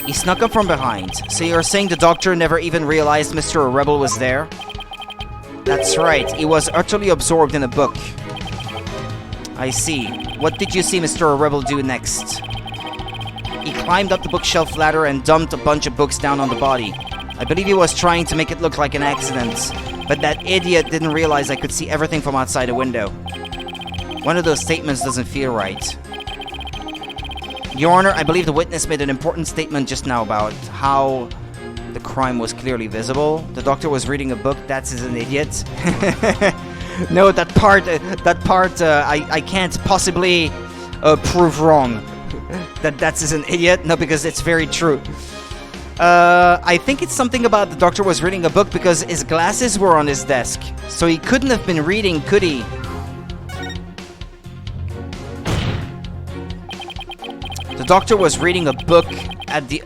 He snuck up from behind. So you're saying the doctor never even realized Mr. O'Rebel was there? That's right, he was utterly absorbed in a book. I see. What did you see Mr. O'Rebel do next? He climbed up the bookshelf ladder and dumped a bunch of books down on the body. I believe he was trying to make it look like an accident, but that idiot didn't realize I could see everything from outside a window. One of those statements doesn't feel right. Your Honor, I believe the witness made an important statement just now about how the crime was clearly visible. The doctor was reading a book. That's an idiot. No, that part I can't possibly prove wrong. That's an idiot. No, because it's very true. I think it's something about the doctor was reading a book because his glasses were on his desk. So he couldn't have been reading, could he? The doctor was reading a book at the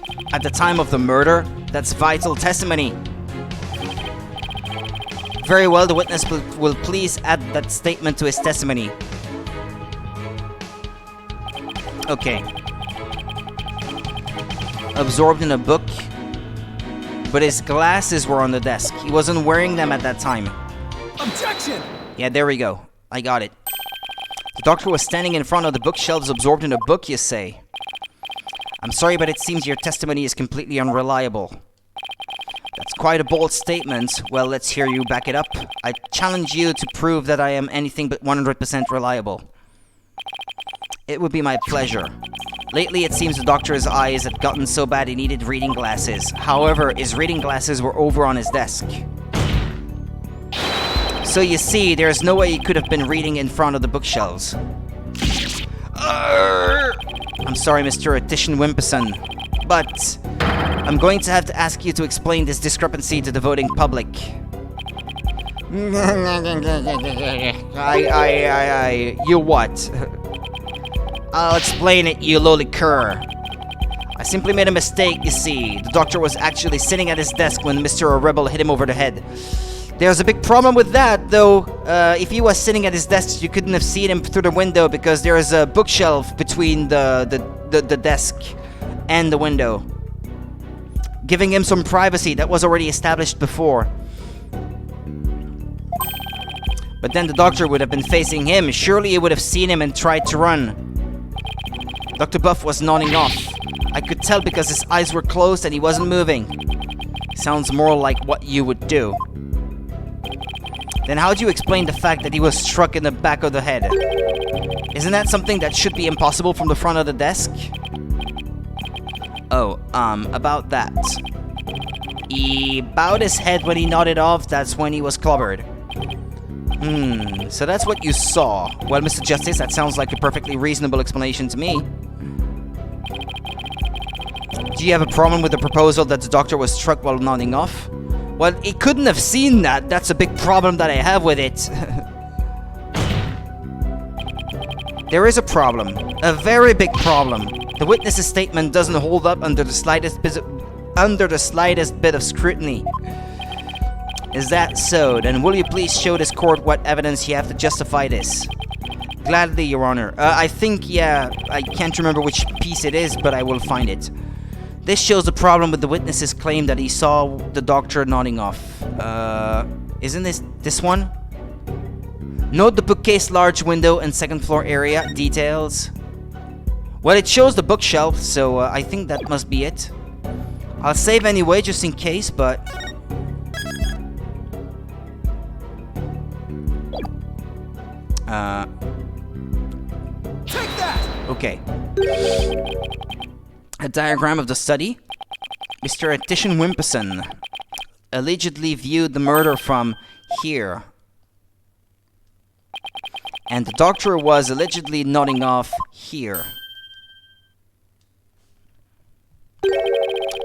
time of the murder. That's vital testimony. Very well, the witness will please add that statement to his testimony. Okay. Absorbed in a book, but his glasses were on the desk. He wasn't wearing them at that time. Objection! Yeah, there we go. I got it. The doctor was standing in front of the bookshelves absorbed in a book, you say? I'm sorry, but it seems your testimony is completely unreliable. That's quite a bold statement. Well, let's hear you back it up. I challenge you to prove that I am anything but 100% reliable. It would be my pleasure. Lately, it seems the doctor's eyes had gotten so bad he needed reading glasses. However, his reading glasses were over on his desk. So you see, there's no way he could have been reading in front of the bookshelves. I'm sorry, Mr. Titian Wimperson, but I'm going to have to ask you to explain this discrepancy to the voting public. You what? I'll explain it, you lowly cur. I simply made a mistake, you see. The doctor was actually sitting at his desk when Mr. O'Rebel hit him over the head. There's a big problem with that, though. If he was sitting at his desk, you couldn't have seen him through the window because there is a bookshelf between the desk and the window, giving him some privacy that was already established before. But then the doctor would have been facing him. Surely he would have seen him and tried to run. Dr. Buff was nodding off. I could tell because his eyes were closed and he wasn't moving. Sounds more like what you would do. Then how do you explain the fact that he was struck in the back of the head? Isn't that something that should be impossible from the front of the desk? Oh, about that. He bowed his head when he nodded off. That's when he was clobbered. So that's what you saw. Well, Mr. Justice, that sounds like a perfectly reasonable explanation to me. Do you have a problem with the proposal that the doctor was struck while nodding off? Well, he couldn't have seen that. That's a big problem that I have with it. There is a problem. A very big problem. The witness's statement doesn't hold up under the slightest bit of scrutiny. Is that so? Then will you please show this court what evidence you have to justify this? Gladly, Your Honor. I think, yeah, I can't remember which piece it is, but I will find it. This shows the problem with the witness's claim that he saw the doctor nodding off. Isn't this one? Note the bookcase, large window, and second floor area. Details. Well, it shows the bookshelf, so I think that must be it. I'll save anyway, just in case, but... Take that! Okay. A diagram of the study. Mr. Titian Wimperson allegedly viewed the murder from here. And the doctor was allegedly nodding off here.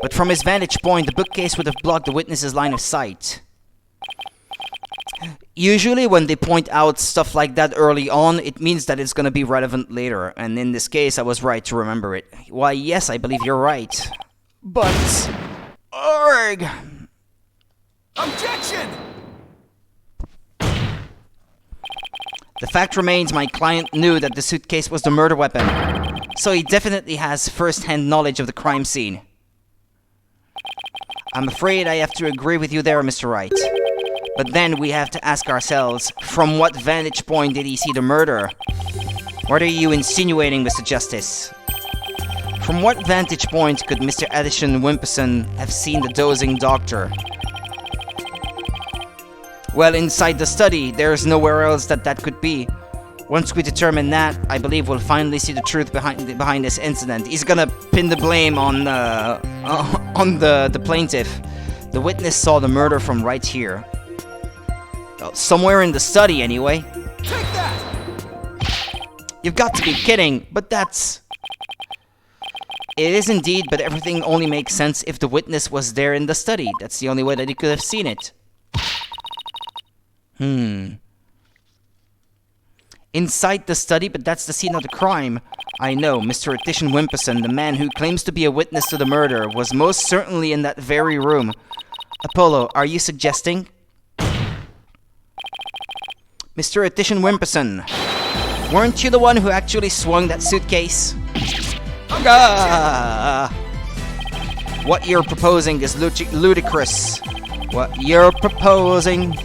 But from his vantage point, the bookcase would have blocked the witness's line of sight. Usually when they point out stuff like that early on, it means that it's going to be relevant later. And in this case, I was right to remember it. Why, yes, I believe you're right. But... Arg! Objection! The fact remains my client knew that the suitcase was the murder weapon. So he definitely has first-hand knowledge of the crime scene. I'm afraid I have to agree with you there, Mr. Wright. But then we have to ask ourselves, from what vantage point did he see the murder? What are you insinuating, Mr. Justice? From what vantage point could Mr. Titian Wimperson have seen the dozing doctor? Well, inside the study, there's nowhere else that could be. Once we determine that, I believe we'll finally see the truth behind this incident. He's gonna pin the blame on the plaintiff. The witness saw the murder from right here. Well, somewhere in the study, anyway. Take that! You've got to be kidding, but that's... It is indeed, but everything only makes sense if the witness was there in the study. That's the only way that he could have seen it. Inside the study, but that's the scene of the crime. I know, Mr. Titian Wimperson, the man who claims to be a witness to the murder, was most certainly in that very room. Apollo, are you suggesting? Mr. Titian Wimperson, weren't you the one who actually swung that suitcase? What you're proposing is ludicrous. What you're proposing...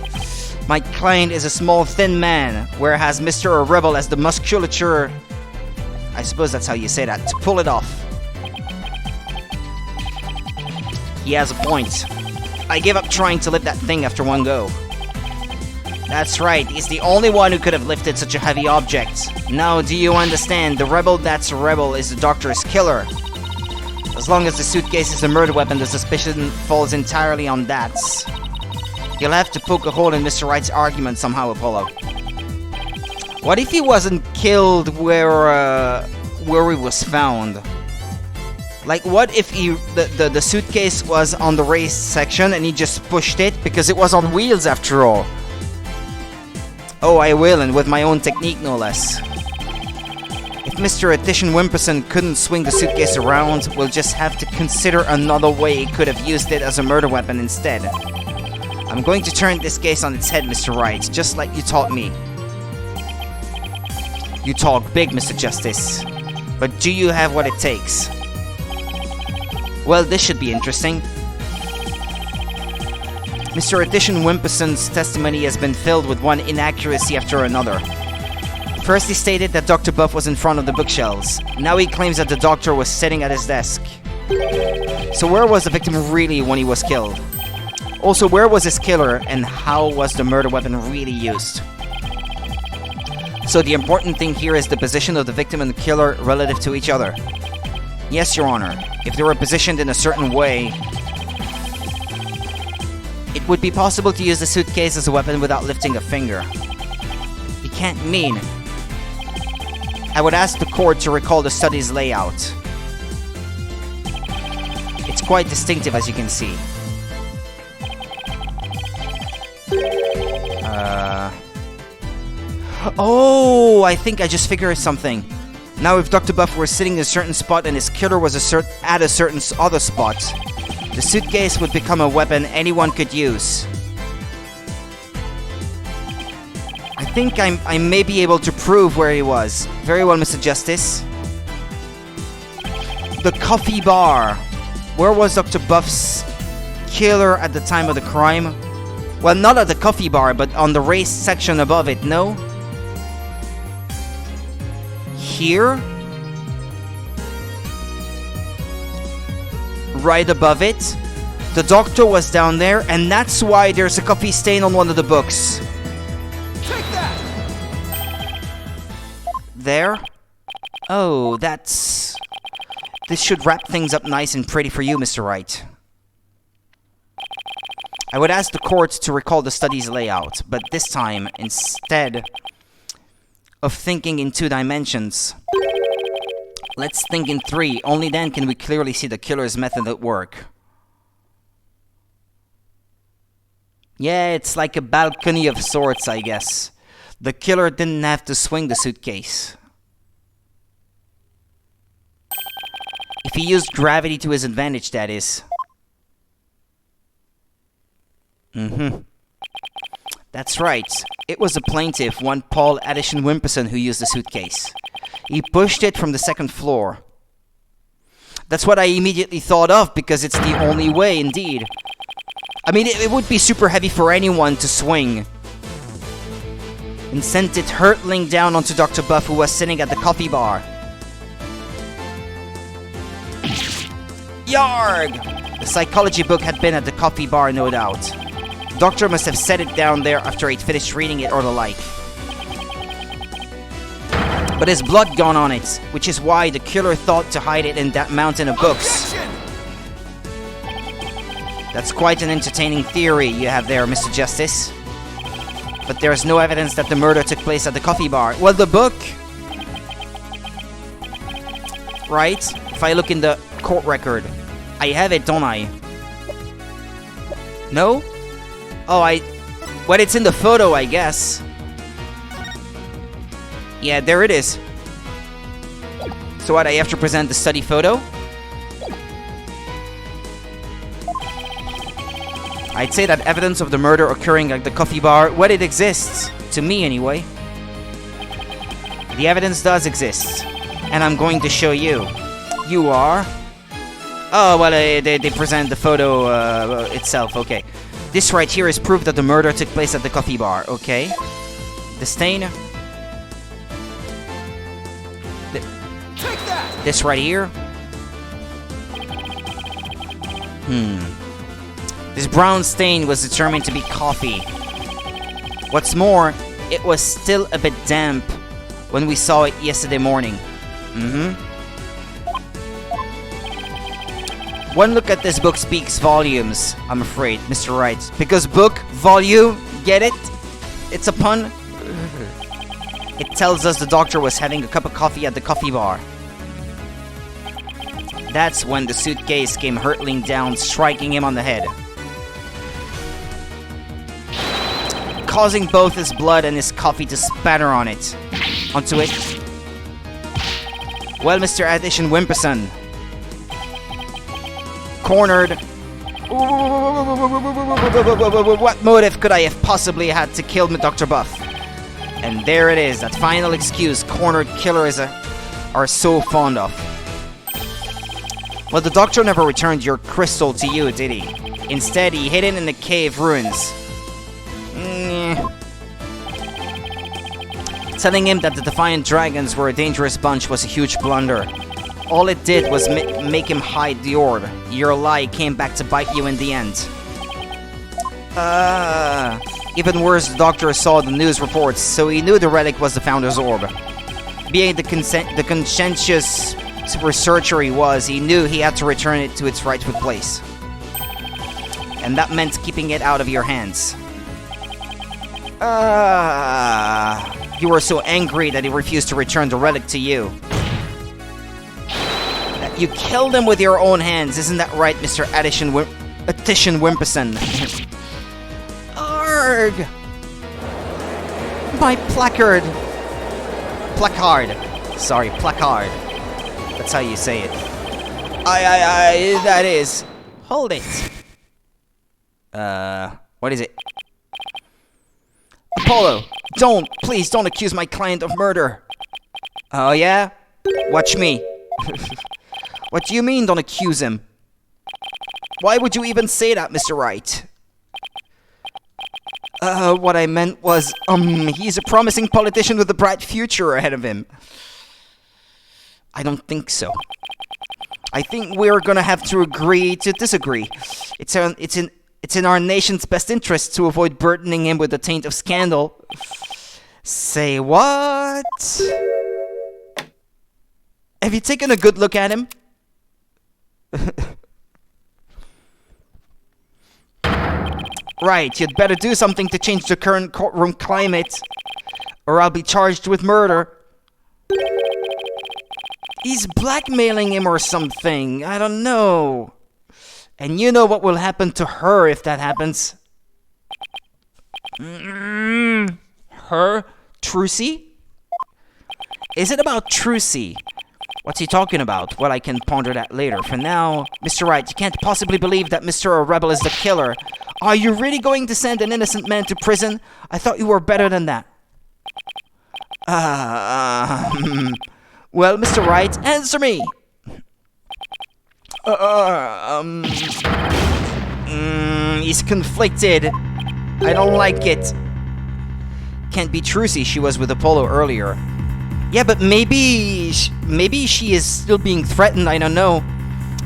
My client is a small, thin man, whereas Mr. Rebel has the musculature... I suppose that's how you say that, to pull it off. He has a point. I give up trying to lift that thing after one go. That's right, he's the only one who could have lifted such a heavy object. Now, do you understand? The rebel that's a rebel is the doctor's killer. As long as the suitcase is a murder weapon, the suspicion falls entirely on that. You'll have to poke a hole in Mr. Wright's argument somehow, Apollo. What if he wasn't killed where he was found? Like, what if the suitcase was on the raised section and he just pushed it? Because it was on wheels after all. Oh, I will, and with my own technique, no less. If Mr. Titian Wimperson couldn't swing the suitcase around, we'll just have to consider another way he could have used it as a murder weapon instead. I'm going to turn this case on its head, Mr. Wright, just like you taught me. You talk big, Mr. Justice. But do you have what it takes? Well, this should be interesting. Mr. Titian Wimperson's testimony has been filled with one inaccuracy after another. First he stated that Dr. Buff was in front of the bookshelves. Now he claims that the doctor was sitting at his desk. So where was the victim really when he was killed? Also, where was his killer, and how was the murder weapon really used? So the important thing here is the position of the victim and the killer relative to each other. Yes, Your Honor, if they were positioned in a certain way, it would be possible to use the suitcase as a weapon without lifting a finger. can't mean. I would ask the court to recall the study's layout. It's quite distinctive, as you can see. Oh, I think I just figured something. Now, if Dr. Buff were sitting in a certain spot and his killer was at a certain other spot, the suitcase would become a weapon anyone could use. I think I may be able to prove where he was. Very well, Mr. Justice. The coffee bar. Where was Dr. Buff's killer at the time of the crime? Well, not at the coffee bar, but on the raised section above it, no? Here? Right above it? The doctor was down there, and that's why there's a coffee stain on one of the books. Take that! There? Oh, that's... This should wrap things up nice and pretty for you, Mr. Wright. I would ask the court to recall the study's layout, but this time, instead of thinking in 2 dimensions, let's think in 3. Only then can we clearly see the killer's method at work. Yeah, it's like a balcony of sorts, I guess. The killer didn't have to swing the suitcase. If he used gravity to his advantage, that is. That's right. It was the plaintiff, one Paul Addison Wimperson, who used the suitcase. He pushed it from the 2nd floor. That's what I immediately thought of, because it's the only way, indeed. I mean, it would be super heavy for anyone to swing. And sent it hurtling down onto Dr. Buff, who was sitting at the coffee bar. Yarg! The psychology book had been at the coffee bar, no doubt. The doctor must have set it down there after he'd finished reading it or the like. But there's blood gone on it, which is why the killer thought to hide it in that mountain of books. That's quite an entertaining theory you have there, Mr. Justice. But there's no evidence that the murder took place at the coffee bar. Well, the book... Right? If I look in the court record, I have it, don't I? No? Oh, well, it's in the photo, I guess. Yeah, there it is. So what, I have to present the study photo? I'd say that evidence of the murder occurring at the coffee bar, well, it exists. To me, anyway. The evidence does exist. And I'm going to show you. You are? Oh, well, they present the photo itself, okay. This right here is proof that the murder took place at the coffee bar, okay. The stain. This right here. This brown stain was determined to be coffee. What's more, it was still a bit damp when we saw it yesterday morning. One look at this book speaks volumes, I'm afraid, Mr. Wright. Because book, volume, get it? It's a pun. It tells us the doctor was having a cup of coffee at the coffee bar. That's when the suitcase came hurtling down, striking him on the head. Causing both his blood and his coffee to spatter onto it. Well, Mr. Addison Wimperson. Cornered. What motive could I have possibly had to kill Dr. Buff? And there it is, that final excuse cornered killers are so fond of. Well, the doctor never returned your crystal to you, did he? Instead, he hid it in the cave ruins. Telling him that the Defiant Dragons were a dangerous bunch was a huge blunder. All it did was make him hide the orb. Your lie came back to bite you in the end. Even worse, the doctor saw the news reports, so he knew the relic was the Founder's orb. Being the conscientious researcher he was, he knew he had to return it to its rightful place. And that meant keeping it out of your hands. you were so angry that he refused to return the relic to you. You killed him with your own hands, isn't that right, Mr. Addition Wimperson? Arg! My placard! Placard. Sorry, placard. That's how you say it. That is. Hold it. What is it? Apollo, please don't accuse my client of murder. Oh yeah? Watch me. What do you mean, don't accuse him? Why would you even say that, Mr. Wright? What I meant was, he's a promising politician with a bright future ahead of him. I don't think so. I think we're gonna have to agree to disagree. It's in our nation's best interest to avoid burdening him with the taint of scandal. Say what? Have you taken a good look at him? Right, you'd better do something to change the current courtroom climate, or I'll be charged with murder. He's blackmailing him or something, I don't know. And you know what will happen to her if that happens. Her? Trucy? Is it about Trucy? What's he talking about? Well, I can ponder that later. For now, Mr. Wright, you can't possibly believe that Mr. Rebel is the killer. Are you really going to send an innocent man to prison? I thought you were better than that. Well, Mr. Wright, answer me. He's conflicted. I don't like it. Can't be Trucy. She was with Apollo earlier. Yeah, but maybe she is still being threatened. I don't know.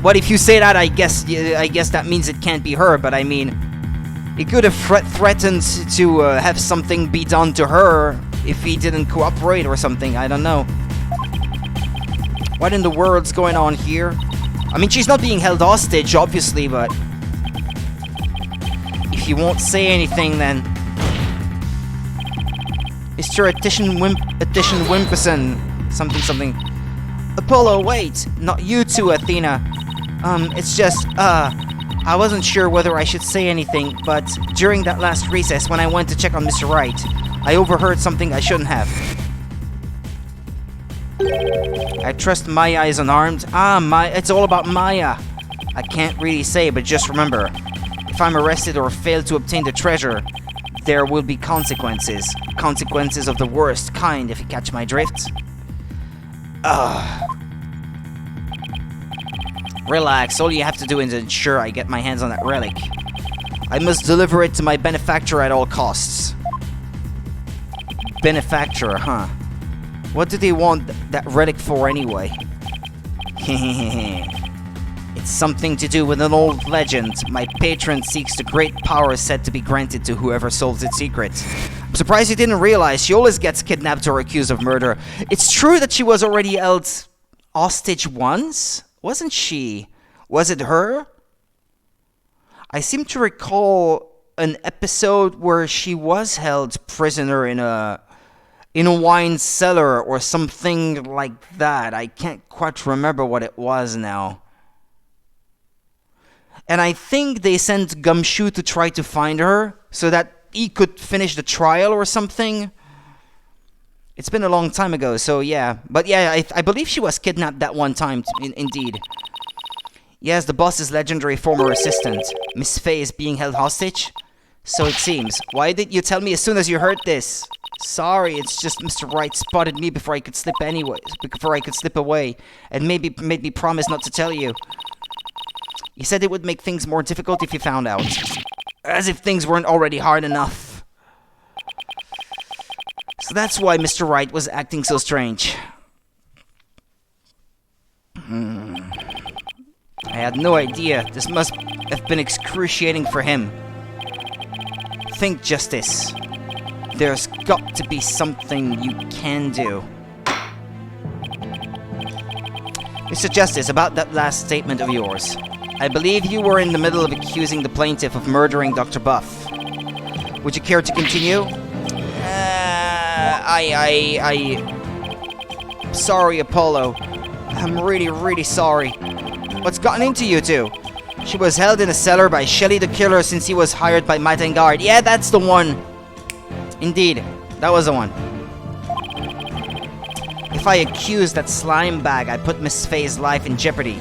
What if you say that? I guess that means it can't be her. But I mean, he could have threatened to have something be done to her if he didn't cooperate or something. I don't know. What in the world's going on here? I mean, she's not being held hostage, obviously, but if you won't say anything, then Mr. Addition Wimperson, something. Apollo, wait, not you two, Athena. It's just, I wasn't sure whether I should say anything, but during that last recess when I went to check on Mr. Wright, I overheard something I shouldn't have. I trust Maya is unarmed. It's all about Maya. I can't really say, but just remember, if I'm arrested or fail to obtain the treasure, there will be consequences. Consequences of the worst kind, if you catch my drift. Relax, all you have to do is ensure I get my hands on that relic. I must deliver it to my benefactor at all costs. Benefactor, huh? What do they want that relic for anyway? It's something to do with an old legend. My patron seeks the great power said to be granted to whoever solves its secret. I'm surprised you didn't realize she always gets kidnapped or accused of murder. It's true that she was already held hostage once, wasn't she? Was it her? I seem to recall an episode where she was held prisoner in a wine cellar or something like that. I can't quite remember what it was now. And I think they sent Gumshoe to try to find her so that he could finish the trial or something. It's been a long time ago, so yeah. But yeah, I believe she was kidnapped that one time, indeed. Yes, the boss's legendary former assistant, Miss Faye, is being held hostage. So it seems. Why didn't you tell me as soon as you heard this? Sorry, it's just Mr. Wright spotted me before I could slip away, and maybe made me promise not to tell you. He said it would make things more difficult if you found out. As if things weren't already hard enough. So that's why Mr. Wright was acting so strange. I had no idea. This must have been excruciating for him. Think, Justice. There's got to be something you can do. Mr. Justice, about that last statement of yours. I believe you were in the middle of accusing the plaintiff of murdering Dr. Buff. Would you care to continue? Sorry, Apollo. I'm really, really sorry. What's gotten into you two? She was held in a cellar by Shelly the Killer since he was hired by Matengard. Yeah, that's the one. Indeed, that was the one. If I accuse that slime bag, I put Miss Faye's life in jeopardy.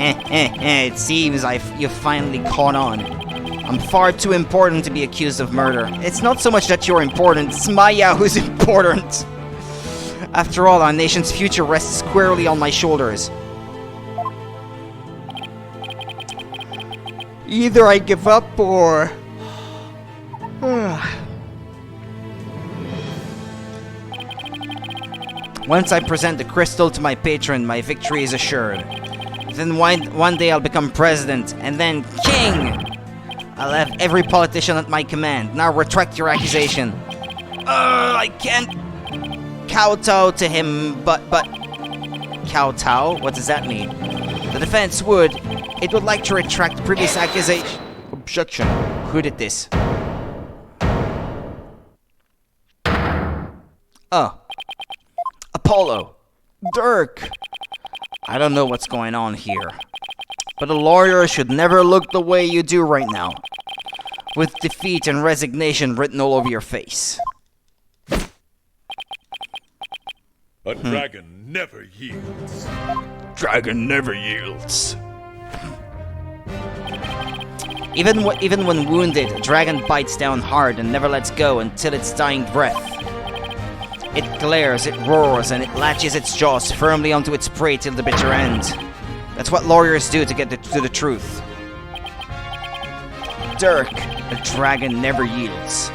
It seems you've finally caught on. I'm far too important to be accused of murder. It's not so much that you're important, it's Maya who's important. After all, our nation's future rests squarely on my shoulders. Either I give up or... Once I present the crystal to my patron, my victory is assured. Then one day I'll become president, and then king! I'll have every politician at my command. Now retract your accusation. I can't kowtow to him, but... Kowtow? What does that mean? The defense would. It would like to retract previous accusation. Objection. Who did this? Apollo. Dirk. I don't know what's going on here. But a lawyer should never look the way you do right now. With defeat and resignation written all over your face. A dragon never yields. Dragon never yields. Even when wounded, a dragon bites down hard and never lets go until its dying breath. It glares, it roars, and it latches its jaws firmly onto its prey till the bitter end. That's what lawyers do to get to the truth. Dirk, a dragon never yields.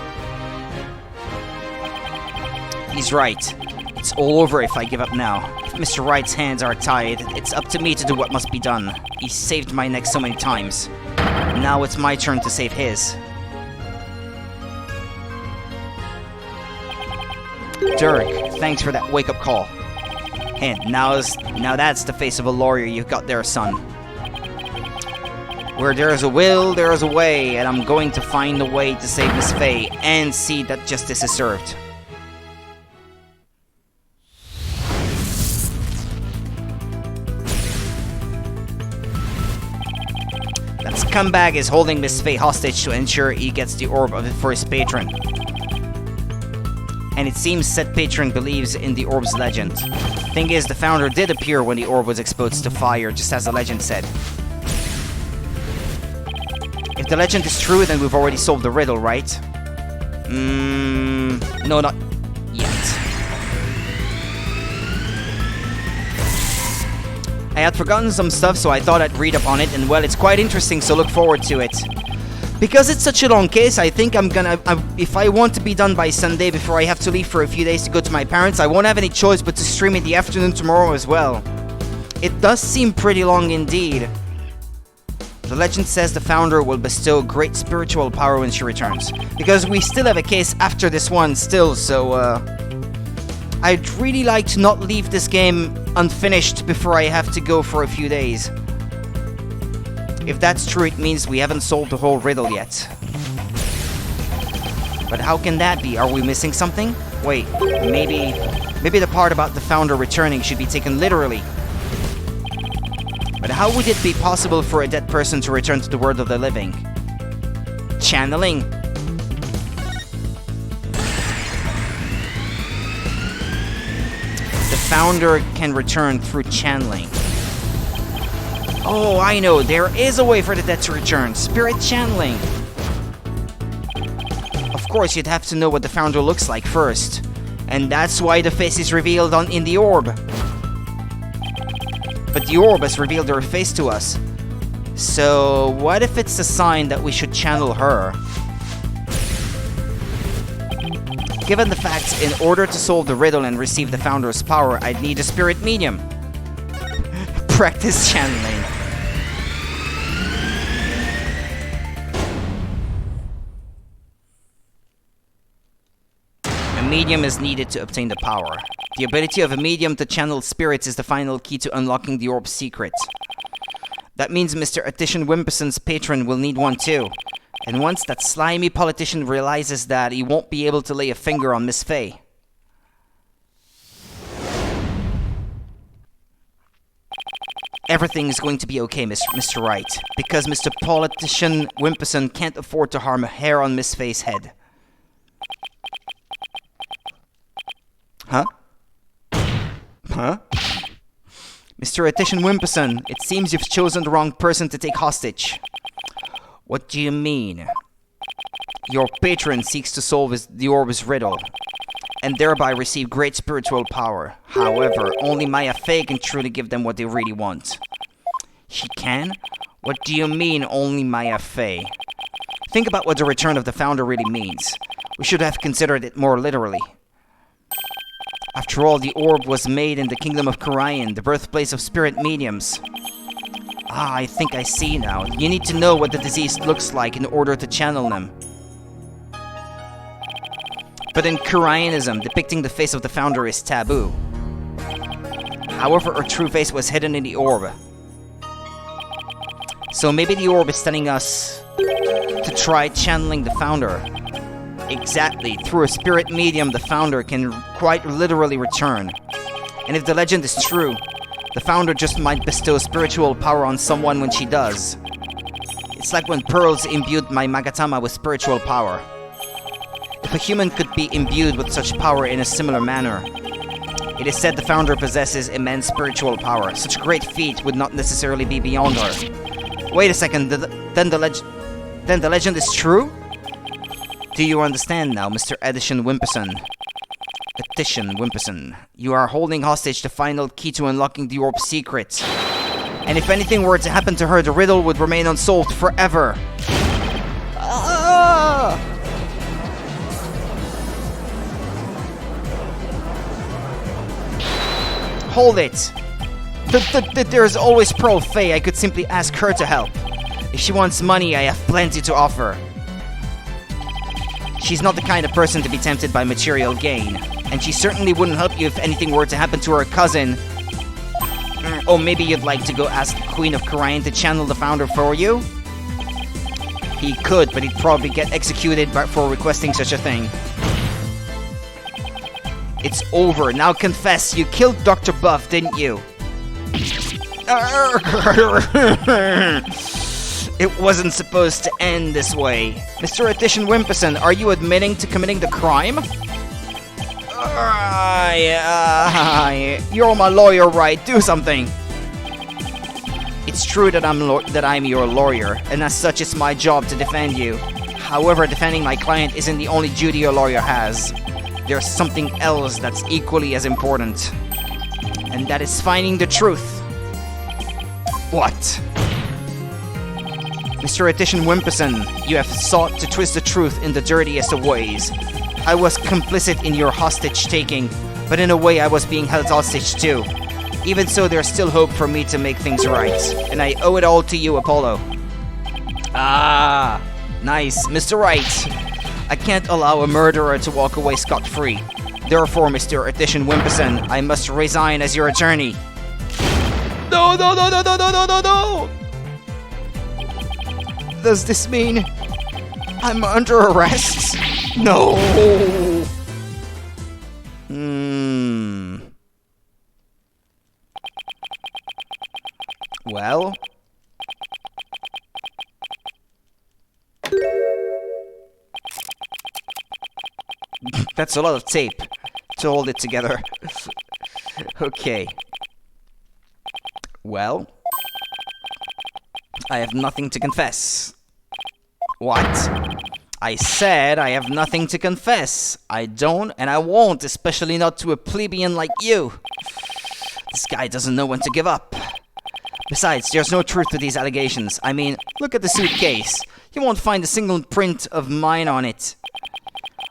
He's right. It's all over if I give up now. If Mr. Wright's hands are tied, it's up to me to do what must be done. He saved my neck so many times. Now it's my turn to save his. Dirk, thanks for that wake-up call. And now that's the face of a lawyer you've got there, son. Where there's a will, there is a way, and I'm going to find a way to save Miss Faye and see that justice is served. That scumbag is holding Miss Faye hostage to ensure he gets the orb of it for his patron. And it seems said patron believes in the orb's legend. Thing is, the founder did appear when the orb was exposed to fire, just as the legend said. If the legend is true, then we've already solved the riddle, right? No, not yet. I had forgotten some stuff, so I thought I'd read up on it, and well, it's quite interesting, so look forward to it. Because it's such a long case, I think if I want to be done by Sunday before I have to leave for a few days to go to my parents, I won't have any choice but to stream in the afternoon tomorrow as well. It does seem pretty long indeed. The legend says the founder will bestow great spiritual power when she returns. Because we still have a case after this one still, so I'd really like to not leave this game unfinished before I have to go for a few days. If that's true, it means we haven't solved the whole riddle yet. But how can that be? Are we missing something? Wait, maybe the part about the founder returning should be taken literally. But how would it be possible for a dead person to return to the world of the living? Channeling? The founder can return through channeling. Oh, I know, there is a way for the dead to return. Spirit channeling. Of course, you'd have to know what the founder looks like first. And that's why the face is revealed in the orb. But the orb has revealed her face to us. So, what if it's a sign that we should channel her? Given the fact, in order to solve the riddle and receive the founder's power, I'd need a spirit medium. Practice channeling. A medium is needed to obtain the power. The ability of a medium to channel spirits is the final key to unlocking the orb's secret. That means Mr. Attition Wimpson's patron will need one too. And once that slimy politician realizes that, he won't be able to lay a finger on Miss Faye. Everything is going to be okay, Mr. Wright, because Mr. Politician Wimperson can't afford to harm a hair on Miss Faye's head. Huh? Huh? Mr. Etition Wimperson, it seems you've chosen the wrong person to take hostage. What do you mean? Your patron seeks to solve the orb's riddle, and thereby receive great spiritual power. However, only Maya Faye can truly give them what they really want. She can? What do you mean, only Maya Faye? Think about what the return of the Founder really means. We should have considered it more literally. After all, the orb was made in the kingdom of Karayan, the birthplace of spirit mediums. Ah, I think I see now. You need to know what the disease looks like in order to channel them. But in Karayanism, depicting the face of the Founder is taboo. However, her true face was hidden in the orb. So maybe the orb is telling us to try channeling the Founder. Exactly, through a spirit medium, the Founder can quite literally return. And if the legend is true, the Founder just might bestow spiritual power on someone when she does. It's like when Pearls imbued my Magatama with spiritual power. If a human could be imbued with such power in a similar manner, it is said the Founder possesses immense spiritual power. Such a great feat would not necessarily be beyond her. Wait a second, then the legend is true? Do you understand now, Mr. Edition Wimperson? Petition Wimperson. You are holding hostage the final key to unlocking the orb's secret. And if anything were to happen to her, the riddle would remain unsolved forever. Ah! Hold it! There's always Pearl Faye. I could simply ask her to help. If she wants money, I have plenty to offer. She's not the kind of person to be tempted by material gain, and she certainly wouldn't help you if anything were to happen to her cousin. Or maybe you'd like to go ask the Queen of Karayan to channel the Founder for you? He could, but he'd probably get executed for requesting such a thing. It's over. Now confess, you killed Dr. Buff, didn't you? It wasn't supposed to end this way. Mr. Etition Wimperson, are you admitting to committing the crime? You're my lawyer, right? Do something. It's true that I'm your lawyer, and as such it's my job to defend you. However, defending my client isn't the only duty a lawyer has. There's something else that's equally as important. And that is finding the truth. What? Mr. Etition Wimperson, you have sought to twist the truth in the dirtiest of ways. I was complicit in your hostage-taking, but in a way I was being held hostage too. Even so, there's still hope for me to make things right, and I owe it all to you, Apollo. Ah, nice. Mr. Wright, I can't allow a murderer to walk away scot-free. Therefore, Mr. Etition Wimperson, I must resign as your attorney. No, no, no, no, no, no, no, no, no! Does this mean I'm under arrest? No! Well? That's a lot of tape to hold it together. Okay. Well? I have nothing to confess. What? I said I have nothing to confess. I don't and I won't, especially not to a plebeian like you. This guy doesn't know when to give up. Besides, there's no truth to these allegations. I mean, look at the suitcase. You won't find a single print of mine on it.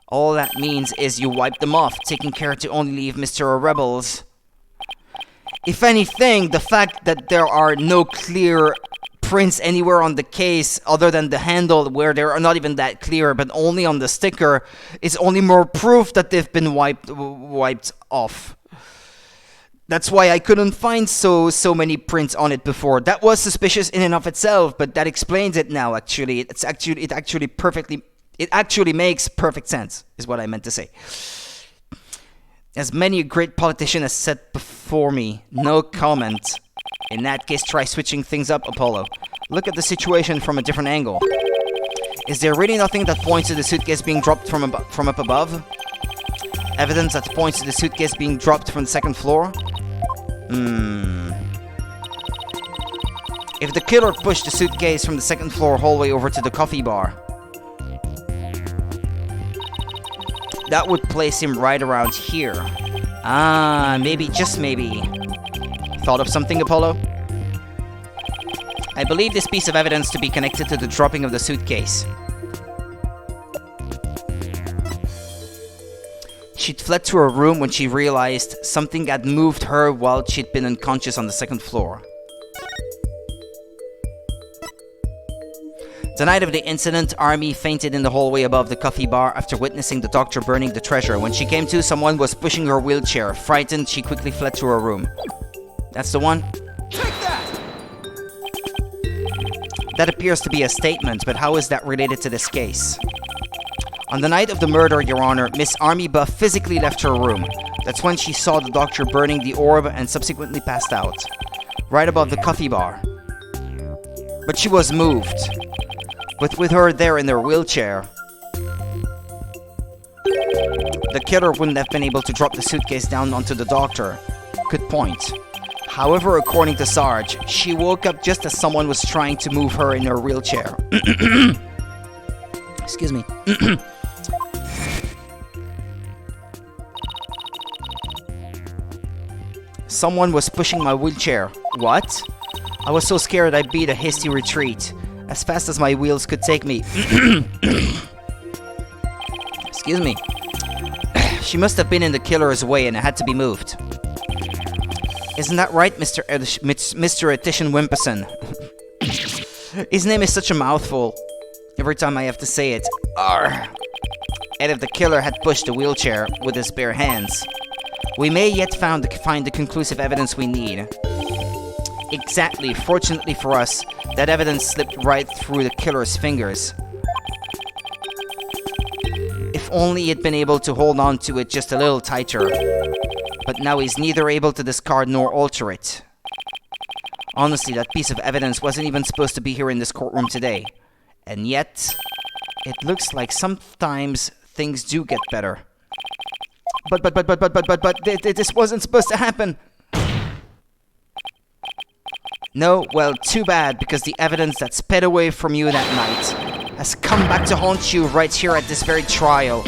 All that means is you wiped them off, taking care to only leave Mr. Rebels. If anything, the fact that there are no clear prints anywhere on the case other than the handle where they're not even that clear but only on the sticker is only more proof that they've been wiped off. That's why I couldn't find so many prints on it before. That was suspicious in and of itself, but that explains it now. Actually, it actually makes perfect sense, is what I meant to say. As many a great politician has said before me, no comment. In that case, try switching things up, Apollo. Look at the situation from a different angle. Is there really nothing that points to the suitcase being dropped from up above? Evidence that points to the suitcase being dropped from the second floor? If the killer pushed the suitcase from the second floor hallway over to the coffee bar, that would place him right around here. Maybe, just maybe. Thought of something, Apollo? I believe this piece of evidence to be connected to the dropping of the suitcase. She'd fled to her room when she realized something had moved her while she'd been unconscious on the second floor. The night of the incident, Army fainted in the hallway above the coffee bar after witnessing the doctor burning the treasure. When she came to, someone was pushing her wheelchair. Frightened, she quickly fled to her room. That's the one? Take that! That appears to be a statement, but how is that related to this case? On the night of the murder, Your Honor, Miss Army Buff physically left her room. That's when she saw the doctor burning the orb and subsequently passed out. Right above the coffee bar. But she was moved. But with her there in her wheelchair, the killer wouldn't have been able to drop the suitcase down onto the doctor. Good point. However, according to Sarge, she woke up just as someone was trying to move her in her wheelchair. Excuse me. Someone was pushing my wheelchair. What? I was so scared I beat a hasty retreat. As fast as my wheels could take me. Excuse me. She must have been in the killer's way and it had to be moved. Isn't that right, Mr. Etitian Wimperson? His name is such a mouthful. Every time I have to say it. Arr. And if the killer had pushed the wheelchair with his bare hands, we may yet find the conclusive evidence we need. Exactly. Fortunately for us, that evidence slipped right through the killer's fingers. If only he'd been able to hold on to it just a little tighter. But now he's neither able to discard nor alter it. Honestly, that piece of evidence wasn't even supposed to be here in this courtroom today. And yet, it looks like sometimes things do get better. But, this wasn't supposed to happen. No, well, too bad, because the evidence that sped away from you that night has come back to haunt you right here at this very trial.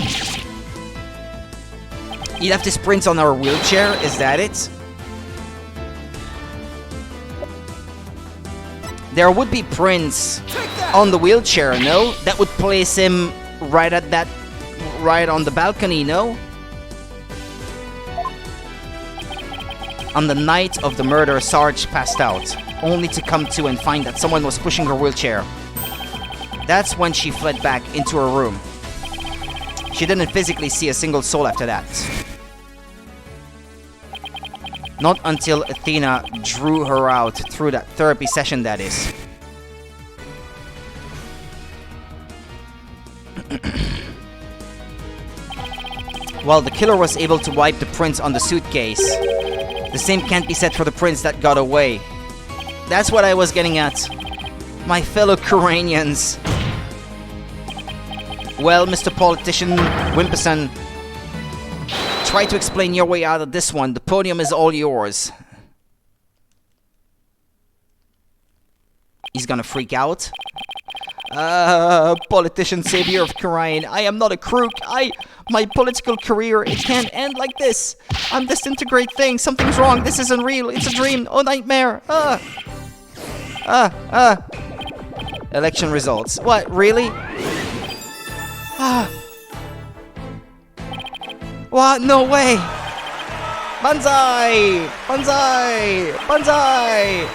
He left his prints on our wheelchair, is that it? There would be prints on the wheelchair, no? That would place him right on the balcony, no? On the night of the murder, Sarge passed out, only to come to and find that someone was pushing her wheelchair. That's when she fled back into her room. She didn't physically see a single soul after that. Not until Athena drew her out through that therapy session, that is. While the killer was able to wipe the prints on the suitcase, the same can't be said for the prints that got away. That's what I was getting at. My fellow Kuranians. Well, Mr. Politician Wimperson, try to explain your way out of this one. The podium is all yours. He's gonna freak out. Politician savior of Karain. I am not a crook. My political career, it can't end like this. I'm destined to great things. Something's wrong. This isn't real. It's a dream. Oh, nightmare. Election results. What, really? What? No way! Banzai! Banzai! Banzai!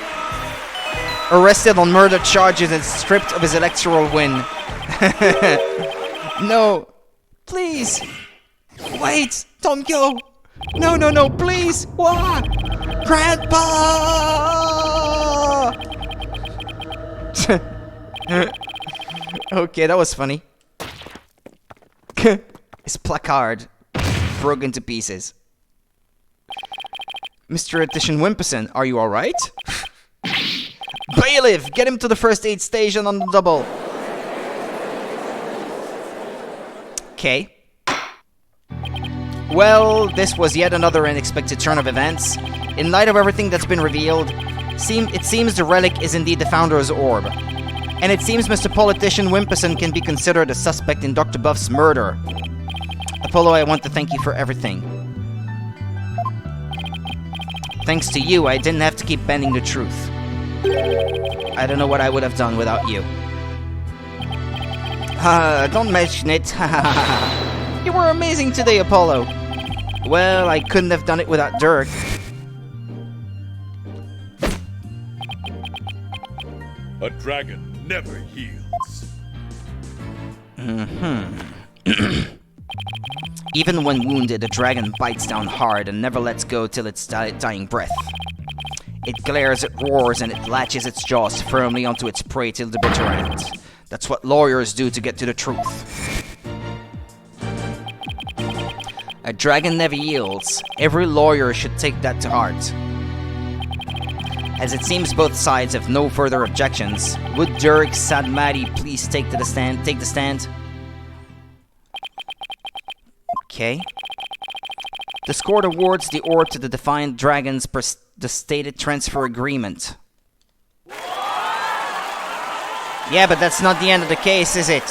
Arrested on murder charges and stripped of his electoral win. No. Please. Wait. Don't go. No, please. What? Grandpa! Okay, that was funny. His placard broke into pieces. Mr. Edition Wimperson, are you alright? Bailiff, get him to the first aid station on the double. Okay. Well, this was yet another unexpected turn of events. In light of everything that's been revealed, it seems the relic is indeed the Founder's orb. And it seems Mr. Politician Wimperson can be considered a suspect in Dr. Buff's murder. Apollo, I want to thank you for everything. Thanks to you, I didn't have to keep bending the truth. I don't know what I would have done without you. Don't mention it. You were amazing today, Apollo. Well, I couldn't have done it without Dirk. A dragon never yields. Even when wounded, a dragon bites down hard and never lets go till its dying breath. It glares, it roars, and it latches its jaws firmly onto its prey till the bitter end. That's what lawyers do to get to the truth. A dragon never yields. Every lawyer should take that to heart. As it seems both sides have no further objections, would Dirk Sadmati please take the stand? Okay. This court awards the orb to the Defiant Dragons per the stated transfer agreement. Yeah, but that's not the end of the case, is it?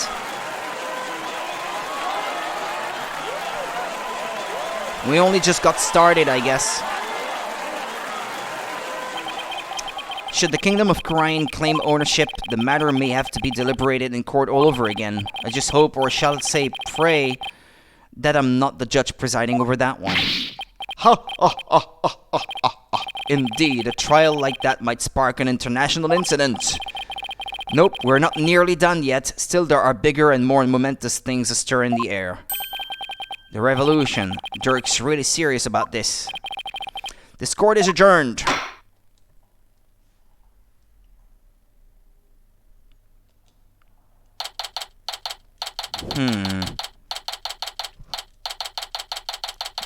We only just got started, I guess. Should the Kingdom of Kharian claim ownership, the matter may have to be deliberated in court all over again. I just hope, or shall I say pray, that I'm not the judge presiding over that one. Ha ha ha ha ha ha. Indeed, a trial like that might spark an international incident. Nope, we're not nearly done yet. Still, there are bigger and more momentous things astir in the air. The revolution. Dirk's really serious about this. This court is adjourned.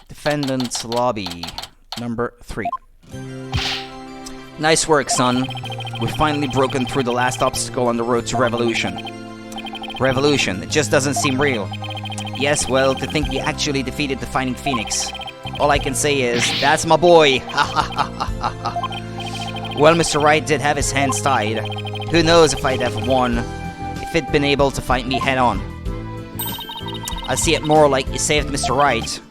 Defendant's lobby. Number 3. Nice work, son. We've finally broken through the last obstacle on the road to revolution. Revolution, it just doesn't seem real. Yes, well, to think we actually defeated the Fighting Phoenix. All I can say is, that's my boy! Ha ha ha ha ha. Well, Mr. Wright did have his hands tied. Who knows if I'd have won, if he'd been able to fight me head on. I see it more like you saved Mr. Wright.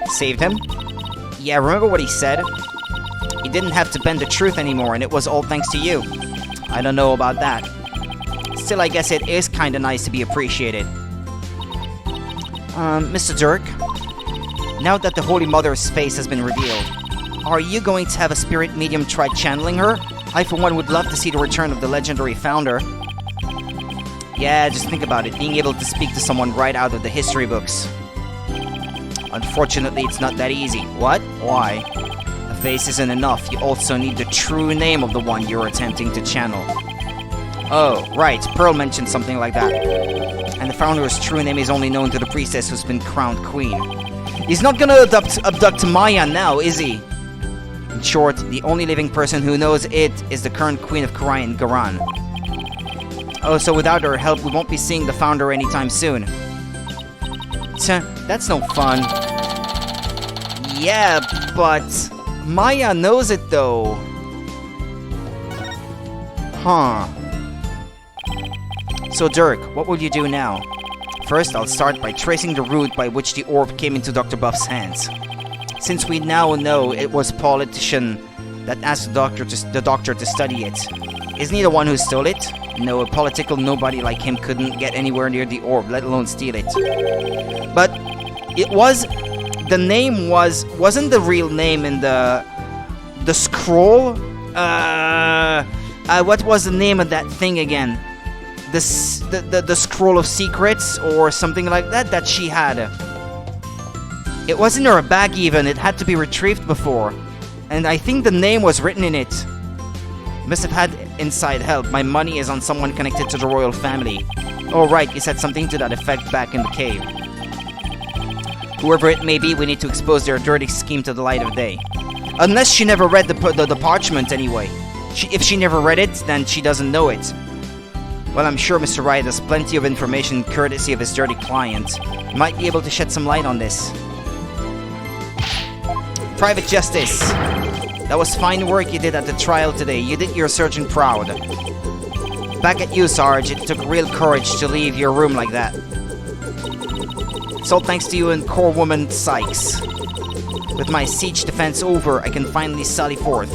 Saved him? Yeah, remember what he said? He didn't have to bend the truth anymore, and it was all thanks to you. I don't know about that. Still, I guess it is kinda nice to be appreciated. Mr. Dirk? Now that the Holy Mother's face has been revealed, are you going to have a spirit medium try channeling her? I, for one, would love to see the return of the legendary founder. Yeah, just think about it, being able to speak to someone right out of the history books. Unfortunately, it's not that easy. What? Why? A face isn't enough. You also need the true name of the one you're attempting to channel. Oh, right. Pearl mentioned something like that. And the founder's true name is only known to the priestess who's been crowned queen. He's not gonna abduct Maya now, is he? In short, the only living person who knows it is the current queen of Kharian, Garan. Oh, so without her help, we won't be seeing the founder anytime soon. Tch, that's no fun. Yeah, but Maya knows it though. Huh. So Dirk, what will you do now? First, I'll start by tracing the route by which the orb came into Dr. Buff's hands. Since we now know it was a politician that asked the doctor to study it, isn't he the one who stole it? No, a political nobody like him couldn't get anywhere near the orb, let alone steal it. But it was... the name wasn't the real name in the scroll? What was the name of that thing again? The scroll of secrets or something like that she had. It wasn't in her bag even, it had to be retrieved before. And I think the name was written in it. Must have had inside help. My money is on someone connected to the royal family. Oh right, you said something to that effect back in the cave. Whoever it may be, we need to expose their dirty scheme to the light of day. Unless she never read the parchment anyway. If she never read it, then she doesn't know it. Well, I'm sure Mr. Wright has plenty of information courtesy of his dirty client. He might be able to shed some light on this. Private Justice. That was fine work you did at the trial today. You did your sergeant proud. Back at you, Sarge. It took real courage to leave your room like that. It's all thanks to you and Core Woman Sykes. With my siege defense over, I can finally sally forth.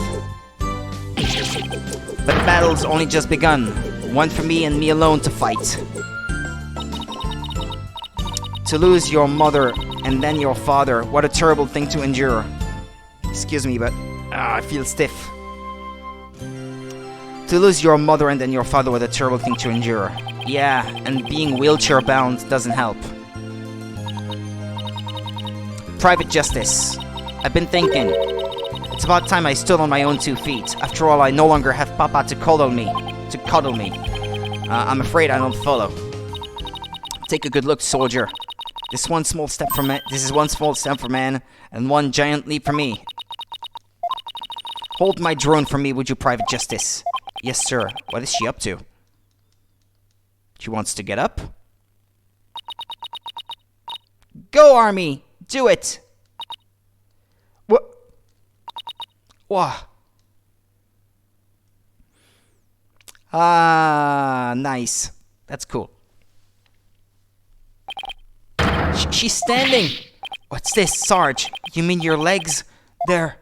But the battle's only just begun. One for me and me alone to fight. To lose your mother and then your father, what a terrible thing to endure. Excuse me, but I feel stiff. To lose your mother and then your father, what a terrible thing to endure. Yeah, and being wheelchair bound doesn't help. Private Justice. I've been thinking. It's about time I stood on my own 2 feet. After all, I no longer have Papa to cuddle me. I'm afraid I don't follow. Take a good look, soldier. This is one small step for man, and one giant leap for me. Hold my drone for me, would you, Private Justice? Yes, sir. What is she up to? She wants to get up? Go, Army! Do it! What? Wah. Ah, nice. That's cool. She's standing! What's this, Sarge? You mean your legs? They're...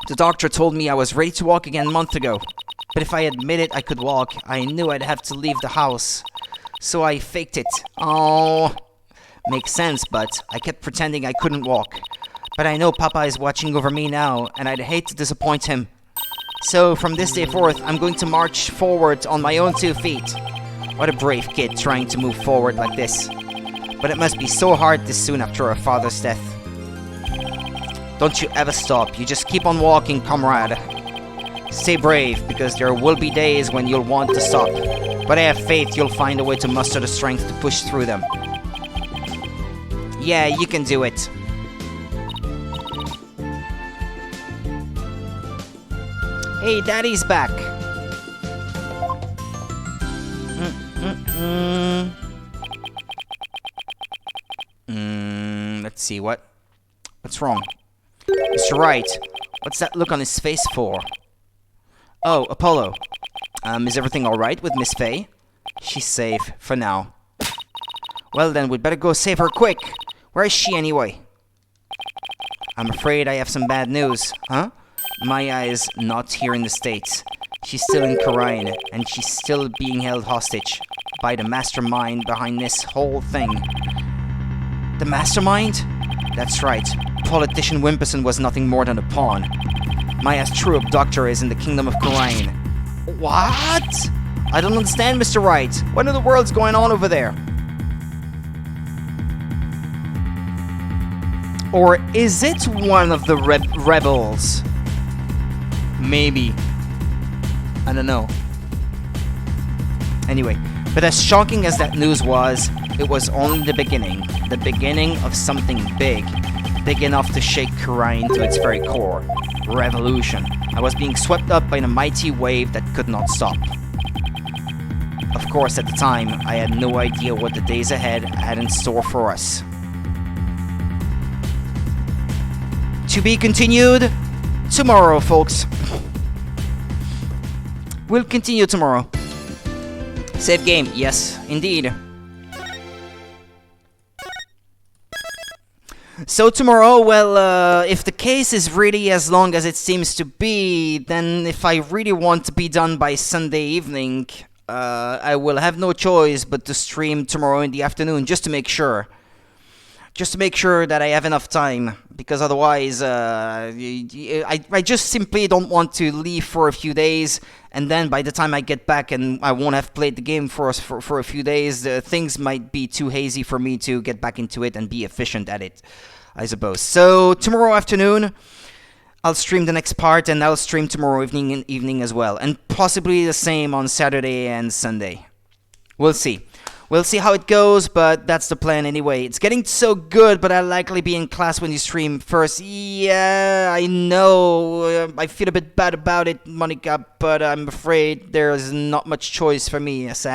The doctor told me I was ready to walk again a month ago. But if I admitted I could walk, I knew I'd have to leave the house. So I faked it. Oh... Makes sense, but I kept pretending I couldn't walk. But I know Papa is watching over me now, and I'd hate to disappoint him. So, from this day forth, I'm going to march forward on my own 2 feet. What a brave kid trying to move forward like this. But it must be so hard this soon after a father's death. Don't you ever stop. You just keep on walking, comrade. Stay brave, because there will be days when you'll want to stop. But I have faith you'll find a way to muster the strength to push through them. Yeah, you can do it. Hey, Daddy's back. Let's see, what's wrong? Mr. Wright, what's that look on his face for? Oh, Apollo. Is everything alright with Miss Faye? She's safe, for now. Well then, we'd better go save her quick. Where is she anyway? I'm afraid I have some bad news. Huh? Maya is not here in the States. She's still in Karain, and she's still being held hostage by the mastermind behind this whole thing. The mastermind? That's right. Politician Wimperson was nothing more than a pawn. Maya's true abductor is in the kingdom of Karain. What? I don't understand, Mr. Wright. What in the world's going on over there? Or is it one of the rebels? Maybe. I don't know. Anyway, but as shocking as that news was, it was only the beginning. The beginning of something big. Big enough to shake Karain to its very core. Revolution. I was being swept up by a mighty wave that could not stop. Of course, at the time, I had no idea what the days ahead had in store for us. To be continued tomorrow, folks. We'll continue tomorrow. Save game. Yes, indeed. So tomorrow, well, if the case is really as long as it seems to be, then if I really want to be done by Sunday evening, I will have no choice but to stream tomorrow in the afternoon, just to make sure. Just to make sure that I have enough time, because otherwise, I just simply don't want to leave for a few days, and then by the time I get back and I won't have played the game for a few days, things might be too hazy for me to get back into it and be efficient at it. I suppose. So tomorrow afternoon, I'll stream the next part, and I'll stream tomorrow evening as well, and possibly the same on Saturday and Sunday. We'll see. We'll see how it goes, but that's the plan anyway. It's getting so good, but I'll likely be in class when you stream first. Yeah, I know. I feel a bit bad about it, Monica, but I'm afraid there's not much choice for me, sadly.